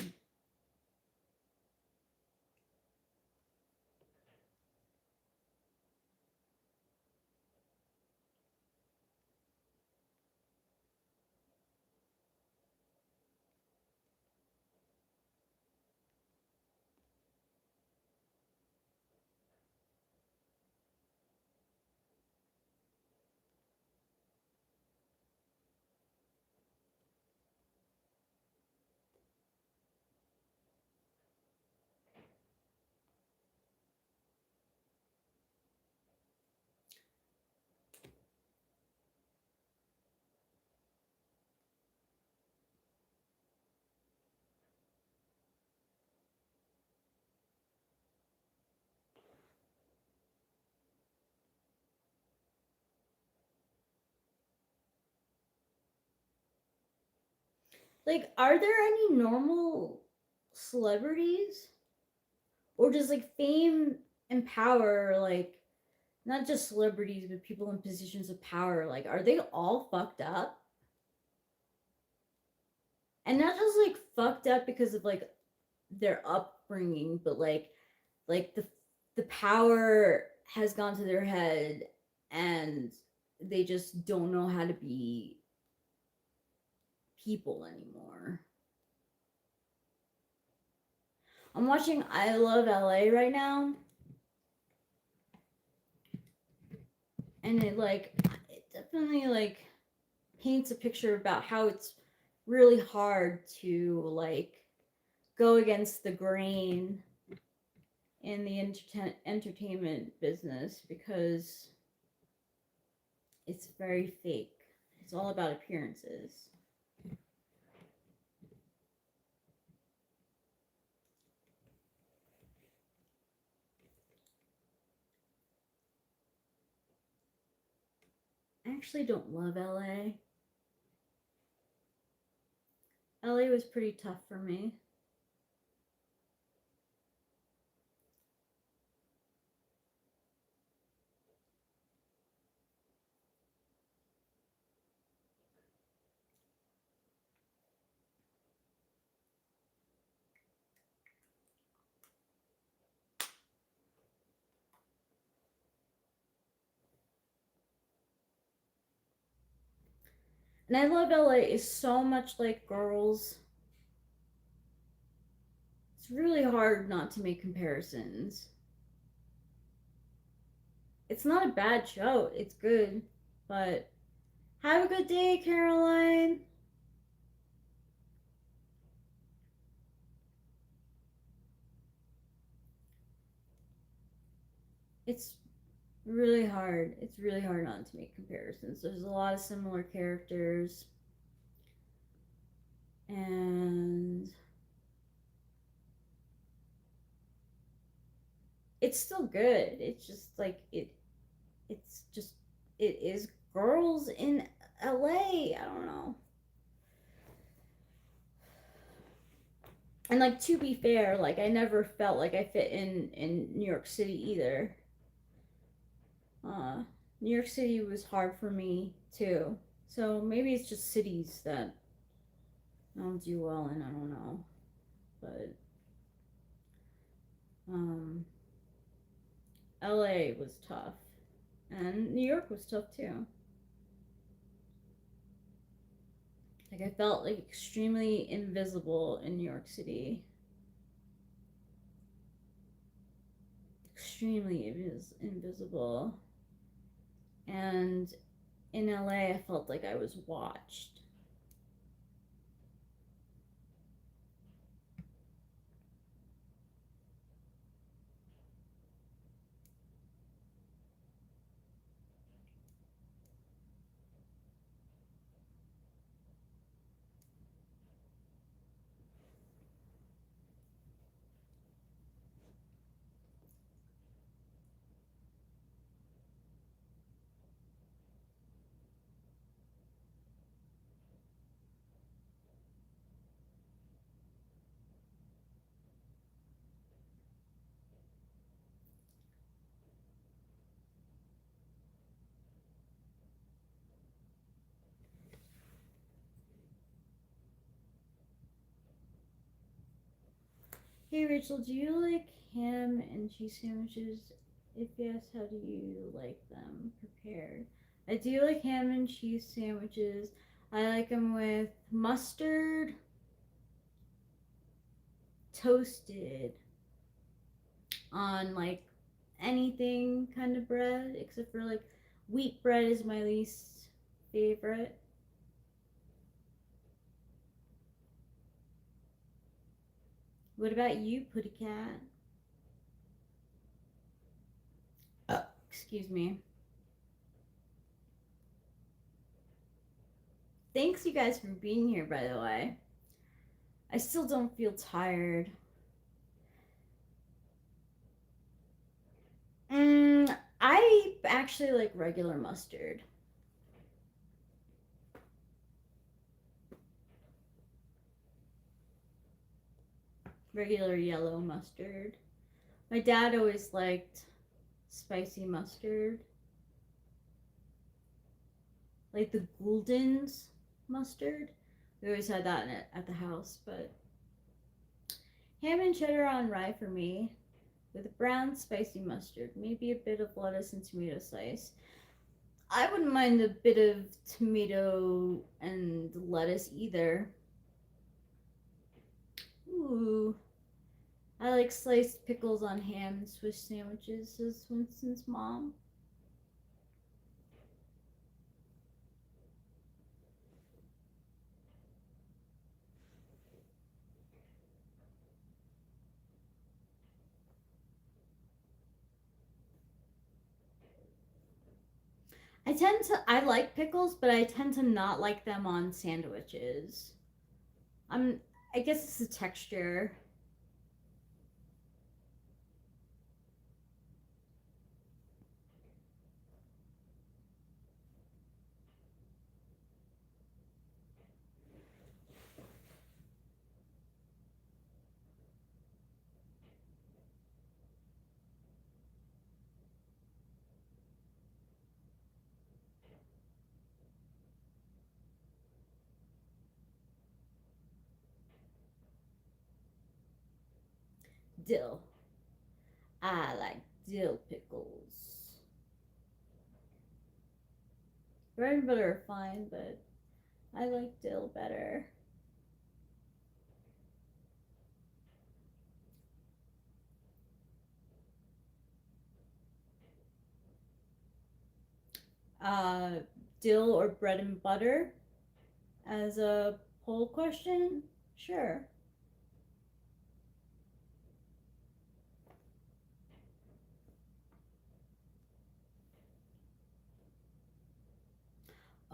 Like, are there any normal celebrities? Or does like fame and power, like, not just celebrities, but people in positions of power, like, are they all fucked up? And not just like fucked up because of like their upbringing, but like the power has gone to their head and they just don't know how to be people anymore. I'm watching I Love LA right now, and it definitely like paints a picture about how it's really hard to like go against the grain in the entertainment business because it's very fake. It's all about appearances. I actually don't love LA. LA was pretty tough for me. And I Love LA is so much like Girls. It's really hard not to make comparisons. It's not a bad show, it's good, but have a good day, Caroline. It's really hard. It's really hard not to make comparisons. There's a lot of similar characters, and it's still good. It's just like it's just it is Girls in LA. I don't know. And like, to be fair, like, I never felt like I fit in New York City either. uh New York City was hard for me too. So maybe it's just cities that I don't do well in. I don't know, but um, LA was tough, and New York was tough too. Like I felt like extremely invisible in New York City. Extremely invisible. And in LA, I felt like I was watched. Hey Rachel, do you like ham and cheese sandwiches? If yes, how do you like them prepared? I do like ham and cheese sandwiches. I like them with mustard, toasted on like anything kind of bread, except for like wheat bread is my least favorite. What about you, Putty Cat? Excuse me. Thanks you guys for being here, by the way. I still don't feel tired. I actually like regular mustard. Regular yellow mustard. My dad always liked spicy mustard. Like the Gulden's mustard. We always had that at the house, but ham and cheddar on rye for me with brown spicy mustard, maybe a bit of lettuce and tomato slice. I wouldn't mind a bit of tomato and lettuce either. Ooh. I like sliced pickles on ham and Swiss sandwiches, says Winston's mom. I like pickles, but I tend to not like them on sandwiches. I'm, I guess it's the texture. Dill. I like dill pickles. Bread and butter are fine, but I like dill better. Uh, Dill or bread and butter as a poll question? Sure.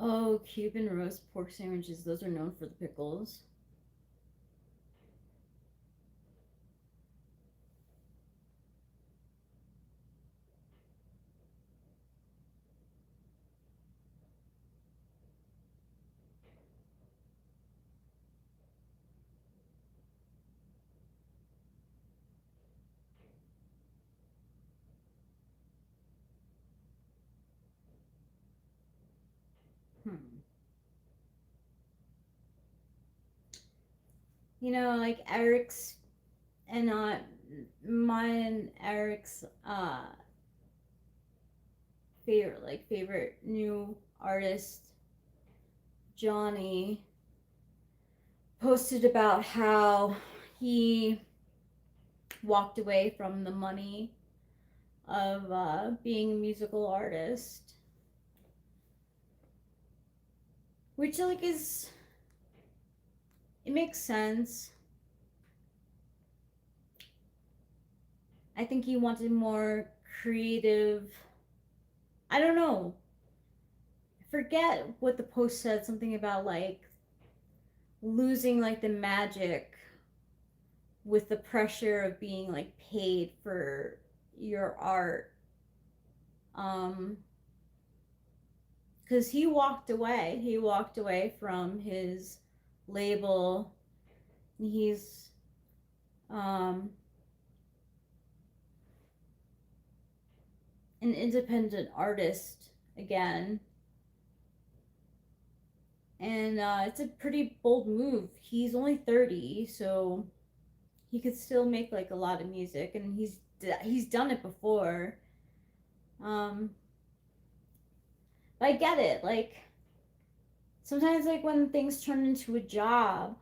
Oh, Cuban roast pork sandwiches. Those are known for the pickles. You know, like Eric's and mine and Eric's favorite new artist, Johnny, posted about how he walked away from the money of being a musical artist, which like is, it makes sense. I think he wanted more creative. I don't know. I forget what the post said. Something about like losing like the magic with the pressure of being like paid for your art. Because he walked away. He walked away from his label. He's an independent artist again. And it's a pretty bold move. He's only 30, so he could still make like a lot of music, and he's done it before. But I get it. Like sometimes, like when things turn into a job,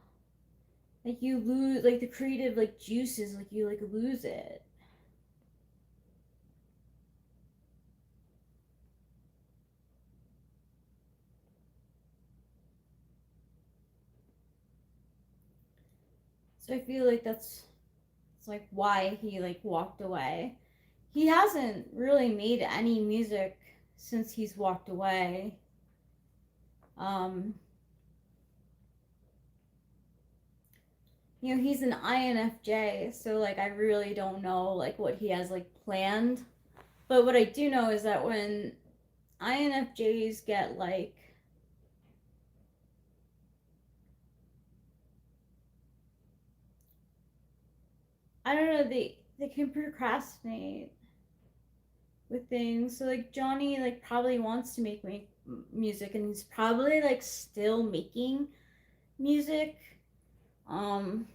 like you lose like the creative like juices. Like you like lose it. So I feel like it's like why he like walked away. He hasn't really made any music since he's walked away. Um, you know, he's an INFJ, so like I really don't know like what he has like planned. But what I do know is that when INFJs get like I don't know, they can procrastinate with things. So like Johnny like probably wants to make music, and he's probably like still making music um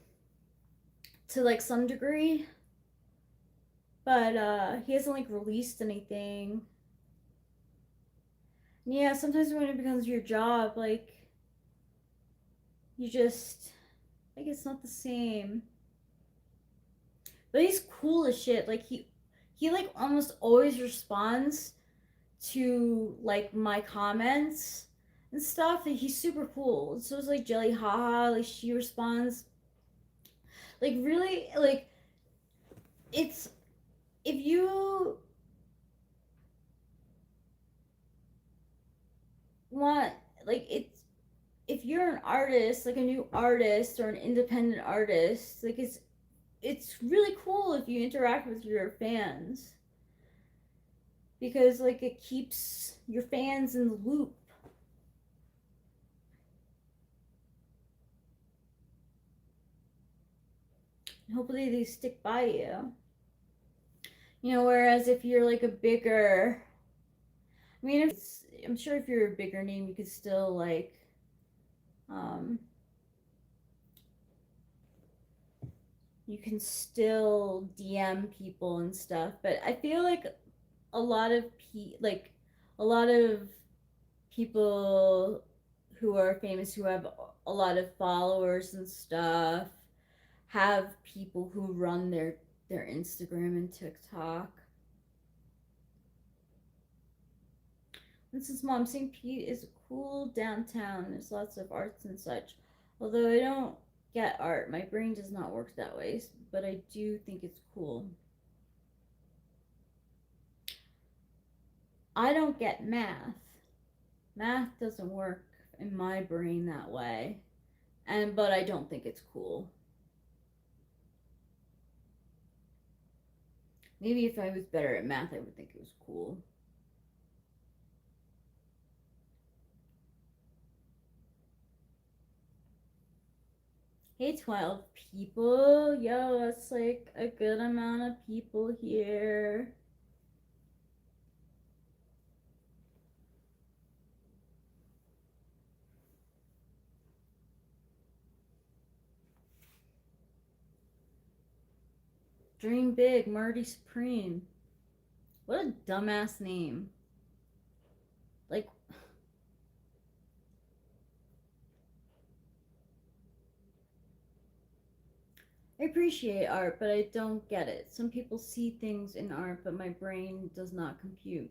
to like some degree, but he hasn't like released anything. Yeah, sometimes when it becomes your job, like you just like it's not the same. But he's cool as shit. Like he like almost always responds to like my comments and stuff. Like, he's super cool. So it's like Jelly Haha, like she responds. Like really like it's if you want like it's if you're an artist, like a new artist or an independent artist, like it's really cool if you interact with your fans, because like it keeps your fans in the loop. And hopefully they stick by you. You know, whereas if you're like a bigger, I mean, I'm sure if you're a bigger name, you could still like, um, you can still DM people and stuff. But I feel like a lot of like a lot of people who are famous who have a lot of followers and stuff have people who run their Instagram and TikTok. And since Mom, St. Pete is cool downtown. There's lots of arts and such. Although I don't get art, my brain does not work that way. But I do think it's cool. I don't get math. Math doesn't work in my brain that way. But I don't think it's cool. Maybe if I was better at math, I would think it was cool. Hey, 12 people. Yo, that's like a good amount of people here. Dream big, Marty Supreme. What a dumbass name. Like, I appreciate art, but I don't get it. Some people see things in art, but my brain does not compute.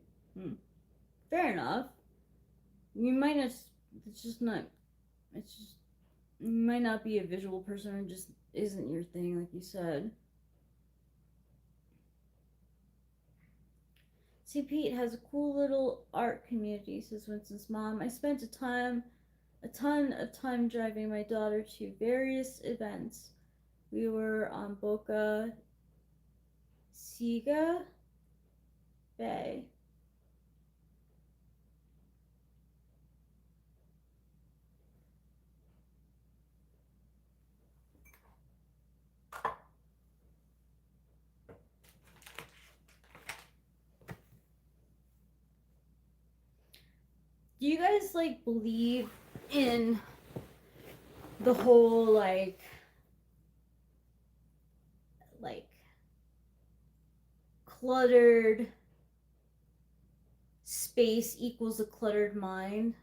Fair enough. You might not. It's just not. It's just. You might not be a visual person. It just isn't your thing, like you said. See, Pete has a cool little art community, says Winston's mom. I spent a ton of time driving my daughter to various events. We were on Boca Ciega Bay. Do you guys like believe in the whole like cluttered space equals a cluttered mind?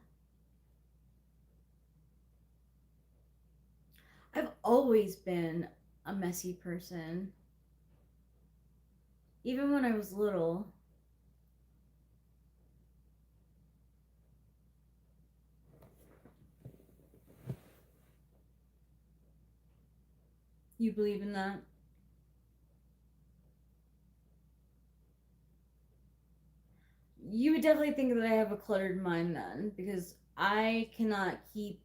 I've always been a messy person. Even when I was little. You believe in that? You would definitely think that I have a cluttered mind then, because I cannot keep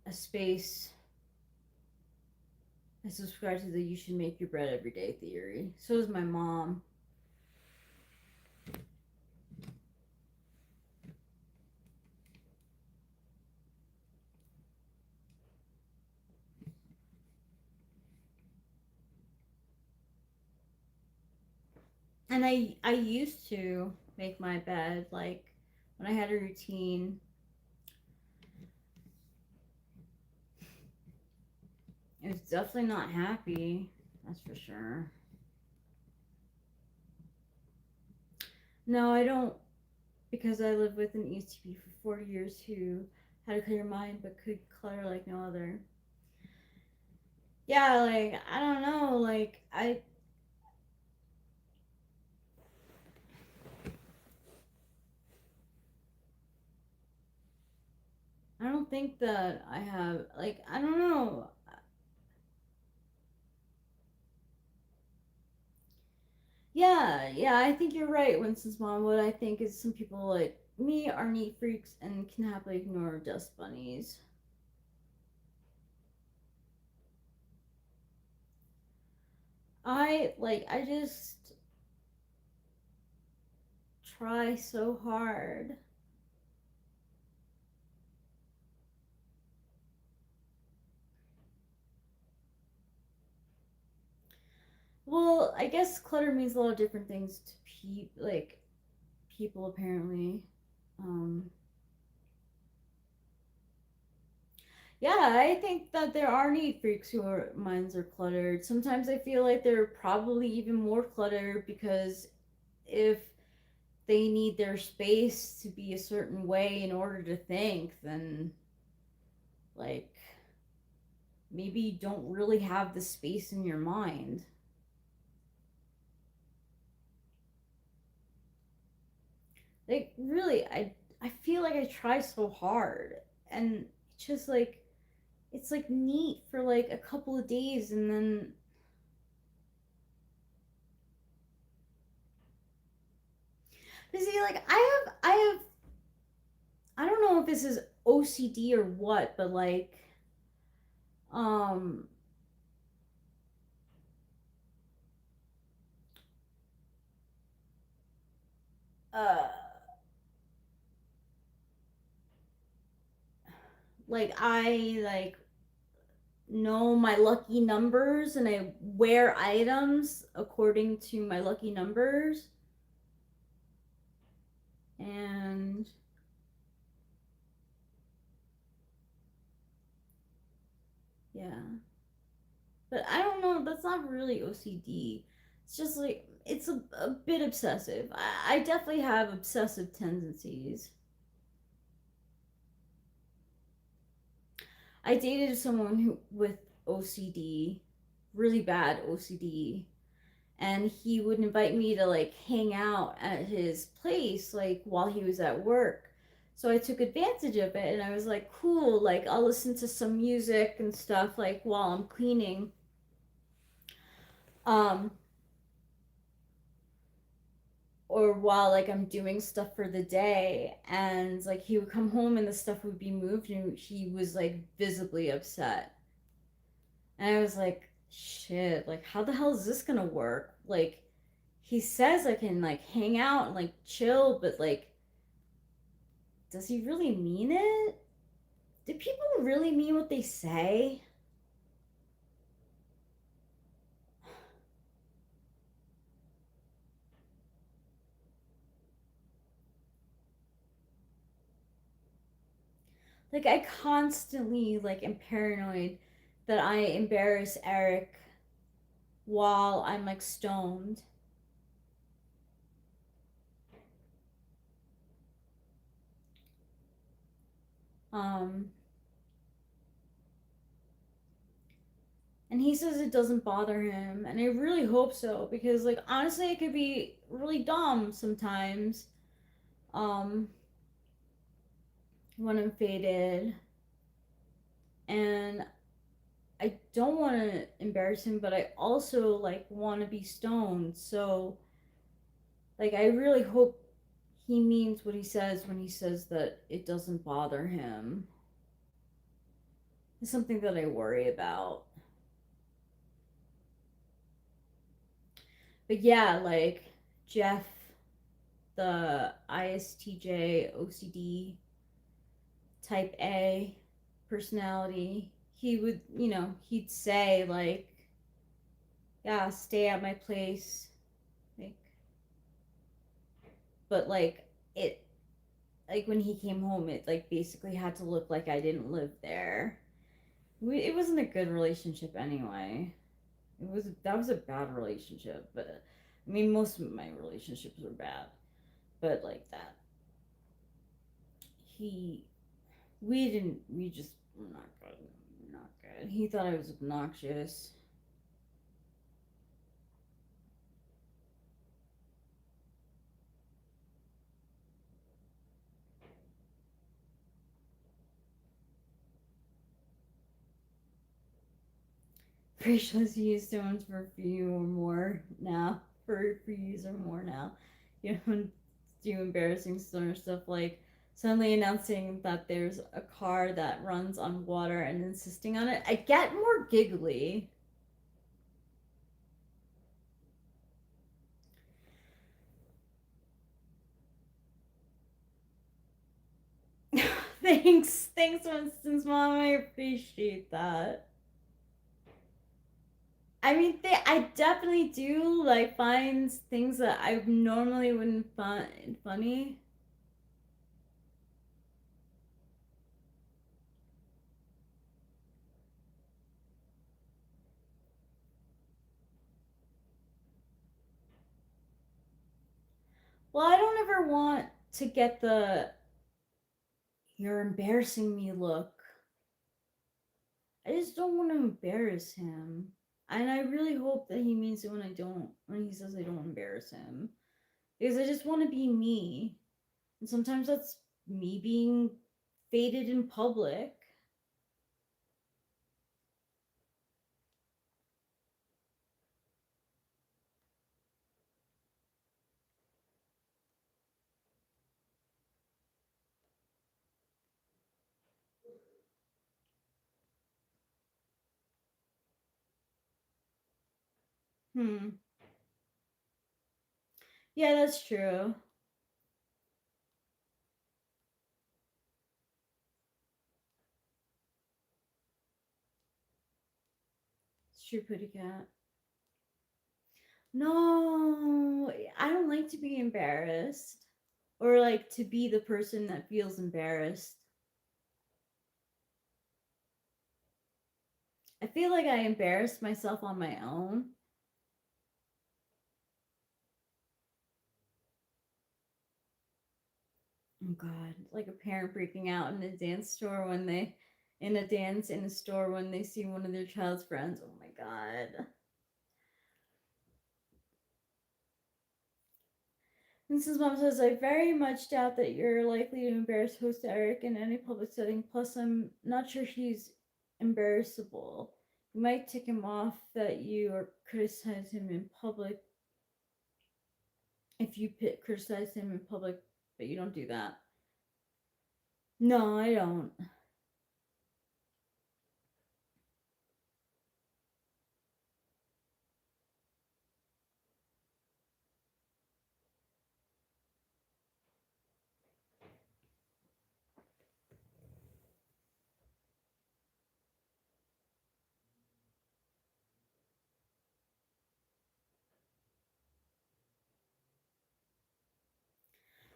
a space. I subscribe to the you should make your bread every day theory. So does my mom. And I used to make my bed, like when I had a routine. It was definitely not happy, that's for sure. No, I don't, because I lived with an ESTP for 40 years who had a clear mind but could clutter like no other. Yeah, like, I don't know, like, I don't think that I have, like, I don't know. Yeah, I think you're right, Winston's mom. What I think is some people like me are neat freaks and can happily ignore dust bunnies. I just try so hard. Well, I guess clutter means a lot of different things to people apparently. Um, yeah, I think that there are neat freaks who are minds are cluttered. Sometimes I feel like they're probably even more cluttered because if they need their space to be a certain way in order to think, then like maybe you don't really have the space in your mind. Like really, I feel like I try so hard and it's just like it's like neat for like a couple of days and then you see like I don't know if this is OCD or what, but like um uh I know my lucky numbers and I wear items according to my lucky numbers. And yeah. But I don't know, that's not really OCD. It's just like, it's a bit obsessive. I definitely have obsessive tendencies. I dated someone who with OCD, really bad OCD, and he would invite me to like hang out at his place like while he was at work. So I took advantage of it and I was like, cool, like I'll listen to some music and stuff like while I'm cleaning. Um or while like I'm doing stuff for the day, and like he would come home and the stuff would be moved and he was like visibly upset. And I was like, shit, like how the hell is this gonna work? Like he says I can like hang out and like chill, but like does he really mean it? Do people really mean what they say? Like I constantly like am paranoid that I embarrass Eric while I'm like stoned. Um and he says it doesn't bother him, and I really hope so, because like honestly it could be really dumb sometimes. Um when I'm faded, and I don't want to embarrass him, but I also like want to be stoned. So like I really hope he means what he says when he says that it doesn't bother him. It's something that I worry about. But yeah, like Jeff, the ISTJ OCD type A personality, he would, he'd say like, yeah, stay at my place. Like, but it like when he came home, it like basically had to look like I didn't live there. It wasn't a good relationship anyway. That was a bad relationship, but I mean most of my relationships were bad, but like that, he we just were not good, not good. He thought I was obnoxious. Rachel's used stones for a few or more now. For years or more now. You know, do embarrassing stoner stuff like suddenly announcing that there's a car that runs on water and insisting on it. I get more giggly. Thanks, Winston's mom. I appreciate that. I mean, I definitely do like find things that I normally wouldn't find funny. Well, I don't ever want to get the "you're embarrassing me" look. I just don't want to embarrass him. And I really hope that he means it when he says I don't embarrass him. Because I just want to be me. And sometimes that's me being faded in public. Hmm. Yeah, that's true. It's true, Putty Cat. No, I don't like to be embarrassed. Or like to be the person that feels embarrassed. I feel like I embarrassed myself on my own. Oh God, like a parent breaking out in a dance store when they, in a dance in a store when they see one of their child's friends. Oh my God. Mrs. Mom says, I very much doubt that you're likely to embarrass host Eric in any public setting. Plus, I'm not sure he's embarrassable. You might tick him off that you or criticize him in public if you criticize him in public, but you don't do that. No, I don't.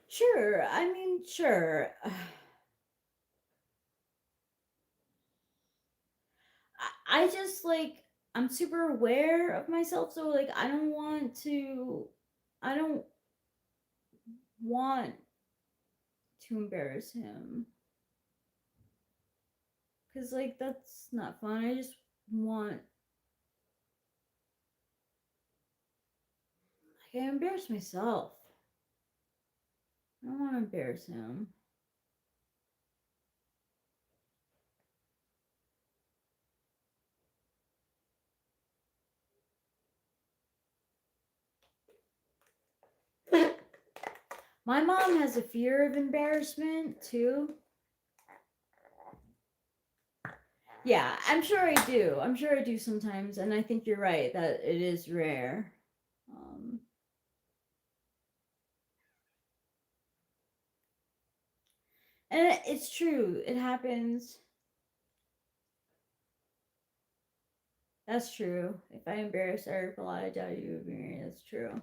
Sure, I mean, sure. I just like, I'm super aware of myself, so like I don't want to, I don't want to embarrass him. Cause like that's not fun. I just want, like, I embarrass myself. I don't want to embarrass him. My mom has a fear of embarrassment too. Yeah, I'm sure I do. I'm sure I do sometimes, and I think you're right that it is rare. And it's true. It happens. That's true. If I embarrass Eric a lot, I doubt you would marry. That's true.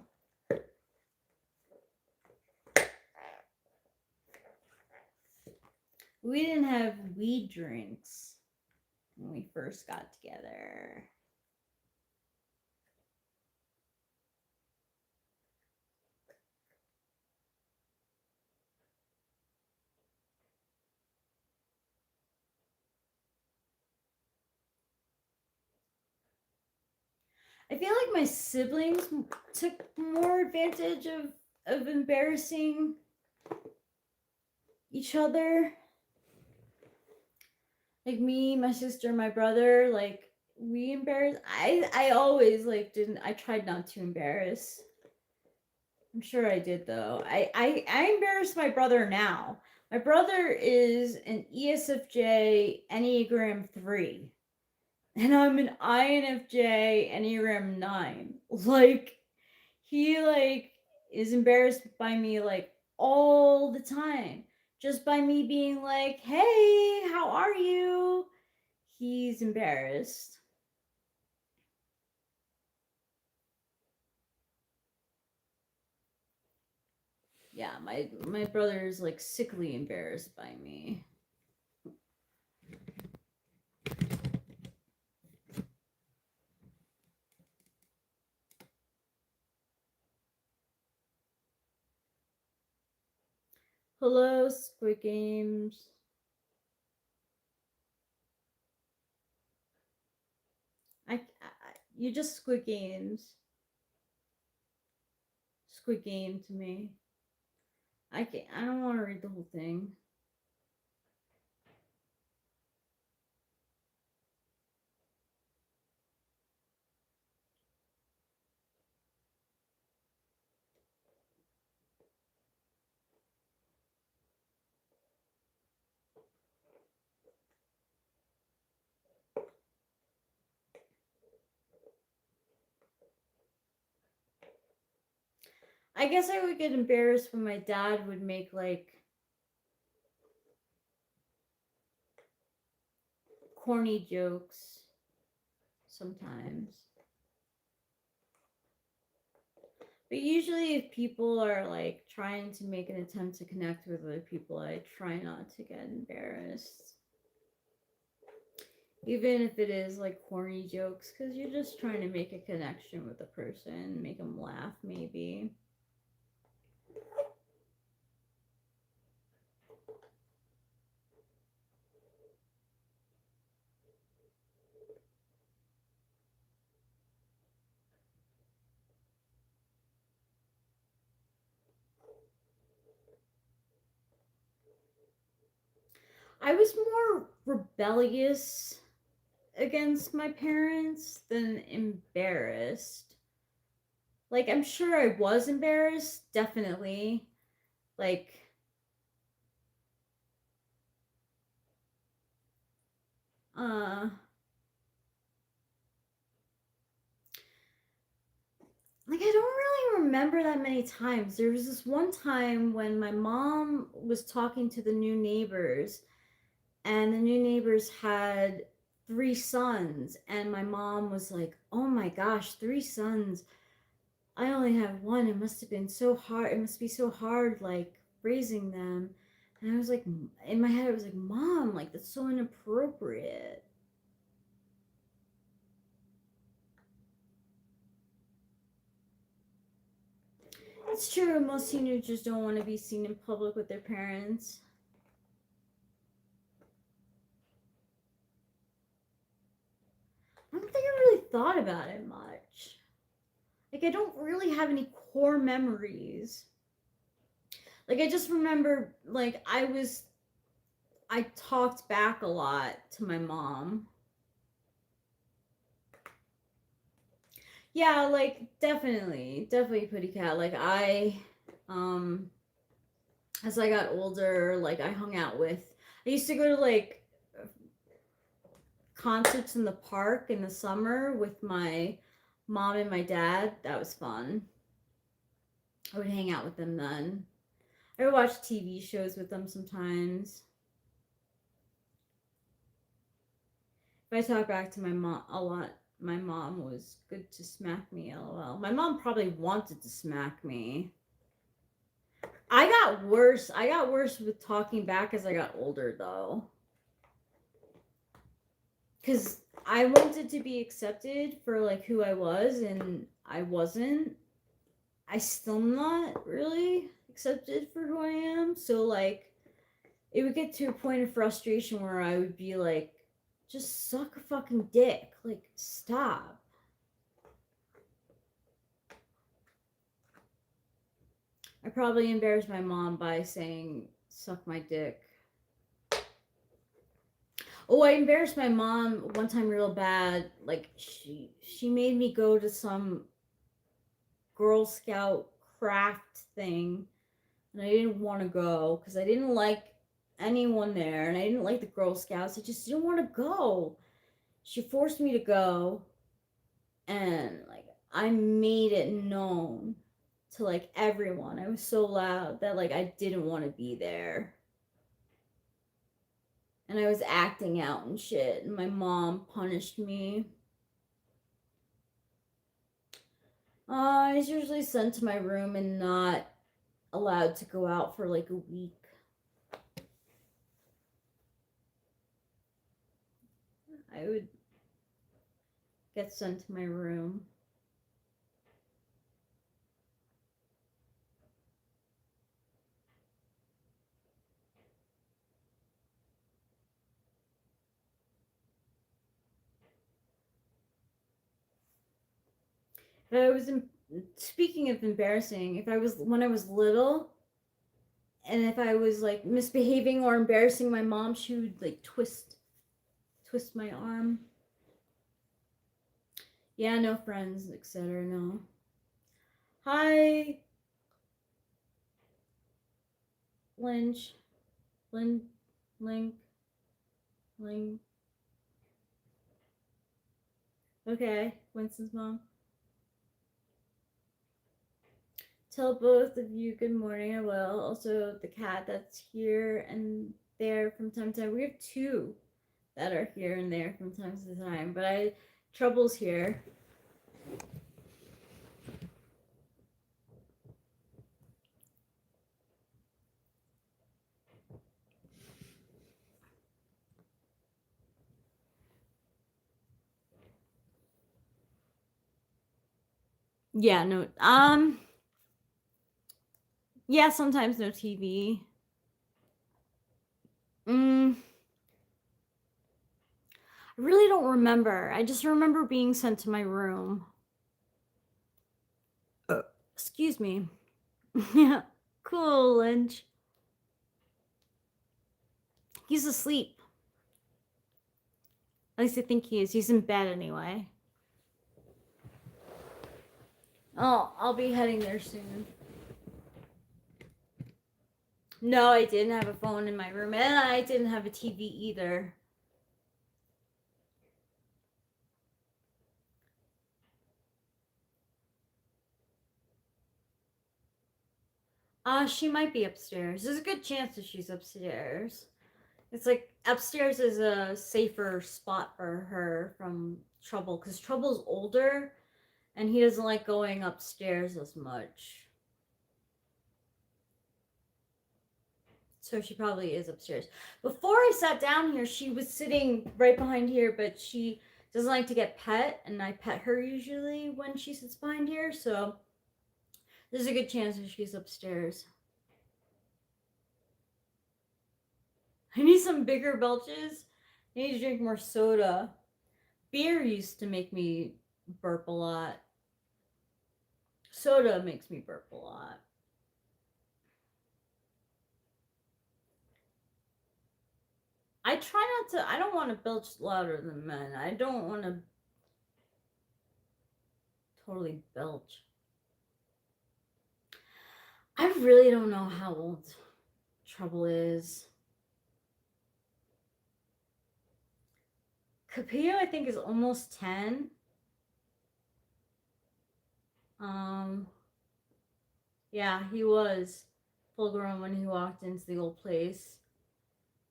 We didn't have weed drinks when we first got together. I feel like my siblings took more advantage of embarrassing each other. Like me, my sister, my brother, like we embarrass. I always like didn't. I tried not to embarrass. I'm sure I did though. I embarrass my brother now. My brother is an ESFJ Enneagram 3. And I'm an INFJ Enneagram 9. Like he like is embarrassed by me like all the time. Just by me being like, "Hey, how are you?" He's embarrassed. Yeah, my brother is like sickly embarrassed by me. Hello, Squid Games. You just Squid Games. Squid Game to me. I can't. I don't want to read the whole thing. I guess I would get embarrassed when my dad would make like corny jokes sometimes. But usually, if people are like trying to make an attempt to connect with other people, I try not to get embarrassed. Even if it is like corny jokes, because you're just trying to make a connection with the person, make them laugh, maybe. I was more rebellious against my parents than embarrassed. Like, I'm sure I was embarrassed, definitely. Like, uh, like I don't really remember that many times. There was this one time when my mom was talking to the new neighbors, and the new neighbors had three sons, and my mom was like, "Oh my gosh, three sons. I only have one. It must have been so hard. It must be so hard, like raising them." And I was like, in my head, I was like, "Mom, like that's so inappropriate." It's true. Most teenagers don't want to be seen in public with their parents. I don't think I really thought about it much. Like, I don't really have any core memories. Like, I just remember, like, I talked back a lot to my mom. Yeah, like, definitely Putty Cat. Like, um, as I got older, like, I used to go to, like, concerts in the park in the summer with my mom and my dad. That was fun. I would hang out with them then. I would watch TV shows with them sometimes. If I talk back to my mom a lot, my mom was good to smack me, lol. My mom probably wanted to smack me. I got worse. I got worse with talking back as I got older, though. Because I wanted to be accepted for, like, who I was, and I wasn't. I still not really accepted for who I am. So, like, it would get to a point of frustration where I would be like, just suck a fucking dick. Like, stop. I probably embarrassed my mom by saying, suck my dick. Oh, I embarrassed my mom one time real bad. Like, she made me go to some Girl Scout craft thing, and I didn't want to go because I didn't like anyone there, and I didn't like the Girl Scouts. I just didn't want to go. She forced me to go, and like I made it known to like everyone. I was so loud that like I didn't want to be there. And I was acting out and shit, and my mom punished me. I was usually sent to my room and not allowed to go out for like a week. I would get sent to my room. If I was in, speaking of embarrassing, if I was when I was little, and if I was like misbehaving or embarrassing my mom, she would like twist my arm. Yeah, no friends, etc. No. Hi, Lynch, Lynn, Link, Link. Okay, Winston's mom. Tell both of you good morning. I will. Also, the cat that's here and there from time to time. We have two that are here and there from time to time, but Trouble's here. Yeah, no. Yeah, sometimes no TV. I really don't remember. I just remember being sent to my room. Excuse me. Yeah, cool, Lynch. He's asleep. At least I think he is. He's in bed anyway. Oh, I'll be heading there soon. No, I didn't have a phone in my room, and I didn't have a TV either. She might be upstairs. There's a good chance that she's upstairs. It's like upstairs is a safer spot for her from Trouble, because Trouble's older and he doesn't like going upstairs as much. So she probably is upstairs. Before I sat down here, she was sitting right behind here, but she doesn't like to get pet, and I pet her usually when she sits behind here, so there's a good chance that she's upstairs. I need some bigger belches. I need to drink more soda. Beer used to make me burp a lot. Soda makes me burp a lot. I try not to, I don't want to belch louder than men. I don't want to totally belch. I really don't know how old Trouble is. Capillo, I think, is almost 10. Yeah, he was full grown when he walked into the old place.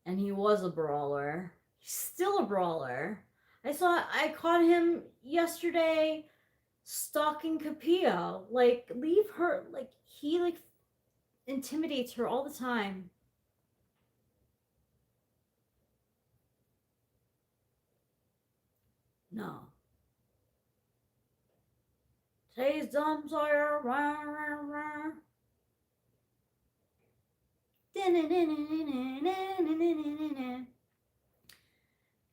And he was a brawler. He's still a brawler. I caught him yesterday stalking Capillo. Like, leave her. Like, he, like, intimidates her all the time. No. Today's dumb Sawyer.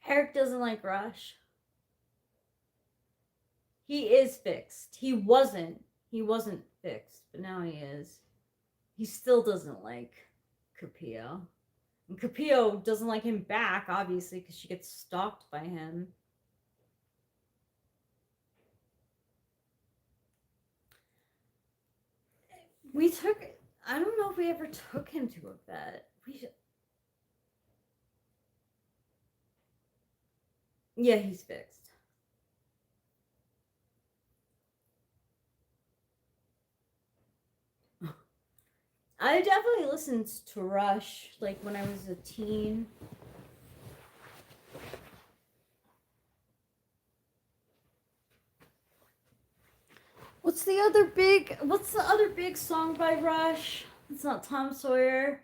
Eric doesn't like Rush. He is fixed. He wasn't fixed, but now he is. He still doesn't like Capillo. And Capillo doesn't like him back, obviously, because she gets stalked by him. I don't know if we ever took him to a vet. Yeah, he's fixed. I definitely listened to Rush, like, when I was a teen. What's the other big song by Rush? It's not Tom Sawyer.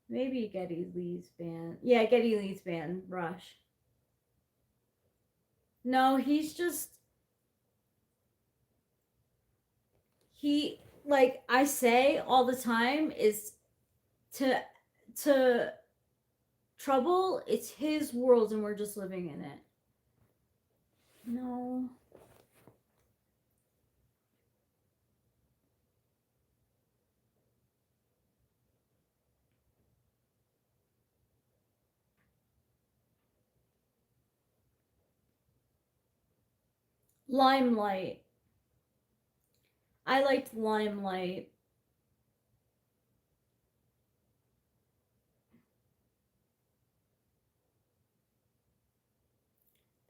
Maybe Geddy Lee's band. Yeah, Geddy Lee's band, Rush. No, like I say all the time, is to Trouble, it's his world and we're just living in it. No. Limelight. I liked Limelight.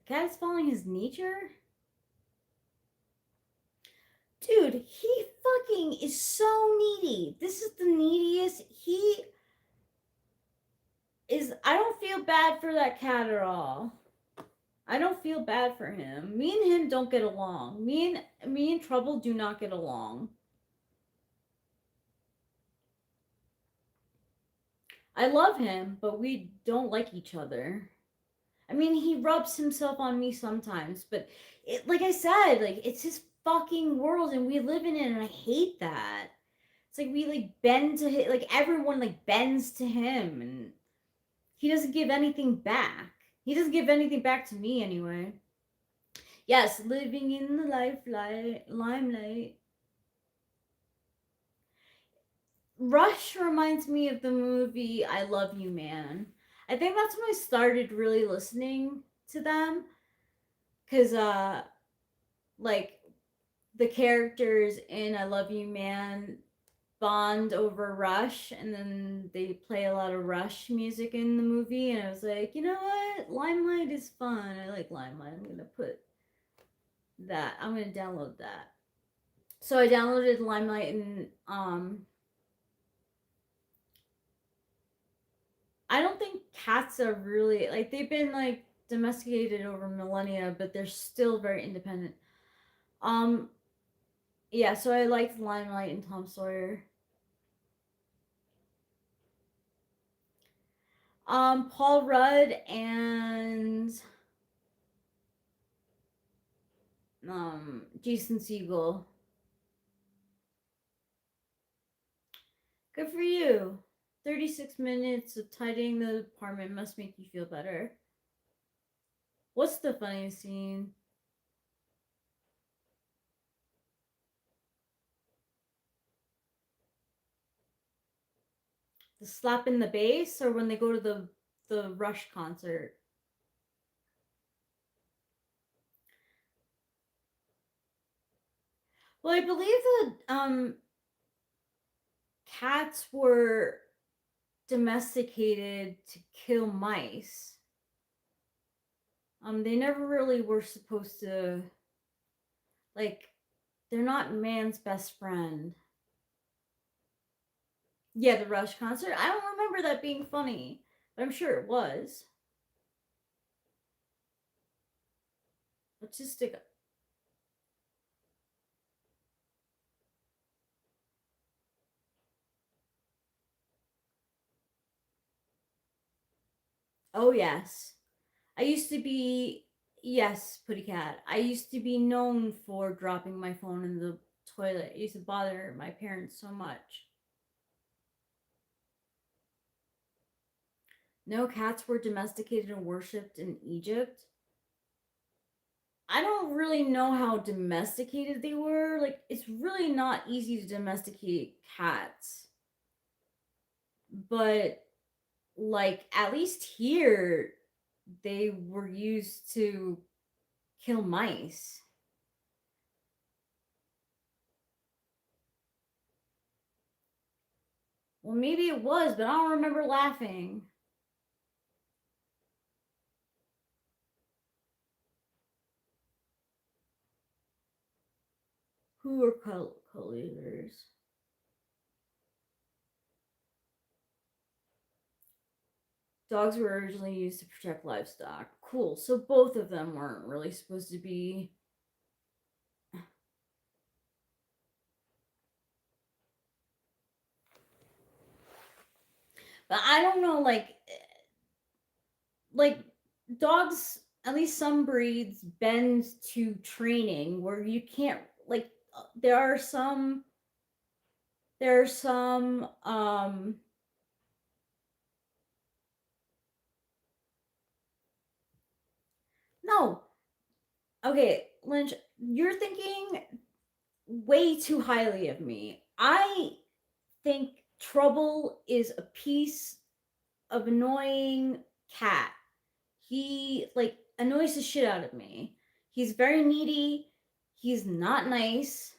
The cat is following his nature? Dude, he fucking is so needy. This is the neediest. He is. I don't feel bad for that cat at all. I don't feel bad for him. Me and him don't get along. Me and Trouble do not get along. I love him, but we don't like each other. I mean, he rubs himself on me sometimes, but like I said, like it's his fucking world and we live in it, and I hate that. It's like we like bend to him, like everyone like bends to him, and he doesn't give anything back. He doesn't give anything back to me anyway. Yes, living in the limelight. Rush reminds me of the movie I Love You Man. I think that's when I started really listening to them, cuz like the characters in I Love You Man bond over Rush, and then they play a lot of Rush music in the movie, and I was like, you know what? Limelight is fun. I like Limelight. I'm going to put that. I'm going to download that. So I downloaded Limelight, and I don't think cats are really like they've been like domesticated over millennia, but they're still very independent. Um yeah, so I liked Limelight and Tom Sawyer. Paul Rudd and Jason Segel. Good for you. 36 minutes of tidying the apartment must make you feel better. What's the funniest scene? The slap in the bass, or when they go to the Rush concert? Well, I believe that cats were domesticated to kill mice. They never really were supposed to, like, they're not man's best friend. Yeah, the Rush concert. I don't remember that being funny, but I'm sure it was. Let's just stick. Oh yes, I used to be. Yes, Putty Cat. I used to be known for dropping my phone in the toilet. It used to bother my parents so much. No, cats were domesticated and worshipped in Egypt. I don't really know how domesticated they were. Like, it's really not easy to domesticate cats. But, like, at least here, they were used to kill mice. Well, maybe it was, but I don't remember laughing. Who were collators? Dogs were originally used to protect livestock. Cool. So both of them weren't really supposed to be. But I don't know, like dogs, at least some breeds bend to training where you can't like there are some there are some no. Okay, Lynch, you're thinking way too highly of me. I think Trouble is a piece of annoying cat. He like annoys the shit out of me. He's very needy. He's not nice.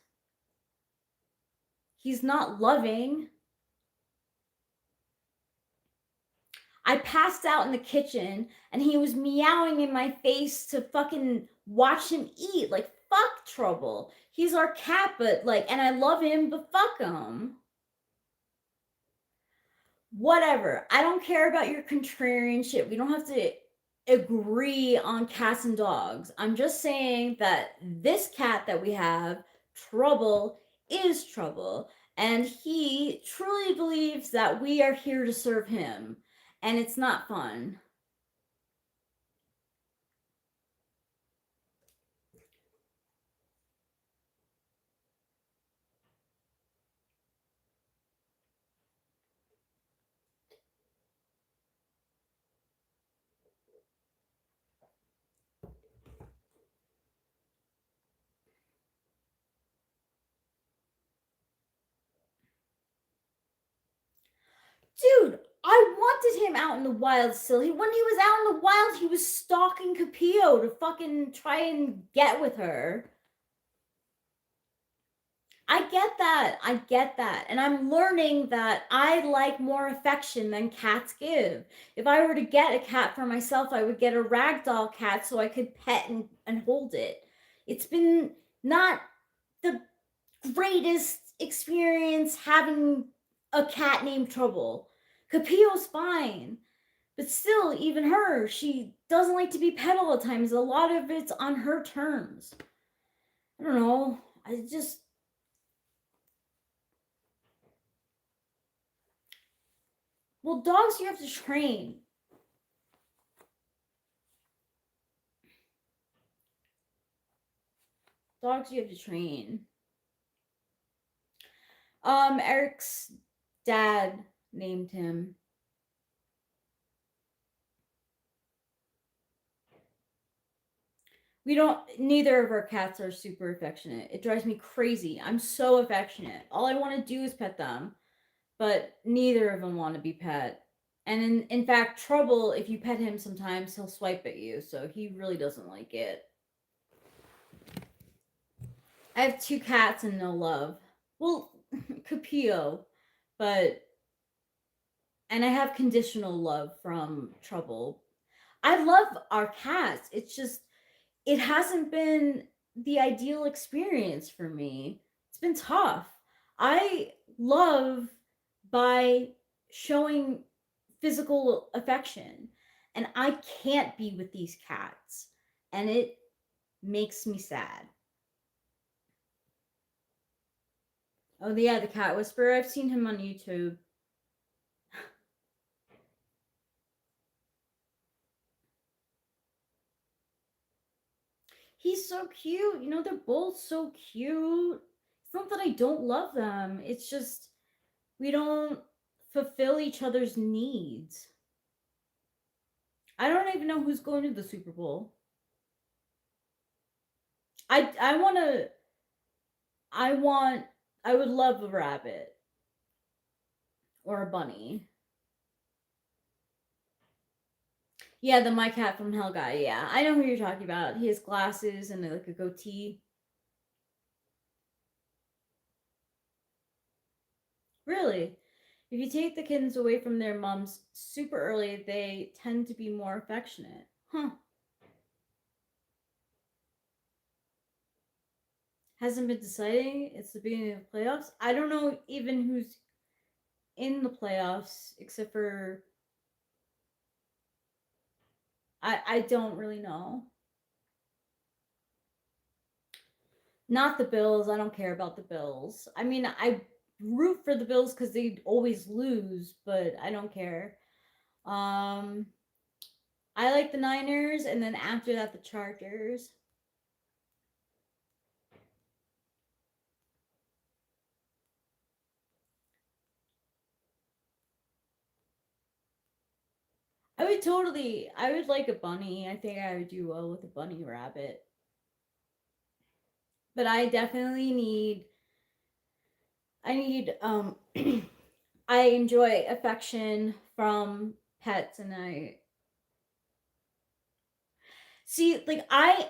He's not loving. I passed out in the kitchen and he was meowing in my face to fucking watch him eat. Like, fuck Trouble. He's our cat, but like, and I love him, but fuck him. Whatever. I don't care about your contrarian shit. We don't have to agree on cats and dogs. I'm just saying that this cat that we have, Trouble, is Trouble. And he truly believes that we are here to serve him. And it's not fun. Dude, I wanted him out in the wild still. When he was out in the wild, he was stalking Capio to fucking try and get with her. I get that. I get that. And I'm learning that I like more affection than cats give. If I were to get a cat for myself, I would get a ragdoll cat so I could pet and hold it. It's been not the greatest experience having a cat named Trouble. Capio's fine. But still, even her, she doesn't like to be pet all the time. A lot of it's on her terms. I don't know. I just. Well, dogs you have to train. Dogs you have to train. Eric's dad named him. Neither of our cats are super affectionate. It drives me crazy. I'm so affectionate. All I want to do is pet them, but neither of them want to be pet. And in fact, Trouble, if you pet him sometimes, he'll swipe at you, so he really doesn't like it. I have 2 cats and no love. Well, Capio, but and I have conditional love from Trouble. I love our cats. It's just it hasn't been the ideal experience for me. It's been tough. I love by showing physical affection, and I can't be with these cats, and it makes me sad. Oh, yeah, the cat whisperer. I've seen him on YouTube. He's so cute. You know, they're both so cute. It's not that I don't love them. It's just we don't fulfill each other's needs. I don't even know who's going to the Super Bowl. I want to I would love a rabbit or a bunny. Yeah, the My Cat from Hell guy. Yeah, I know who you're talking about. He has glasses and like a goatee. Really? If you take the kittens away from their moms super early, they tend to be more affectionate. Huh. Hasn't been deciding. It's the beginning of the playoffs. I don't know even who's in the playoffs except for I don't really know. Not the Bills. I don't care about the Bills. I mean, I root for the Bills because they always lose, but I don't care. Um, I like the Niners, and then after that, the Chargers. I would like a bunny. I think I would do well with a bunny rabbit. But I definitely need, I enjoy affection from pets, and I see, like, I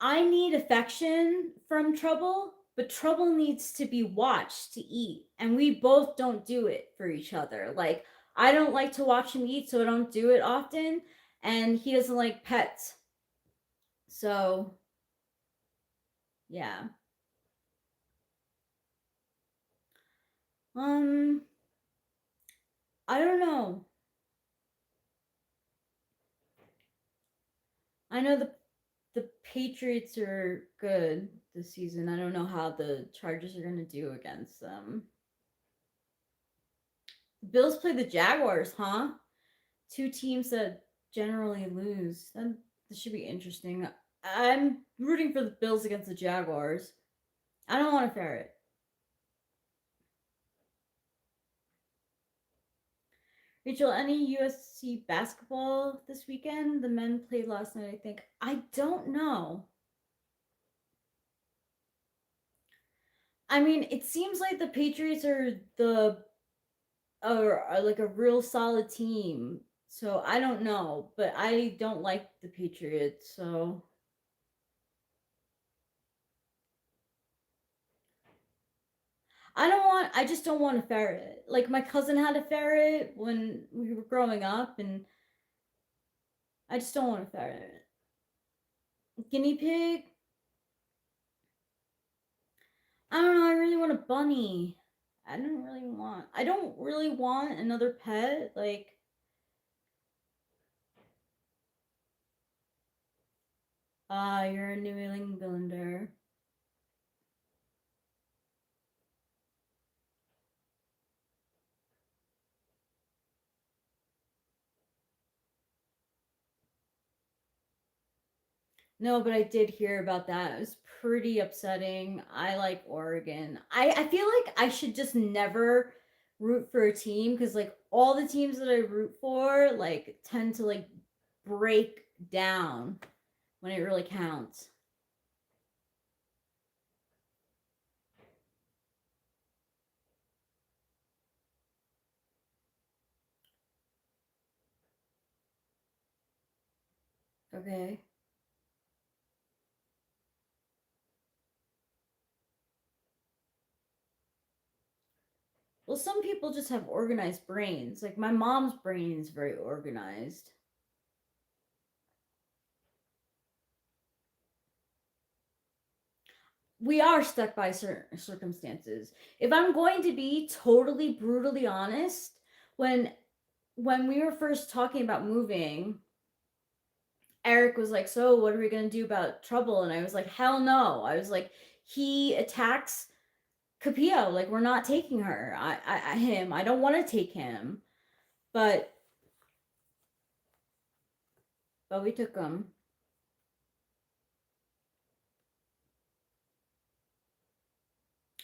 need affection from Trouble, but Trouble needs to be watched to eat, and we both don't do it for each other. Like, I don't like to watch him eat, so I don't do it often, and he doesn't like pets. So, yeah. Um, I don't know. I know the Patriots are good this season. I don't know how the Chargers are going to do against them. The Bills play the Jaguars, huh? Two teams that generally lose. Then this should be interesting. I'm rooting for the Bills against the Jaguars. I don't want a ferret. Rachel, any USC basketball this weekend? The men played last night, I think. I don't know. I mean, it seems like the Patriots are like a real solid team. So I don't know, but I don't like the Patriots, so I just don't want a ferret. Like my cousin had a ferret when we were growing up, and I just don't want a ferret. Guinea pig? I don't know, I really want a bunny. I don't really want another pet. Like, you're a New Englander. No, but I did hear about that. It was pretty upsetting. I like Oregon. I feel like I should just never root for a team because like all the teams that I root for like tend to like break down when it really counts. Okay. Well, some people just have organized brains. Like my mom's brain is very organized. We are stuck by certain circumstances. If I'm going to be totally brutally honest, when when we were first talking about moving, Eric was like, "So, what are we going to do about trouble?" And I was like, "Hell no." I was like, "He attacks Capio. Like, we're not taking her. Him. I don't want to take him." But we took him.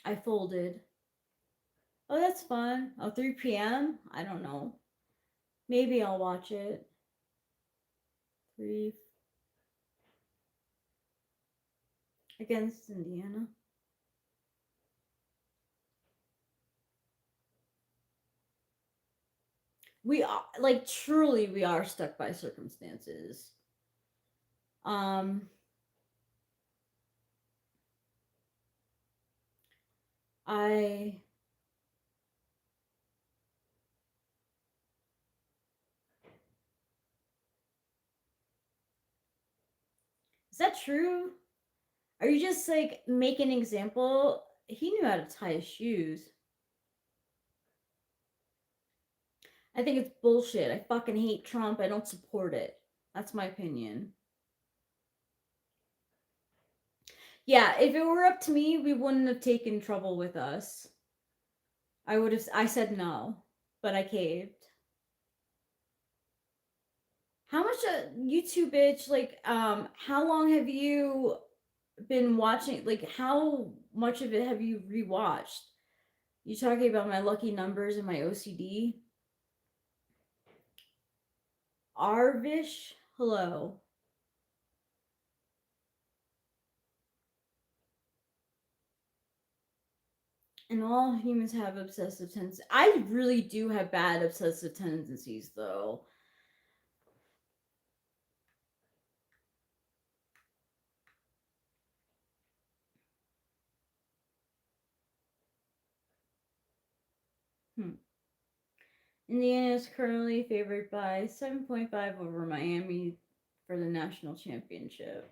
I folded. Oh, that's fun. Oh, 3 p.m. I don't know. Maybe I'll watch it. Three against Indiana. We are like truly we are stuck by circumstances. Um I Is that true? Are you just like make an example? He knew how to tie his shoes. I think it's bullshit. I fucking hate Trump. I don't support it. That's my opinion. Yeah, if it were up to me, we wouldn't have taken trouble with us. I said no, but I caved. How much YouTube bitch like how long have you been watching, like how much of it have you rewatched? You talking about my lucky numbers and my OCD? Arvish, hello. And all humans have obsessive tendencies. I really do have bad obsessive tendencies, though. Hmm. Indiana is currently favored by 7.5 over Miami for the national championship.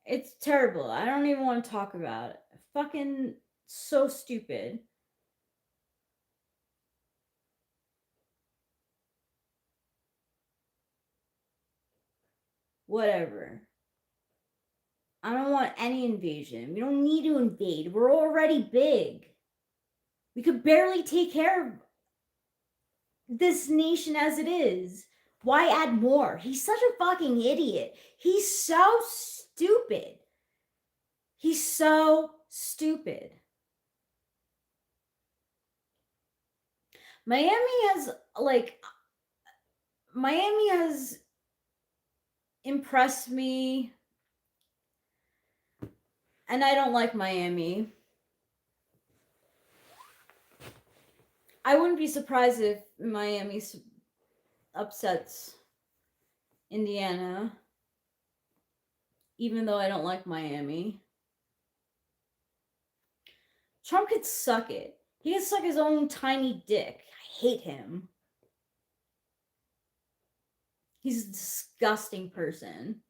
It's terrible. I don't even want to talk about it. Fucking so stupid. Whatever. I don't want any invasion. We don't need to invade. We're already big. We could barely take care of this nation as it is. Why add more? He's such a fucking idiot. He's so stupid. He's so stupid. Miami has impressed me, and I don't like Miami. I wouldn't be surprised if Miami upsets Indiana, even though I don't like Miami. Trump could suck it. He could suck his own tiny dick. I hate him. He's a disgusting person.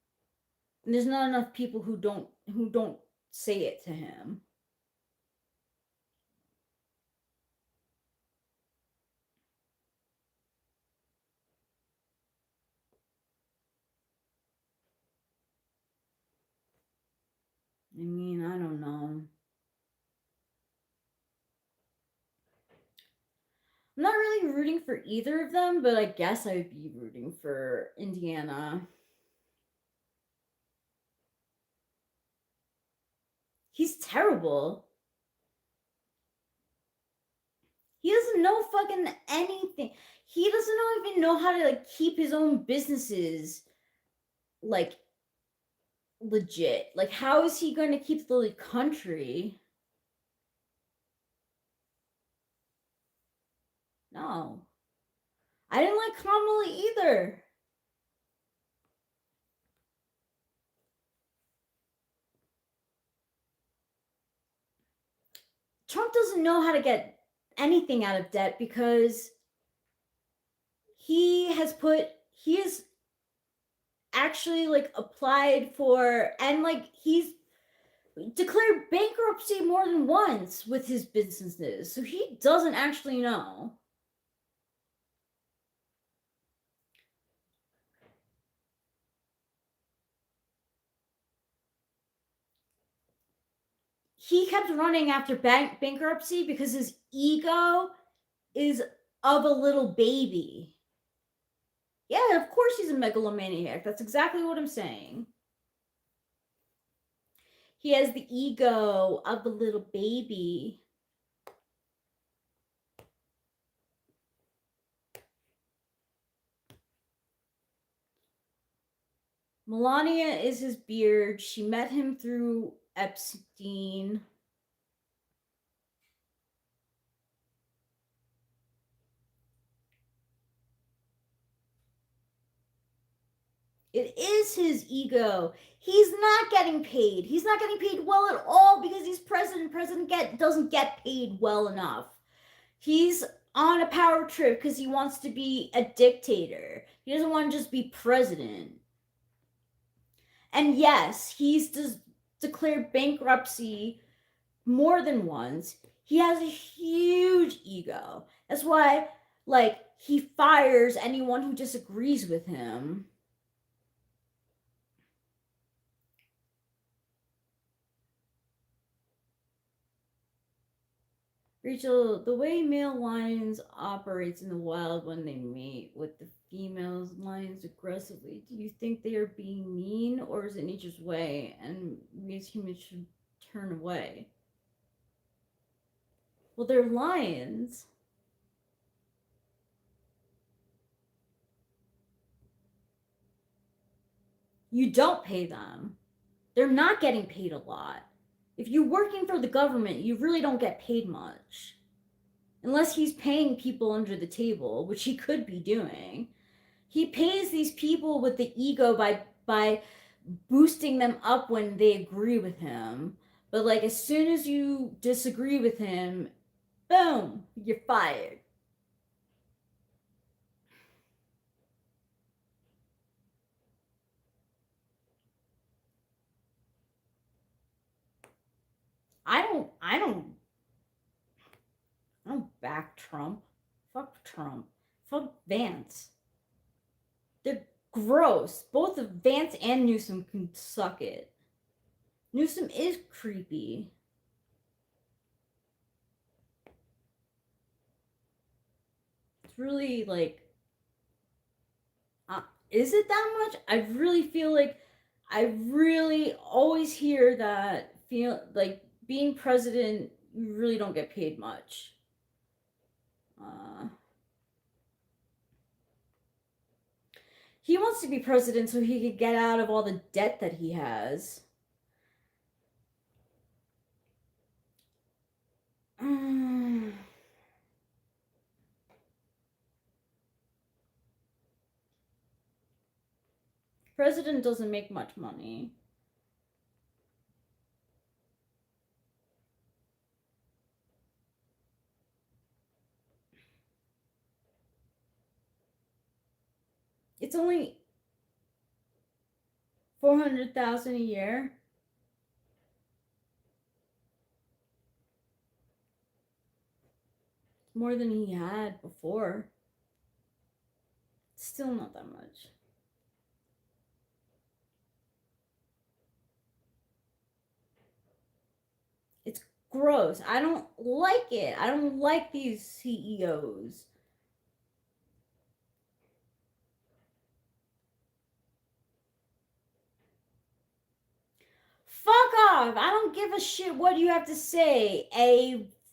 And there's not enough people who don't say it to him. I mean, I don't know. I'm not really rooting for either of them, but I guess I'd be rooting for Indiana. He's terrible. He doesn't know fucking anything. He doesn't even know how to like keep his own businesses like legit. Like, how is he going to keep the country? No. I didn't like Kamala either. Trump doesn't know how to get anything out of debt because he has actually like applied for, and like he's declared bankruptcy more than once with his businesses. So he doesn't actually know. He kept running after bankruptcy because his ego is of a little baby. Yeah, of course he's a megalomaniac. That's exactly what I'm saying. He has the ego of a little baby. Melania is his beard. She met him through Epstein. It is his ego. He's not getting paid. He's not getting paid well at all because he's president. Doesn't get paid well enough. He's on a power trip because he wants to be a dictator. He doesn't want to just be president. And yes, he's declared bankruptcy more than once. He has a huge ego. That's why, like, he fires anyone who disagrees with him. Rachel, the way male lions operates in the wild when they mate with the female lions aggressively, do you think they are being mean, or is it nature's way and we as humans should turn away? Well, they're lions. You don't pay them. They're not getting paid a lot. If you're working for the government, you really don't get paid much. Unless he's paying people under the table, which he could be doing. He pays these people with the ego by boosting them up when they agree with him. But like as soon as you disagree with him, boom, you're fired. I don't back Trump. Fuck Trump. Fuck Vance. They're gross. Both of Vance and Newsom can suck it. Newsom is creepy. It's really like, is it that much? I really feel like I really always hear that feel like being president, you really don't get paid much. He wants to be president so he could get out of all the debt that he has. President doesn't make much money. It's only 400,000 a year. More than he had before. Still not that much. It's gross. I don't like it. I don't like these CEOs. Fuck off. I don't give a shit what you have to say.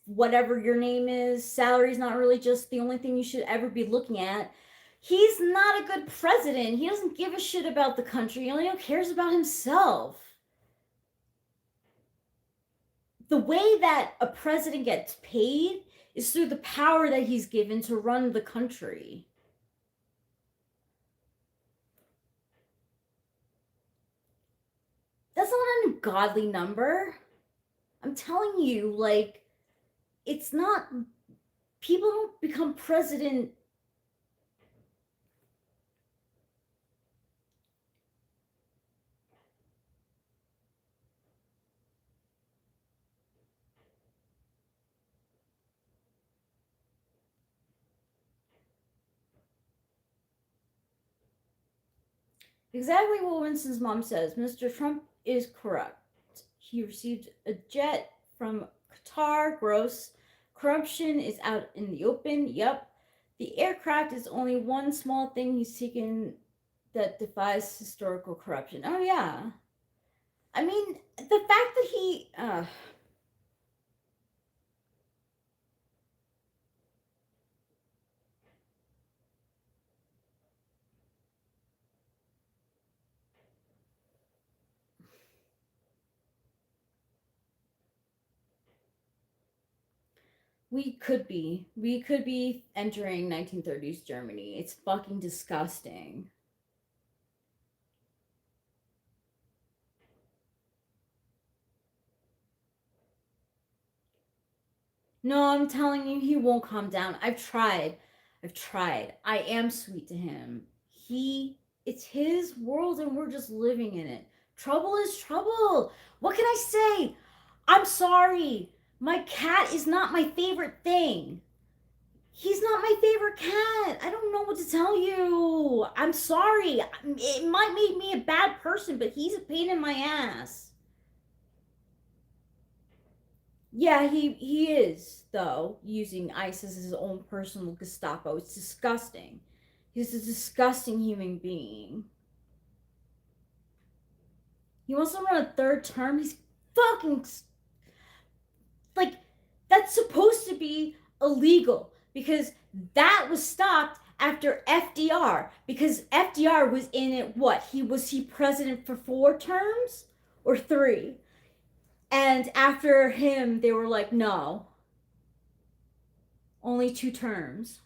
Whatever your name is, salary's not really just the only thing you should ever be looking at. He's not a good president. He doesn't give a shit about the country. He only cares about himself. The way that a president gets paid is through the power that he's given to run the country. That's not an ungodly number. I'm telling you, like, it's not. People don't become president. Exactly what Winston's mom says. Mr. Trump is correct. He received a jet from Qatar. Gross. Corruption is out in the open. Yep. The aircraft is only one small thing he's taken that defies historical corruption. Oh, yeah. I mean, the fact that he. We could be. We could be entering 1930s Germany. It's fucking disgusting. No, I'm telling you, he won't calm down. I've tried. I am sweet to him. It's his world and we're just living in it. Trouble is trouble. What can I say? I'm sorry. My cat is not my favorite thing. He's not my favorite cat. I don't know what to tell you. I'm sorry. It might make me a bad person, but he's a pain in my ass. Yeah, he is, though, using ICE as his own personal Gestapo. It's disgusting. He's a disgusting human being. He wants to run a third term. He's fucking. Like, that's supposed to be illegal because that was stopped after FDR. Because FDR was in it, what? Was he president for 4 terms or 3? And after him, they were like, no, only 2 terms.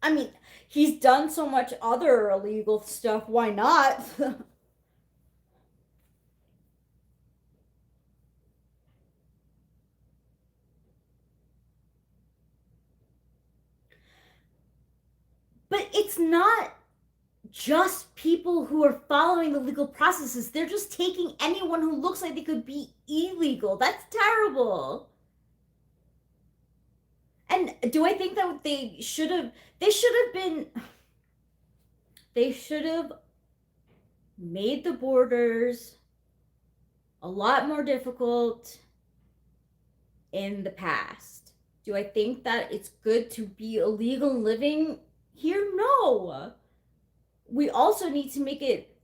I mean, he's done so much other illegal stuff. Why not? But it's not just people who are following the legal processes. They're just taking anyone who looks like they could be illegal. That's terrible. And do I think that they should have made the borders a lot more difficult in the past. Do I think that it's good to be illegal living here? No. We also need to make it.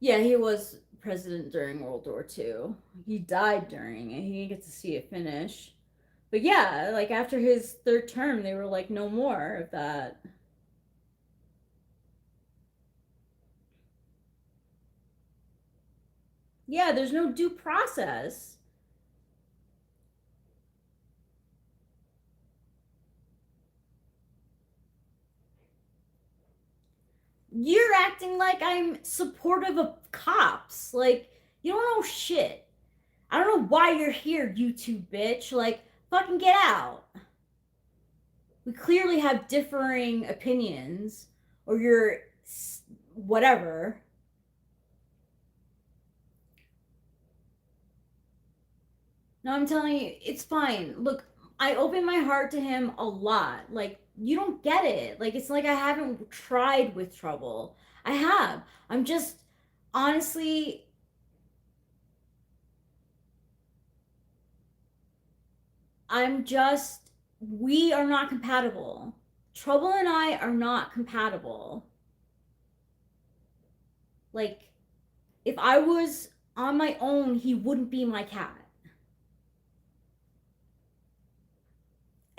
Yeah, he was president during World War II. He died during it. He didn't get to see it finish. But yeah, like after his third term, they were like, no more of that. Yeah, there's no due process. You're acting like I'm supportive of cops. Like, you don't know shit. I don't know why you're here, you two bitch. Like, fucking get out. We clearly have differing opinions, or you're whatever. No, I'm telling you, it's fine. Look, I open my heart to him a lot. Like, you don't get it. Like, it's like I haven't tried with trouble. I have. I'm just, honestly, we are not compatible. Trouble and I are not compatible. Like, if I was on my own, he wouldn't be my cat.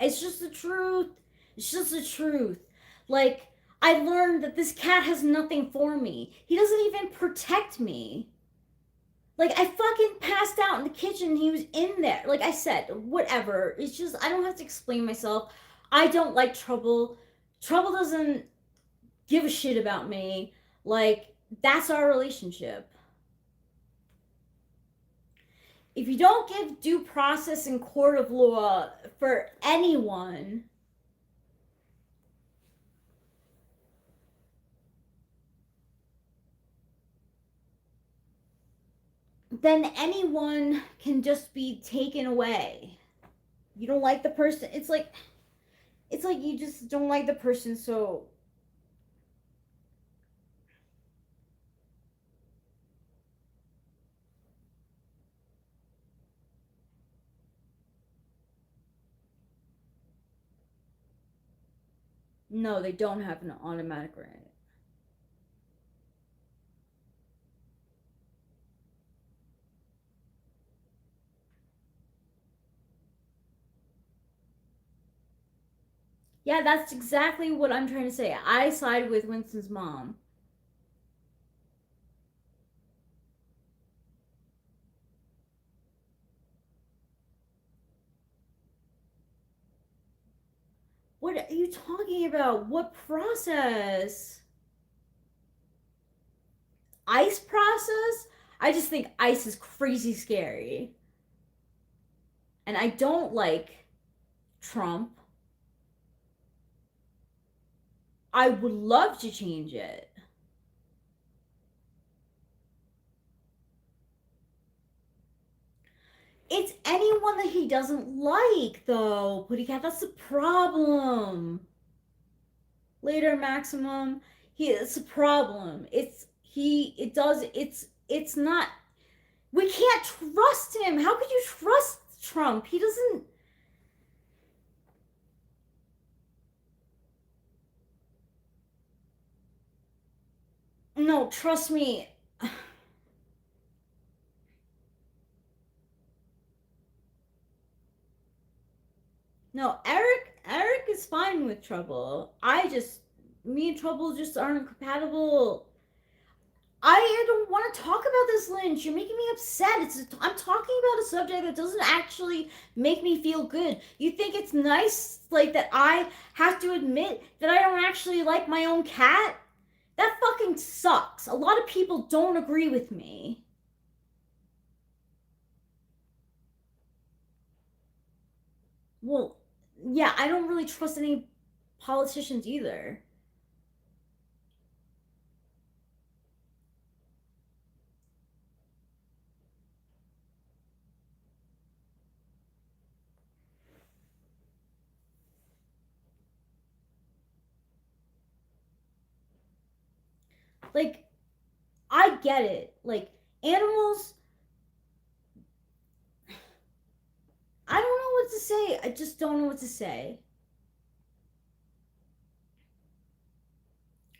It's just the truth. It's just the truth. Like, I learned that this cat has nothing for me. He doesn't even protect me. Like, I fucking passed out in the kitchen and he was in there. Like I said, whatever. It's just, I don't have to explain myself. I don't like trouble. Trouble doesn't give a shit about me. Like, that's our relationship. If you don't give due process in court of law for anyone, then anyone can just be taken away. You don't like the person. It's like you just don't like the person, so no, they don't have an automatic right. Yeah, that's exactly what I'm trying to say. I side with Winston's mom. What are you talking about? What process? Ice process? I just think ice is crazy scary. And I don't like Trump. I would love to change it. It's anyone that he doesn't like, though, Putty Cat. That's the problem. Later, Maximum. It's a problem. It's not. We can't trust him. How could you trust Trump? He doesn't. No, trust me. No, Eric is fine with Trouble. Me and Trouble just aren't compatible. I don't want to talk about this, Lynch. You're making me upset. I'm talking about a subject that doesn't actually make me feel good. You think it's nice, like, that I have to admit that I don't actually like my own cat? That fucking sucks. A lot of people don't agree with me. Well, yeah, I don't really trust any politicians either. Like, I get it. Like, animals, I don't know what to say. I just don't know what to say.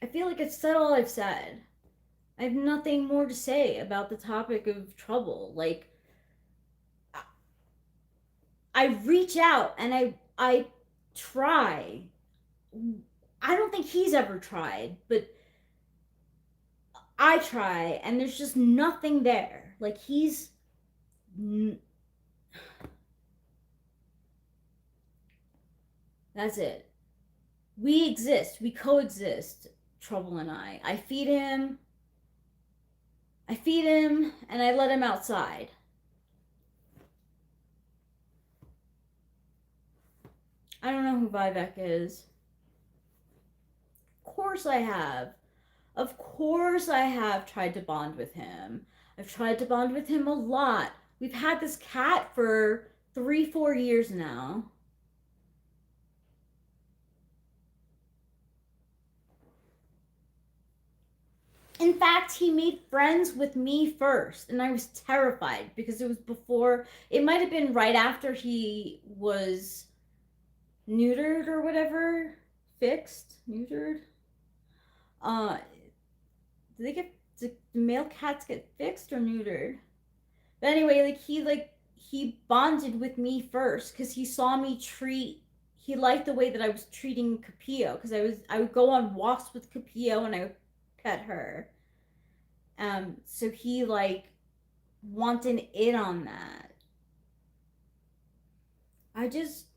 I feel like I've said all I've said. I have nothing more to say about the topic of trouble. Like, I reach out and I try. I don't think he's ever tried, but I try, and there's just nothing there. Like, he's. That's it. We exist. We coexist, Trouble and I. I feed him, and I let him outside. I don't know who Vivek is. Of course I have. Of course I have tried to bond with him. I've tried to bond with him a lot. We've had this cat for 3-4 years now. In fact, he made friends with me first, and I was terrified because it was before, it might have been right after he was neutered or whatever. Fixed? Neutered? Uh, do male cats get fixed or neutered? But anyway, he bonded with me first because he saw me he liked the way that I was treating Capillo, because I would go on walks with Capillo and I would pet her. So he wanted in on that. I just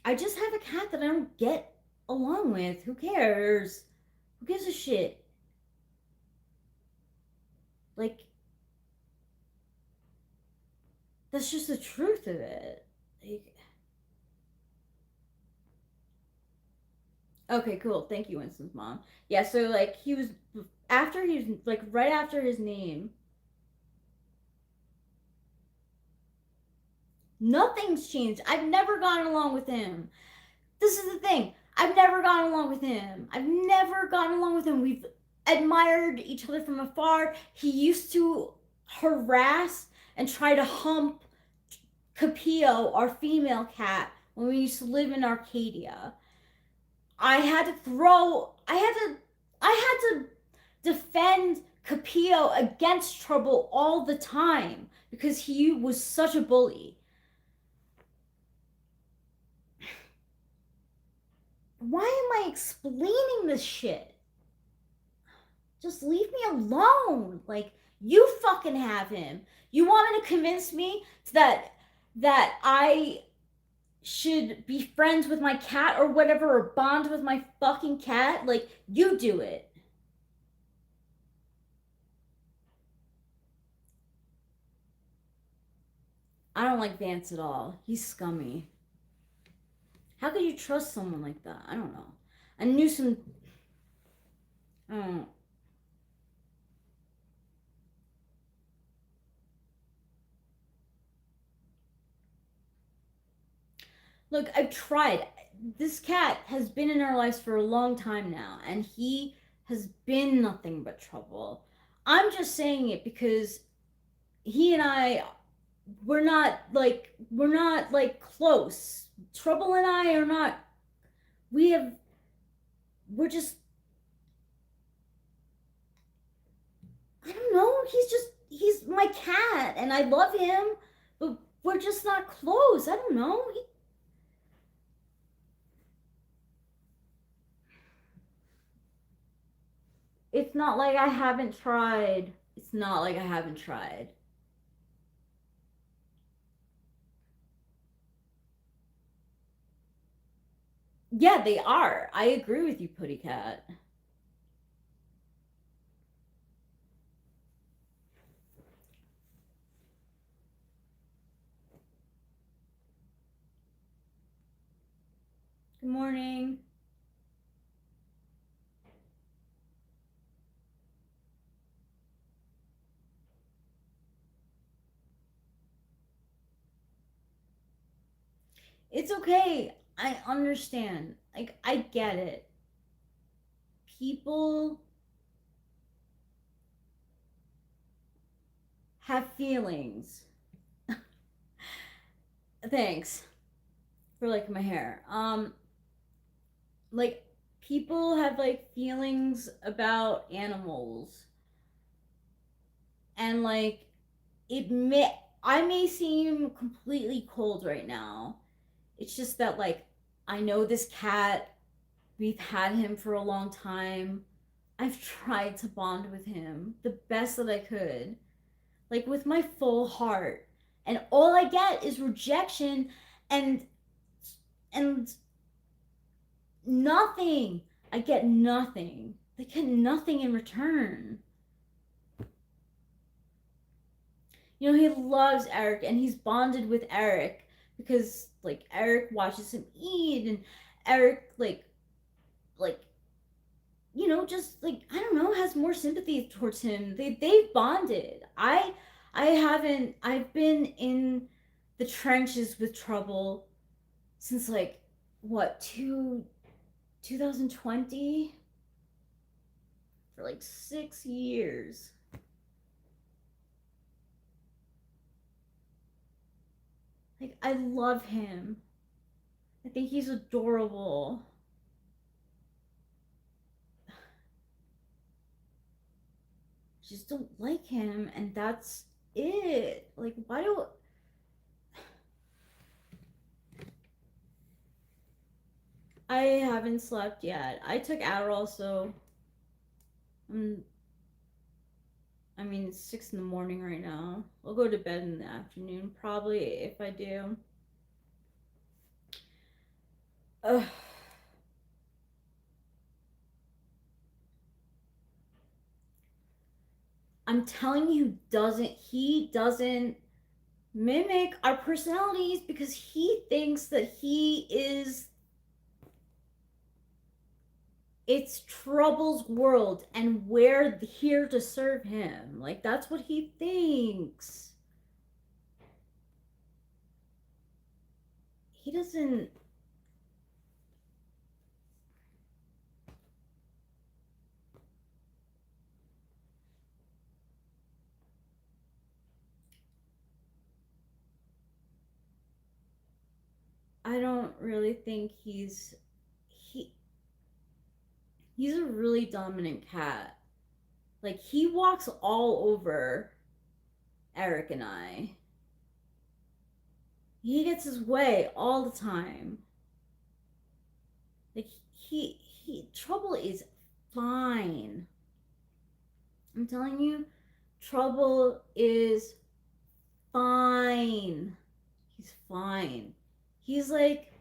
have a cat that I don't get along with. Who cares? Who gives a shit? Like, that's just the truth of it. Like, okay, cool. Thank you, Winston's mom. Yeah, so he was right after his name. Nothing's changed. I've never gotten along with him. This is the thing. I've never gotten along with him. We've admired each other from afar. He used to harass and try to hump Capillo, our female cat, when we used to live in Arcadia. I had to defend Capillo against Trouble all the time because he was such a bully. Why am I explaining this shit? Just leave me alone. Like, you fucking have him. You want to convince me that I should be friends with my cat or whatever, or bond with my fucking cat? Like, you do it. I don't like Vance at all. He's scummy. How could you trust someone like that? I don't know. I knew some. I don't know. Look, I've tried. This cat has been in our lives for a long time now, and he has been nothing but trouble. I'm just saying it because he and I, we're not close. Trouble and I are not. We're just. I don't know. He's my cat, and I love him, but we're just not close. I don't know. It's not like I haven't tried. Yeah, they are. I agree with you, Putty Cat. Good morning. It's okay. I understand. Like, I get it. People have feelings. Thanks for liking my hair. Like people have like feelings about animals, and like it may I may seem completely cold right now. It's just that like I know this cat. We've had him for a long time. I've tried to bond with him the best that I could, like with my full heart. And all I get is rejection and and nothing. I get nothing. They get nothing in return. You know, he loves Eric and he's bonded with Eric because like Eric watches him eat and Eric like you know, just like I don't know, has more sympathy towards him. They've bonded. I haven't. I've been in the trenches with Trouble since like what 2020 for like 6 years. Like I love him. I think he's adorable. Just don't like him, and that's it. Like, why do I haven't slept yet? I took Adderall, so I mean, it's 6 in the morning right now. I'll go to bed in the afternoon, probably if I do. Ugh. I'm telling you, he doesn't mimic our personalities because he thinks that he is it's Trouble's world and we're here to serve him. Like that's what he thinks. He doesn't I don't really think he he's a really dominant cat. Like he walks all over Eric and I. He gets his way all the time. Like he Trouble is fine. I'm telling you, Trouble is fine. He's fine. He's like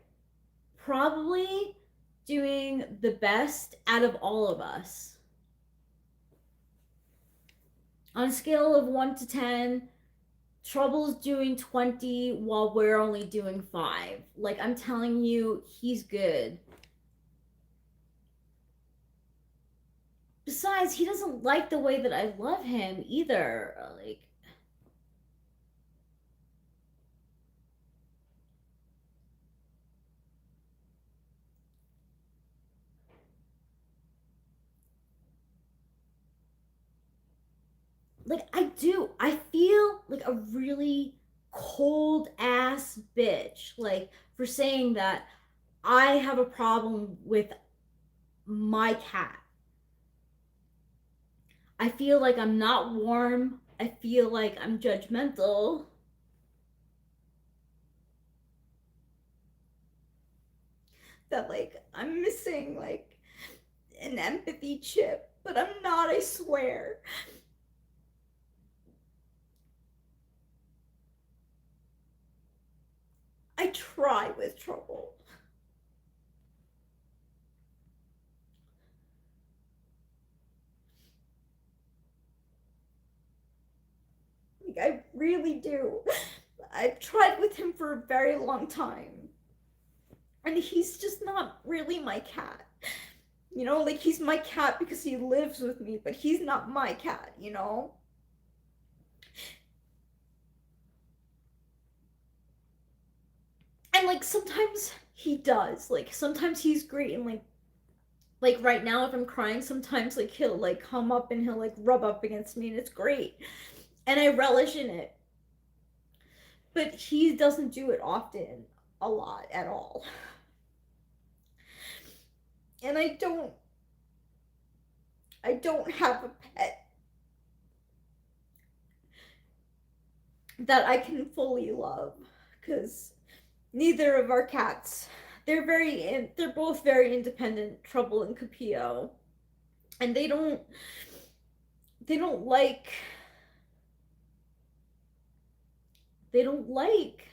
probably doing the best out of all of us. On a scale of 1 to 10, Trouble's doing 20 while we're only doing 5. Like, I'm telling you, he's good. Besides, he doesn't like the way that I love him either. Like, I do. I feel like a really cold ass bitch, like, for saying that I have a problem with my cat. I feel like I'm not warm. I feel like I'm judgmental. That, like, I'm missing, like, an empathy chip, but I'm not, I swear. I try with Trouble. Like, I really do. I've tried with him for a very long time. And he's just not really my cat. You know, like he's my cat because he lives with me, but he's not my cat, you know? And like sometimes he does. Like sometimes he's great and like right now if I'm crying sometimes like he'll like come up and he'll like rub up against me and it's great. and I relish in it. But he doesn't do it often, a lot at all. And I don't have a pet that I can fully love, cuz neither of our cats, they're both very independent, Trouble and Capio. And they don't like they don't like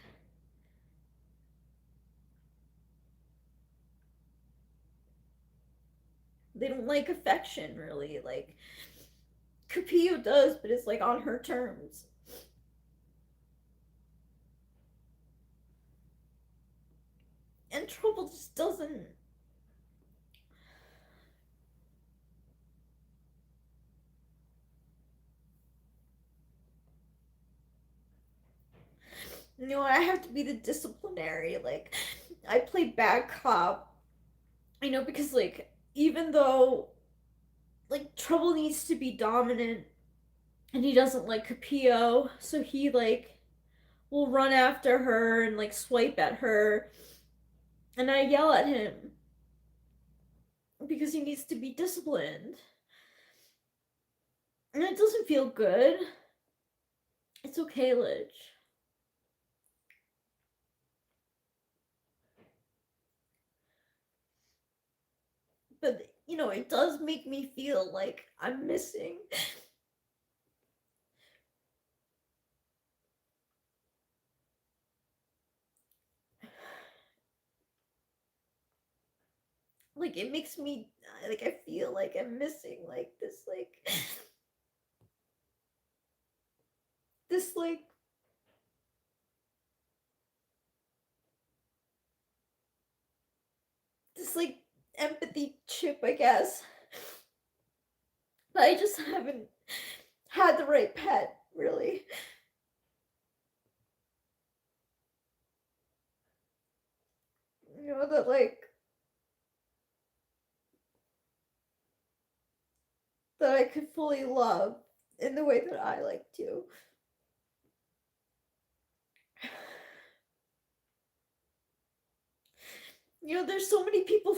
they don't like affection, really. Like, Capio does, but it's like on her terms. And Trouble just doesn't. I have to be the disciplinary. Like, I play bad cop, because, like, even though, like, Trouble needs to be dominant, and he doesn't like Capio, so he, like, will run after her and, like, swipe at her, and I yell at him because he needs to be disciplined. And it doesn't feel good. It's okay, Lidge. But, it does make me feel like I'm missing. Like, it makes me, like, I feel like I'm missing, like, this, like, empathy chip, I guess. But I just haven't had the right pet, really. That, like, that I could fully love in the way that I like to. There's so many people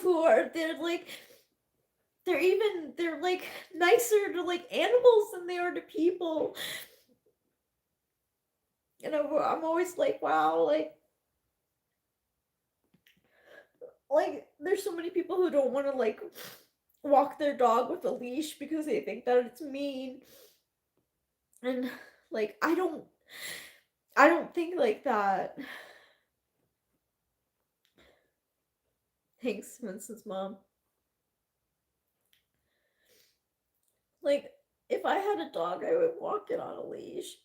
they're like nicer to, like, animals than they are to people. I'm always like, wow, like there's so many people who don't want to, like, walk their dog with a leash because they think that it's mean. And, like, I don't think like that. Thanks, Vincent's mom. Like, if I had a dog, I would walk it on a leash.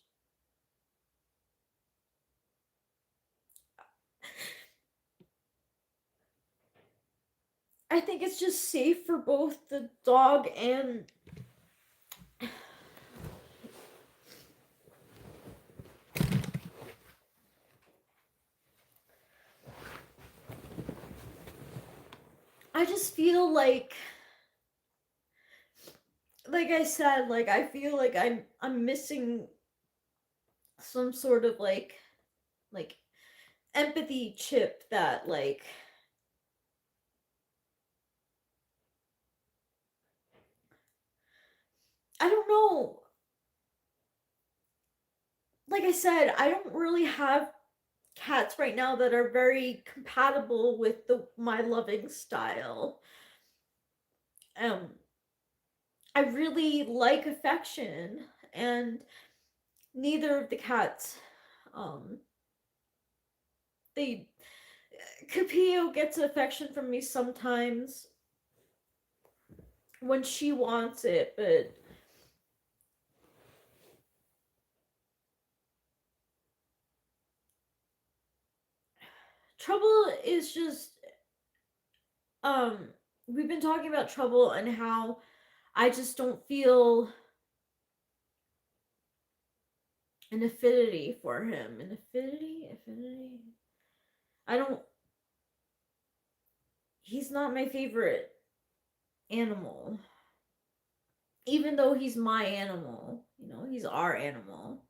I think it's just safe for both the dog and I just feel like I said, like, I feel like I'm missing some sort of, like empathy chip that, like, I don't know. Like I said, I don't really have cats right now that are very compatible with my loving style. Um I really like affection, and neither of the cats, um they Capio gets affection from me sometimes when she wants it, but Trouble is just, um we've been talking about Trouble and how I just don't feel an affinity for him. An affinity. I don't. He's not my favorite animal, even though he's my animal. He's our animal.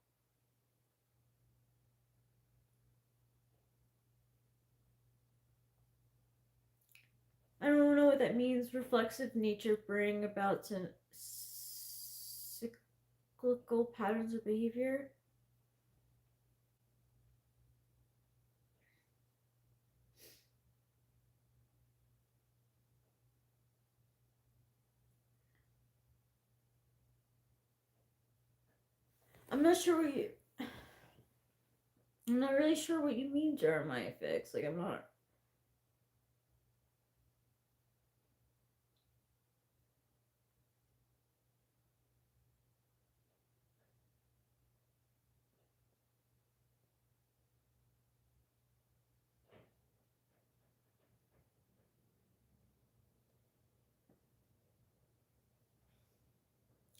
that means reflexive nature bring about to cyclical patterns of behavior. I'm not sure what you. I'm not really sure what you mean, Jeremiah Fix. Like, I'm not.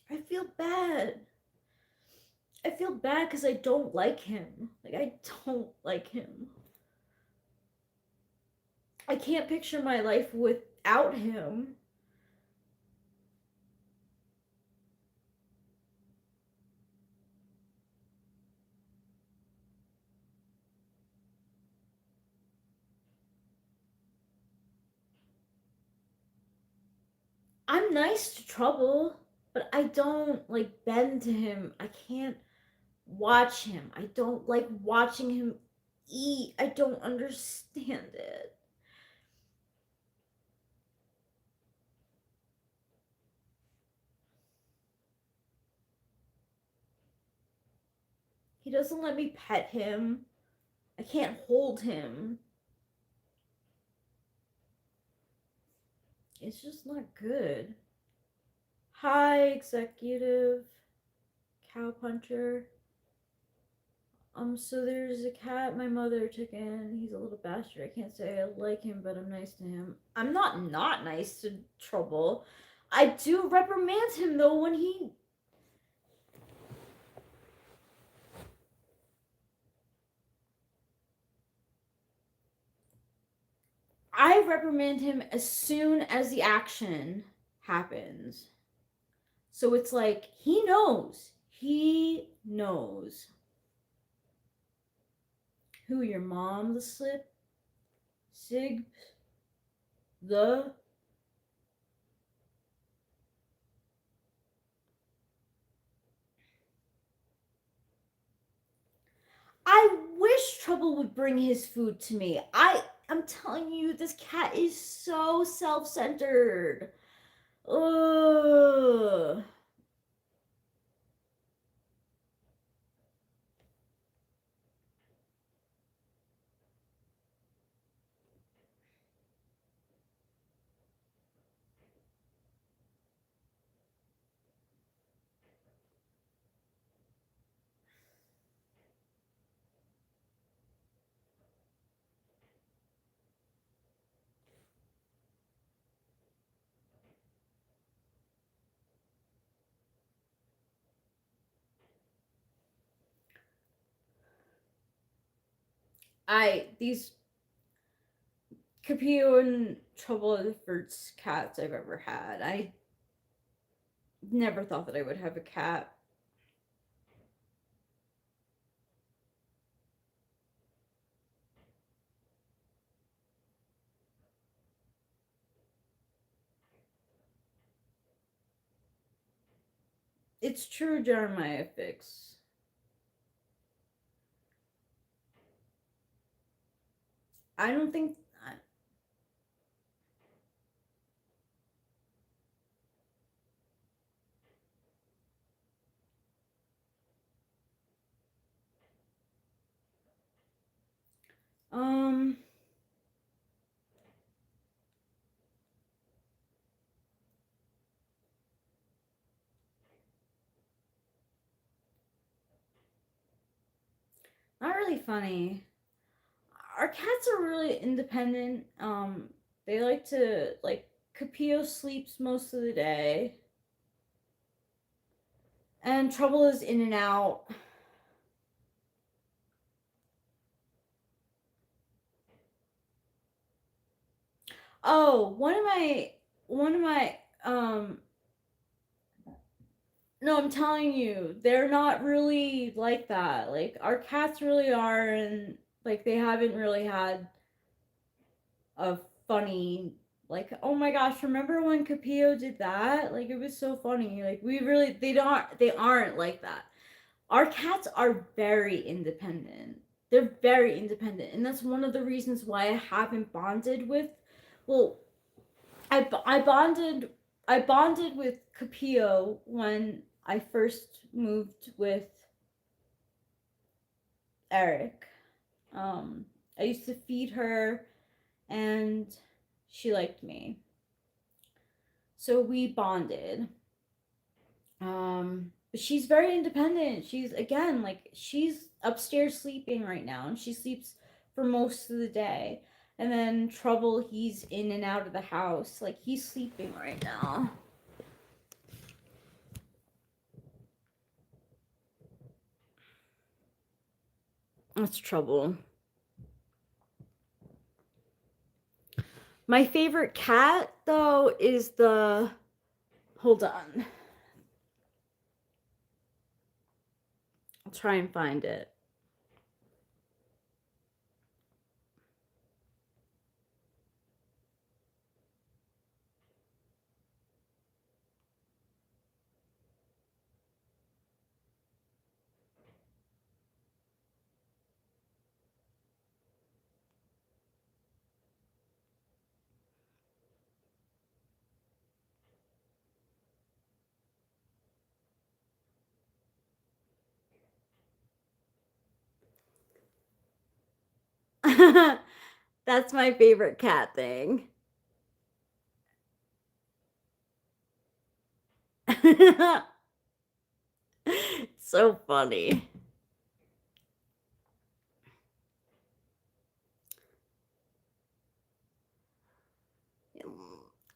I feel bad. I feel bad because I don't like him. Like, I don't like him. I can't picture my life without him. I'm nice to Trouble, but I don't like bend to him. I can't watch him. I don't like watching him eat. I don't understand it. He doesn't let me pet him. I can't hold him. It's just not good. Hi, executive cowpuncher. So there's a cat my mother took in. He's a little bastard. I can't say I like him, but I'm nice to him. I'm not nice to Trouble. I do reprimand him though when he. I reprimand him as soon as the action happens. So it's like he knows. He knows. Who, your mom, the slip? Sig? The? I wish Trouble would bring his food to me. I'm telling you, this cat is so self-centered. Ugh. These Capio and Trouble are the first cats I've ever had. I never thought that I would have a cat. It's true, Jeremiah Fix. I don't think. Um. Not really funny. Our cats are really independent. They like to like Capio sleeps most of the day. And Trouble is in and out. Oh, one of my no, I'm telling you, they're not really like that. Like our cats really are, and like they haven't really had a funny Like, oh my gosh, remember when Capillo did that? Like, it was so funny. Like, we really, they aren't like that. Our cats are very independent. They're very independent. And that's one of the reasons why I haven't bonded with, well, I bonded with Capillo when I first moved with Eric. Um, I used to feed her, and she liked me, so we bonded. But she's very independent. She's, again, like, she's upstairs sleeping right now, and she sleeps for most of the day. And then Trouble, he's in and out of the house. Like, he's sleeping right now. That's Trouble. My favorite cat, though, is the. Hold on. I'll try and find it. That's my favorite cat thing. So funny.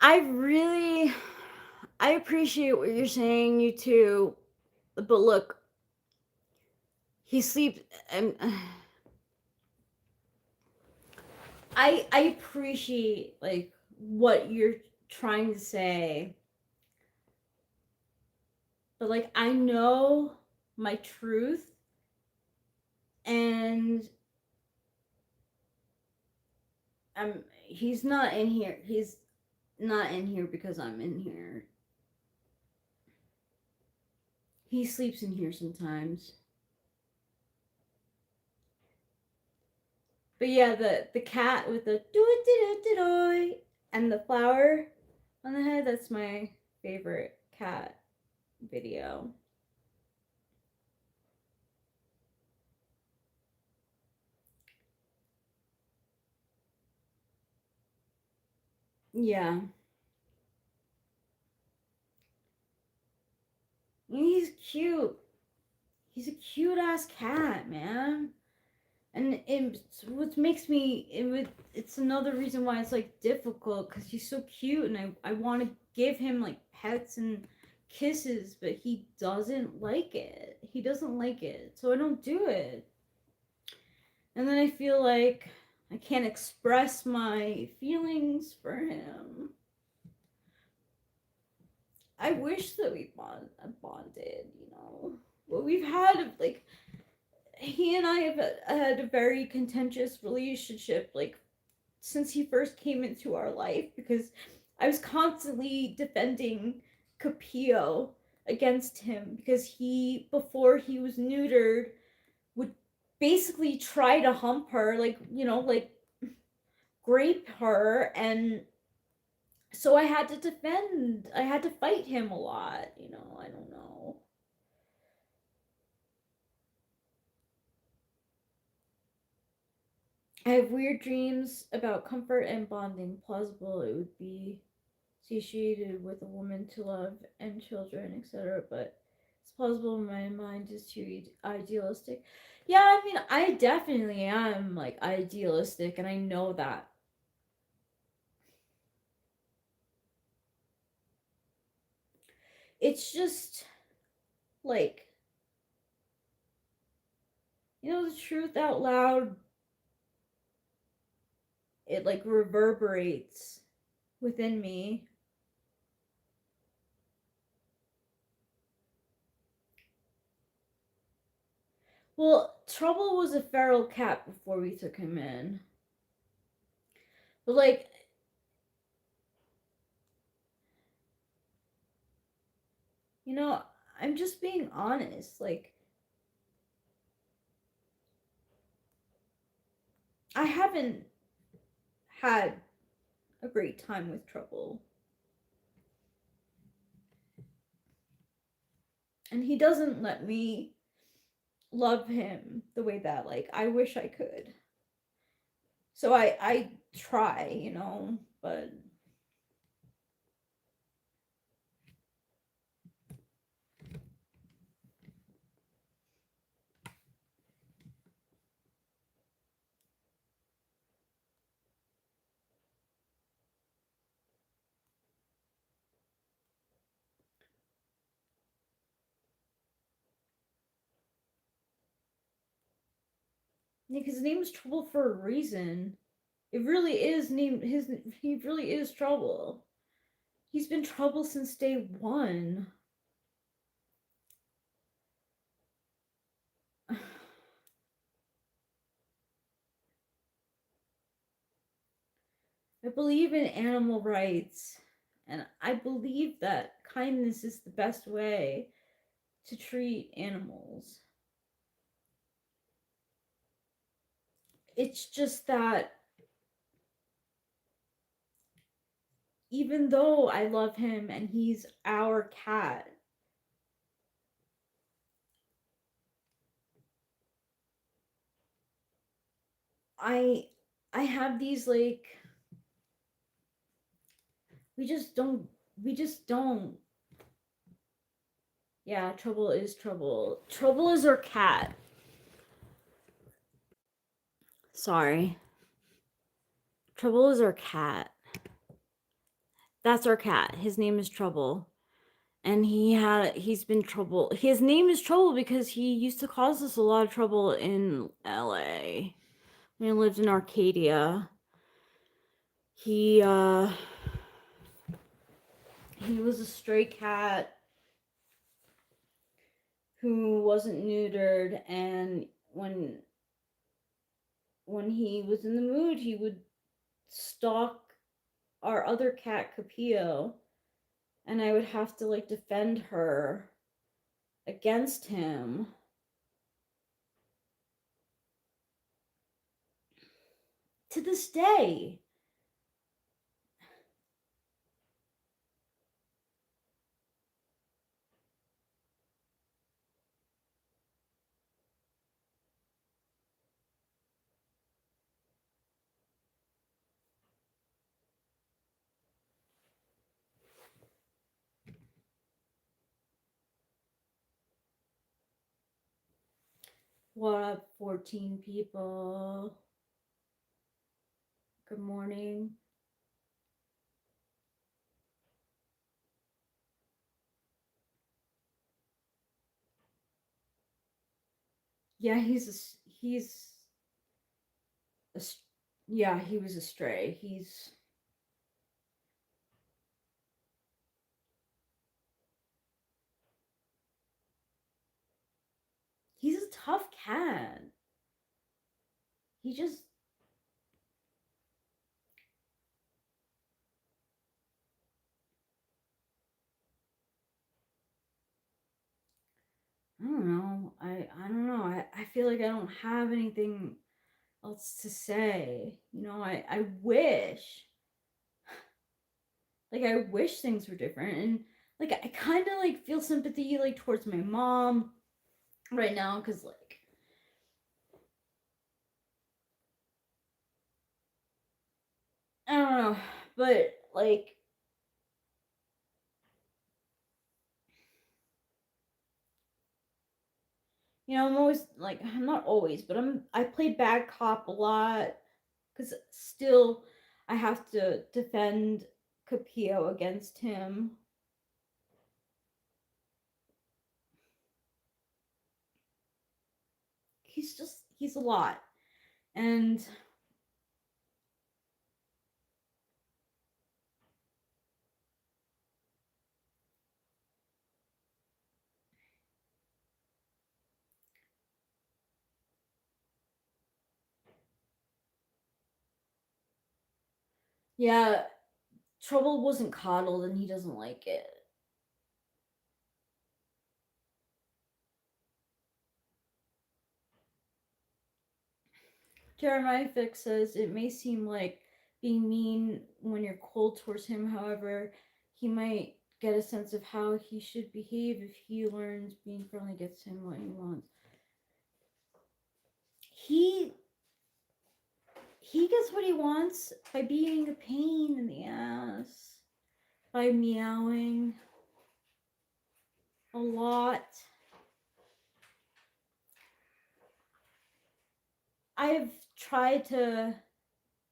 I appreciate what you're saying, you too. But look, he sleeps, and I appreciate, like, what you're trying to say. But, like, I know my truth, and he's not in here. He's not in here because I'm in here. He sleeps in here sometimes. But yeah, the cat with the do and the flower on the head, that's my favorite cat video. Yeah. He's cute. He's a cute ass cat, man. And what makes me it's another reason why it's, like, difficult, because he's so cute, and I want to give him, like, pets and kisses, but he doesn't like it. He doesn't like it, so I don't do it. And then I feel like I can't express my feelings for him. I wish that we bonded, But we've had, like, he and I have had a very contentious relationship, like, since he first came into our life, because I was constantly defending Capillo against him, because he, before he was neutered, would basically try to hump her, like, like, grape her, and so I had to fight him a lot, I don't know. I have weird dreams about comfort and bonding. Plausible it would be satiated with a woman to love and children, etc. But it's plausible my mind is too idealistic. Yeah, I mean, I definitely am, like, idealistic, and I know that. It's just, like, the truth out loud, it, like, reverberates within me. Well, Trouble was a feral cat before we took him in. But, like, You know, I'm just being honest. Like, I haven't had a great time with Trouble. And he doesn't let me love him the way that, like, I wish I could. So I try, but because his name is Trouble for a reason. It really is named his. He really is Trouble. He's been Trouble since day one. I believe in animal rights, and I believe that kindness is the best way to treat animals. It's just that even though I love him and he's our cat, I I have these like we just don't. Yeah, Trouble is Trouble. Trouble is our cat. Sorry. Trouble is our cat. That's our cat. His name is Trouble. And he's been trouble. His name is Trouble because he used to cause us a lot of trouble in LA. When he lived in Arcadia. He was a stray cat who wasn't neutered, and when he was in the mood, he would stalk our other cat Capio, and I would have to like defend her against him. To this day. What up, 14 people? Good morning. Yeah, a, yeah, he was a stray. He's a tough cat. He just I don't know. I don't know. I feel like I don't have anything else to say. I wish I wish things were different, and like I kind of like feel sympathy like towards my mom right now cuz like I don't know, but like I'm always like I'm not always, but I play bad cop a lot cuz still I have to defend Capio against him. He's a lot. And yeah, Trouble wasn't coddled and he doesn't like it. Jeremiah Fix says it may seem like being mean when you're cold towards him. However, he might get a sense of how he should behave if he learns being friendly gets him what he wants. He gets what he wants by being a pain in the ass, by meowing a lot. I've tried to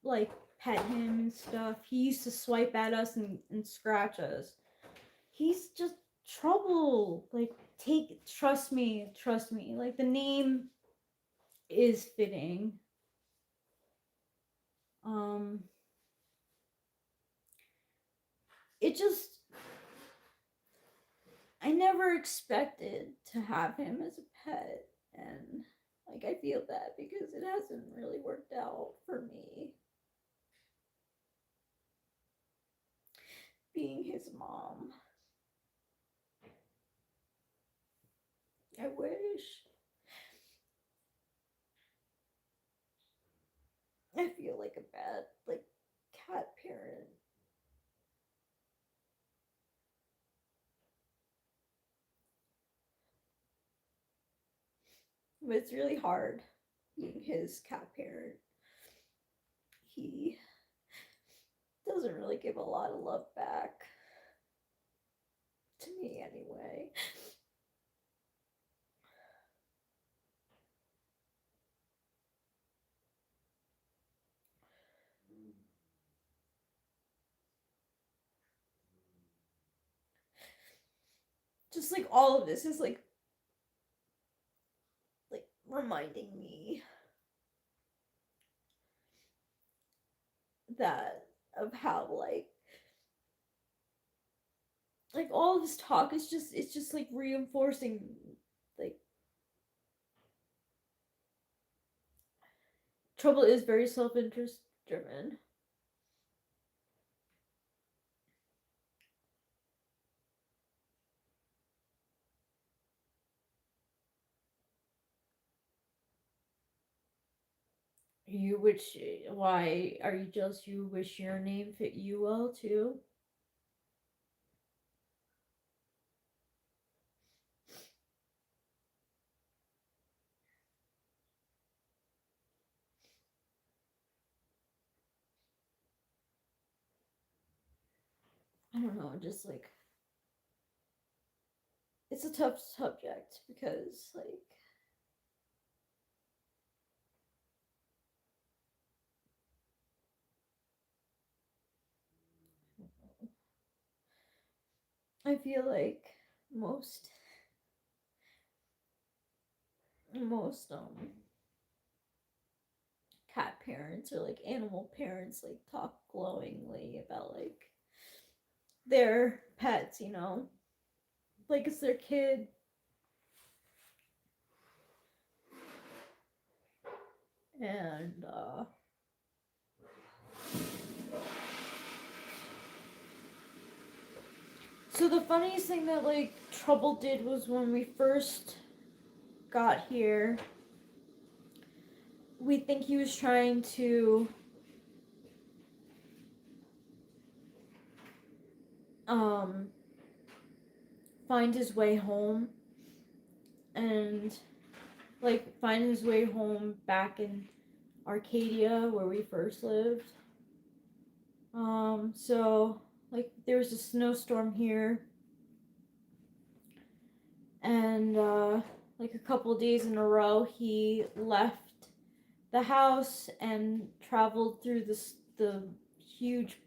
like pet him and stuff. He used to swipe at us and scratch us. He's just trouble. Like, trust me. Like, the name is fitting. Um, it just, I never expected to have him as a pet, and like, I feel bad because it hasn't really worked out for me being his mom. I wish. I feel like a bad, like, cat parent. But it's really hard being his cat parent. He doesn't really give a lot of love back. To me, anyway. Just like all of this is like reminding me that of how like all of this talk is just it's just like reinforcing like trouble is very self-interest driven. You which why are you jealous you wish your name fit you well too? I don't know, just like it's a tough subject because like I feel like most most cat parents or like animal parents like talk glowingly about like their pets, you know, like it's their kid. And so the funniest thing that like Trouble did was when we first got here, we think he was trying to um find his way home and like find his way home back in Arcadia where we first lived. So like there was a snowstorm here, and like a couple days in a row, he left the house and traveled through the huge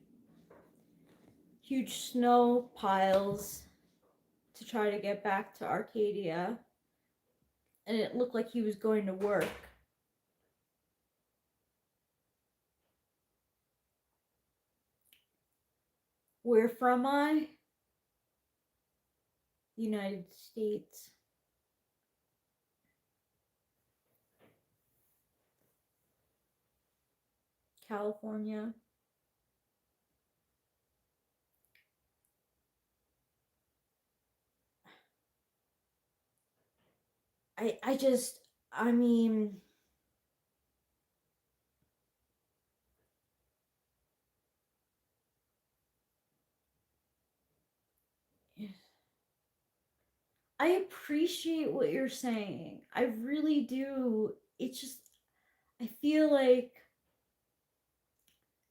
huge snow piles to try to get back to Arcadia, and it looked like he was going to work. Where from I? United States. California. I just I mean I appreciate what you're saying. I really do. It's just, I feel like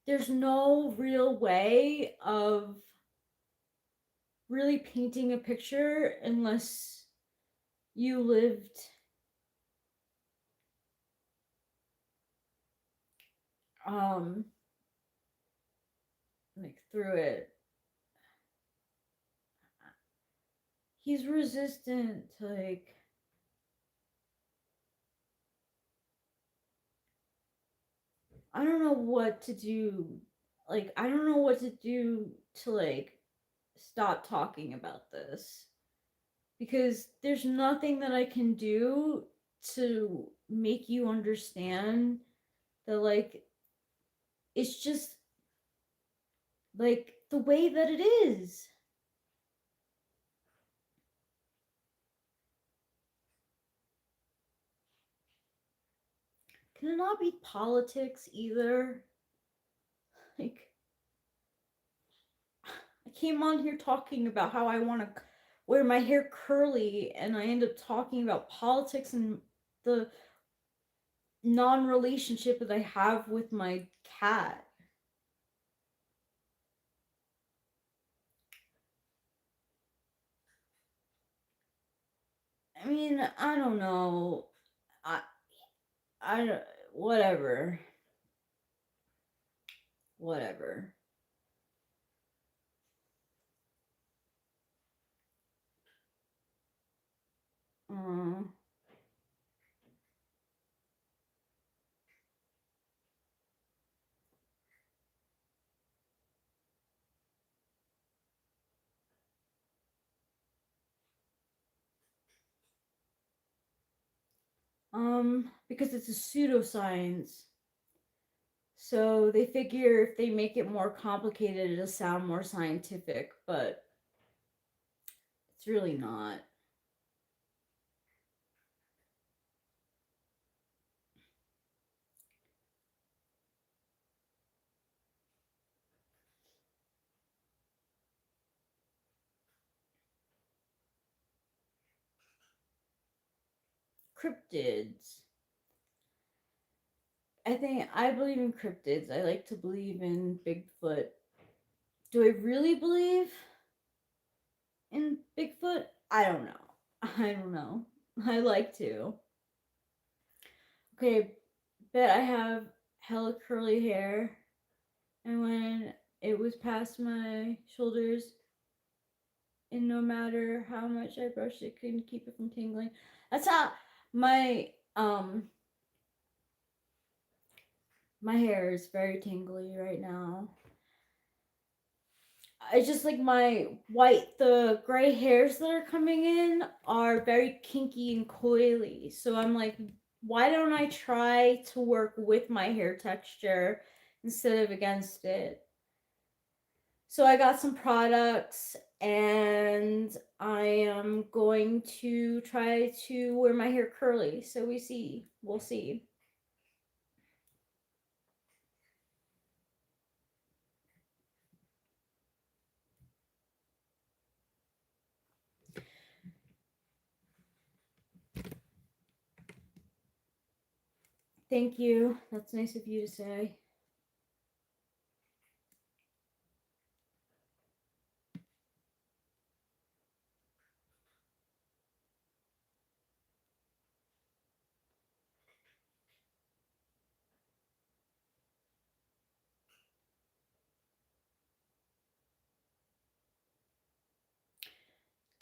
there's no real way of really painting a picture unless you lived um like through it. He's resistant to like, I don't know what to do. Like, I don't know what to do to like stop talking about this because there's nothing that I can do to make you understand that like it's just like the way that it is. Can it not be politics either? Like, I came on here talking about how I want to wear my hair curly, and I end up talking about politics and the non relationship that I have with my cat. I mean, I don't know. I, I, whatever. Whatever. Uh, because it's a pseudoscience. So they figure if they make it more complicated, it'll sound more scientific, but it's really not. Cryptids. I believe in cryptids. I like to believe in Bigfoot. Do I really believe in Bigfoot? I don't know. I don't know. I like to. Okay, bet I have hella curly hair, and when it was past my shoulders, and no matter how much I brushed it, couldn't keep it from tingling. That's how my my hair is very tingly right now. It's just like the gray hairs that are coming in are very kinky and coily. So I'm like, why don't I try to work with my hair texture instead of against it? So I got some products and I am going to try to wear my hair curly. So we'll see. Thank you. That's nice of you to say.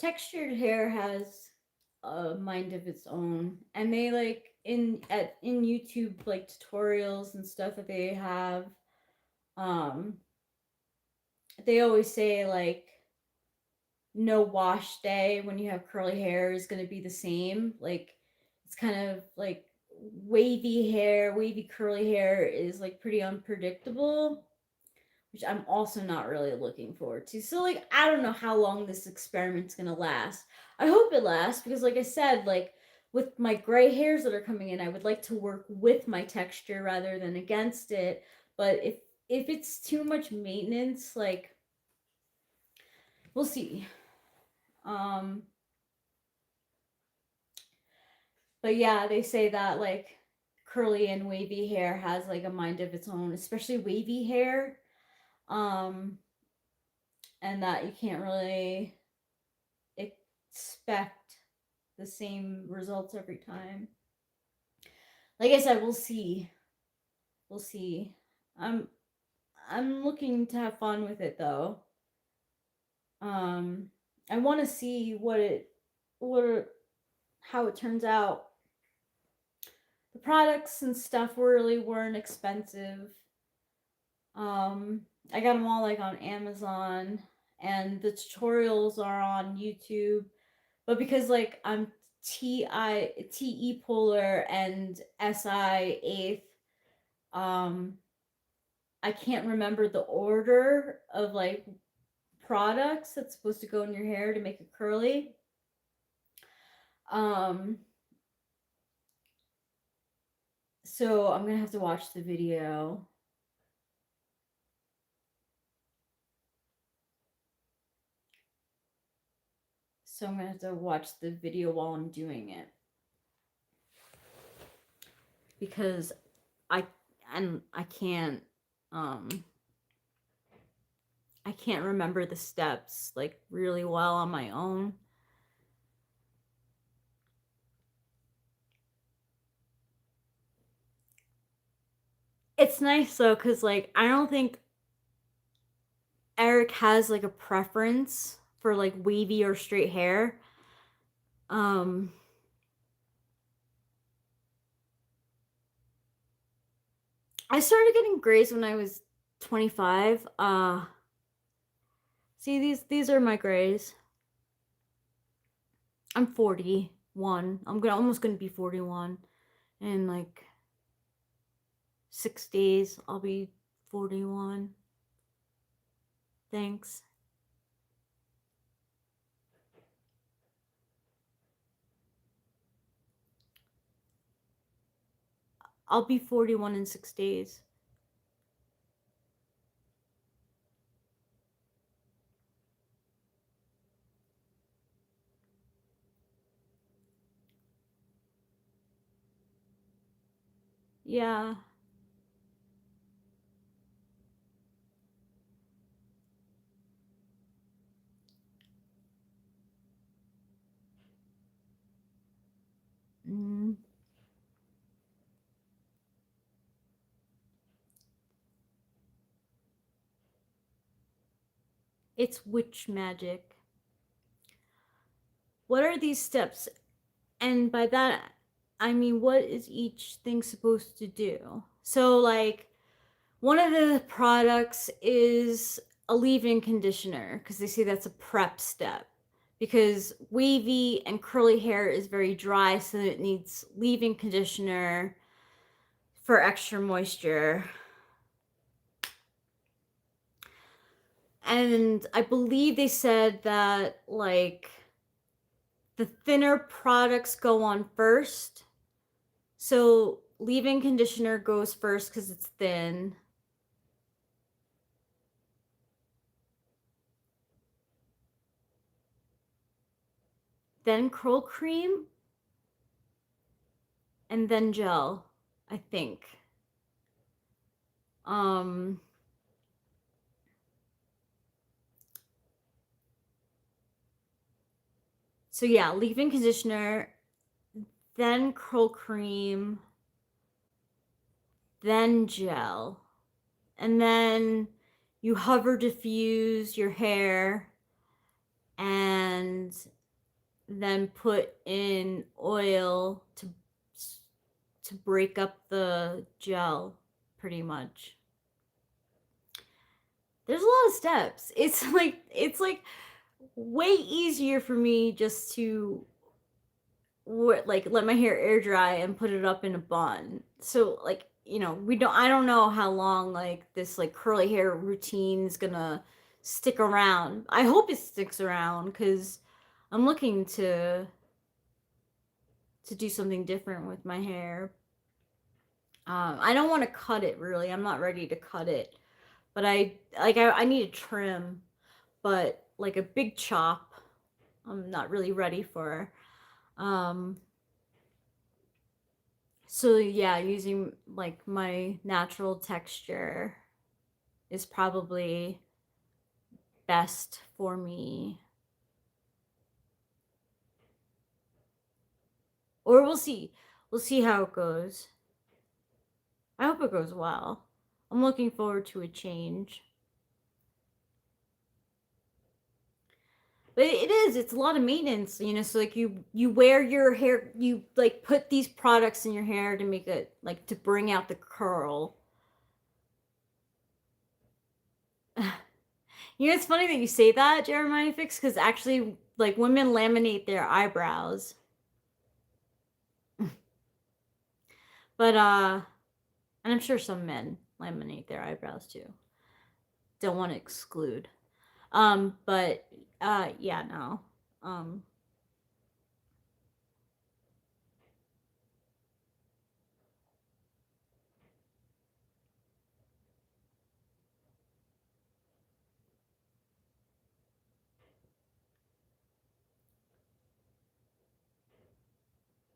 Textured hair has a mind of its own, and they like in YouTube like tutorials and stuff that they have. Um, they always say like no wash day when you have curly hair is going to be the same. Like it's kind of like wavy hair, wavy curly hair is like pretty unpredictable, which I'm also not really looking forward to. So like I don't know how long this experiment's gonna last. I hope it lasts because like I said, like with my gray hairs that are coming in, I would like to work with my texture rather than against it. But if it's too much maintenance, like we'll see. Um But yeah, they say that like curly and wavy hair has like a mind of its own, especially wavy hair. Um, and that you can't really expect the same results every time. Like I said, we'll see. We'll see. I'm I'm looking to have fun with it though. Um, I want to see how it turns out. The products and stuff really weren't expensive. I got them all like on Amazon, and the tutorials are on YouTube. But because like I'm TE polar and SI eighth, um, I can't remember the order of like products that's supposed to go in your hair to make it curly. Um, so I'm gonna have to watch the video. So I'm gonna have to watch the video while I'm doing it because I I can't um I can't remember the steps like really well on my own. It's nice though cuz like I don't think Eric has like a preference for like wavy or straight hair. Um I started getting grays when I was 25. See these are my grays. I'm 41. I'm gonna almost gonna be 41 in like 6 days. I'll be 41. Thanks. I'll be 41 in 6 days. Yeah. Mm. It's witch magic. What are these steps? And by that, I mean, what is each thing supposed to do? So, like, one of the products is a leave-in conditioner because they say that's a prep step. Because wavy and curly hair is very dry, so it needs leave-in conditioner for extra moisture. And I believe they said that like the thinner products go on first. So leave-in conditioner goes first because it's thin. Then curl cream, and then gel, I think. Um so yeah, leave-in conditioner, then curl cream, then gel. And then you hover diffuse your hair and then put in oil to break up the gel pretty much. There's a lot of steps. It's like way easier for me just to like let my hair air dry and put it up in a bun. So like, I don't know how long like this like curly hair routine is gonna stick around. I hope it sticks around cuz I'm looking to do something different with my hair. I don't want to cut it really. I'm not ready to cut it, but I need a trim, but like a big chop, I'm not really ready for. Um, So yeah, using like my natural texture is probably best for me. Or we'll see. We'll see how it goes. I hope it goes well. I'm looking forward to a change. But it is, it's a lot of maintenance, you know, so like you wear your hair, you like put these products in your hair to make it like to bring out the curl. You know, it's funny that you say that, Jeremiah Fix, because actually, like, women laminate their eyebrows. But, and I'm sure some men laminate their eyebrows too. Don't want to exclude. But, yeah, no. Um,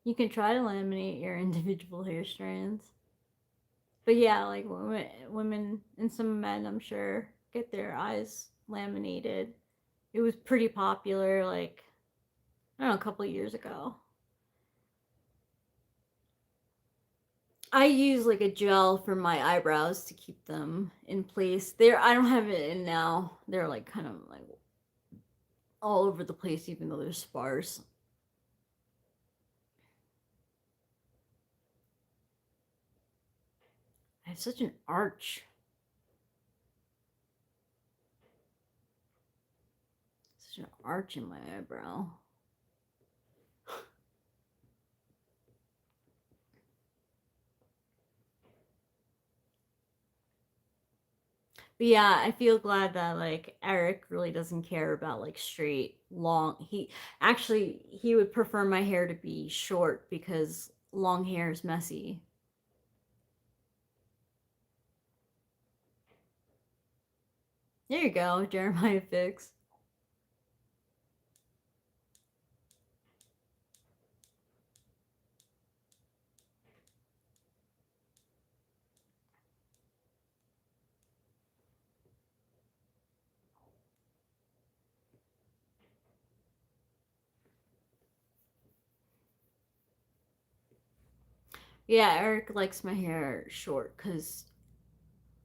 you can try to laminate your individual hair strands. But yeah, like women and some men, I'm sure, get their eyes laminated. It was pretty popular, like, I don't know, a couple of years ago. I use like a gel for my eyebrows to keep them in place. I don't have it in now. They're like kind of like all over the place, even though they're sparse. I have such an arch. Such an arch in my eyebrow. But yeah, I feel glad that like Eric really doesn't care about like straight, long. He would prefer my hair to be short because long hair is messy. There you go, Jeremiah Fix. Yeah, Eric likes my hair short because,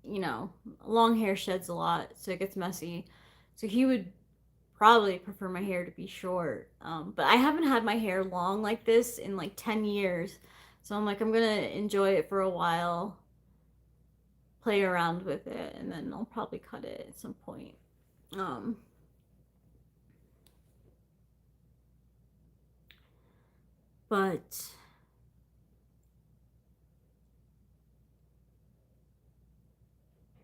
you know, long hair sheds a lot, so it gets messy. So he would probably prefer my hair to be short. But I haven't had my hair long like this in like 10 years. So I'm like, I'm going to enjoy it for a while, play around with it, and then I'll probably cut it at some point. Um, but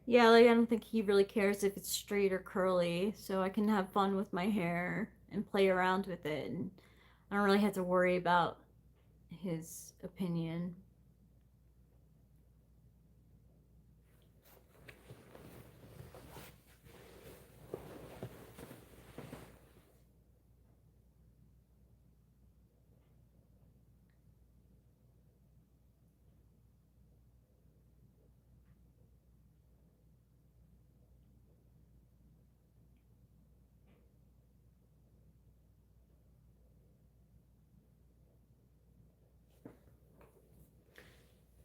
yeah, like I don't think he really cares if it's straight or curly, so I can have fun with my hair and play around with it, and I don't really have to worry about his opinion.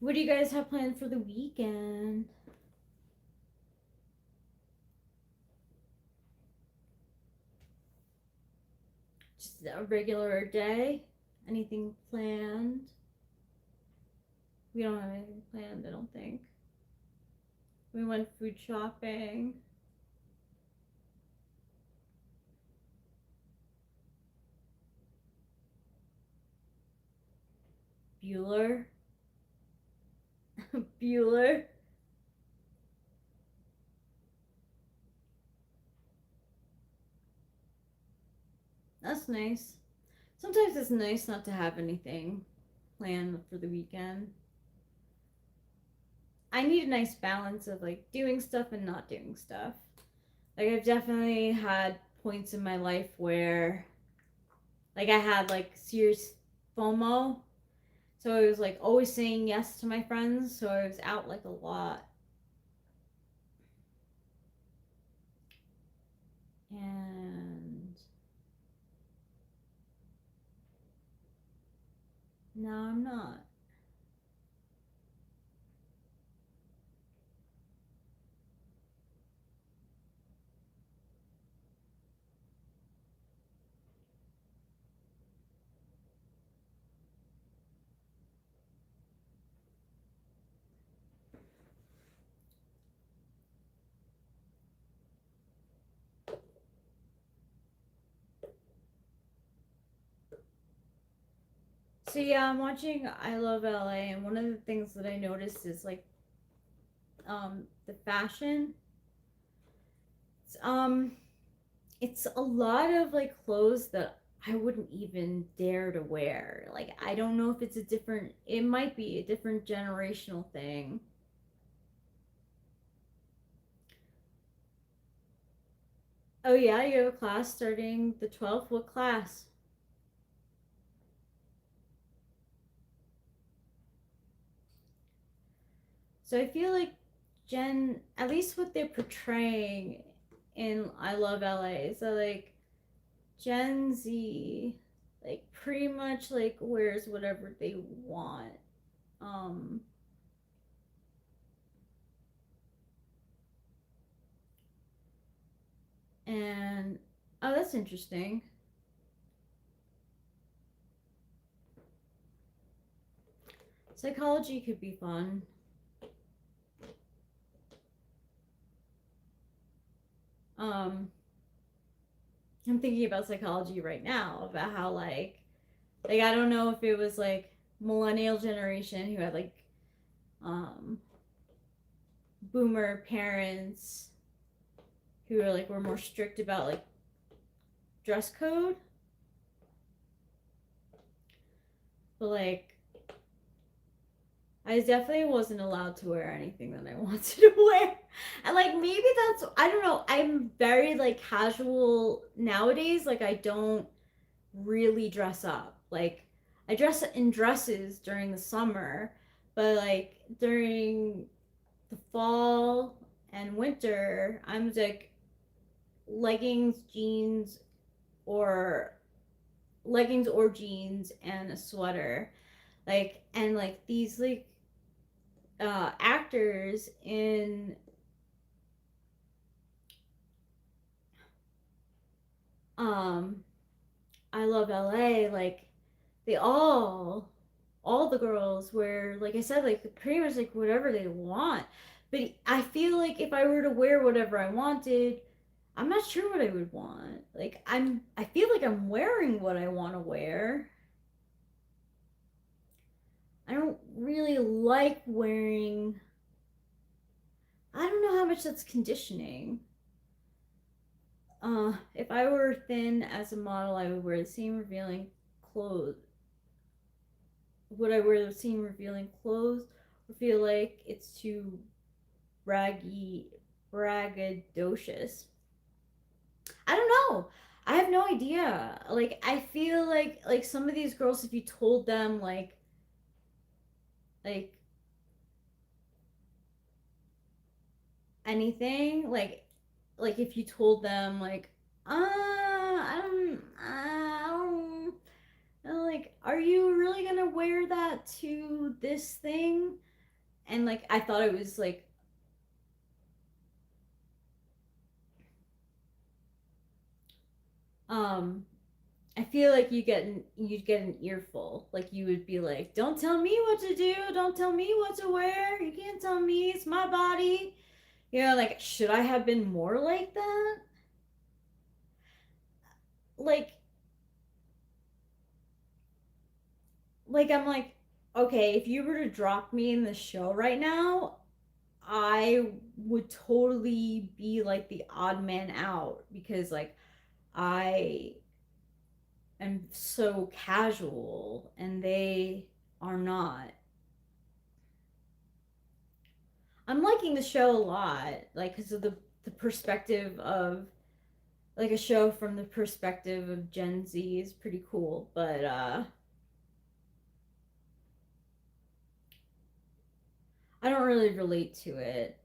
What do you guys have planned for the weekend? Just a regular day? Anything planned? We don't have anything planned, I don't think. We went food shopping. Bueller. Bueller. That's nice. Sometimes it's nice not to have anything planned for the weekend. I need a nice balance of like doing stuff and not doing stuff. Like I've definitely had points in my life where like I had like serious FOMO. So I was like always saying yes to my friends, so I was out like a lot. And now I'm not. So yeah, I'm watching I Love LA, and one of the things that I noticed is like the fashion. It's, it's a lot of like clothes that I wouldn't even dare to wear. Like I don't know if it's a different, it might be a different generational thing. Oh yeah, you have a class starting the 12th. What class? So I feel like at least what they're portraying in I Love LA is that like Gen Z, like pretty much like wears whatever they want. Um, and oh, that's interesting. Psychology could be fun. Um, I'm thinking about psychology right now about how like I don't know if it was like millennial generation who had like um boomer parents who were more strict about like dress code, but like I definitely wasn't allowed to wear anything that I wanted to wear. And like maybe that's, I don't know, I'm very like casual nowadays. Like I don't really dress up. Like I dress in dresses during the summer, but like during the fall and winter, I'm like leggings, jeans, or leggings or jeans and a sweater. Like and like these like actors in um I Love LA, like they all the girls wear, like I said, like pretty much like whatever they want. But I feel like if I were to wear whatever I wanted, I'm not sure what I would want. Like I feel like I'm wearing what I want to wear. I don't really like wearing, I don't know how much that's conditioning. If I were thin as a model, I would wear the same revealing clothes. Would I wear the same revealing clothes or feel like it's too braggy, braggadocious? I don't know. I have no idea. Like I feel like some of these girls, if you told them like anything, like if you told them like I don't like, are you really gonna wear that to this thing? And like I thought it was like um I feel like you'd get an earful. Like you would be like, "Don't tell me what to do. Don't tell me what to wear. You can't tell me. It's my body." You know, like should I have been more like that? Like I'm like, okay, if you were to drop me in the show right now, I would totally be like the odd man out because like I am so casual and they are not. I'm liking the show a lot, like because of the perspective of like a show from the perspective of Gen Z is pretty cool. But I don't really relate to it.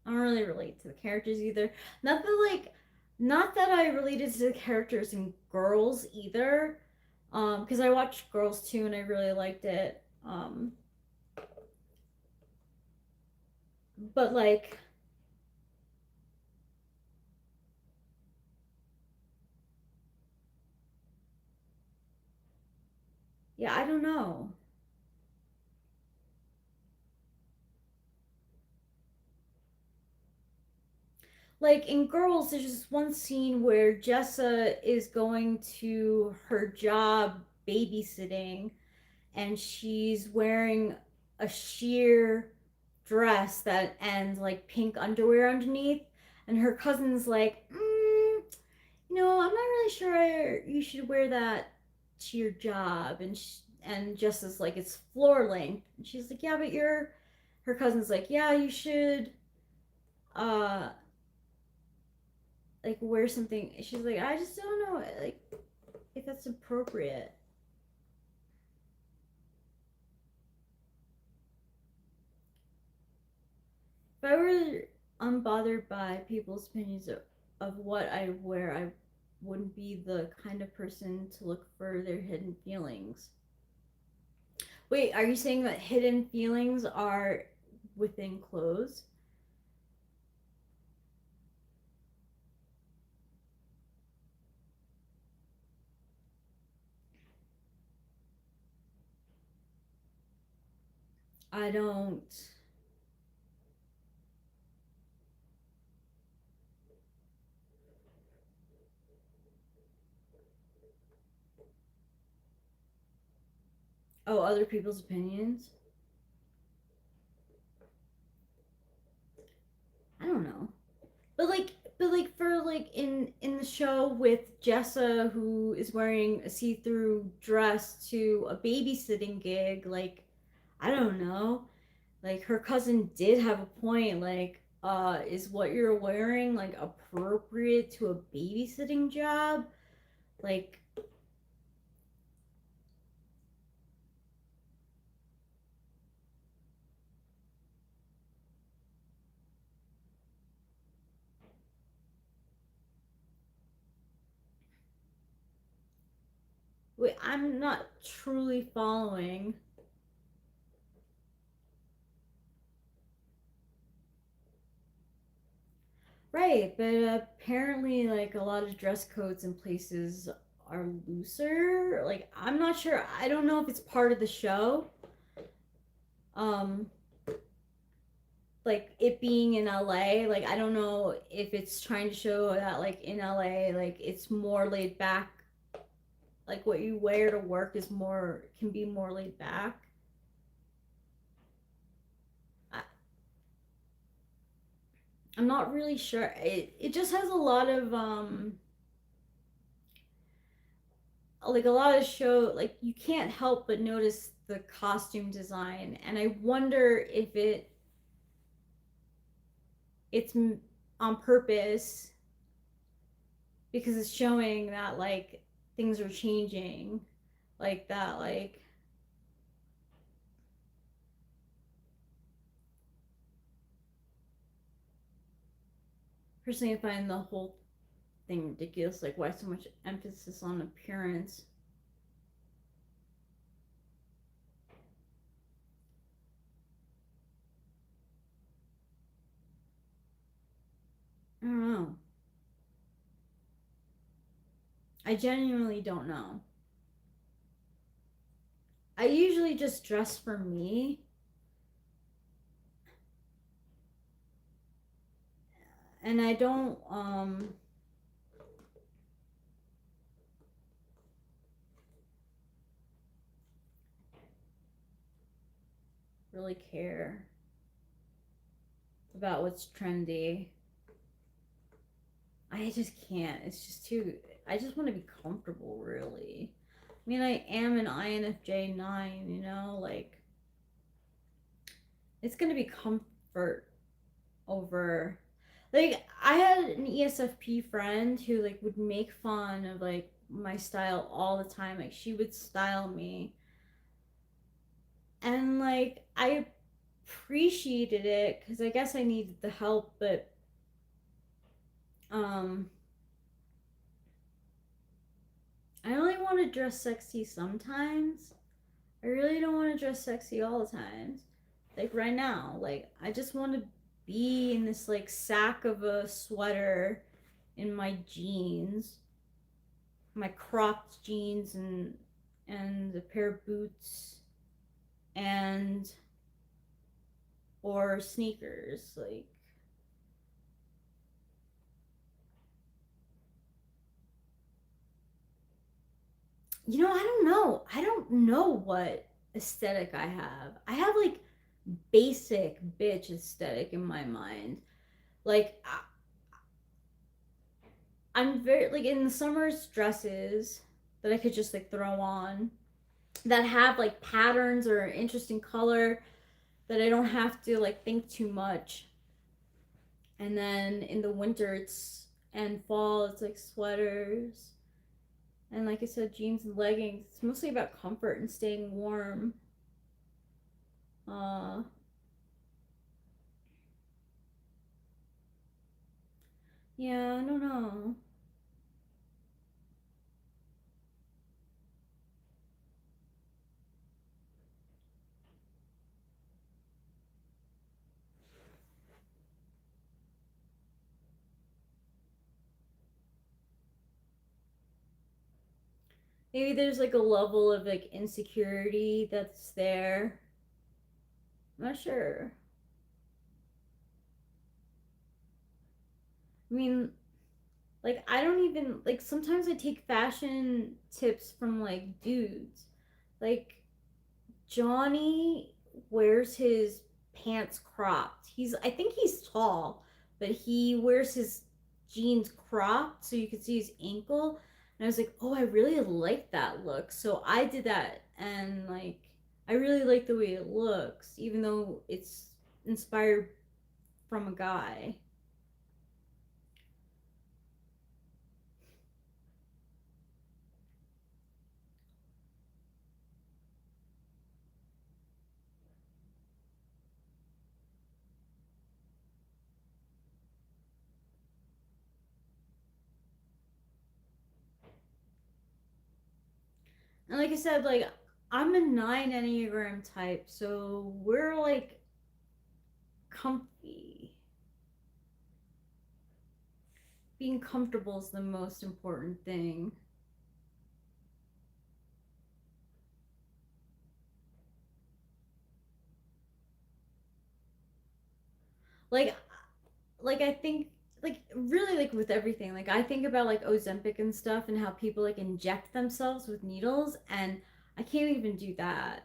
I don't really relate to the characters either. Not that like, not that I related to the characters in Girls either, because I watched Girls too and I really liked it. But like, yeah, I don't know. Like in Girls, there's just one scene where Jessa is going to her job babysitting, and she's wearing a sheer dress that and like pink underwear underneath, and her cousin's like, I'm not really sure you should wear that to your job, and just as like it's floor length, and she's like, yeah, but you're. Her cousin's like, yeah, you should uh like wear something. She's like, I just don't know like if that's appropriate. If I were unbothered by people's opinions of what I wear, I wouldn't be the kind of person to look for their hidden feelings. Wait, are you saying that hidden feelings are within clothes? I don't. Oh, other people's opinions? I don't know. But like for like in the show with Jessa who is wearing a see-through dress to a babysitting gig, like I don't know. Like her cousin did have a point, like, is what you're wearing like appropriate to a babysitting job? Like, wait, I'm not truly following. Right, but apparently, like a lot of dress codes in places are looser. Like, I'm not sure. I don't know if it's part of the show. Um, like it being in LA, like I don't know if it's trying to show that like in LA, like it's more laid back. Like what you wear to work is more can be more laid back. I, I'm not really sure. It just has a lot of like a lot of show like you can't help but notice the costume design, and I wonder if it's on purpose because it's showing that like things are changing like that. Like personally I find the whole thing ridiculous. Like why so much emphasis on appearance? I don't know. I genuinely don't know. I usually just dress for me, and I don't really care about what's trendy. I just can't. It's just too. I just want to be comfortable, really. I mean, I am an INFJ 9, like it's gonna be comfort over. Like I had an ESFP friend who like would make fun of like my style all the time. Like she would style me, and like I appreciated it because I guess I needed the help, but um, I only want to dress sexy sometimes. I really don't want to dress sexy all the times. Like right now, like I just want to be in this like sack of a sweater in my jeans, my cropped jeans and a pair of boots and or sneakers like I don't know what aesthetic I have. I have like basic bitch aesthetic in my mind. Like I'm very like in the summer's dresses that I could just like throw on that have like patterns or interesting color that I don't have to like think too much. And then in the winter it's and fall it's like sweaters and like I said jeans and leggings. It's mostly about comfort and staying warm. Uh yeah, I don't know. Maybe there's like a level of like insecurity that's there. I'm not sure. I mean, like I don't even like sometimes I take fashion tips from like dudes. Like Johnny wears his pants cropped. I think he's tall, but he wears his jeans cropped so you can see his ankle. And I was like, "Oh, I really like that look." So I did that and like I really like the way it looks even though it's inspired from a guy. And like I said, like I'm a 9 Enneagram type, so we're like comfy. Being comfortable is the most important thing. Like I think like really like with everything. Like I think about like Ozempic and stuff and how people like inject themselves with needles and I can't even do that.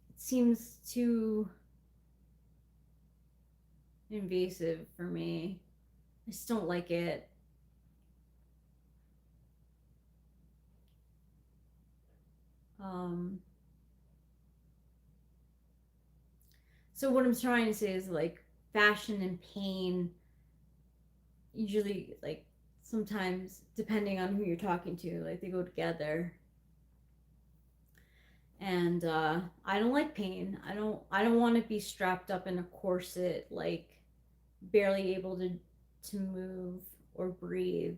It seems too invasive for me. I just don't like it. Um so what I'm trying to say is like fashion and pain usually like sometimes depending on who you're talking to like they go together and I don't like pain. I don't want to be strapped up in a corset like barely able to move or breathe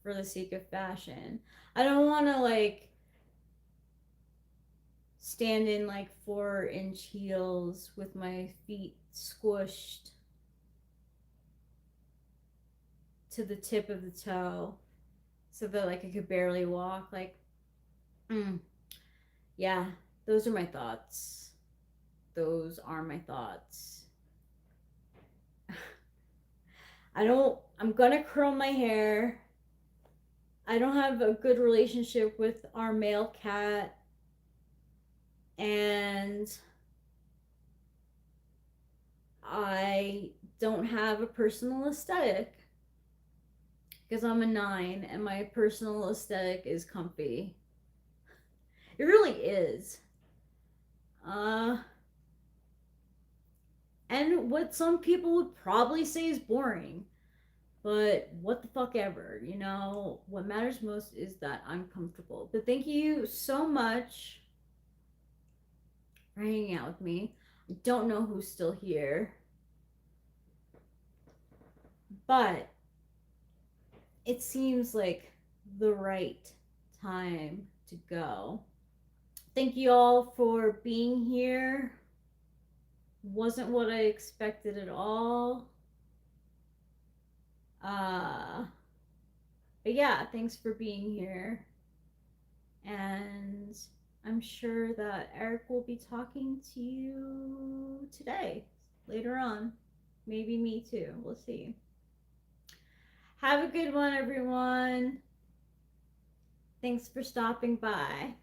for the sake of fashion. I don't want to like stand in like 4-inch heels with my feet squished to the tip of the toe so that like I could barely walk like mm, yeah, those are my thoughts. Those are my thoughts. I'm gonna curl my hair. I don't have a good relationship with our male cat. And I don't have a personal aesthetic because I'm a 9 and my personal aesthetic is comfy. It really is. Uh, and what some people would probably say is boring. But what the fuck ever, you know? What matters most is that I'm comfortable. But thank you so much for hanging out with me. I don't know who's still here, but it seems like the right time to go. Thank you all for being here. Wasn't what I expected at all. But yeah, thanks for being here. And I'm sure that Eric will be talking to you today, later on. Maybe me too. We'll see. Have a good one, everyone. Thanks for stopping by.